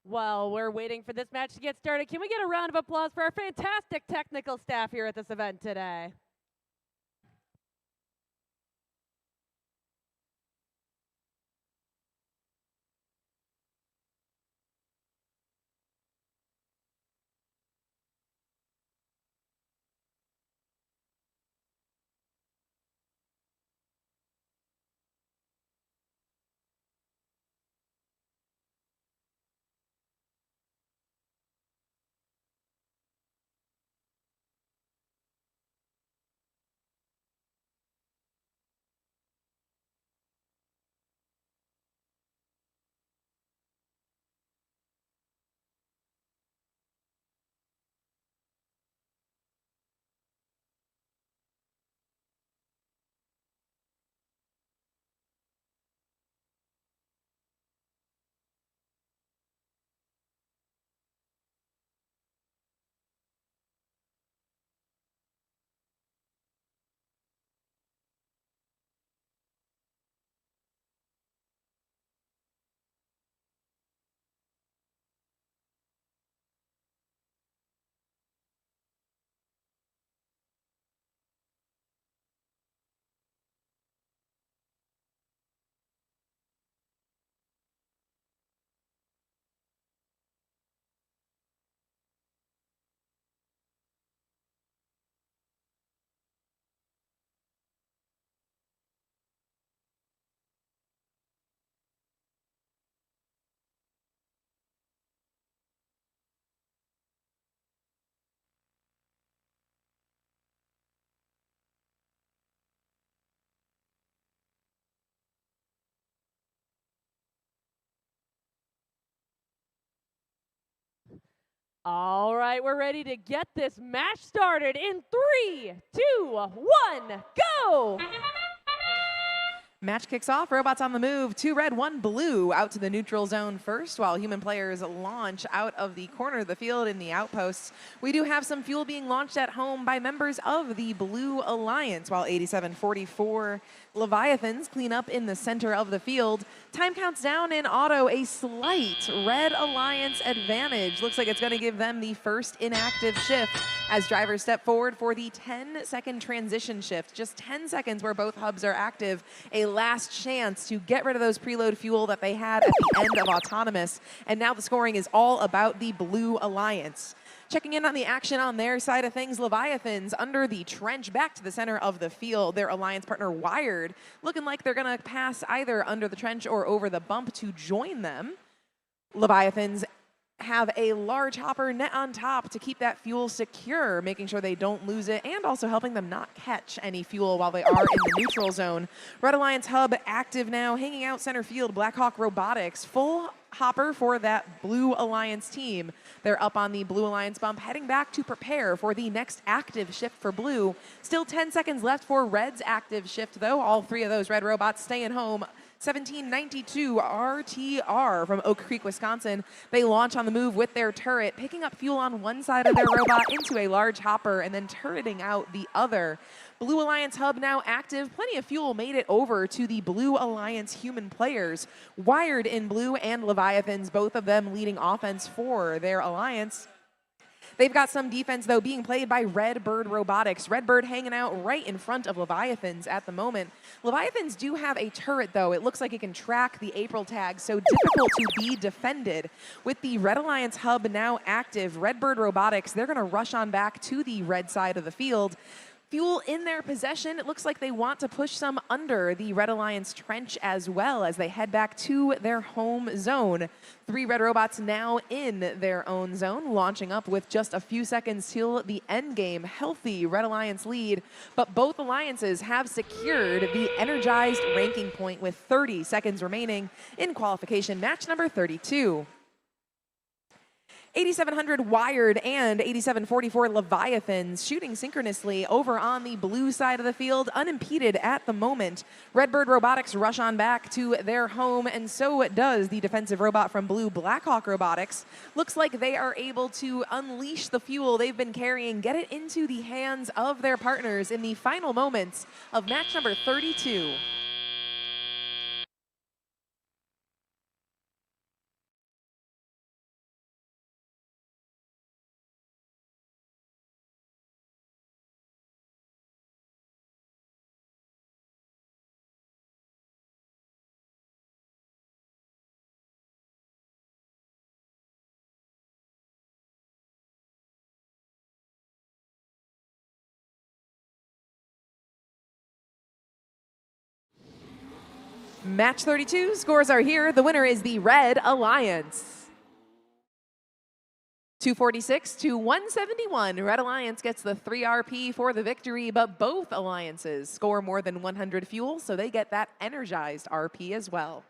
Well, we're waiting for this match to get started. Can we get a round of applause for our fantastic technical staff here at this event today? All right, we're ready to get this match started in 3, 2, 1, go! Match kicks off. Robots on the move. 2 red, 1 blue out to the neutral zone first, while human players launch out of the corner of the field in the outposts. We do have some fuel being launched at home by members of the Blue Alliance, while 8744 Leviathans clean up in the center of the field. Time counts down in auto. A slight Red Alliance advantage. Looks like it's going to give them the first inactive shift as drivers step forward for the 10-second transition shift. Just 10 seconds where both hubs are active. A last chance to get rid of those preload fuel that they had at the end of Autonomous. And now the scoring is all about the Blue Alliance. Checking in on the action on their side of things, Leviathans under the trench back to the center of the field. Their alliance partner Wired looking like they're going to pass either under the trench or over the bump to join them. Leviathans have a large hopper net on top to keep that fuel secure, making sure they don't lose it, and also helping them not catch any fuel while they are in the neutral zone. Red Alliance hub active now, hanging out center field. Blackhawk Robotics, full hopper for that Blue Alliance team. They're up on the Blue Alliance bump, heading back to prepare for the next active shift for Blue. Still 10 seconds left for Red's active shift, though. All 3 of those Red robots staying home. 1792 RTR from Oak Creek, Wisconsin. They launch on the move with their turret, picking up fuel on one side of their robot into a large hopper and then turreting out the other. Blue Alliance hub now active. Plenty of fuel made it over to the Blue Alliance human players. Wired in blue and Leviathans, both of them leading offense for their alliance. They've got some defense, though, being played by Redbird Robotics. Redbird hanging out right in front of Leviathans at the moment. Leviathans do have a turret, though. It looks like it can track the April tag, so difficult to be defended. With the Red Alliance hub now active, Redbird Robotics, they're going to rush on back to the red side of the field. Fuel in their possession. It looks like they want to push some under the Red Alliance trench as well as they head back to their home zone. 3 red robots now in their own zone, launching up with just a few seconds till the end game. Healthy Red Alliance lead, but both alliances have secured the energized ranking point with 30 seconds remaining in qualification match number 32. 8700 Wired and 8744 Leviathans shooting synchronously over on the blue side of the field, unimpeded at the moment. Redbird Robotics rush on back to their home, and so does the defensive robot from blue, Blackhawk Robotics. Looks like they are able to unleash the fuel they've been carrying, get it into the hands of their partners in the final moments of match number 32. Match 32, scores are here. The winner is the Red Alliance. 246 to 171. Red Alliance gets the 3 RP for the victory, but both alliances score more than 100 fuel, so they get that energized RP as well.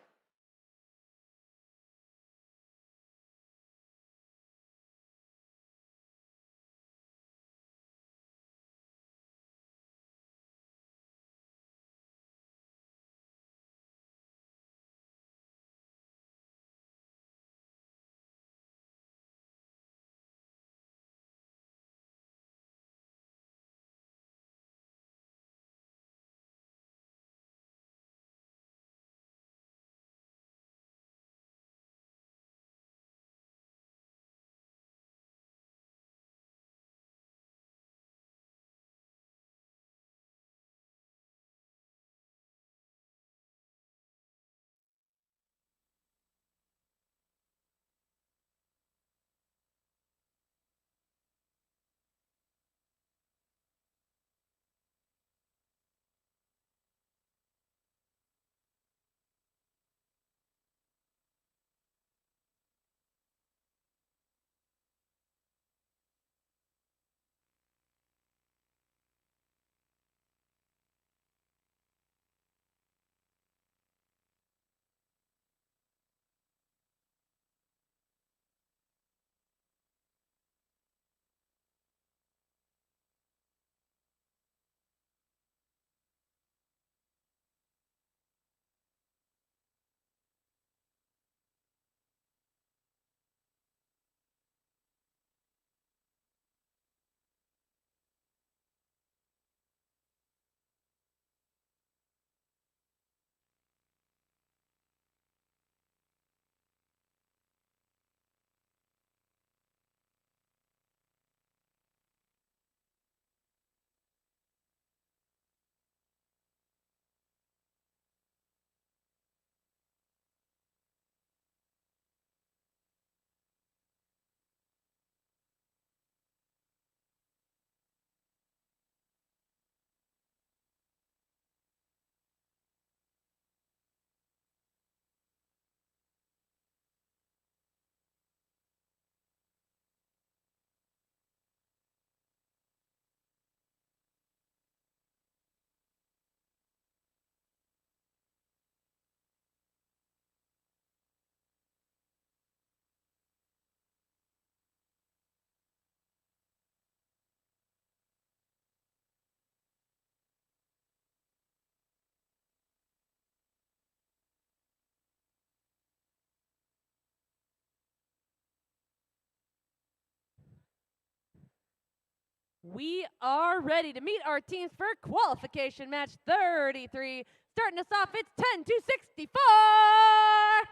We are ready to meet our teams for qualification match 33. Starting us off, it's 10 to 64.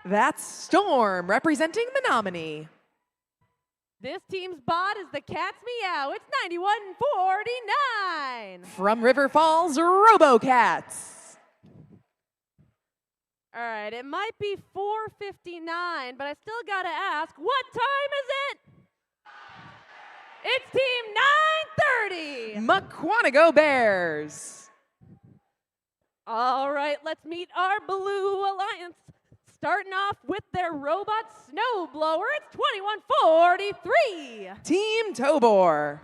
That's Storm representing Menominee. This team's bot is the Cat's Meow. It's 91.49. From River Falls, RoboCats. All right, it might be 4:59, but I still gotta ask, what time is it? It's team 930. Muckquanago Bears. All right, let's meet our Blue Alliance. Starting off with their robot snowblower, it's 2143. Team Tobor.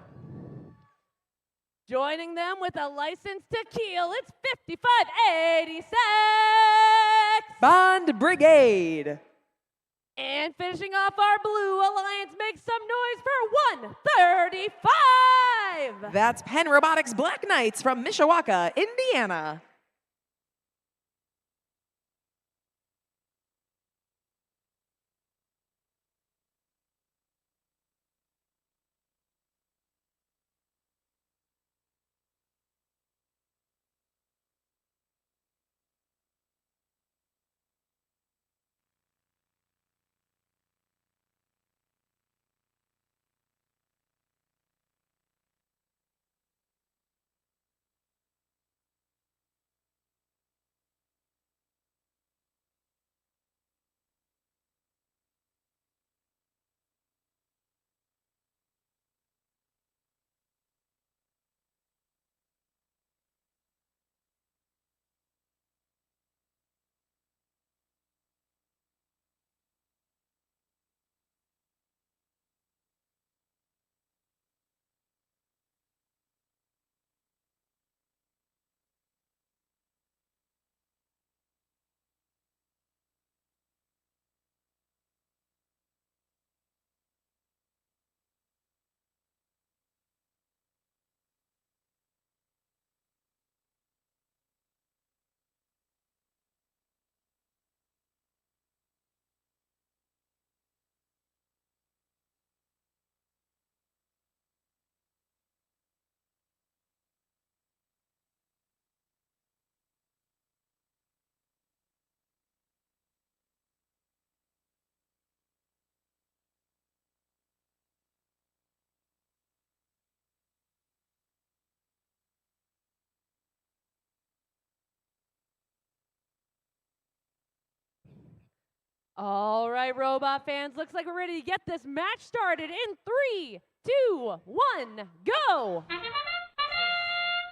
Joining them with a license to kill, it's 5586. Bond Brigade. And finishing off our Blue Alliance, make some noise for 135. That's Penn Robotics Black Knights from Mishawaka, Indiana. All right, robot fans, looks like we're ready to get this match started in 3, 2, 1, go!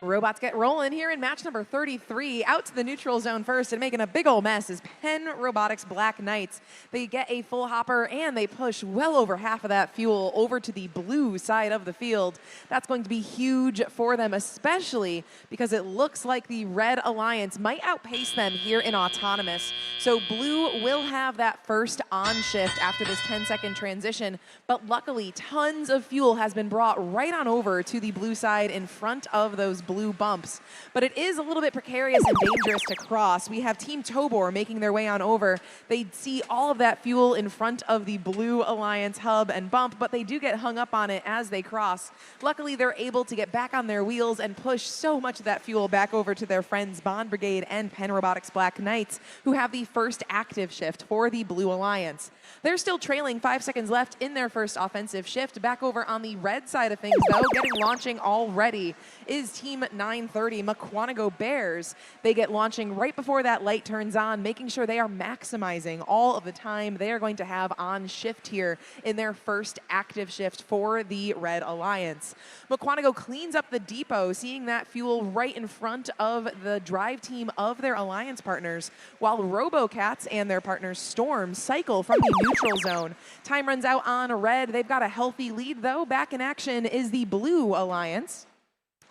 Robots get rolling here in match number 33. Out to the neutral zone first and making a big old mess is Penn Robotics Black Knights. They get a full hopper and they push well over half of that fuel over to the blue side of the field. That's going to be huge for them, especially because it looks like the Red Alliance might outpace them here in Autonomous. So blue will have that first on shift after this 10-second transition, but luckily tons of fuel has been brought right on over to the blue side in front of those blue bumps. But it is a little bit precarious and dangerous to cross. We have Team Tobor making their way on over. They see all of that fuel in front of the Blue Alliance hub and bump, but they do get hung up on it as they cross. Luckily, they're able to get back on their wheels and push so much of that fuel back over to their friends Bond Brigade and Penn Robotics Black Knights, who have the first active shift for the Blue Alliance. They're still trailing 5 seconds left in their first offensive shift. Back over on the red side of things, though, getting launching already is Team 930, Mukwonago Bears. They get launching right before that light turns on, making sure they are maximizing all of the time they are going to have on shift here in their first active shift for the Red Alliance. Mukwonago cleans up the depot, seeing that fuel right in front of the drive team of their alliance partners, while RoboCats and their partners Storm cycle from the neutral zone. Time runs out on red. They've got a healthy lead, though. Back in action is the Blue Alliance.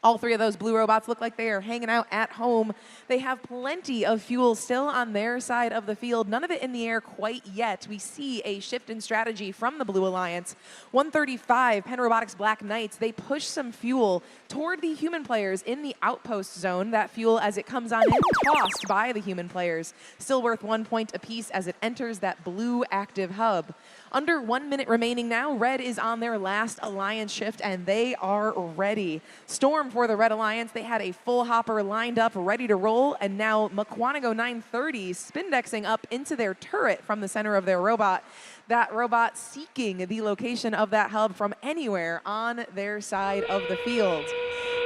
All three of those blue robots look like they are hanging out at home. They have plenty of fuel still on their side of the field. None of it in the air quite yet. We see a shift in strategy from the Blue Alliance. 135, Penn Robotics Black Knights, they push some fuel toward the human players in the outpost zone. That fuel, as it comes on in, tossed by the human players. Still worth 1 point apiece as it enters that blue active hub. Under 1 minute remaining now. Red is on their last Alliance shift, and they are ready. Storm for the Red Alliance. They had a full hopper lined up, ready to roll, and now Mukwonago 930 spindexing up into their turret from the center of their robot. That robot seeking the location of that hub from anywhere on their side of the field.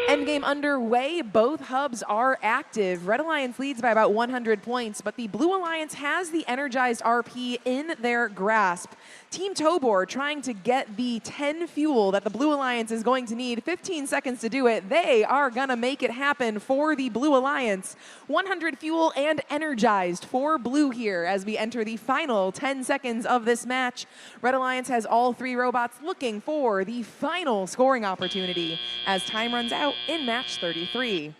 Endgame underway. Both hubs are active. Red Alliance leads by about 100 points, but the Blue Alliance has the energized RP in their grasp. Team Tobor trying to get the 10 fuel that the Blue Alliance is going to need. 15 seconds to do it. They are going to make it happen for the Blue Alliance. 100 fuel and energized for Blue here as we enter the final 10 seconds of this match. Red Alliance has all three robots looking for the final scoring opportunity as time runs out in match 33.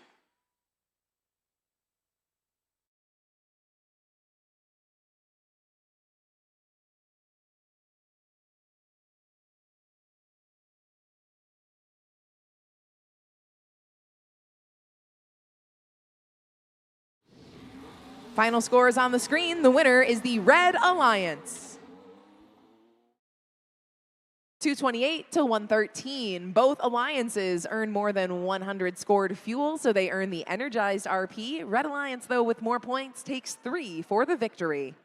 Final scores on the screen. The winner is the Red Alliance. 228 to 113. Both alliances earn more than 100 scored fuel, so they earn the energized RP. Red Alliance, though, with more points, takes 3 for the victory.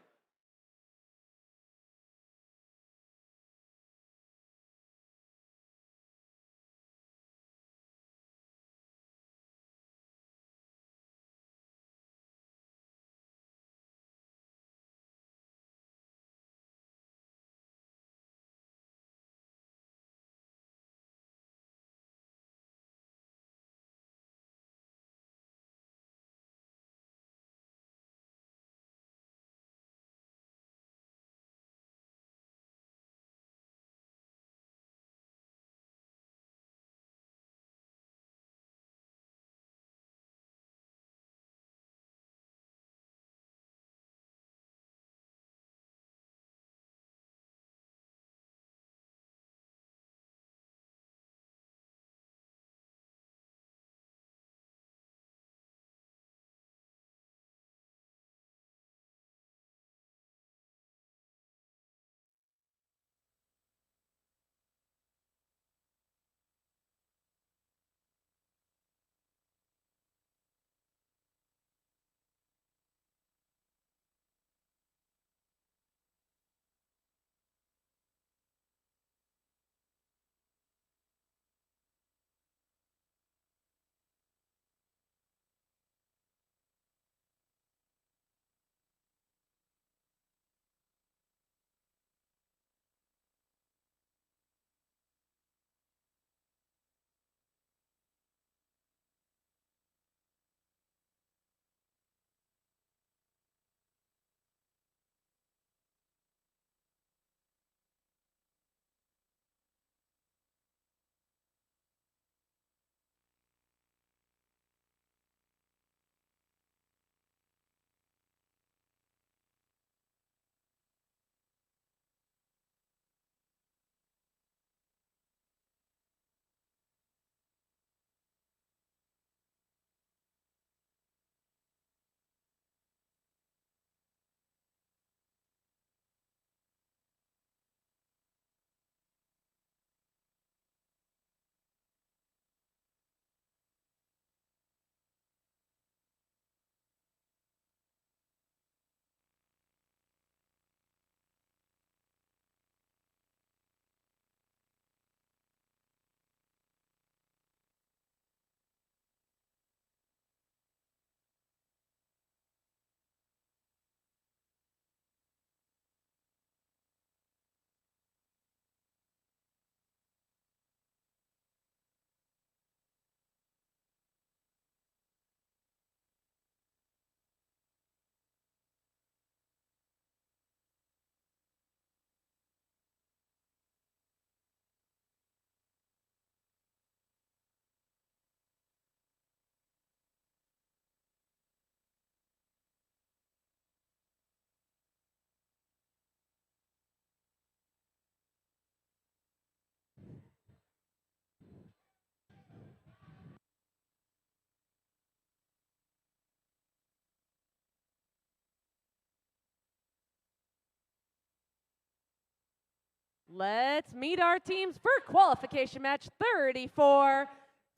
Let's meet our teams for qualification match 34.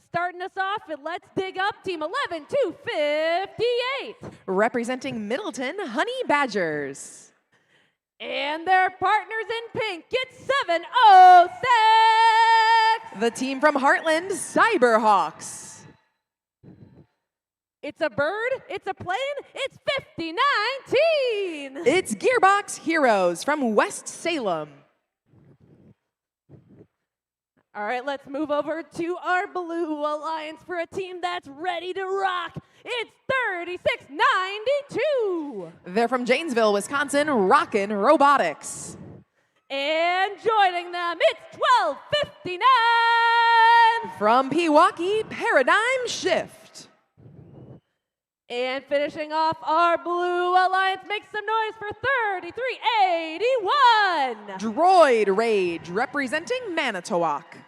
Starting us off, and let's dig up team 11 to 58. Representing Middleton, Honey Badgers. And their partners in pink get 706. The team from Heartland, Cyberhawks. It's a bird, it's a plane, it's 5019. It's Gearbox Heroes from West Salem. All right, let's move over to our Blue Alliance for a team that's ready to rock. It's 3692. They're from Janesville, Wisconsin, Rockin' Robotics. And joining them, it's 1259. From Pewaukee, Paradigm Shift. And finishing off our Blue Alliance, make some noise for 3381. Droid Rage, representing Manitowoc.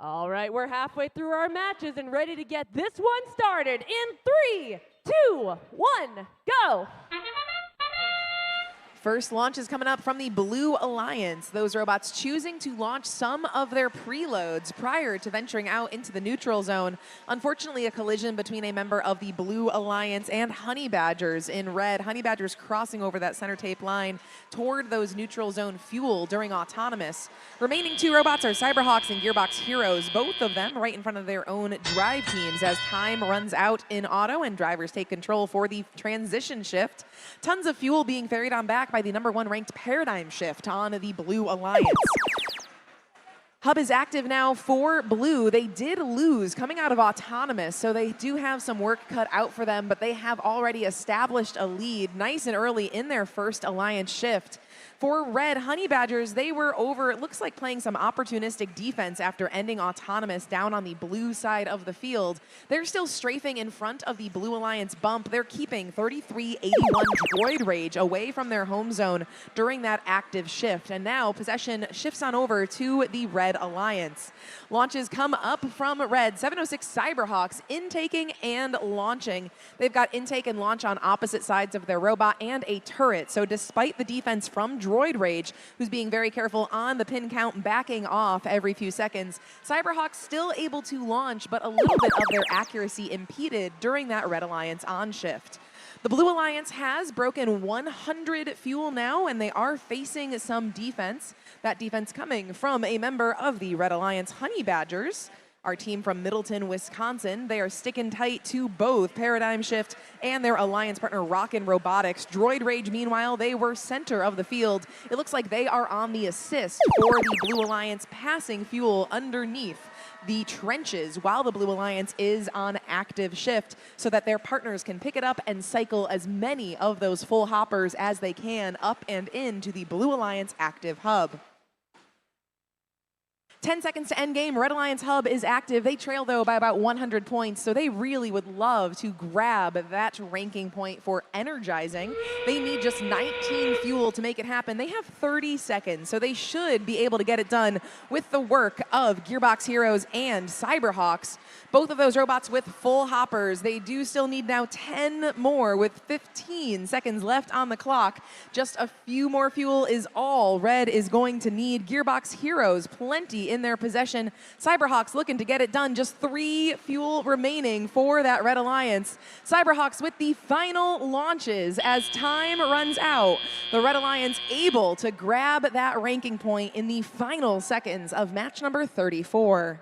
All right, we're halfway through our matches and ready to get this one started in 3, 2, 1, go. First launch is coming up from the Blue Alliance. Those robots choosing to launch some of their preloads prior to venturing out into the neutral zone. Unfortunately, a collision between a member of the Blue Alliance and Honey Badgers in red. Honey Badgers crossing over that center tape line toward those neutral zone fuel during autonomous. Remaining two robots are Cyberhawks and Gearbox Heroes, both of them right in front of their own drive teams as time runs out in auto and drivers take control for the transition shift. Tons of fuel being ferried on back by the #1 ranked Paradigm Shift on the Blue Alliance. Hub is active now for Blue. They did lose coming out of autonomous, so they do have some work cut out for them, but they have already established a lead nice and early in their first Alliance shift. For red, Honey Badgers, they were over, it looks like playing some opportunistic defense after ending autonomous down on the blue side of the field. They're still strafing in front of the Blue Alliance bump. They're keeping 3381 Droid Rage away from their home zone during that active shift. And now possession shifts on over to the Red Alliance. Launches come up from red, 706 Cyberhawks intaking and launching. They've got intake and launch on opposite sides of their robot and a turret. So despite the defense from Droid Rage, who's being very careful on the pin count, backing off every few seconds, Cyberhawks still able to launch, but a little bit of their accuracy impeded during that Red Alliance on shift. The Blue Alliance has broken 100 fuel now, and they are facing some defense. That defense coming from a member of the Red Alliance, Honey Badgers. Our team from Middleton, Wisconsin, they are sticking tight to both Paradigm Shift and their alliance partner, Rockin' Robotics. Droid Rage, meanwhile, they were center of the field. It looks like they are on the assist for the Blue Alliance, passing fuel underneath the trenches while the Blue Alliance is on active shift so that their partners can pick it up and cycle as many of those full hoppers as they can up and into the Blue Alliance active hub. 10 seconds to end game. Red Alliance Hub is active. They trail, though, by about 100 points, so they really would love to grab that ranking point for energizing. They need just 19 fuel to make it happen. They have 30 seconds, so they should be able to get it done with the work of Gearbox Heroes and Cyberhawks. Both of those robots with full hoppers. They do still need now 10 more with 15 seconds left on the clock. Just a few more fuel is all Red is going to need. Gearbox Heroes, plenty in their possession. Cyberhawks looking to get it done. Just 3 fuel remaining for that Red Alliance. Cyberhawks with the final launches as time runs out. The Red Alliance able to grab that ranking point in the final seconds of match number 34.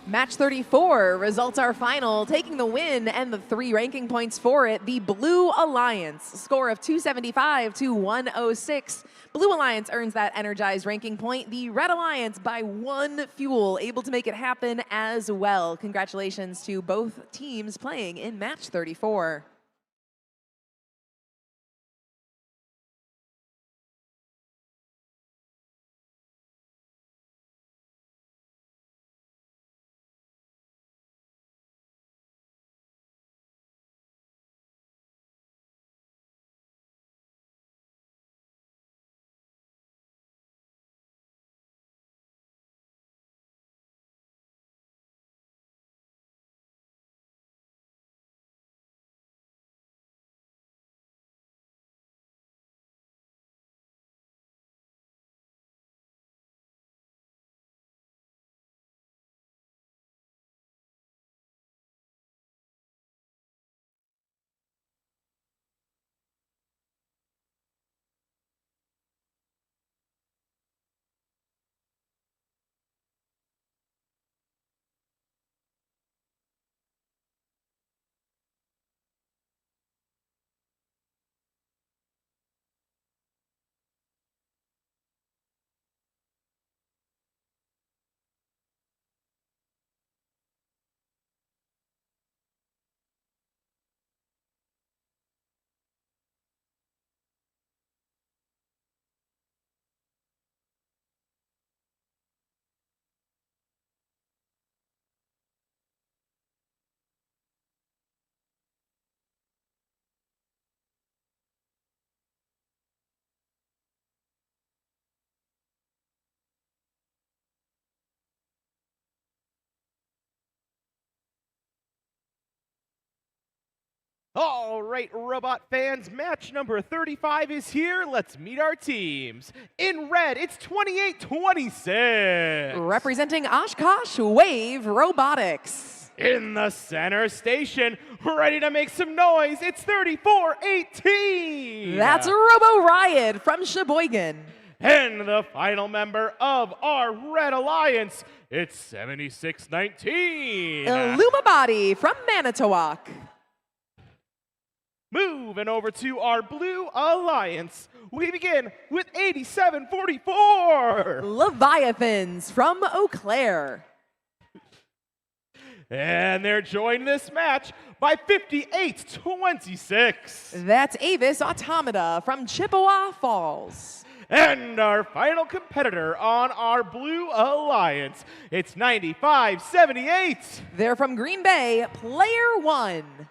Match 34 results are final, taking the win and the 3 ranking points for it. The Blue Alliance, score of 275 to 106. Blue Alliance earns that energized ranking point. The Red Alliance by 1 fuel, able to make it happen as well. Congratulations to both teams playing in match 34. All right, robot fans, match number 35 is here. Let's meet our teams. In red, it's 28-26. Representing Oshkosh Wave Robotics. In the center station, ready to make some noise, it's 34-18. That's Robo Riot from Sheboygan. And the final member of our Red Alliance, it's 76-19. Illuma Body from Manitowoc. Moving over to our Blue Alliance, we begin with 87-44. Leviathans from Eau Claire. And they're joined this match by 58-26. That's Avis Automata from Chippewa Falls. And our final competitor on our Blue Alliance, it's 95-78. They're from Green Bay, Player One.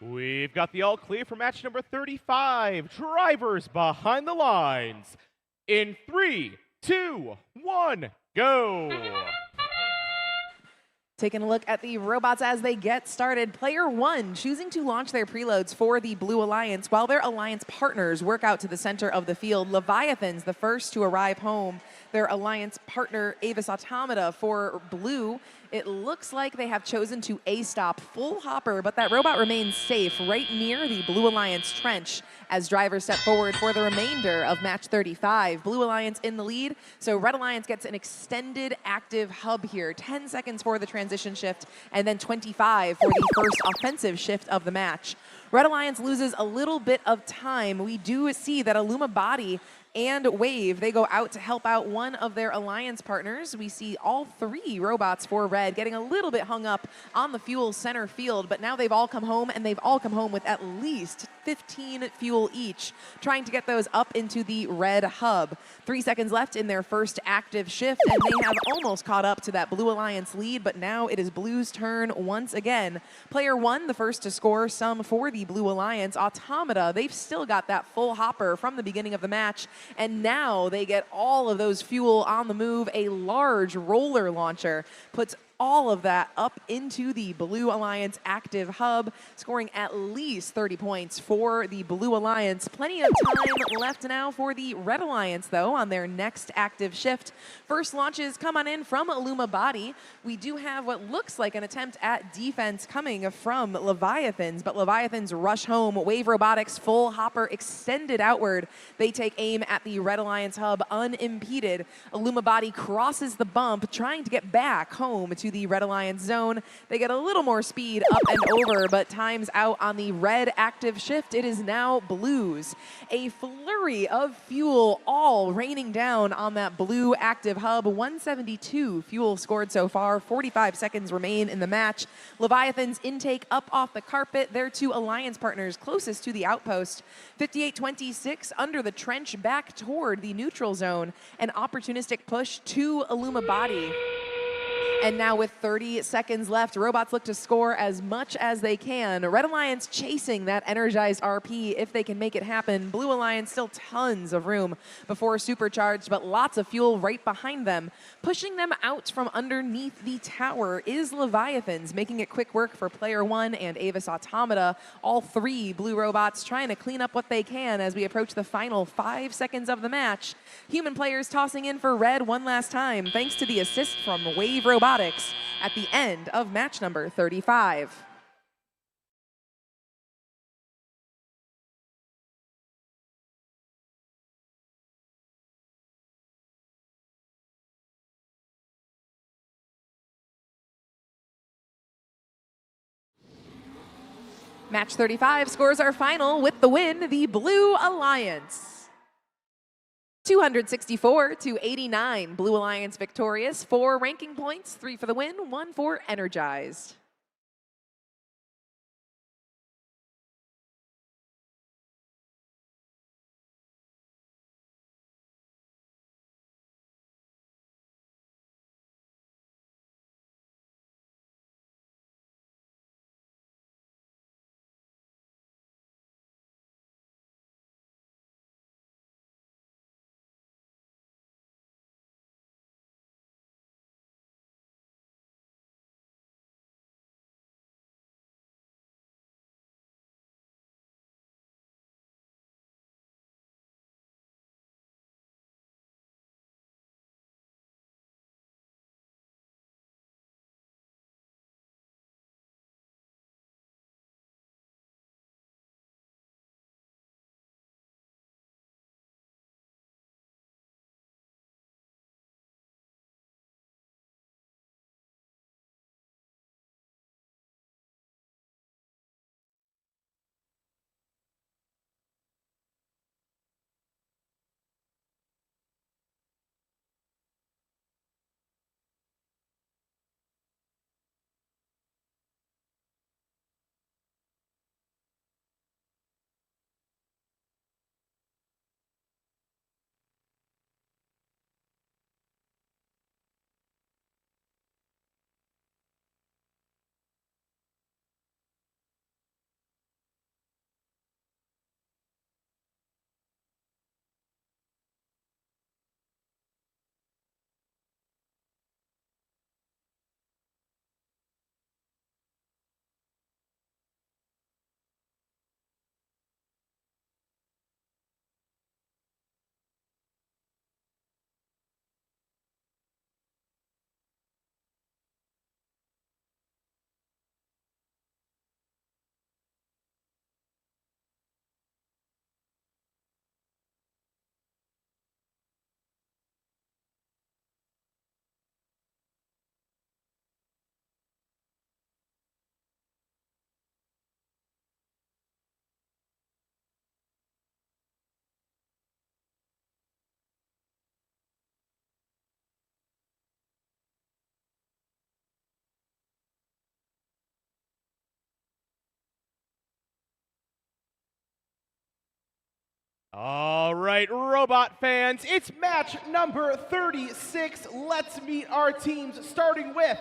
We've got the all clear for match number 35. Drivers behind the lines. In 3, 2, 1, go. Taking a look at the robots as they get started. Player One choosing to launch their preloads for the Blue Alliance while their Alliance partners work out to the center of the field. Leviathans, the first to arrive home. Their Alliance partner, Avis Automata for Blue. It looks like they have chosen to A-stop full hopper, but that robot remains safe right near the Blue Alliance trench as drivers step forward for the remainder of match 35. Blue Alliance in the lead, so Red Alliance gets an extended active hub here. 10 seconds for the transition shift, and then 25 for the first offensive shift of the match. Red Alliance loses a little bit of time. We do see that Illuma Body and Wave. They go out to help out one of their alliance partners. We see all 3 robots for Red getting a little bit hung up on the fuel center field, but now they've all come home, and they've all come home with at least 15 fuel each, trying to get those up into the Red hub. 3 seconds left in their first active shift, and they have almost caught up to that Blue Alliance lead, but now it is Blue's turn once again. Player 1, the first to score some for the Blue Alliance. Automata, they've still got that full hopper from the beginning of the match, and now they get all of those fuel on the move. A large roller launcher puts all of that up into the Blue Alliance active hub, scoring at least 30 points for the Blue Alliance. Plenty of time left now for the Red Alliance, though, on their next active shift. First launches come on in from Illuma Body. We do have what looks like an attempt at defense coming from Leviathans, but Leviathans rush home. Wave Robotics full hopper extended outward. They take aim at the Red Alliance hub unimpeded. Illuma Body crosses the bump, trying to get back home to the Red Alliance zone. They get a little more speed up and over, but times out on the Red active shift. It is now Blues. A flurry of fuel all raining down on that Blue active hub. 172 fuel scored so far. 45 seconds remain in the match. Leviathan's intake up off the carpet. Their 2 alliance partners closest to the outpost. 58-26 under the trench back toward the neutral zone. An opportunistic push to Illuma Body. And now with 30 seconds left, robots look to score as much as they can. Red Alliance chasing that energized RP if they can make it happen. Blue Alliance still tons of room before supercharged, but lots of fuel right behind them. Pushing them out from underneath the tower is Leviathans, making it quick work for player 1 and Avis Automata. All 3 blue robots trying to clean up what they can as we approach the final 5 seconds of the match. Human players tossing in for Red one last time, thanks to the assist from Wave Robotics at the end of match number 35. Match 35 scores are final with the win, the Blue Alliance. 264-89, Blue Alliance victorious. 4 ranking points, 3 for the win, 1 for energized. All right, robot fans, it's match number 36. Let's meet our teams, starting with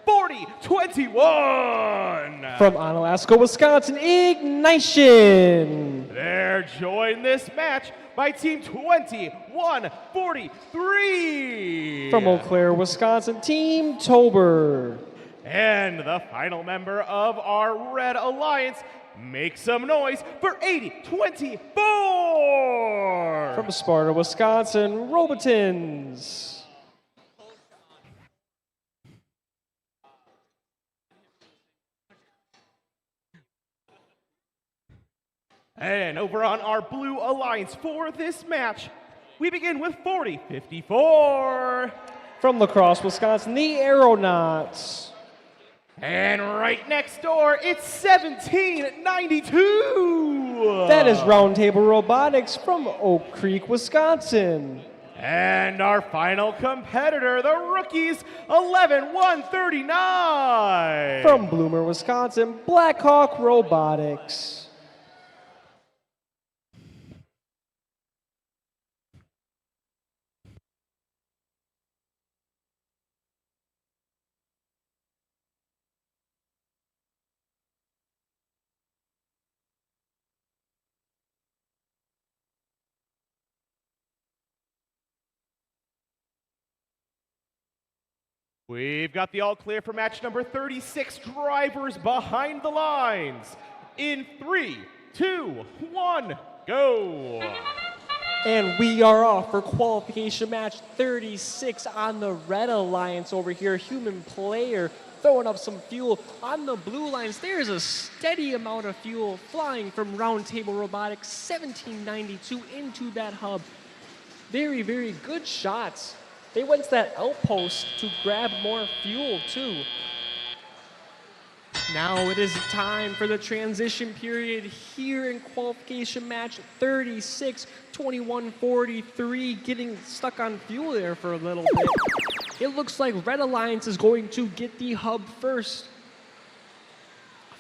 4021. From Onalaska, Wisconsin, Ignition. They're joined this match by Team 2143. From Eau Claire, Wisconsin, Team Tober. And the final member of our Red Alliance, make some noise for 8024. From Sparta, Wisconsin, Robotins. And over on our Blue Alliance for this match, we begin with 4054. From La Crosse, Wisconsin, the Aeronauts. And right next door, it's 1792. That is Roundtable Robotics from Oak Creek, Wisconsin. And our final competitor, the rookies, 11139. From Bloomer, Wisconsin, Blackhawk Robotics. We've got the all clear for match number 36. Drivers behind the lines. In 3, 2, 1, go. And we are off for qualification match 36 on the Red Alliance over here. Human player throwing up some fuel. On the Blue Alliance, there's a steady amount of fuel flying from Roundtable Robotics, 1792 into that hub. Very, very good shots. They went to that outpost to grab more fuel too. Now it is time for the transition period here in qualification match 36, 2143, getting stuck on fuel there for a little bit. It looks like Red Alliance is going to get the hub first.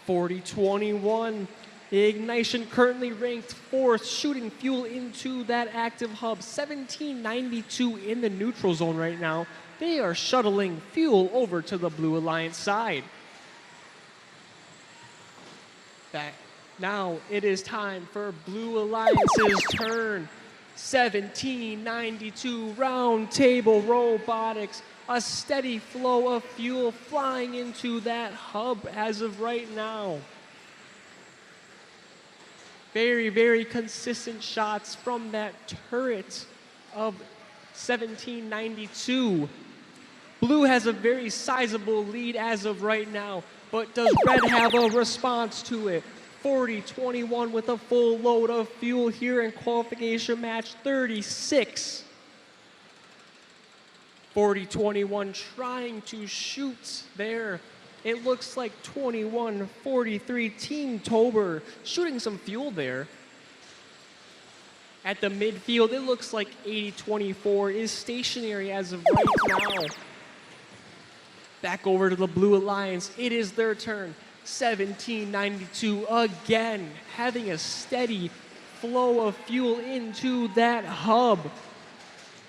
4021. Ignition currently ranked 4th, shooting fuel into that active hub. 1792 in the neutral zone right now. They are shuttling fuel over to the Blue Alliance side. Now it is time for Blue Alliance's turn. 1792 Roundtable Robotics. A steady flow of fuel flying into that hub as of right now. Very, very consistent shots from that turret of 1792. Blue has a very sizable lead as of right now, but does Red have a response to it? 40-21 with a full load of fuel here in qualification match 36. 40-21 trying to shoot there. It looks like 21-43 Team Tober shooting some fuel there. At the midfield, it looks like 80-24 is stationary as of right now. Back over to the Blue Alliance. It is their turn. 1792 again, having a steady flow of fuel into that hub.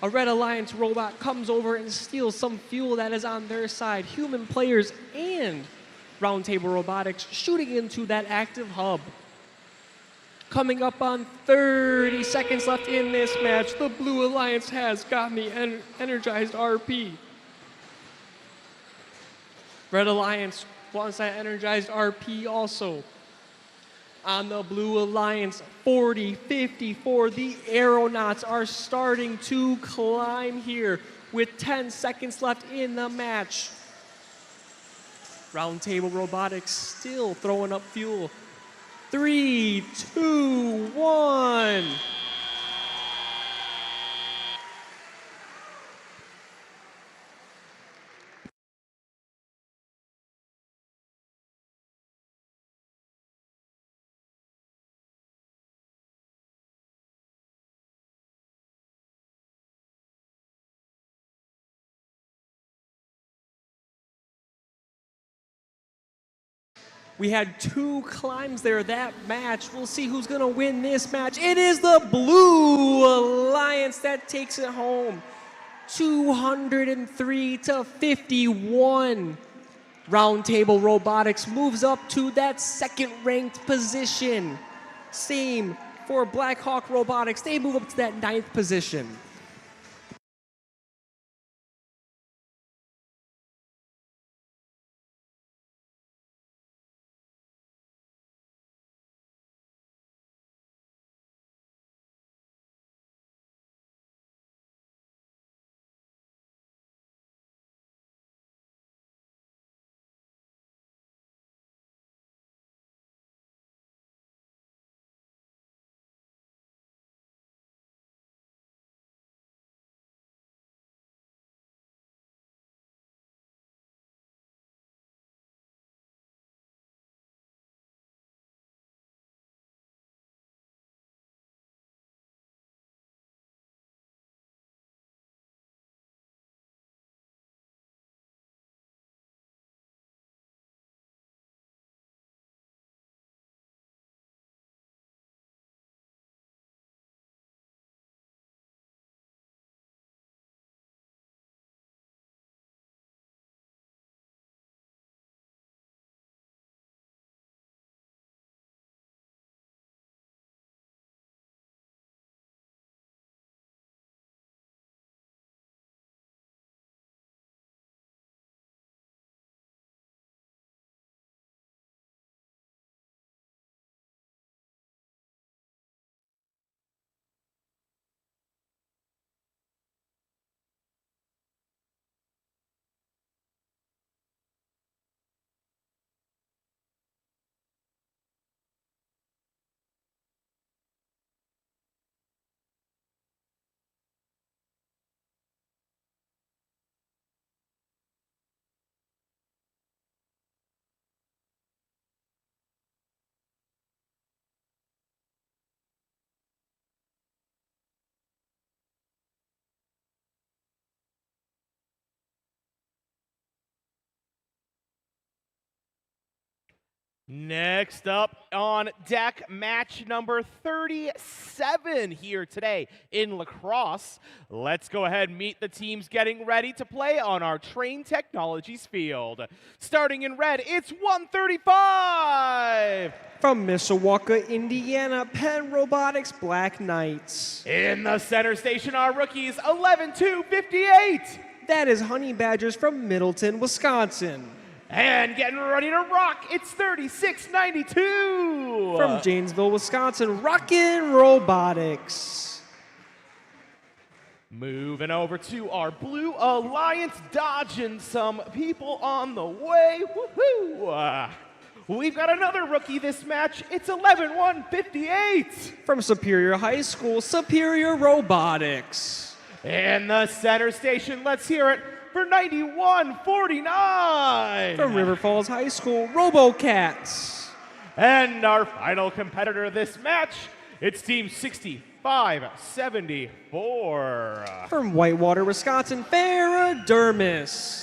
A Red Alliance robot comes over and steals some fuel that is on their side. Human players and Roundtable Robotics shooting into that active hub. Coming up on 30 seconds left in this match, the Blue Alliance has gotten the energized RP. Red Alliance wants that energized RP also. On the Blue Alliance, 40-54, the Aeronauts are starting to climb here with 10 seconds left in the match. Roundtable Robotics still throwing up fuel. 3, 2, 1. We had 2 climbs there that match. We'll see who's going to win this match. It is the Blue Alliance that takes it home. 203 to 51. Roundtable Robotics moves up to that second-ranked position. Same for Blackhawk Robotics. They move up to that 9th position. Next up on deck, match number 37 here today in lacrosse. Let's go ahead and meet the teams getting ready to play on our Train Technologies field. Starting in red, it's 135. From Mishawaka, Indiana, Penn Robotics Black Knights. In the center station, our rookies, 11-2-58. That is Honey Badgers from Middleton, Wisconsin. And getting ready to rock, it's 36-92. From Janesville, Wisconsin, Rockin' Robotics. Moving over to our Blue Alliance, dodging some people on the way. Woohoo! We've got another rookie this match. It's 11-1-58. From Superior High School, Superior Robotics. In the center station, let's hear it for 91-49. From River Falls High School, RoboCats. And our final competitor this match, it's Team 65-74. From Whitewater, Wisconsin, Ferrodermis.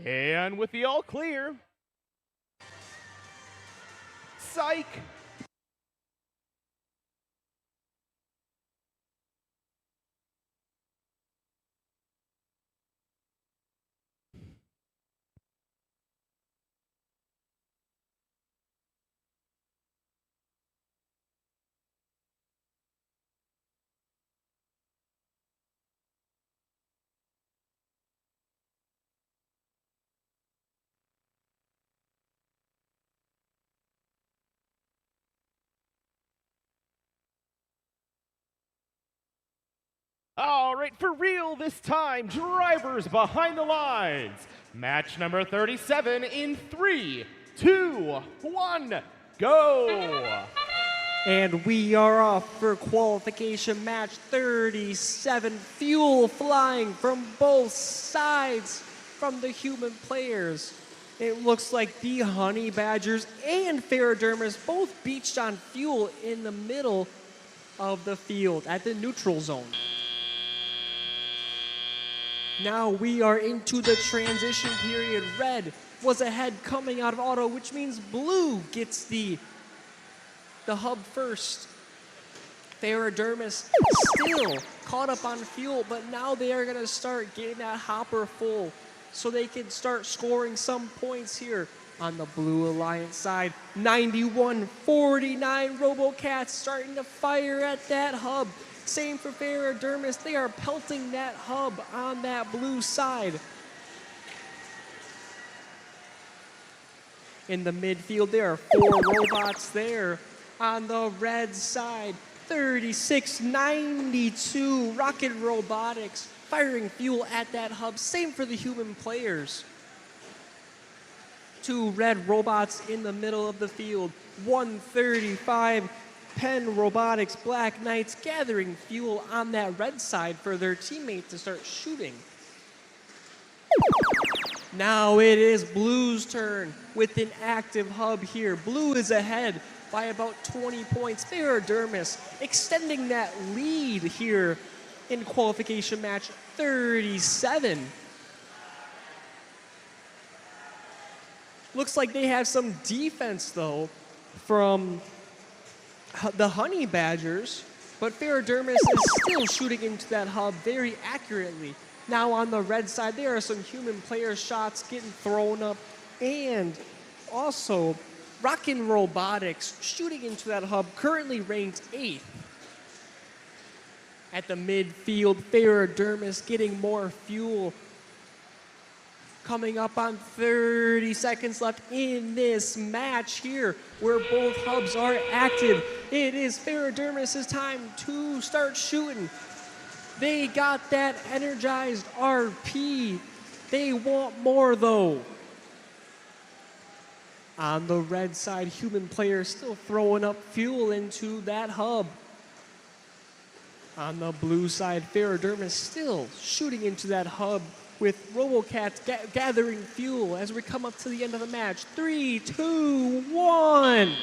And with the all clear, psych. All right, for real this time, drivers behind the lines. Match number 37 in 3, 2, 1, go! And we are off for qualification match 37. Fuel flying from both sides from the human players. It looks like the Honey Badgers and Ferrodermis both beached on fuel in the middle of the field at the neutral zone. Now we are into the transition period. Red was ahead coming out of auto, which means blue gets the hub first. Ferrodermis still caught up on fuel, but now they are going to start getting that hopper full so they can start scoring some points here on the Blue Alliance side. 91-49 RoboCats starting to fire at that hub. Same for Ferrodermis. They are pelting that hub on that blue side. In the midfield, there are 4 robots there. On the red side, 36-92 Rocket Robotics firing fuel at that hub. Same for the human players. 2 red robots in the middle of the field. 135 Penn Robotics Black Knights gathering fuel on that red side for their teammate to start shooting. Now it is Blue's turn with an active hub here. Blue is ahead by about 20 points. Ferrodermis extending that lead here in qualification match 37. Looks like they have some defense though from the Honey Badgers, but Ferrodermis is still shooting into that hub very accurately. Now on the red side, there are some human player shots getting thrown up, and also Rockin' Robotics shooting into that hub, currently ranked 8th. At the midfield, Ferrodermis getting more fuel. Coming up on 30 seconds left in this match here, where both hubs are active. It is Ferrodermis' time to start shooting. They got that energized RP. They want more though. On the red side, human players still throwing up fuel into that hub. On the blue side, Ferrodermis still shooting into that hub with RoboCats gathering fuel as we come up to the end of the match. 3, 2, 1.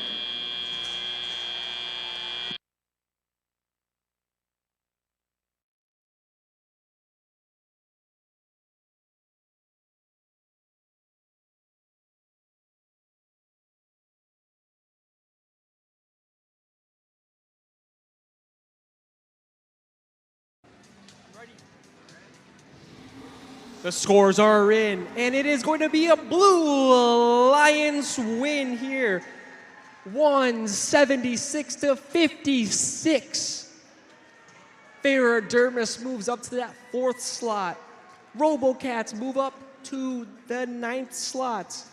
The scores are in, and it is going to be a Blue Alliance win here. 176-56. Ferrodermis moves up to that 4th slot. RoboCats move up to the 9th slot.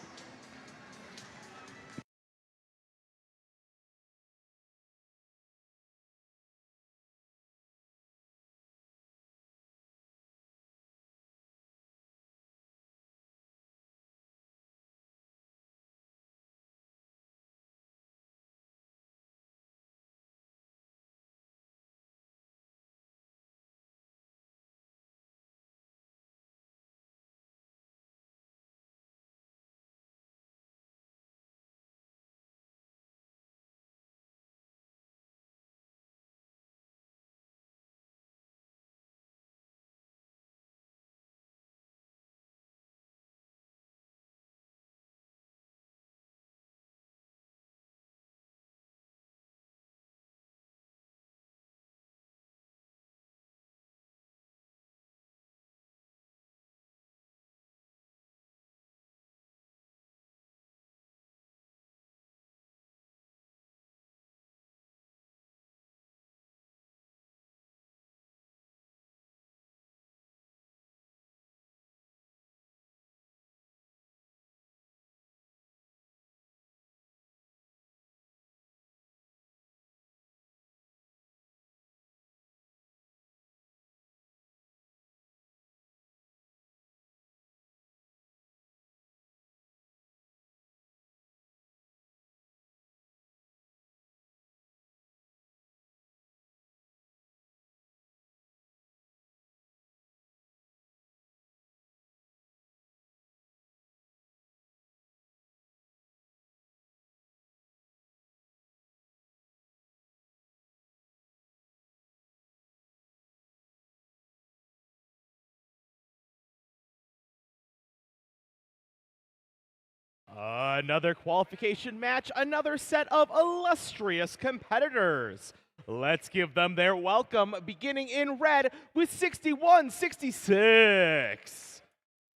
Another qualification match, another set of illustrious competitors. Let's give them their welcome, beginning in red with 61-66.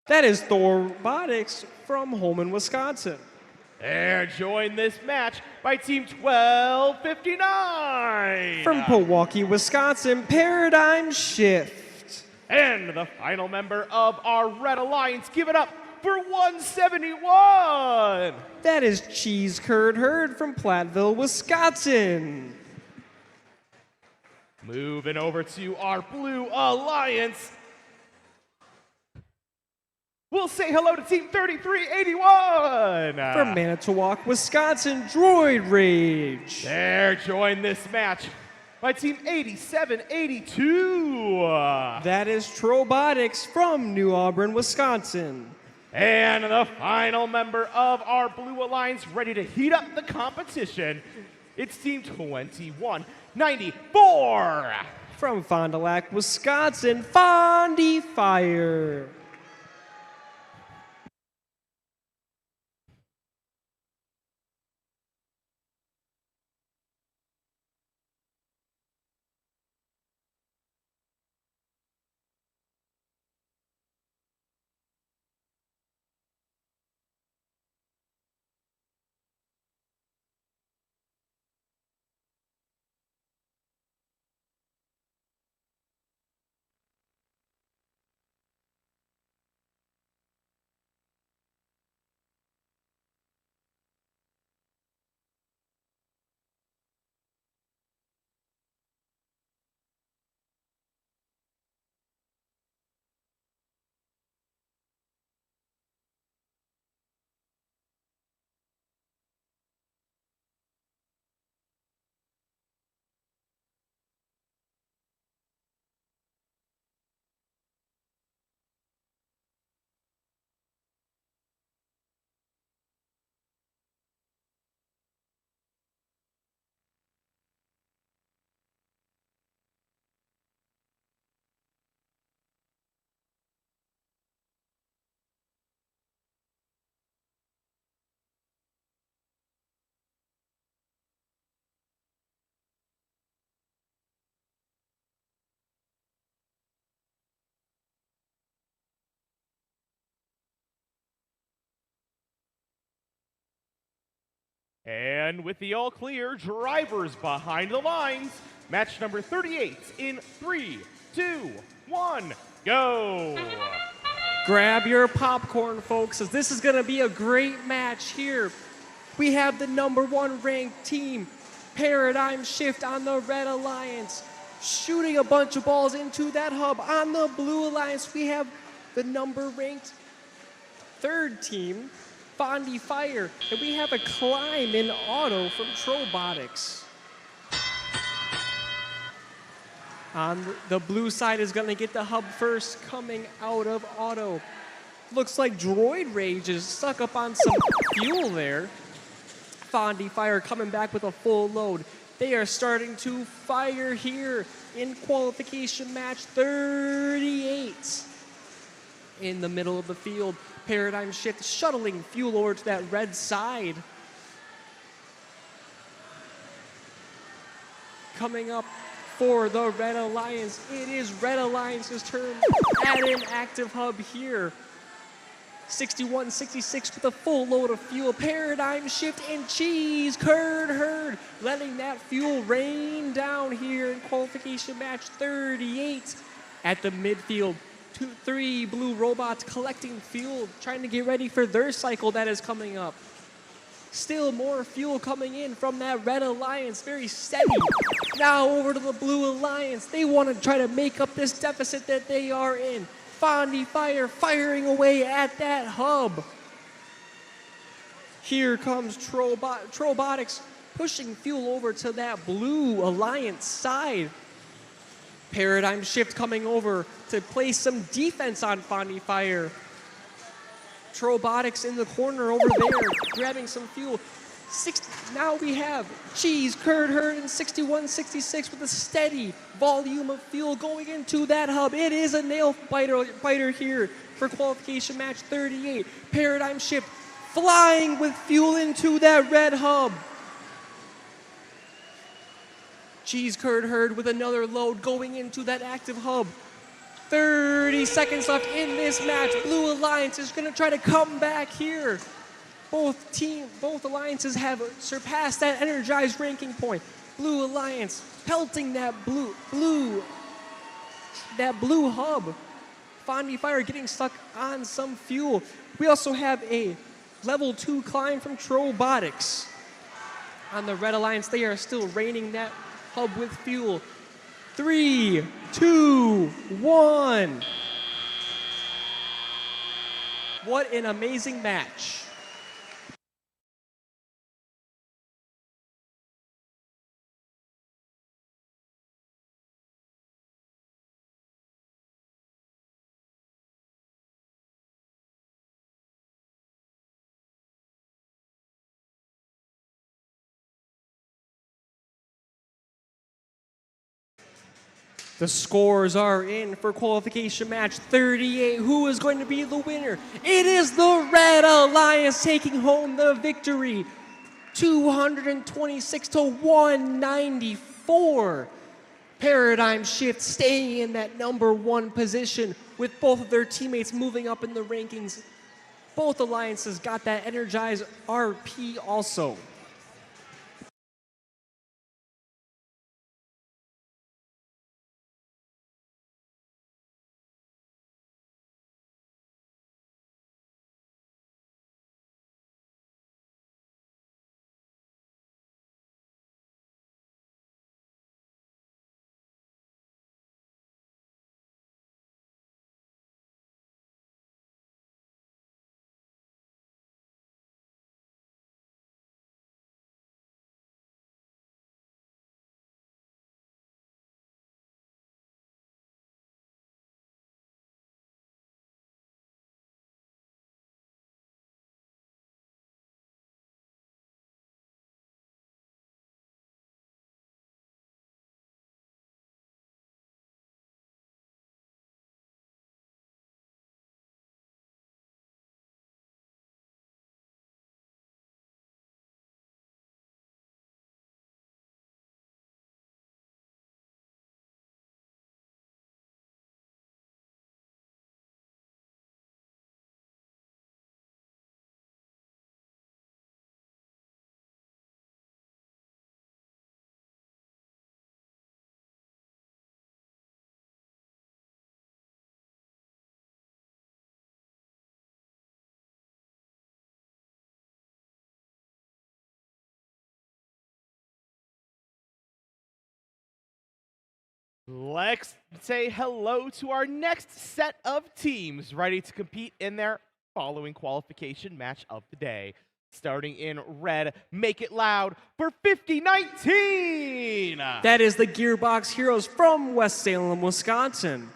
That is Thor Robotics from Holman, Wisconsin. They're joined this match by Team 1259. From Milwaukee, Wisconsin, Paradigm Shift. And the final member of our Red Alliance, give it up for 171. That is Cheese Curd Herd from Platteville, Wisconsin. Moving over to our Blue Alliance, we'll say hello to Team 3381. From Manitowoc, Wisconsin, Droid Rage. They're joined this match by Team 8782. That is Trobotics from New Auburn, Wisconsin. And the final member of our Blue Alliance ready to heat up the competition, it's Team 2194. From Fond du Lac, Wisconsin, Fondy Fire. And with the all clear, drivers behind the lines, match number 38 in 3, 2, 1, go! Grab your popcorn, folks, as this is going to be a great match here. We have the #1 ranked team, Paradigm Shift on the Red Alliance, shooting a bunch of balls into that hub. On the Blue Alliance, we have the ranked 3rd team, Fondy Fire, and we have a climb in auto from Trobotics. On the blue side is going to get the hub first, coming out of auto. Looks like Droid Rage is stuck up on some fuel there. Fondy Fire coming back with a full load. They are starting to fire here in qualification match 38. In the middle of the field, Paradigm Shift shuttling fuel over to that red side. Coming up for the Red Alliance, it is Red Alliance's turn at an active hub here. 61-66 with a full load of fuel. Paradigm Shift and Cheese Curd Herd letting that fuel rain down here in qualification match 38. At the midfield, 3 blue robots collecting fuel, trying to get ready for their cycle that is coming up. Still more fuel coming in from that Red Alliance, very steady. Now over to the Blue Alliance. They want to try to make up this deficit that they are in. Fondy Fire firing away at that hub. Here comes Trobotics pushing fuel over to that Blue Alliance side. Paradigm Shift coming over to place some defense on Fondy Fire. Trobotics in the corner over there, grabbing some fuel. Now we have Cheese Curd Herd and 61-66 with a steady volume of fuel going into that hub. It is a nail biter here for qualification match 38. Paradigm Shift flying with fuel into that red hub. Cheese curd herd with another load going into that active hub. 30 seconds left in this match. Blue Alliance is going to try to come back here. Both alliances have surpassed that energized ranking point. Blue Alliance pelting that blue hub. Fondy Fire getting stuck on some fuel. We also have a level 2 climb from Trobotics. On the Red Alliance, they are still raining that hub with fuel. 3, 2, 1. What an amazing match. The scores are in for qualification match 38. Who is going to be the winner? It is the Red Alliance taking home the victory. 226 to 194. Paradigm Shift staying in that number 1 position with both of their teammates moving up in the rankings. Both alliances got that energized RP also. Let's say hello to our next set of teams ready to compete in their following qualification match of the day. Starting in red, make it loud for 5019! That is the Gearbox Heroes from West Salem, Wisconsin.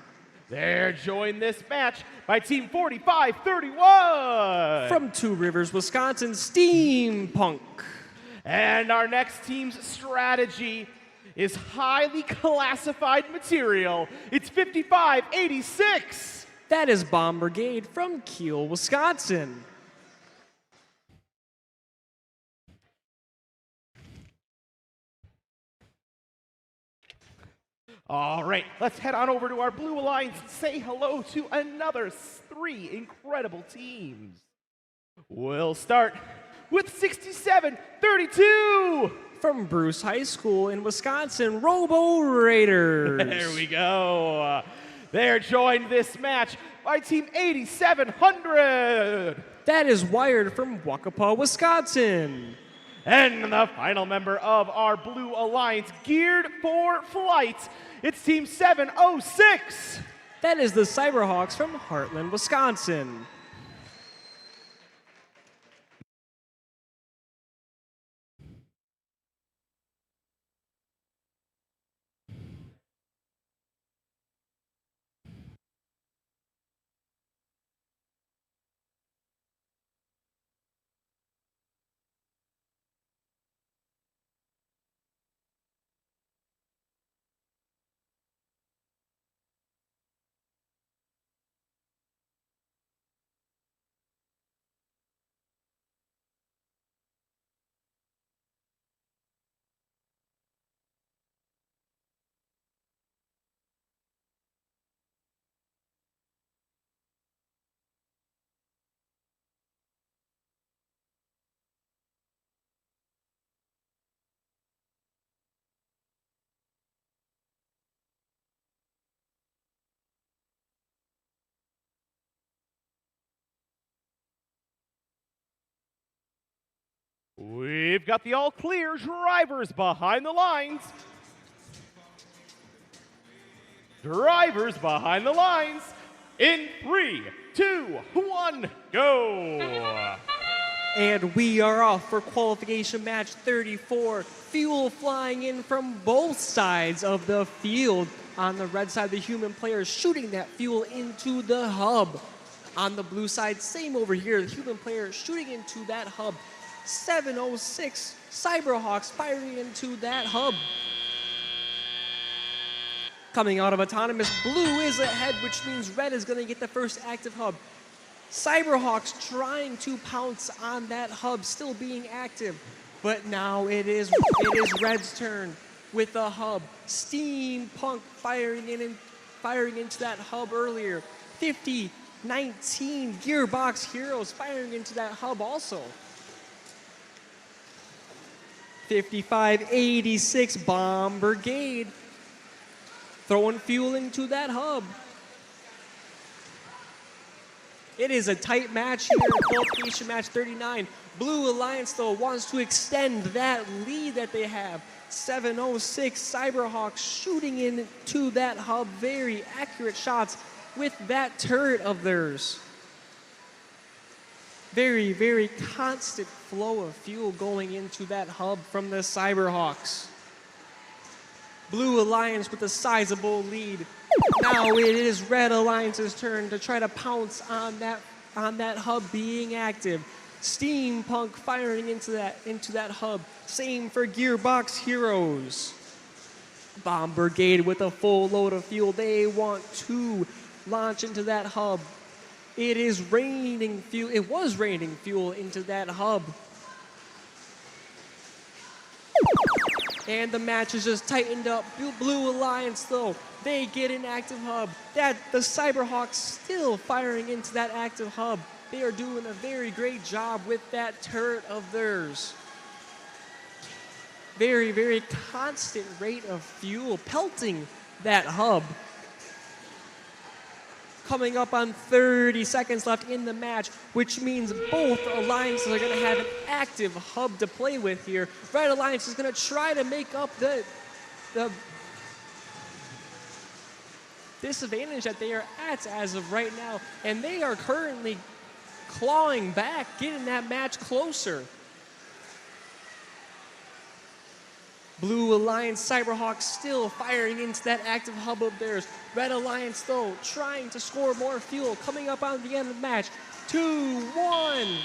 They're joined this match by Team 4531! From Two Rivers, Wisconsin, Steampunk. And our next team's strategy is highly classified material. It's 5586. That is Bomb Brigade from Kiel, Wisconsin. All right, let's head on over to our Blue Alliance and say hello to another 3 incredible teams. We'll start with 6732. From Bruce High School in Wisconsin, Robo Raiders. There we go. They're joined this match by Team 8700. That is Wired from Waukapa, Wisconsin. And the final member of our Blue Alliance, geared for flight, it's Team 706. That is the Cyberhawks from Heartland, Wisconsin. We've got the all clear drivers behind the lines. Drivers behind the lines. In 3, 2, 1, go! And we are off for qualification match 34. Fuel flying in from both sides of the field. On the red side, the human players shooting that fuel into the hub. On the blue side, same over here. The human players shooting into that hub. 706 Cyberhawks firing into that hub. Coming out of autonomous, blue is ahead, which means red is going to get the first active hub. Cyberhawks trying to pounce on that hub, still being active. But now it is red's turn with the hub. Steampunk firing into that hub earlier. 19 Gearbox Heroes firing into that hub also. 86 Bomb Brigade throwing fuel into that hub. It is a tight match here in qualification match 39. Blue Alliance, though, wants to extend that lead that they have. 706 Cyberhawks shooting into that hub. Very accurate shots with that turret of theirs. Very, very constant flow of fuel going into that hub from the Cyberhawks. Blue Alliance with a sizable lead. Now it is Red Alliance's turn to try to pounce on that hub being active. Steampunk firing into that hub. Same for Gearbox Heroes. Bomb Brigade with a full load of fuel. They want to launch into that hub. It is raining fuel. It was raining fuel into that hub. And the match is just tightened up. Blue Alliance, though, they get an active hub. The Cyberhawks still firing into that active hub. They are doing a very great job with that turret of theirs. Very, very constant rate of fuel pelting that hub. Coming up on 30 seconds left in the match, which means both alliances are going to have an active hub to play with here. Red Alliance is going to try to make up the disadvantage that they are at as of right now, and they are currently clawing back, getting that match closer. Blue Alliance Cyberhawks still firing into that active hub of theirs. Red Alliance, though, trying to score more fuel. Coming up on the end of the match. 2-1.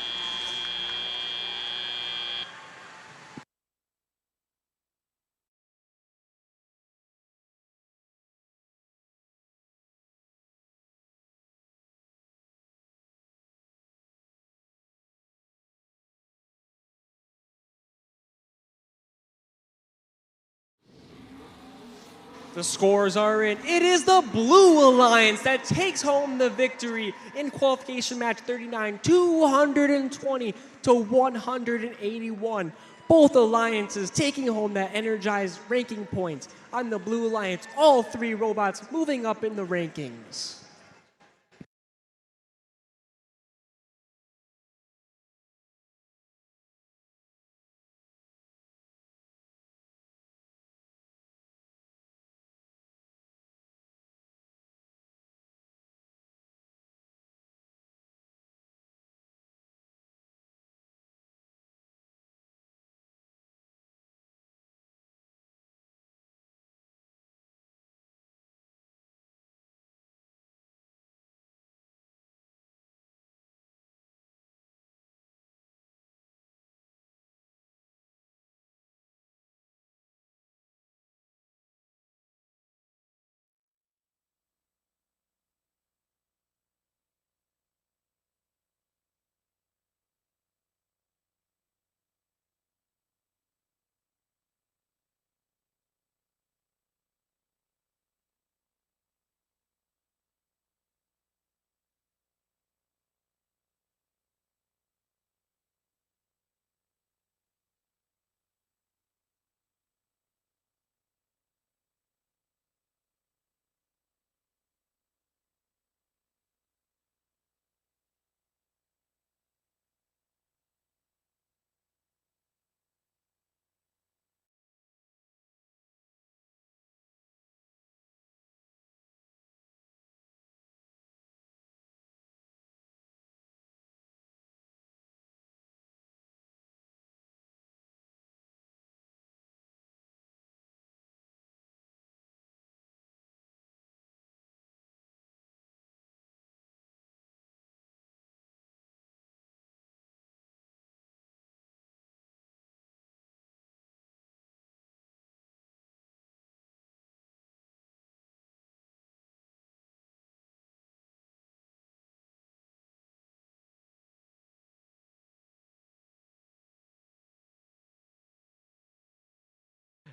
The scores are in. It is the Blue Alliance that takes home the victory in qualification match 39, 220 to 181. Both alliances taking home that energized ranking points. On the Blue Alliance, all three robots moving up in the rankings.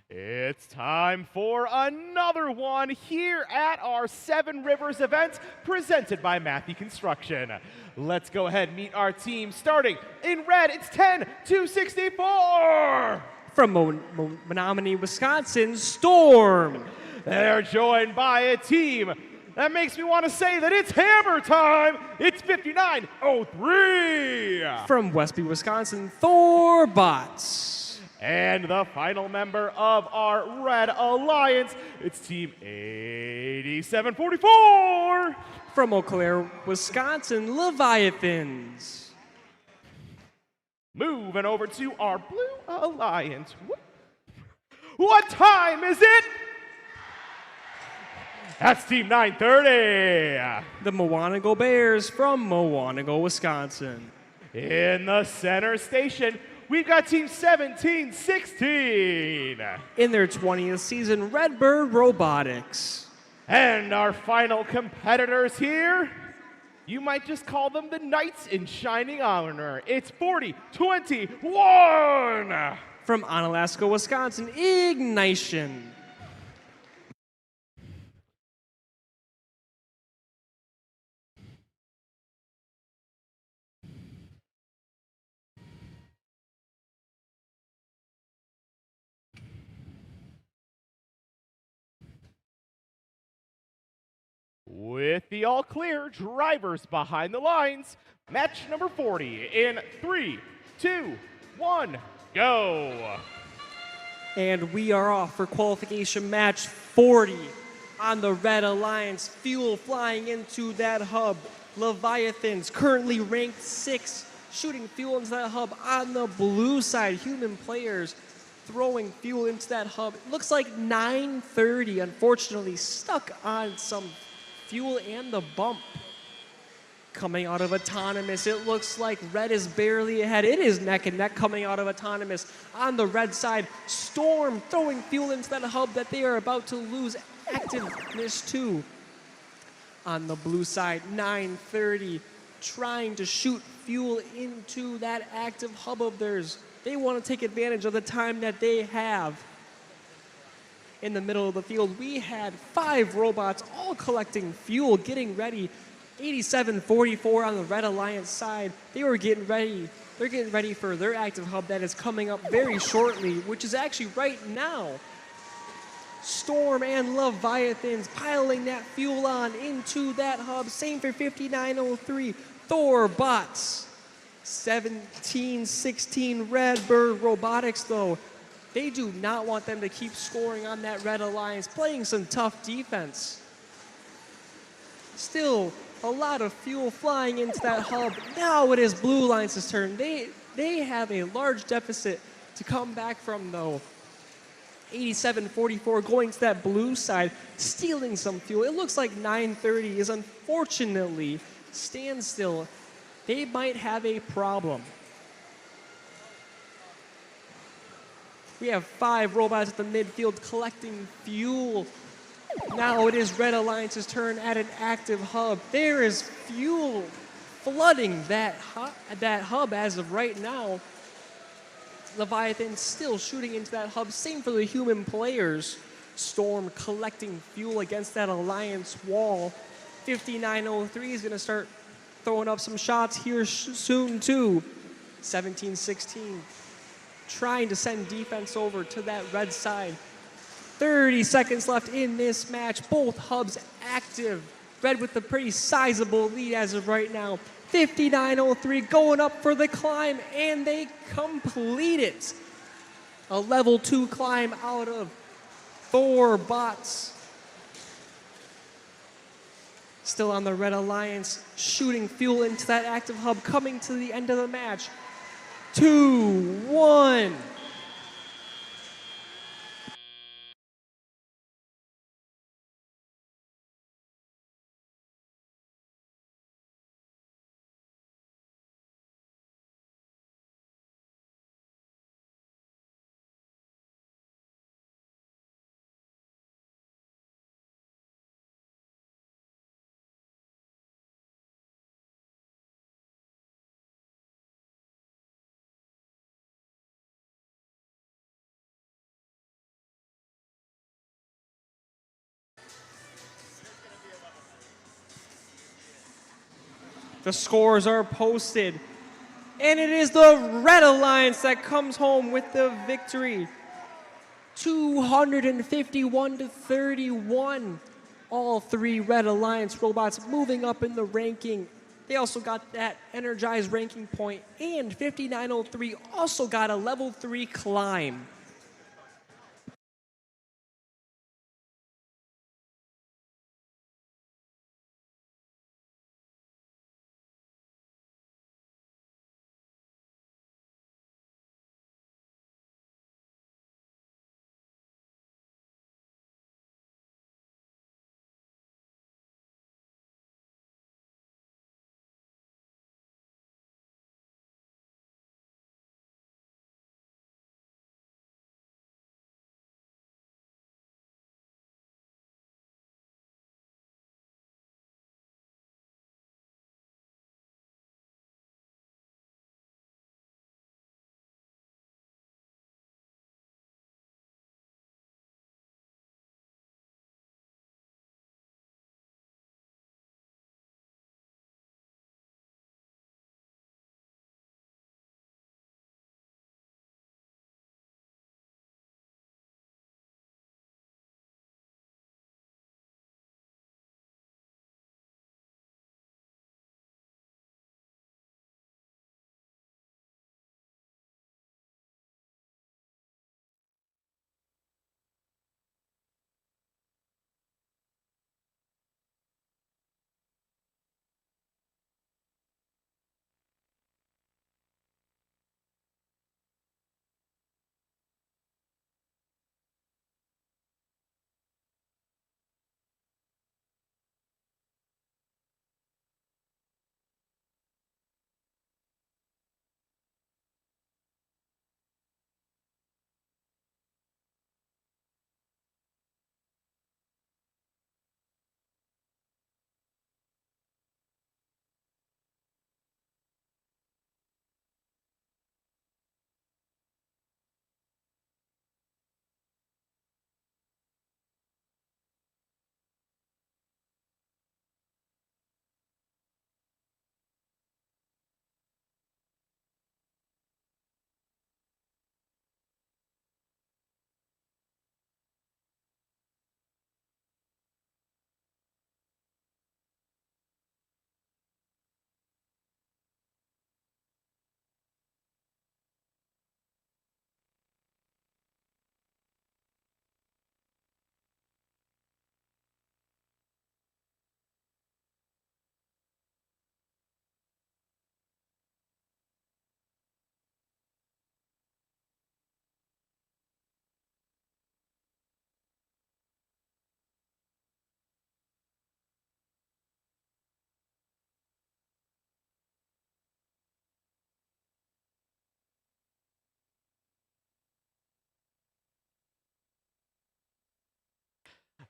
It's time for another one here at our Seven Rivers event presented by Mathy Construction. Let's go ahead and meet our team. Starting in red, it's 10-64. From Menominee, Wisconsin, Storm. They're joined by a team that makes me want to say that it's hammer time. It's 59-03. From Westby, Wisconsin, Thorbots. And the final member of our Red Alliance, it's Team 8744. From Eau Claire, Wisconsin, Leviathans. Moving over to our Blue Alliance. What time is it? That's Team 930. The Mowanago Bears from Mowanago, Wisconsin. In the center station, we've got Team 1716. In their 20th season, Redbird Robotics. And our final competitors here, you might just call them the Knights in Shining Armor. It's 40-21. From Onalaska, Wisconsin, Ignition. With the all clear, drivers behind the lines, match number 40 in 3, 2, 1, go. And we are off for qualification match 40 on the Red Alliance. Fuel flying into that hub. Leviathans currently ranked 6, shooting fuel into that hub. On the blue side, human players throwing fuel into that hub. It looks like 930, unfortunately, stuck on some fuel and the bump. Coming out of Autonomous, it looks like Red is barely ahead. It is neck and neck coming out of Autonomous. On the red side, Storm throwing fuel into that hub that they are about to lose activeness to. On the blue side, 930 trying to shoot fuel into that active hub of theirs. They want to take advantage of the time that they have. In the middle of the field, we had 5 robots all collecting fuel, getting ready. 8744 on the Red Alliance side. They were getting ready. They're getting ready for their active hub that is coming up very shortly, which is actually right now. Storm and Leviathans piling that fuel on into that hub. Same for 5903. Thorbots. 1716 Redbird Robotics, though. They do not want them to keep scoring on that Red Alliance, playing some tough defense. Still, a lot of fuel flying into that hub. Now it is Blue Alliance's turn. They have a large deficit to come back from, though. 8744 going to that blue side, stealing some fuel. It looks like 930 is unfortunately standstill. They might have a problem. We have 5 robots at the midfield collecting fuel. Now it is Red Alliance's turn at an active hub. There is fuel flooding that hub as of right now. Leviathan still shooting into that hub. Same for the human players. Storm collecting fuel against that Alliance wall. 5903 is going to start throwing up some shots here soon too. 1716 trying to send defense over to that red side. 30 seconds left in this match. Both hubs active. Red with a pretty sizable lead as of right now. 5903 going up for the climb, and they complete it. A level 2 climb out of Thorbots. Still on the Red Alliance, shooting fuel into that active hub, coming to the end of the match. 2-1. The scores are posted. And it is the Red Alliance that comes home with the victory. 251 to 31. All three Red Alliance robots moving up in the ranking. They also got that energized ranking point, and 5903 also got a level 3 climb.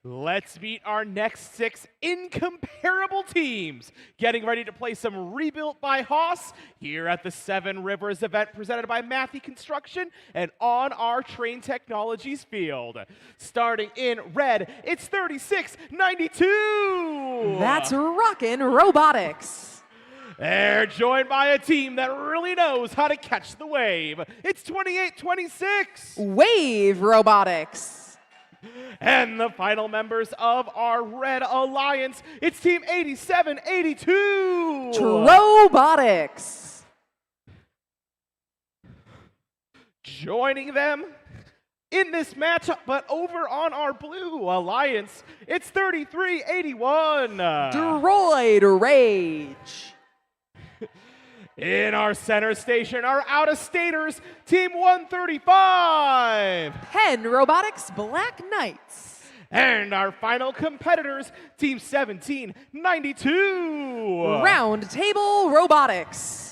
Let's meet our next 6 incomparable teams, getting ready to play some Rebuilt by Haas here at the Seven Rivers event presented by Mathy Construction and on our Train Technologies field. Starting in red, it's 3692. That's Rockin' Robotics. They're joined by a team that really knows how to catch the wave. It's 2826. Wave Robotics. And the final members of our Red Alliance, it's Team 8782. Robotics. Joining them in this matchup, but over on our Blue Alliance, it's 3381. Droid Rage. In our center station, our out-of-staters, Team 135. Pen Robotics Black Knights. And our final competitors, Team 1792. Round Table Robotics.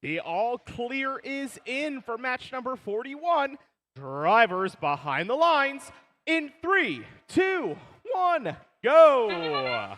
The all clear is in for match number 41. Drivers behind the lines in 3, 2, 1, go!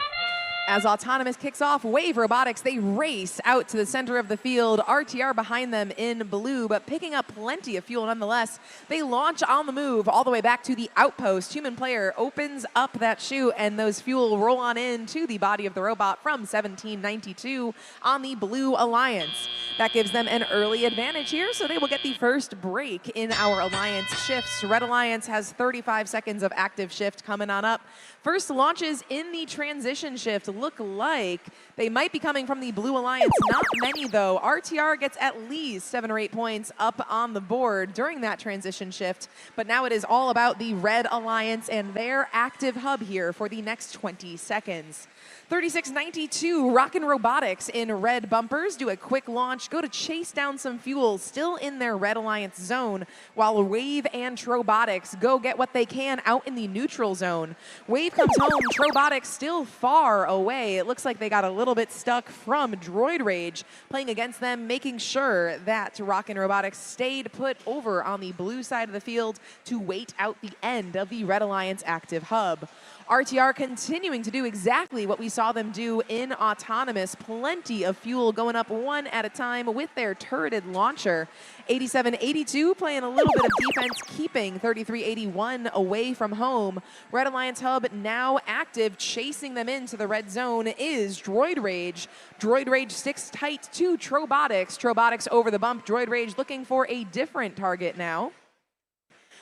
As Autonomous kicks off, Wave Robotics, they race out to the center of the field. RTR behind them in blue, but picking up plenty of fuel nonetheless. They launch on the move all the way back to the outpost. Human player opens up that chute, and those fuel roll on into the body of the robot from 1792 on the Blue Alliance. That gives them an early advantage here, so they will get the first break in our Alliance shifts. Red Alliance has 35 seconds of active shift coming on up. First launches in the transition shift look like they might be coming from the Blue Alliance. Not many, though. RTR gets at least 7 or 8 points up on the board during that transition shift. But now it is all about the Red Alliance and their active hub here for the next 20 seconds. 3692, Rockin' Robotics in red bumpers do a quick launch, go to chase down some fuel still in their Red Alliance zone, while Wave and Trobotics go get what they can out in the neutral zone. Wave comes home, Trobotics still far away. It looks like they got a little bit stuck from Droid Rage playing against them, making sure that Rockin' Robotics stayed put over on the blue side of the field to wait out the end of the Red Alliance active hub. RTR continuing to do exactly what we saw them do in Autonomous. Plenty of fuel going up one at a time with their turreted launcher. 8782 playing a little bit of defense, keeping 3381 away from home. Red Alliance hub now active, chasing them into the red zone is Droid Rage. Droid Rage sticks tight to Trobotics. Trobotics over the bump. Droid Rage looking for a different target now.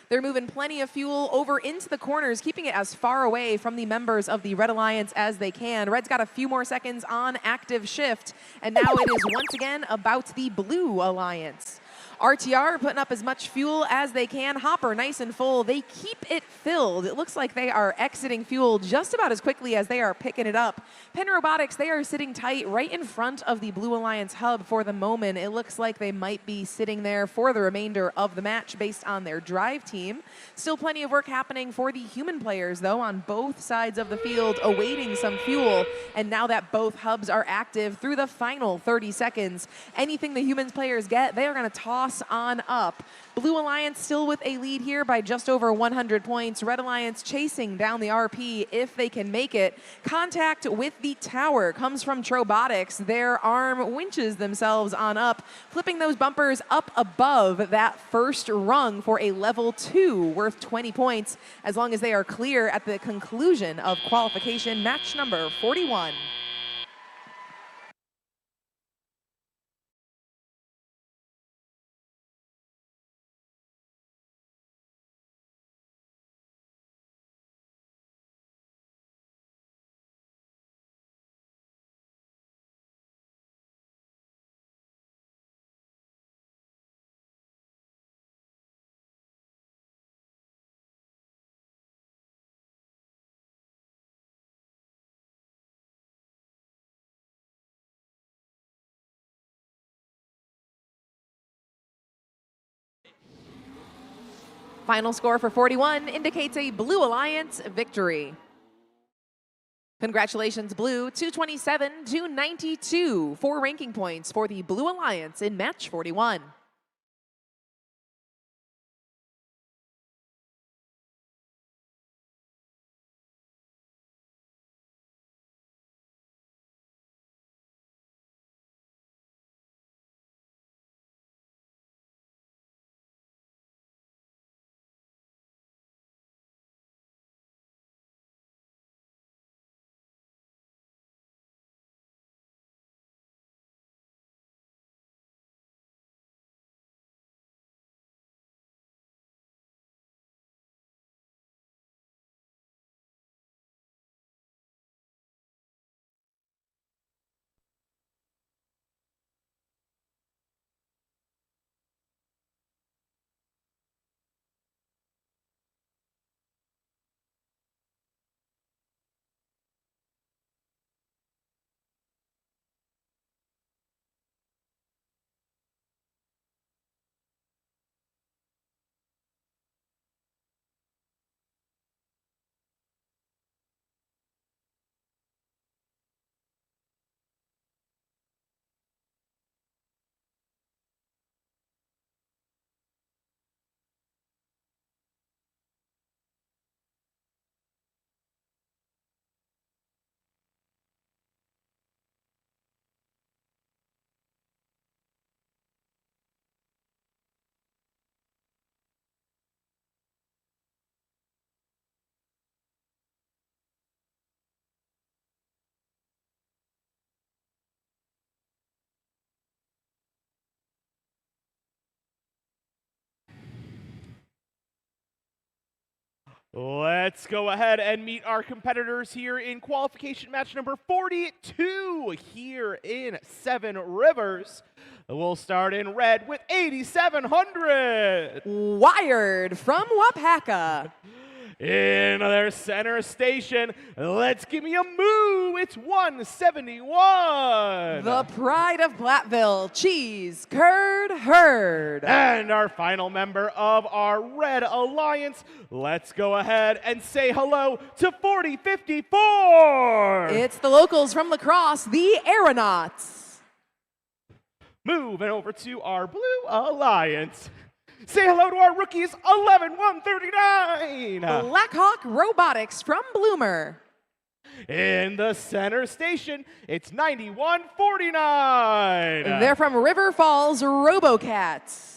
They're moving plenty of fuel over into the corners, keeping it as far away from the members of the Red Alliance as they can. Red's got a few more seconds on active shift, and now it is once again about the Blue Alliance. RTR putting up as much fuel as they can. Hopper nice and full. They keep it filled. It looks like they are exiting fuel just about as quickly as they are picking it up. Penn Robotics, they are sitting tight right in front of the Blue Alliance hub for the moment. It looks like they might be sitting there for the remainder of the match based on their drive team. Still plenty of work happening for the human players, though, on both sides of the field, awaiting some fuel. And now that both hubs are active through the final 30 seconds, anything the humans players get, they are going to toss on up. Blue Alliance still with a lead here by just over 100 points. Red Alliance chasing down the RP if they can make it. Contact with the tower comes from Trobotics. Their arm winches themselves on up, flipping those bumpers up above that first rung for a level 2 worth 20 points, as long as they are clear at the conclusion of qualification match number 41. Final score for 41 indicates a Blue Alliance victory. Congratulations, Blue. 227-292 for ranking points for the Blue Alliance in match 41. Let's go ahead and meet our competitors here in qualification match number 42 here in Seven Rivers. We'll start in red with 8,700. Wired from Wapaka. In their center station, let's give me a moo. It's 171. The pride of Platteville, Cheese Curd Herd. And our final member of our Red Alliance, let's go ahead and say hello to 4054. It's the locals from La Crosse, the Aeronauts. Moving over to our Blue Alliance. Say hello to our rookies, 11,139. Blackhawk Robotics from Bloomer. In the center station, it's 91,49. They're from River Falls Robocats.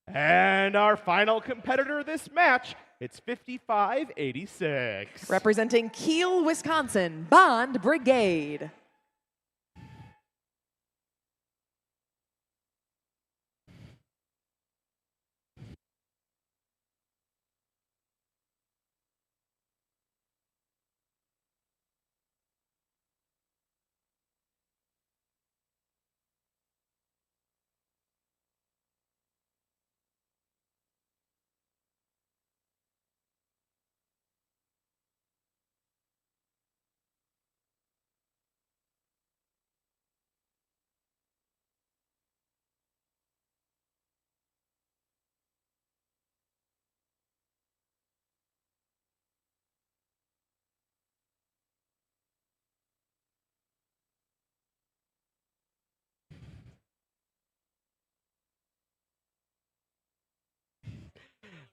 And our final competitor this match, it's 5586. Representing Kiel, Wisconsin, Bond Brigade.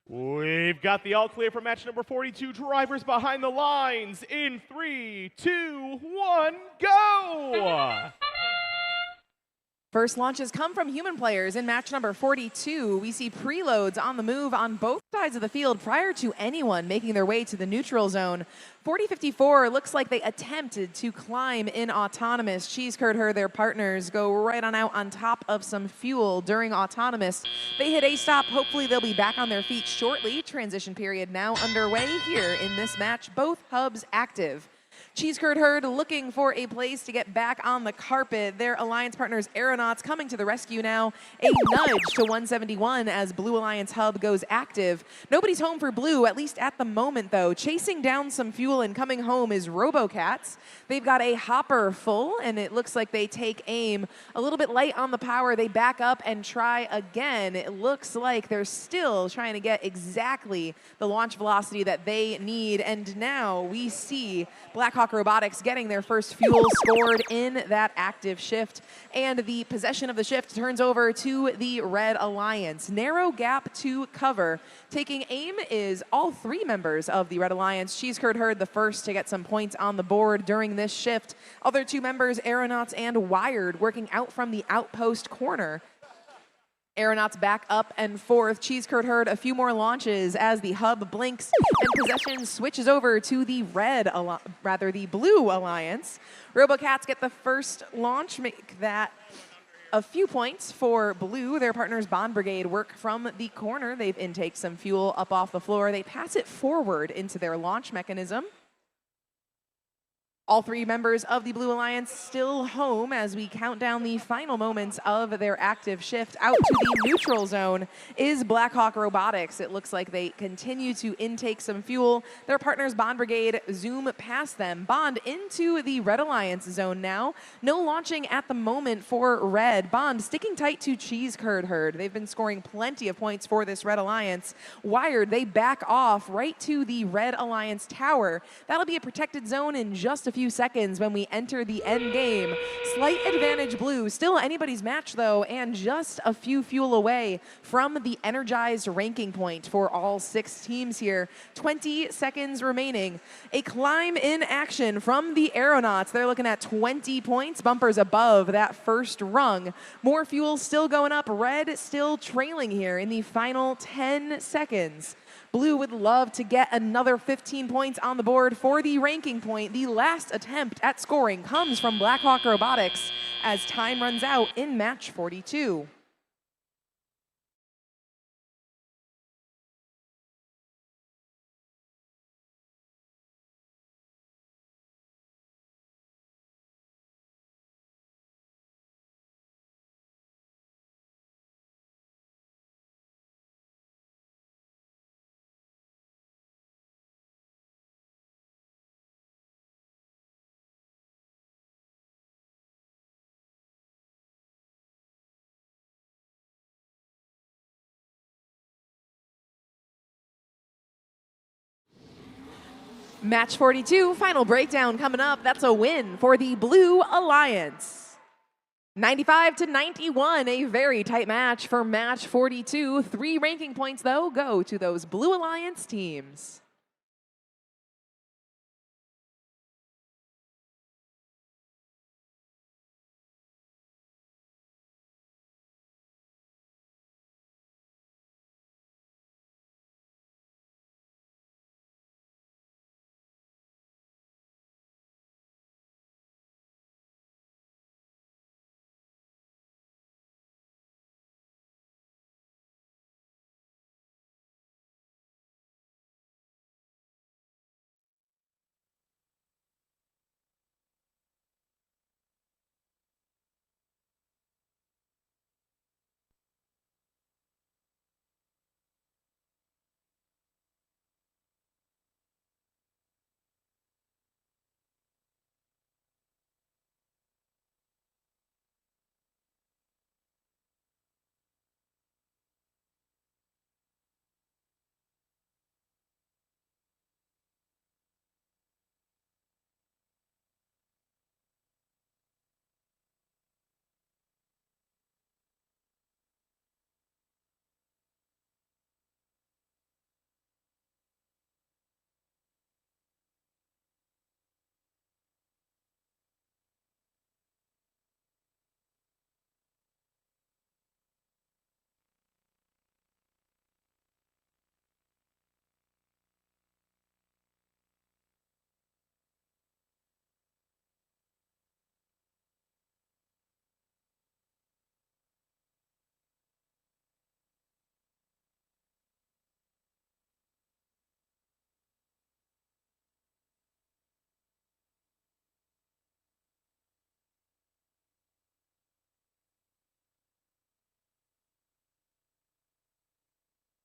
We've got the all clear for match number 42. Drivers behind the lines in 3, 2, 1, go! First launches come from human players in match number 42. We see preloads on the move on both sides of the field prior to anyone making their way to the neutral zone. 4054 looks like they attempted to climb in autonomous. Cheese Curd Herd, their partners, go right on out on top of some fuel during autonomous. They hit a stop. Hopefully they'll be back on their feet shortly. Transition period now underway here in this match. Both hubs active. Cheese Curd Herd looking for a place to get back on the carpet. Their alliance partners, Aeronauts, coming to the rescue now. A nudge to 171 as Blue Alliance hub goes active. Nobody's home for Blue, at least at the moment, though. Chasing down some fuel and coming home is Robocats. They've got a hopper full, and it looks like they take aim a little bit light on the power. They back up and try again. It looks like they're still trying to get exactly the launch velocity that they need. And now we see Blackhawk Robotics getting their first fuel scored in that active shift. And the possession of the shift turns over to the Red Alliance. Narrow gap to cover. Taking aim is all three members of the Red Alliance. Cheese Curd Herd the first to get some points on the board during this shift. Other two members, Aeronauts and Wired, working out from the outpost corner. Aeronauts back up and forth. Cheese Curd Herd a few more launches as the hub blinks and possession switches over to the the Blue Alliance. Robocats get the first launch, make that a few points for Blue. Their partners Bond Brigade work from the corner. They've intaked some fuel up off the floor. They pass it forward into their launch mechanism. All three members of the Blue Alliance still home as we count down the final moments of their active shift. Out to the neutral zone is Blackhawk Robotics. It looks like they continue to intake some fuel. Their partners Bond Brigade zoom past them. Bond into the Red Alliance zone now. No launching at the moment for Red. Bond sticking tight to Cheese Curd Herd. They've been scoring plenty of points for this Red Alliance. Wired, they back off right to the Red Alliance tower. That'll be a protected zone in just a few seconds when we enter the end game. Slight advantage Blue, still anybody's match though, and just a few fuel away from the energized ranking point for all 6 teams here. 20 seconds remaining. A climb in action from the Aeronauts. They're looking at 20 points, bumpers above that first rung. More fuel still going up. Red still trailing here in the final 10 seconds. Blue would love to get another 15 points on the board for the ranking point. The last attempt at scoring comes from Blackhawk Robotics as time runs out in match 42. Match 42, final breakdown coming up. That's a win for the Blue Alliance. 95-91, a very tight match for match 42. 3 ranking points, though, go to those Blue Alliance teams.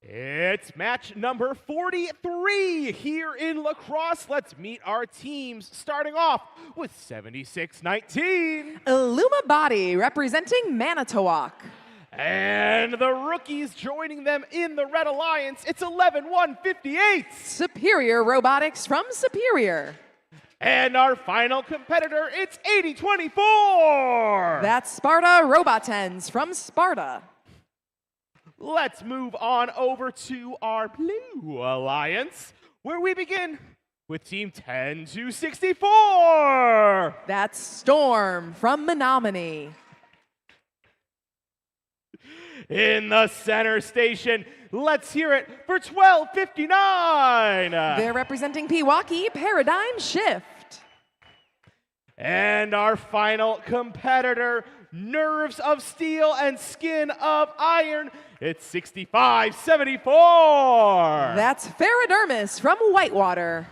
It's match number 43 here in lacrosse. Let's meet our teams, starting off with 76-19. Illuma Body representing Manitowoc. And the rookies joining them in the Red Alliance, it's 11-1-58. Superior Robotics from Superior. And our final competitor, it's 80-24. That's Sparta Robotens from Sparta. Let's move on over to our Blue Alliance, where we begin with Team 10-64. That's Storm from Menominee. In the center station, let's hear it for 12-59. They're representing Pewaukee Paradigm Shift. And our final competitor, Nerves of Steel and Skin of Iron, it's 65-74. That's Ferrodermis from Whitewater.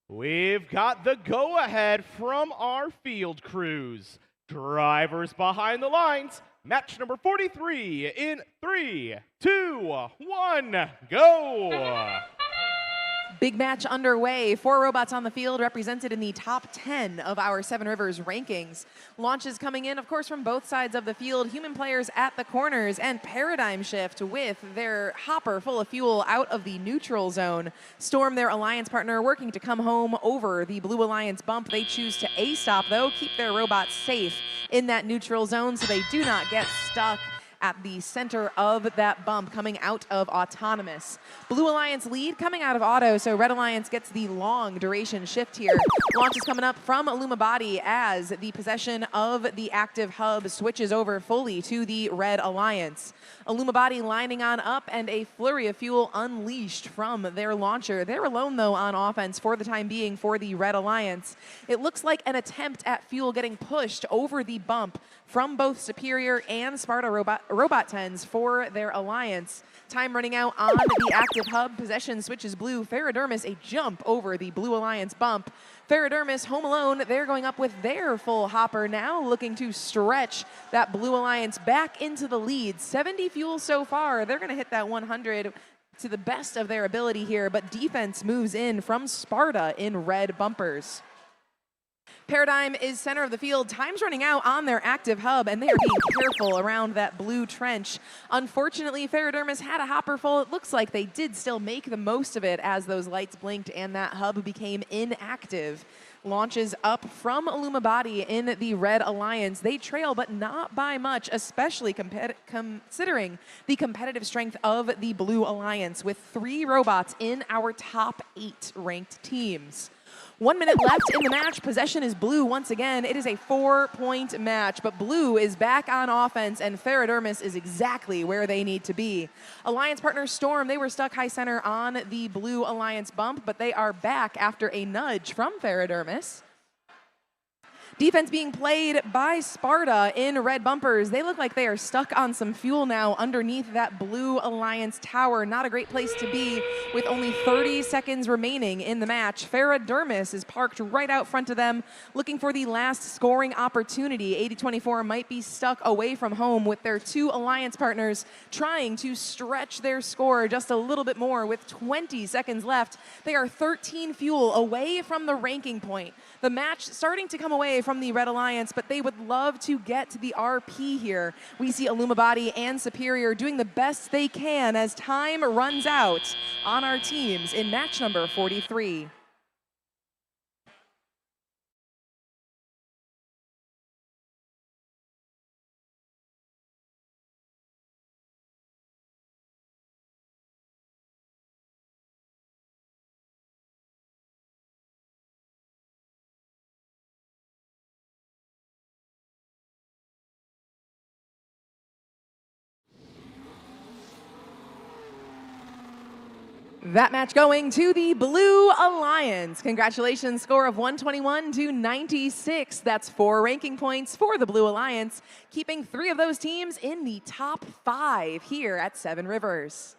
We've got the go-ahead from our field crews. Drivers behind the lines. Match number 43 in 3, 2, 1, go! Big match underway. 4 robots on the field represented in the top 10 of our Seven Rivers rankings. Launches coming in, of course, from both sides of the field. Human players at the corners and Paradigm Shift with their hopper full of fuel out of the neutral zone. Storm, their alliance partner, working to come home over the Blue Alliance bump. They choose to A-stop, though, keep their robots safe in that neutral zone so they do not get stuck at the center of that bump coming out of Autonomous. Blue Alliance lead coming out of Auto, so Red Alliance gets the long duration shift here. Launch is coming up from Illumibody as the possession of the active hub switches over fully to the Red Alliance. Illumibody lining on up and a flurry of fuel unleashed from their launcher. They're alone though on offense for the time being for the Red Alliance. It looks like an attempt at fuel getting pushed over the bump from both Superior and Sparta Robot 10s for their Alliance. Time running out on the active hub. Possession switches blue. Ferrodermis a jump over the Blue Alliance bump. Ferrodermis home alone. They're going up with their full hopper now, looking to stretch that Blue Alliance back into the lead. 70 fuel so far. They're going to hit that 100 to the best of their ability here, but defense moves in from Sparta in red bumpers. Paradigm is center of the field. Time's running out on their active hub, and they are being careful around that blue trench. Unfortunately, Ferrodermis had a hopper full. It looks like they did still make the most of it as those lights blinked and that hub became inactive. Launches up from Illumibody in the Red Alliance. They trail, but not by much, especially considering the competitive strength of the Blue Alliance, with 3 robots in our top 8 ranked teams. 1 minute left in the match. Possession is blue once again. It is a 4-point match, but blue is back on offense, and Ferrodermis is exactly where they need to be. Alliance partner Storm, they were stuck high center on the Blue Alliance bump, but they are back after a nudge from Ferrodermis. Defense being played by Sparta in red bumpers. They look like they are stuck on some fuel now underneath that Blue Alliance tower. Not a great place to be with only 30 seconds remaining in the match. Ferrodermis is parked right out front of them, looking for the last scoring opportunity. 80-24 might be stuck away from home with their 2 Alliance partners trying to stretch their score just a little bit more with 20 seconds left. They are 13 fuel away from the ranking point. The match starting to come away from the Red Alliance, but they would love to get to the RP here. We see Illumibody and Superior doing the best they can as time runs out on our teams in match number 43. That match going to the Blue Alliance. Congratulations, score of 121 to 96. That's 4 ranking points for the Blue Alliance, keeping 3 of those teams in the top 5 here at Seven Rivers.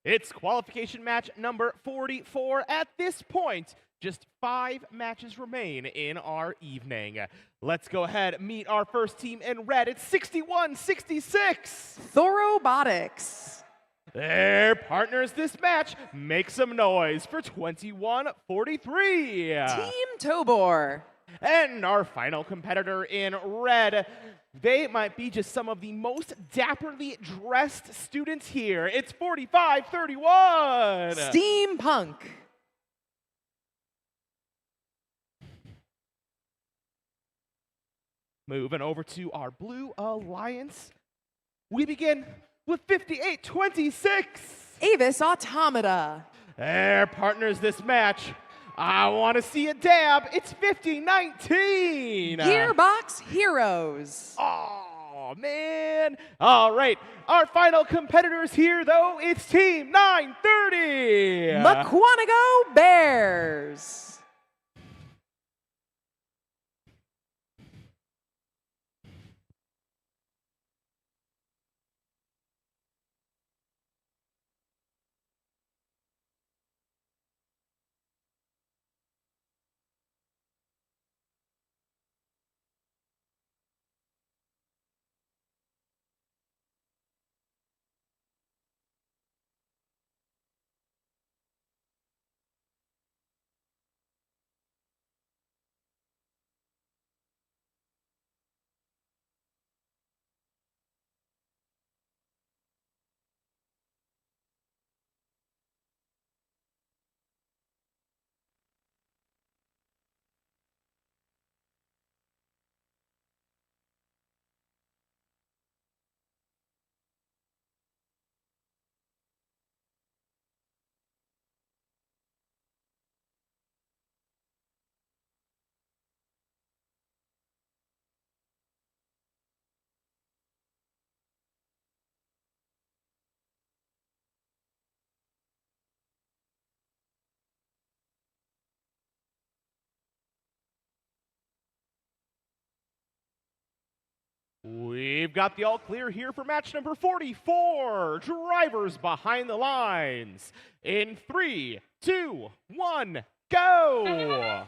It's qualification match number 44. At this point, Just 5 matches remain in our evening. Let's go ahead and meet our first team in red. It's 61-66. Thorobotics. Their partners this match, make some noise for 21-43. Team Tobor. And our final competitor in red, they might be just some of the most dapperly dressed students here. It's 45-31. Steampunk. Moving over to our Blue Alliance, we begin with 58-26. Avis Automata. Their partners this match, I want to see a dab. It's 50-19. Gearbox Heroes. Oh, man. All right. Our final competitors here, though, it's Team 930. Maquanago Bears. We've got the all clear here for match number 44. Drivers behind the lines. In 3, 2, 1, go!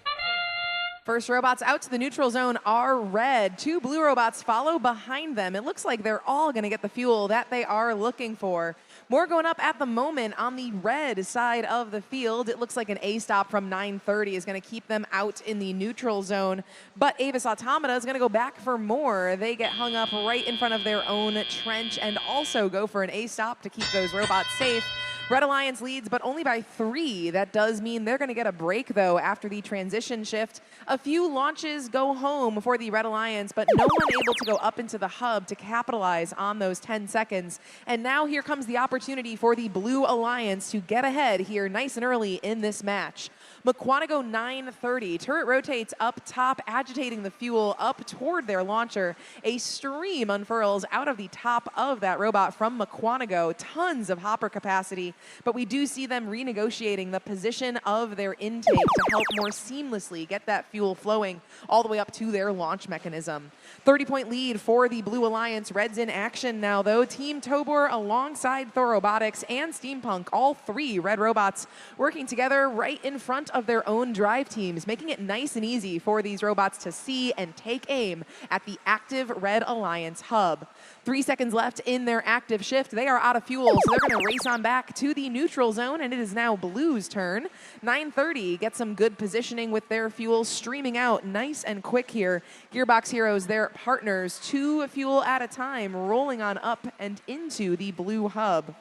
First robots out to the neutral zone are red. 2 blue robots follow behind them. It looks like they're all going to get the fuel that they are looking for. More going up at the moment on the red side of the field. It looks like an A stop from 930 is going to keep them out in the neutral zone. But Avis Automata is going to go back for more. They get hung up right in front of their own trench and also go for an A stop to keep those robots safe. Red Alliance leads, but only by 3. That does mean they're going to get a break, though, after the transition shift. A few launches go home for the Red Alliance, but no one able to go up into the hub to capitalize on those 10 seconds. And now here comes the opportunity for the Blue Alliance to get ahead here nice and early in this match. Maquanago 930. Turret rotates up top, agitating the fuel up toward their launcher. A stream unfurls out of the top of that robot from Maquanago. Tons of hopper capacity, but we do see them renegotiating the position of their intake to help more seamlessly get that fuel flowing all the way up to their launch mechanism. 30-point lead for the Blue Alliance. Reds in action now, though. Team Tobor alongside Thorobotics and Steampunk, all 3 red robots working together right in front of their own drive teams, making it nice and easy for these robots to see and take aim at the active Red Alliance hub. 3 seconds left in their active shift. They are out of fuel, so they're going to race on back to the neutral zone, and it is now Blue's turn. 930 gets some good positioning with their fuel streaming out nice and quick here. Gearbox Heroes, their partners, 2 fuel at a time, rolling on up and into the Blue hub.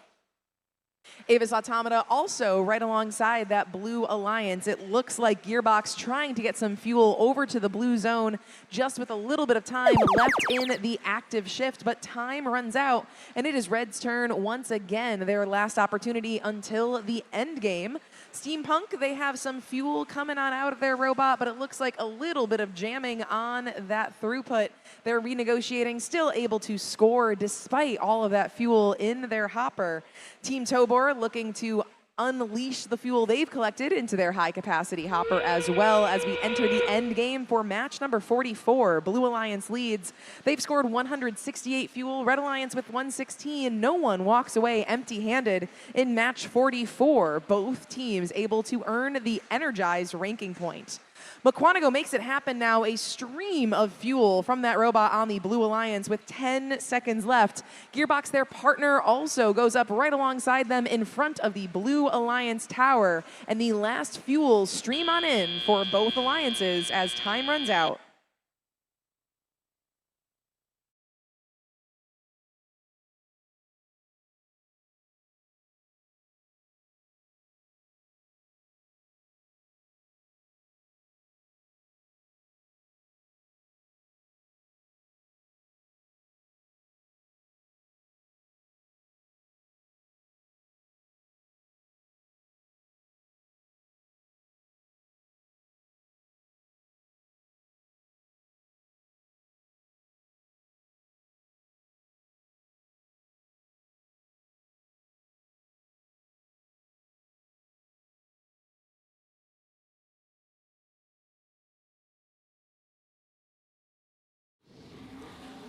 Avis Automata also right alongside that Blue Alliance. It looks like Gearbox trying to get some fuel over to the blue zone just with a little bit of time left in the active shift, but time runs out and it is Red's turn once again, their last opportunity until the end game. Steampunk, they have some fuel coming on out of their robot, but it looks like a little bit of jamming on that throughput. They're renegotiating, still able to score despite all of that fuel in their hopper. Team Tobor looking to unleash the fuel they've collected into their high-capacity hopper as well as we enter the end game for match number 44. Blue Alliance leads. They've scored 168 fuel, Red Alliance with 116. No one walks away empty-handed in match 44. Both teams able to earn the energized ranking point. Mukwonago makes it happen now, a stream of fuel from that robot on the Blue Alliance with 10 seconds left. Gearbox, their partner, also goes up right alongside them in front of the Blue Alliance tower. And the last fuel stream on in for both alliances as time runs out.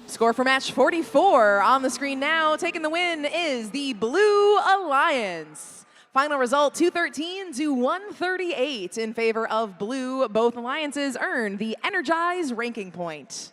Score for match 44 on the screen now. Taking the win is the Blue Alliance. Final result 213 to 138 in favor of Blue. Both alliances earn the Energize ranking point.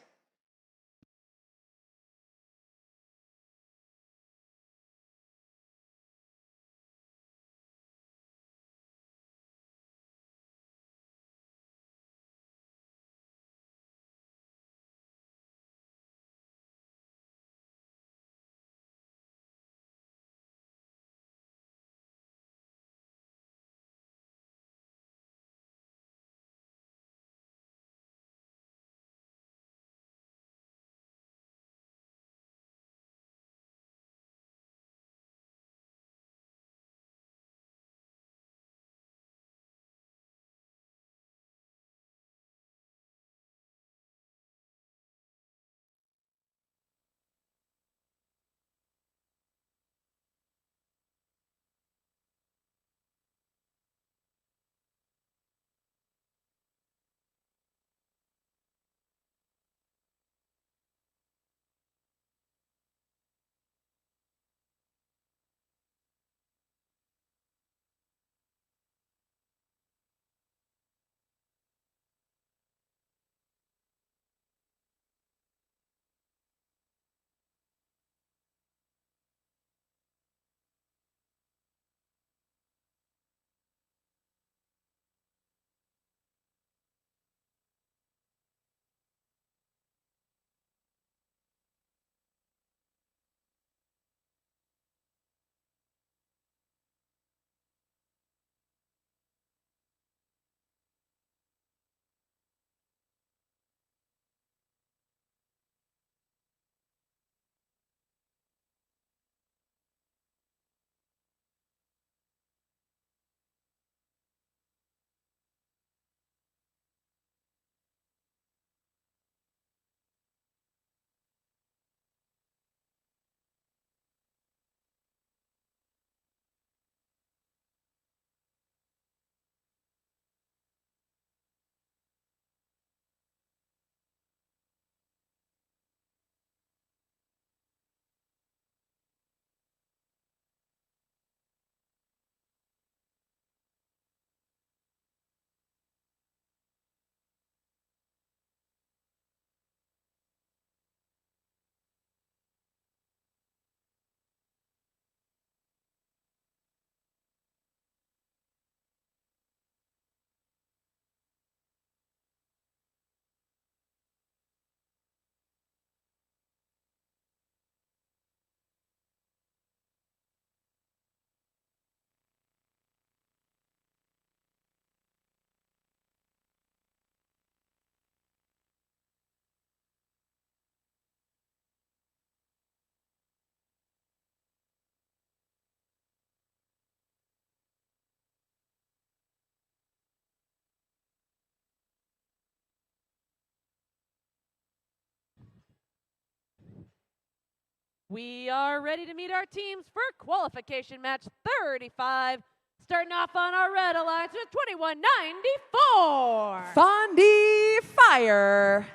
We are ready to meet our teams for qualification match 35. Starting off on our Red Alliance with 2194. Fondi Fire.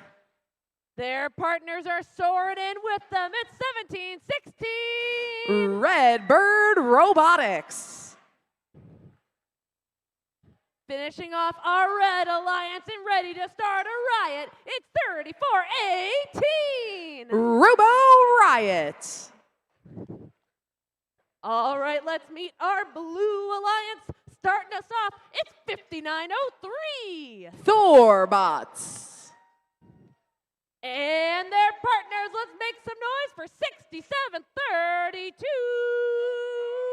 Their partners are soaring in with them. It's 1716. Redbird Robotics. Finishing off our Red Alliance and ready to start a riot, it's 3418. Robo Riot. All right, let's meet our Blue Alliance. Starting us off, it's 5903. Thorbots. And their partners, let's make some noise for 6732.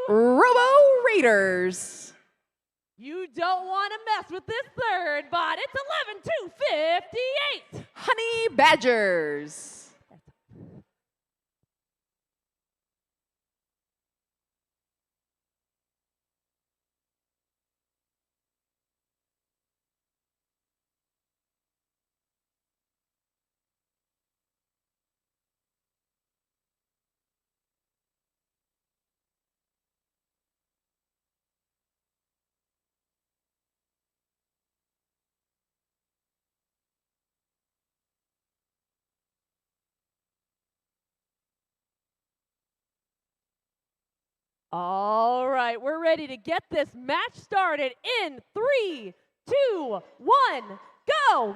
Robo Raiders. You don't want to mess with this third bot. It's 11258. Honey Badgers. All right, we're ready to get this match started in 3, 2, 1, go!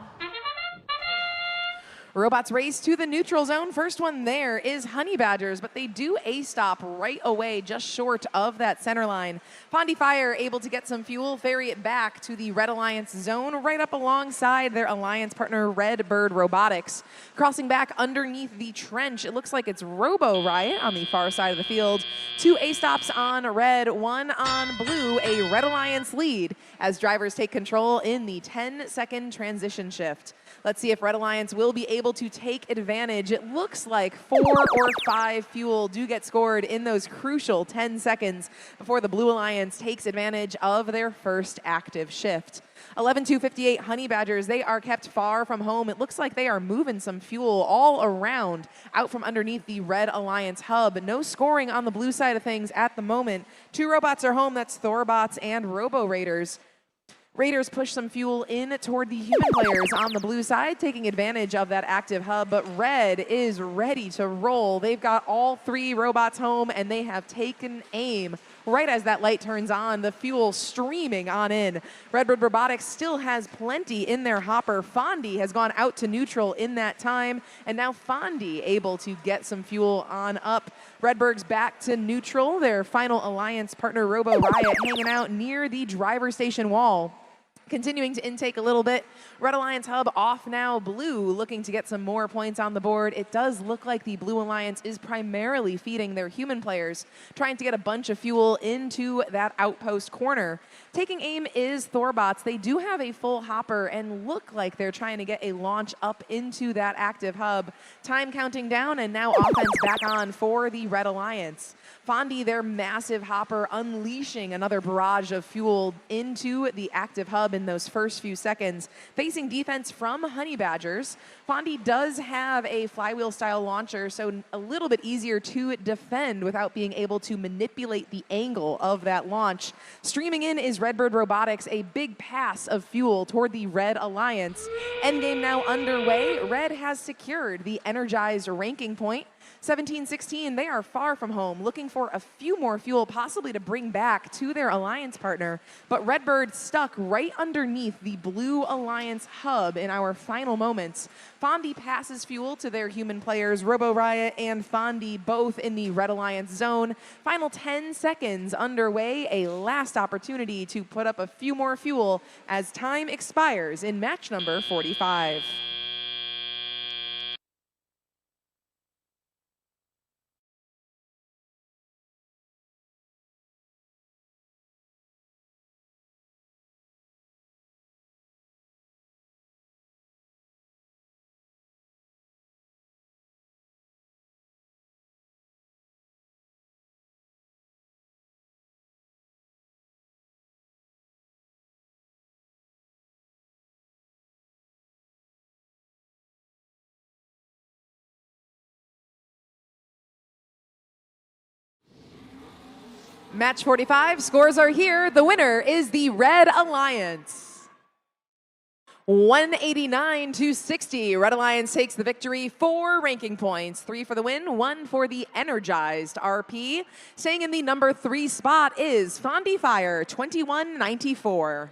Robots race to the neutral zone. First one there is Honey Badgers, but they do A-stop right away, just short of that center line. Fondi Fire able to get some fuel, ferry it back to the Red Alliance zone, right up alongside their alliance partner, Redbird Robotics. Crossing back underneath the trench, it looks like it's Robo Riot on the far side of the field. 2 A-stops on red, 1 on blue, a Red Alliance lead as drivers take control in the 10-second transition shift. Let's see if Red Alliance will be able to take advantage. It looks like 4 or 5 fuel do get scored in those crucial 10 seconds before the Blue Alliance takes advantage of their first active shift. 11-258 Honey Badgers, they are kept far from home. It looks like they are moving some fuel all around out from underneath the Red Alliance hub. No scoring on the blue side of things at the moment. 2 robots are home, that's Thorbots and Robo Raiders. Raiders push some fuel in toward the human players on the blue side, taking advantage of that active hub, but Red is ready to roll. They've got all 3 robots home, and they have taken aim right as that light turns on, the fuel streaming on in. Redbird Robotics still has plenty in their hopper. Fondi has gone out to neutral in that time, and now Fondi able to get some fuel on up. Redberg's back to neutral. Their final alliance partner, Robo Riot, hanging out near the driver station wall. Continuing to intake a little bit. Red Alliance hub off now. Blue looking to get some more points on the board. It does look like the Blue Alliance is primarily feeding their human players, trying to get a bunch of fuel into that outpost corner. Taking aim is Thorbots. They do have a full hopper and look like they're trying to get a launch up into that active hub. Time counting down, and now offense back on for the Red Alliance. Fondi, their massive hopper, unleashing another barrage of fuel into the active hub in those first few seconds. Facing defense from Honey Badgers, Fondi does have a flywheel-style launcher, so a little bit easier to defend without being able to manipulate the angle of that launch. Streaming in is Redbird Robotics, a big pass of fuel toward the Red Alliance. Endgame now underway. Red has secured the energized ranking point. 17-16, they are far from home, looking for a few more fuel, possibly to bring back to their alliance partner. But Redbird stuck right underneath the Blue Alliance hub in our final moments. Fondi passes fuel to their human players, Robo Riot and Fondi, both in the Red Alliance zone. Final 10 seconds underway, a last opportunity to put up a few more fuel as time expires in match number 45. Match 45, scores are here. The winner is the Red Alliance. 189-60. Red Alliance takes the victory. 4 ranking points, 3 for the win, 1 for the energized RP. Staying in the number 3 spot is Fondy Fire, 2194.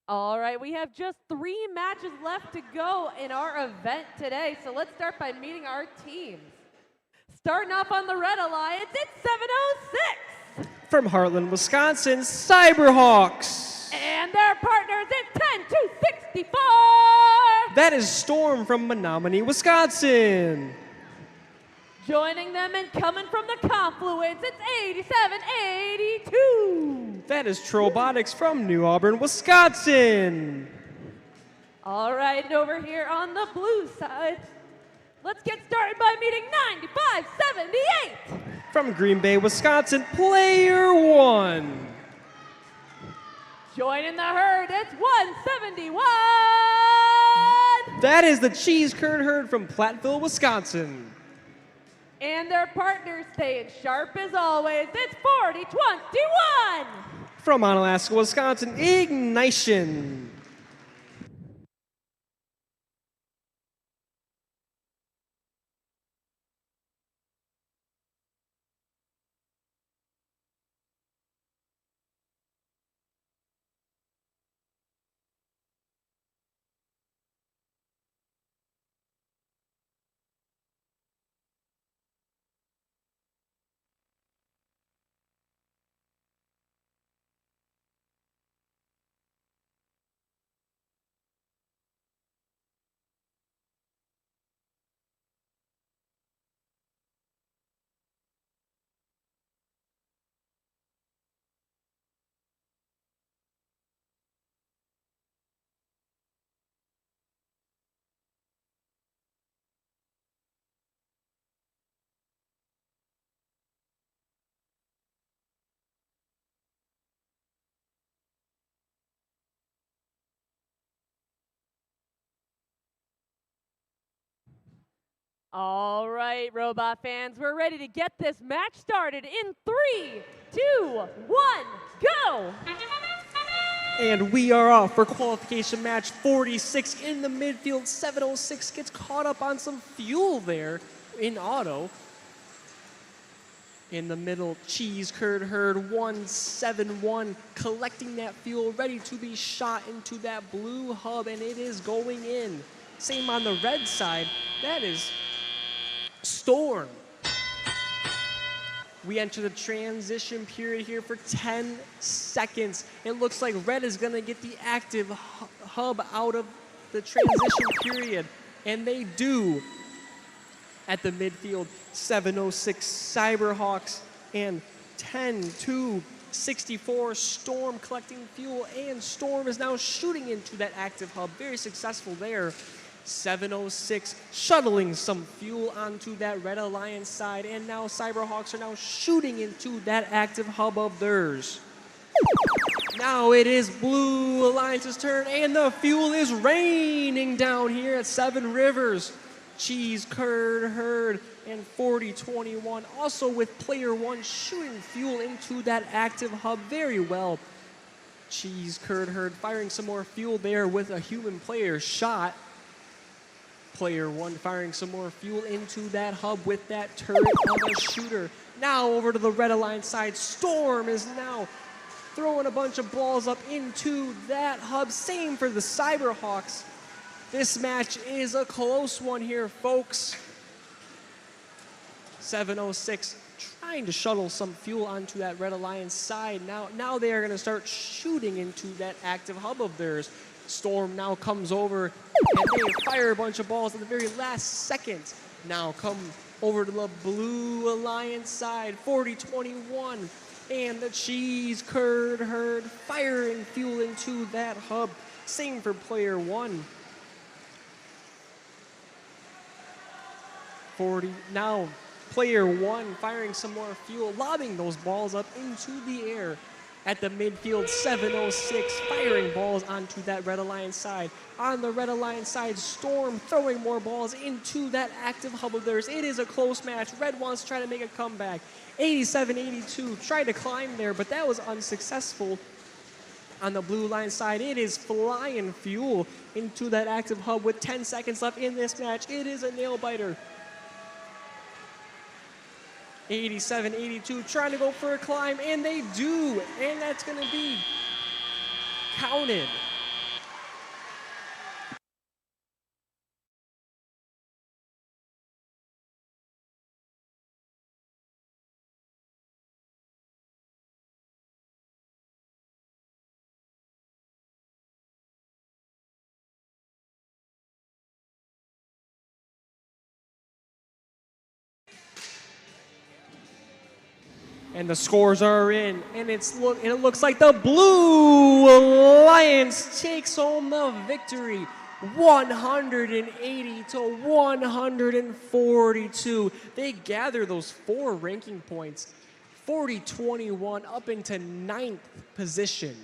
All right, we have just 3 matches left to go in our event today. So let's start by meeting our teams. Starting off on the Red Alliance, it's 706. From Heartland, Wisconsin, Cyberhawks. And their partners, it's 10264. That is Storm from Menominee, Wisconsin. Joining them and coming from the confluence, it's 8782. That is Trollbotics from New Auburn, Wisconsin. All right, and over here on the blue side, let's get started by meeting 9578. From Green Bay, Wisconsin, Player One. Joining the herd, it's 171. That is the Cheese Curd Herd from Platteville, Wisconsin. And their partners staying sharp as always, it's 4021. From Onalaska, Wisconsin, Ignition. All right, robot fans, we're ready to get this match started in 3, 2, 1, go! And we are off for qualification match 46 in the midfield. 706 gets caught up on some fuel there in auto. In the middle, Cheese Curd Herd 171 collecting that fuel, ready to be shot into that blue hub, and it is going in. Same on the red side, that is Storm. We enter the transition period here for 10 seconds. It looks like red is gonna get the active hub out of the transition period, and they do. At the midfield, 706 Cyberhawks and 10-2-64 Storm collecting fuel, and Storm is now shooting into that active hub. Very successful there. 706 shuttling some fuel onto that Red Alliance side, and now Cyberhawks are now shooting into that active hub of theirs. Now it is Blue Alliance's turn, and the fuel is raining down here at Seven Rivers. Cheese Curd Herd and 4021 also with player one shooting fuel into that active hub very well. Cheese Curd Herd firing some more fuel there with a human player shot. Player one firing some more fuel into that hub with that turret of a shooter. Now over to the Red Alliance side. Storm is now throwing a bunch of balls up into that hub. Same for the Cyberhawks. This match is a close one here, folks. 706 trying to shuttle some fuel onto that Red Alliance side. Now they are going to start shooting into that active hub of theirs. Storm now comes over, and they fire a bunch of balls at the very last second. Now come over to the Blue Alliance side, 4021, and the Cheese Curd Herd firing fuel into that hub. Same for player one. Now player one firing some more fuel, lobbing those balls up into the air. At the midfield, 706 firing balls onto that Red Alliance side. On the Red Alliance side, Storm throwing more balls into that active hub of theirs. It is a close match. Red wants to try to make a comeback. 87-82 tried to climb there, but that was unsuccessful. On the Blue Line side, it is flying fuel into that active hub with 10 seconds left in this match. It is a nail biter. 87-82 trying to go for a climb, and they do, and that's going to be counted. And the scores are in, and it looks like the Blue Alliance takes home the victory, 180-142. They gather those 4 ranking points, 40-21 up into 9th position.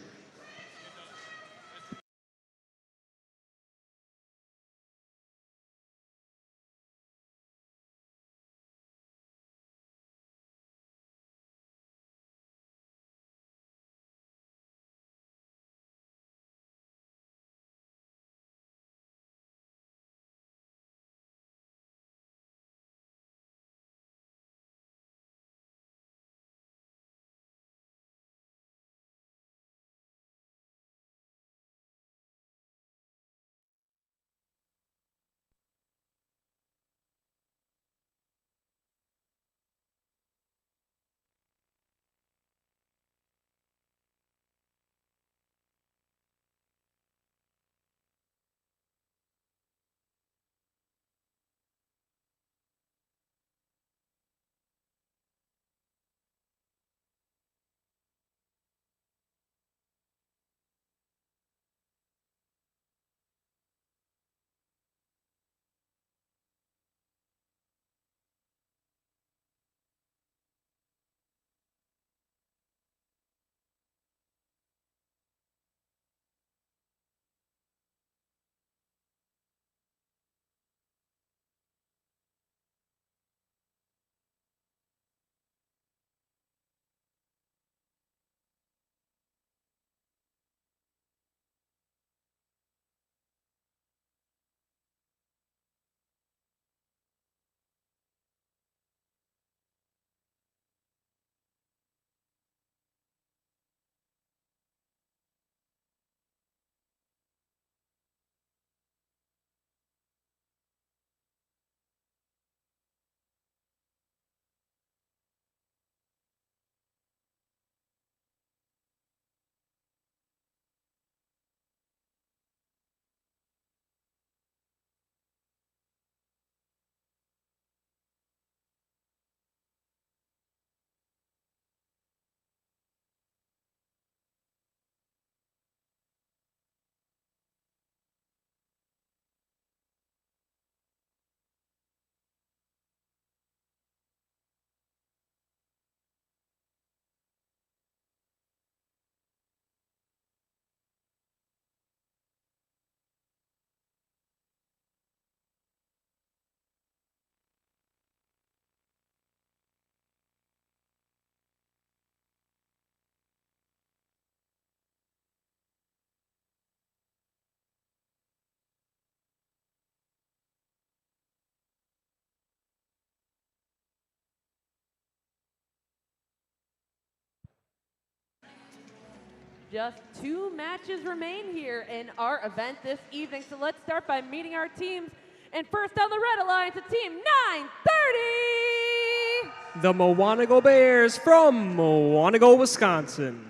Just 2 matches remain here in our event this evening, so let's start by meeting our teams. And first on the Red Alliance, a team 930! The Mawanago Bears from Mawanago, Wisconsin.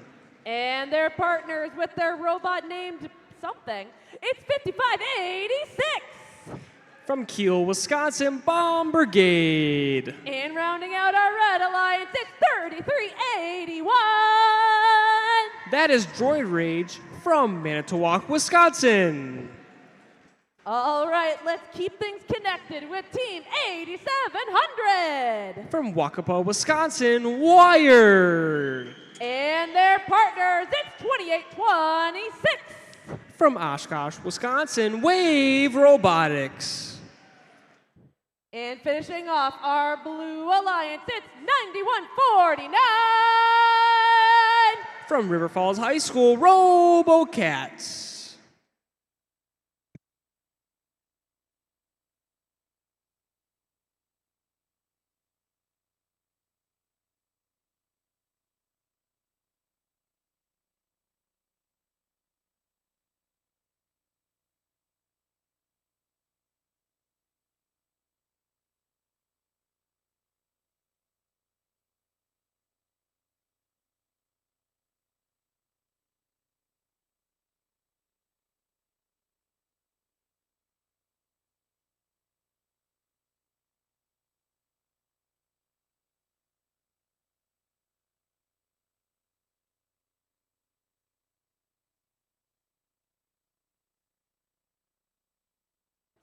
And their partners with their robot named something. It's 5586! From Kiel, Wisconsin, Bomb Brigade. And rounding out our Red Alliance, it's 3381! That is Droid Rage from Manitowoc, Wisconsin. All right, let's keep things connected with Team 8700! From Waukapa, Wisconsin, Wired. And their partners, it's 2826! From Oshkosh, Wisconsin, Wave Robotics. And finishing off our Blue Alliance, it's 9149! From River Falls High School, RoboCats.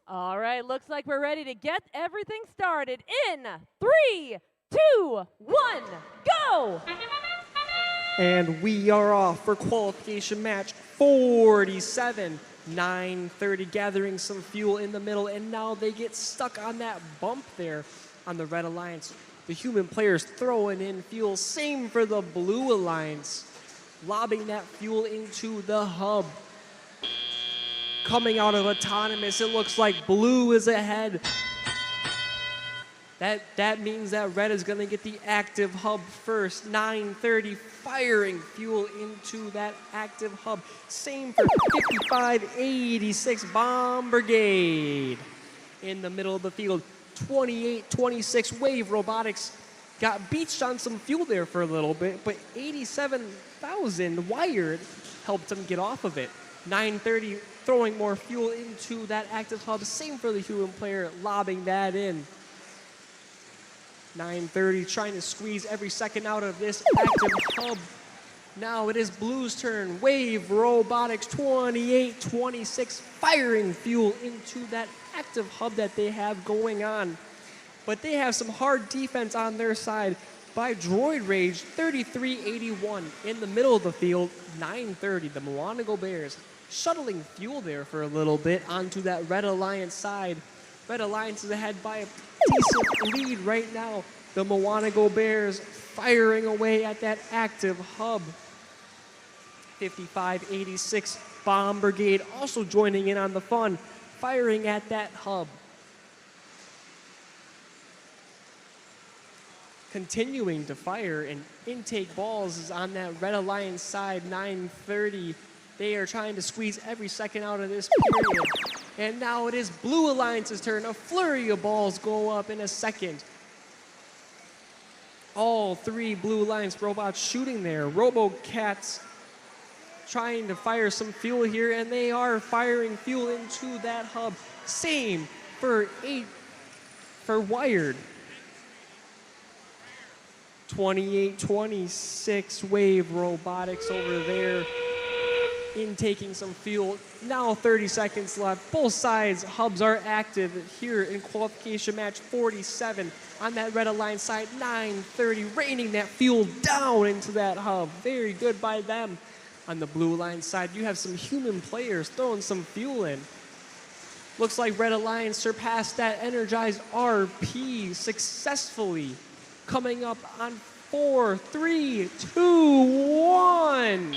All right, looks like we're ready to get everything started in 3, 2, 1, go! And we are off for qualification match 47. 930 gathering some fuel in the middle, and now they get stuck on that bump there on the Red Alliance. The human players throwing in fuel. Same for the Blue Alliance. Lobbing that fuel into the hub. Coming out of autonomous, it looks like Blue is ahead. That means that Red is going to get the active hub first. 930 firing fuel into that active hub. Same for 5586 Bomb Brigade. In the middle of the field, 2826 Wave Robotics got beached on some fuel there for a little bit, but 87,000 Wired helped them get off of it. 930 throwing more fuel into that active hub. Same for the human player, lobbing that in. 930 trying to squeeze every second out of this active hub. Now it is Blue's turn. Wave Robotics 2826 firing fuel into that active hub that they have going on. But they have some hard defense on their side by Droid Rage 3381 in the middle of the field. 930, the Mawanago Bears shuttling fuel there for a little bit onto that Red Alliance side. Red Alliance is ahead by a decent lead right now. The Mawanago Bears firing away at that active hub. 5586 Bomb Brigade also joining in on the fun, firing at that hub. Continuing to fire, and intake balls is on that Red Alliance side. 930. They are trying to squeeze every second out of this period. And now it is Blue Alliance's turn. A flurry of balls go up in a second. All 3 Blue Alliance robots shooting there. RoboCats trying to fire some fuel here, and they are firing fuel into that hub. Same for Wired. 2826 Wave Robotics over there, intaking some fuel. Now 30 seconds left. Both sides hubs are active here in qualification match 47. On that Red Alliance side, 930 raining that fuel down into that hub. Very good by them. On the Blue Alliance side, you have some human players throwing some fuel in. Looks like Red Alliance surpassed that energized RP successfully. Coming up on 4, 3, 2, 1.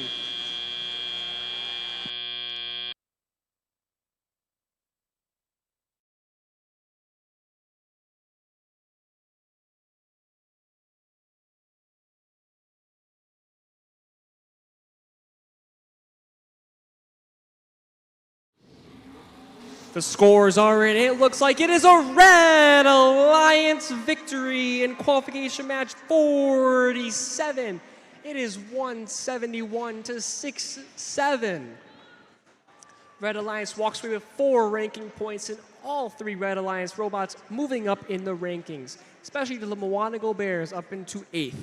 The scores are in. It looks like it is a Red Alliance victory in qualification match 47. It is 171 to 67. Red Alliance walks away with 4 ranking points, and all 3 Red Alliance robots moving up in the rankings, especially the Moanago Bears up into 8th.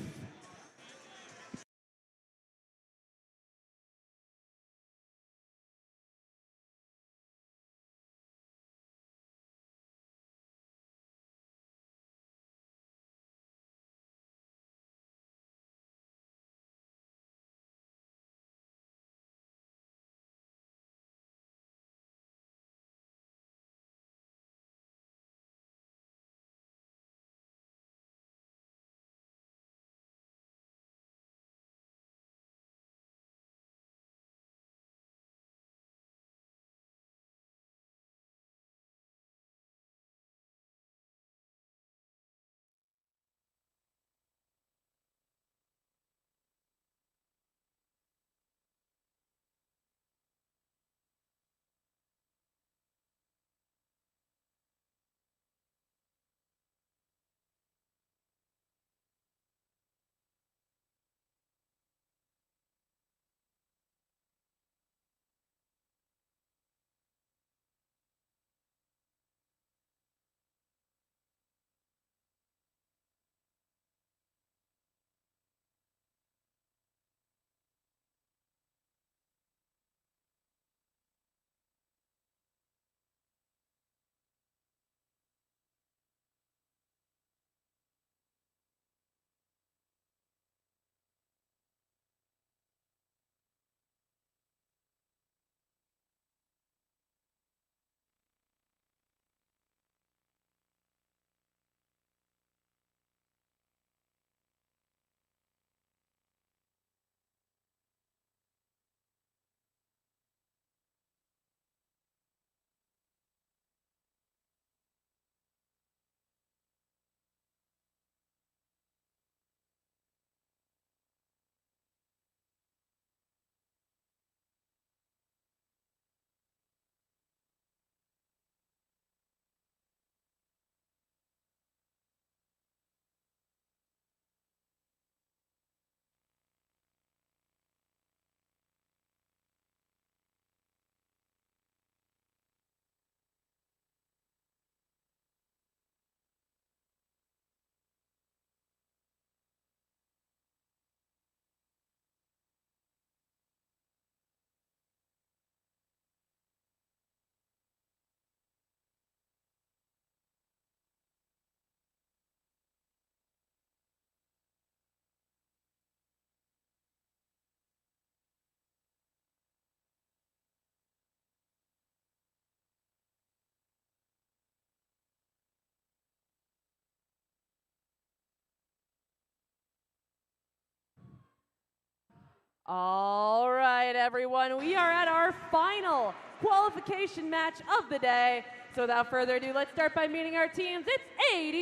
All right, everyone, we are at our final qualification match of the day. So without further ado, let's start by meeting our teams. It's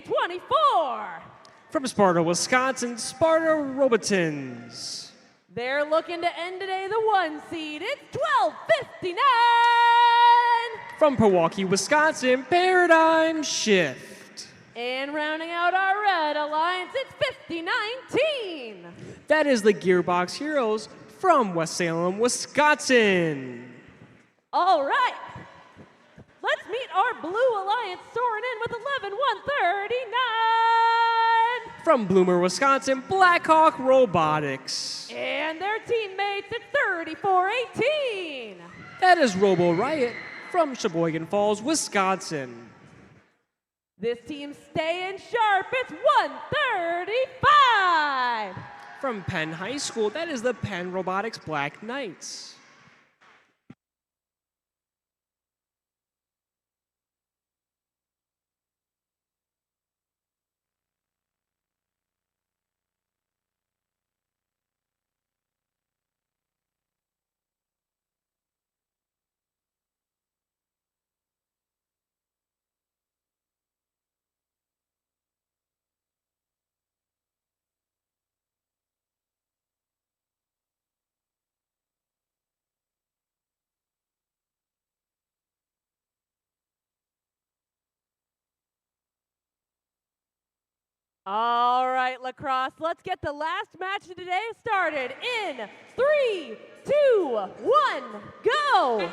80-24. From Sparta, Wisconsin, Sparta Robotons. They're looking to end today the 1 seed. It's 12:59. From Milwaukee, Wisconsin, Paradigm Shift. And rounding out our Red Alliance, it's 50-19. That is the Gearbox Heroes from West Salem, Wisconsin. All right. Let's meet our Blue Alliance soaring in with 11-139. From Bloomer, Wisconsin, Blackhawk Robotics. And their teammates at 34-18. That is Robo Riot from Sheboygan Falls, Wisconsin. This team's staying sharp. It's 135. From Penn High School, that is the Penn Robotics Black Knights. All right, lacrosse, let's get the last match of the day started in 3, 2, 1, go!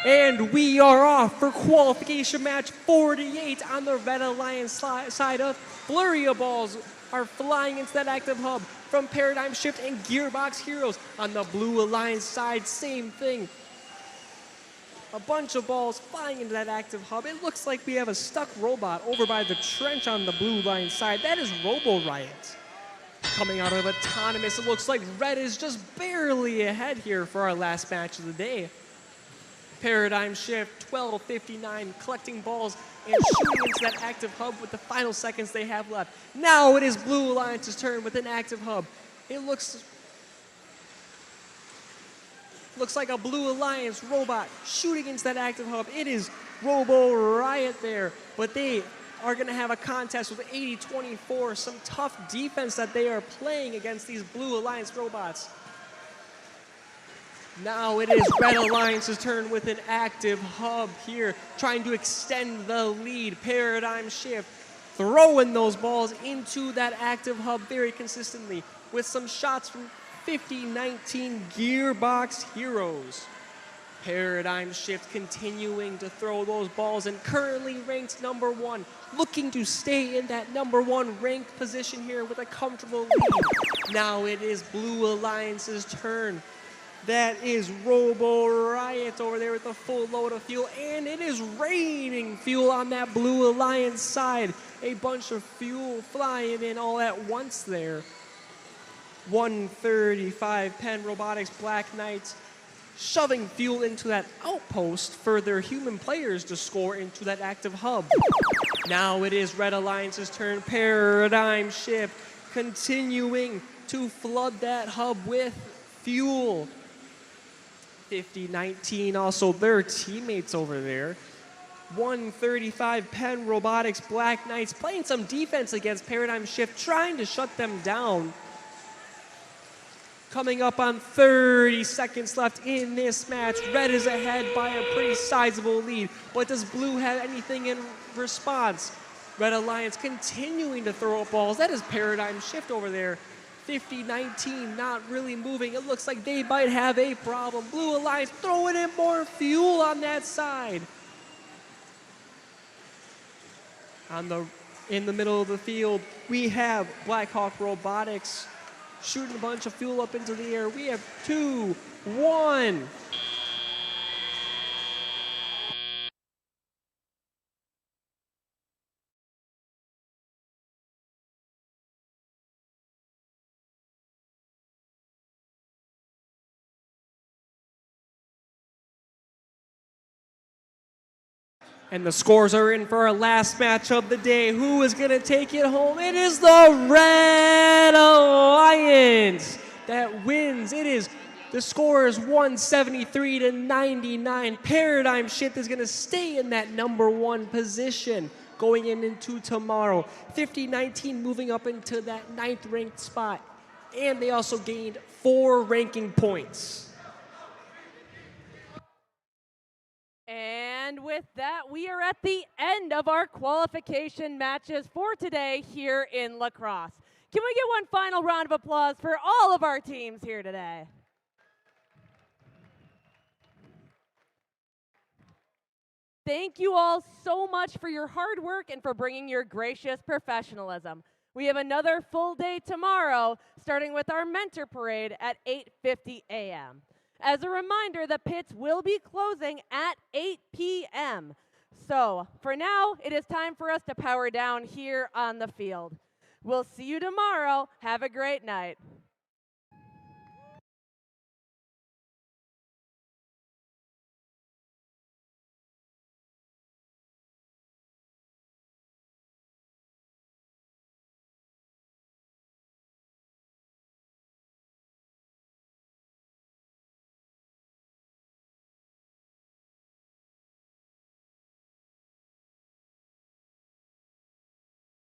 And we are off for qualification match 48 on the Red Alliance side of flurry of balls are flying into that active hub from Paradigm Shift and Gearbox Heroes. On the Blue Alliance side, same thing. A bunch of balls flying into that active hub. It looks like we have a stuck robot over by the trench on the Blue Alliance side. That is Robo Riot. Coming out of Autonomous, it looks like Red is just barely ahead here for our last match of the day. Paradigm Shift, 12:59, collecting balls and shooting into that active hub with the final seconds they have left. Now it is Blue Alliance's turn with an active hub. It looks like a Blue Alliance robot shooting into that active hub. It is Robo Riot there, but they are going to have a contest with 80-24, some tough defense that they are playing against these Blue Alliance robots. Now it is Red Alliance's turn with an active hub here, trying to extend the lead. Paradigm Shift, throwing those balls into that active hub very consistently with some shots from 50-19 Gearbox Heroes. Paradigm Shift continuing to throw those balls and currently ranked number 1, looking to stay in that number 1 ranked position here with a comfortable lead. Now it is Blue Alliance's turn. That is Robo Riot over there with a full load of fuel, and it is raining fuel on that Blue Alliance side. A bunch of fuel flying in all at once there. 135 Penn Robotics Black Knights shoving fuel into that outpost for their human players to score into that active hub. Now it is Red Alliance's turn. Paradigm Shift continuing to flood that hub with fuel. 50-19, also their teammates over there. 135 Penn Robotics Black Knights playing some defense against Paradigm Shift, trying to shut them down. Coming up on 30 seconds left in this match. Red is ahead by a pretty sizable lead, but does Blue have anything in response? Red Alliance continuing to throw up balls. That is Paradigm Shift over there. 50-19, not really moving. It looks like they might have a problem. Blue Alliance throwing in more fuel on that side. In the middle of the field, we have Blackhawk Robotics shooting a bunch of fuel up into the air. We have 2, 1. And the scores are in for our last match of the day. Who is going to take it home? It is the Red Alliance that wins. The score is 173-99. Paradigm Shift is going to stay in that number 1 position going into tomorrow. 50-19 moving up into that 9th ranked spot. And they also gained 4 ranking points. And with that, we are at the end of our qualification matches for today here in lacrosse. Can we get one final round of applause for all of our teams here today? Thank you all so much for your hard work and for bringing your gracious professionalism. We have another full day tomorrow, starting with our mentor parade at 8:50 a.m. As a reminder, the pits will be closing at 8 p.m. So for now, it is time for us to power down here on the field. We'll see you tomorrow. Have a great night.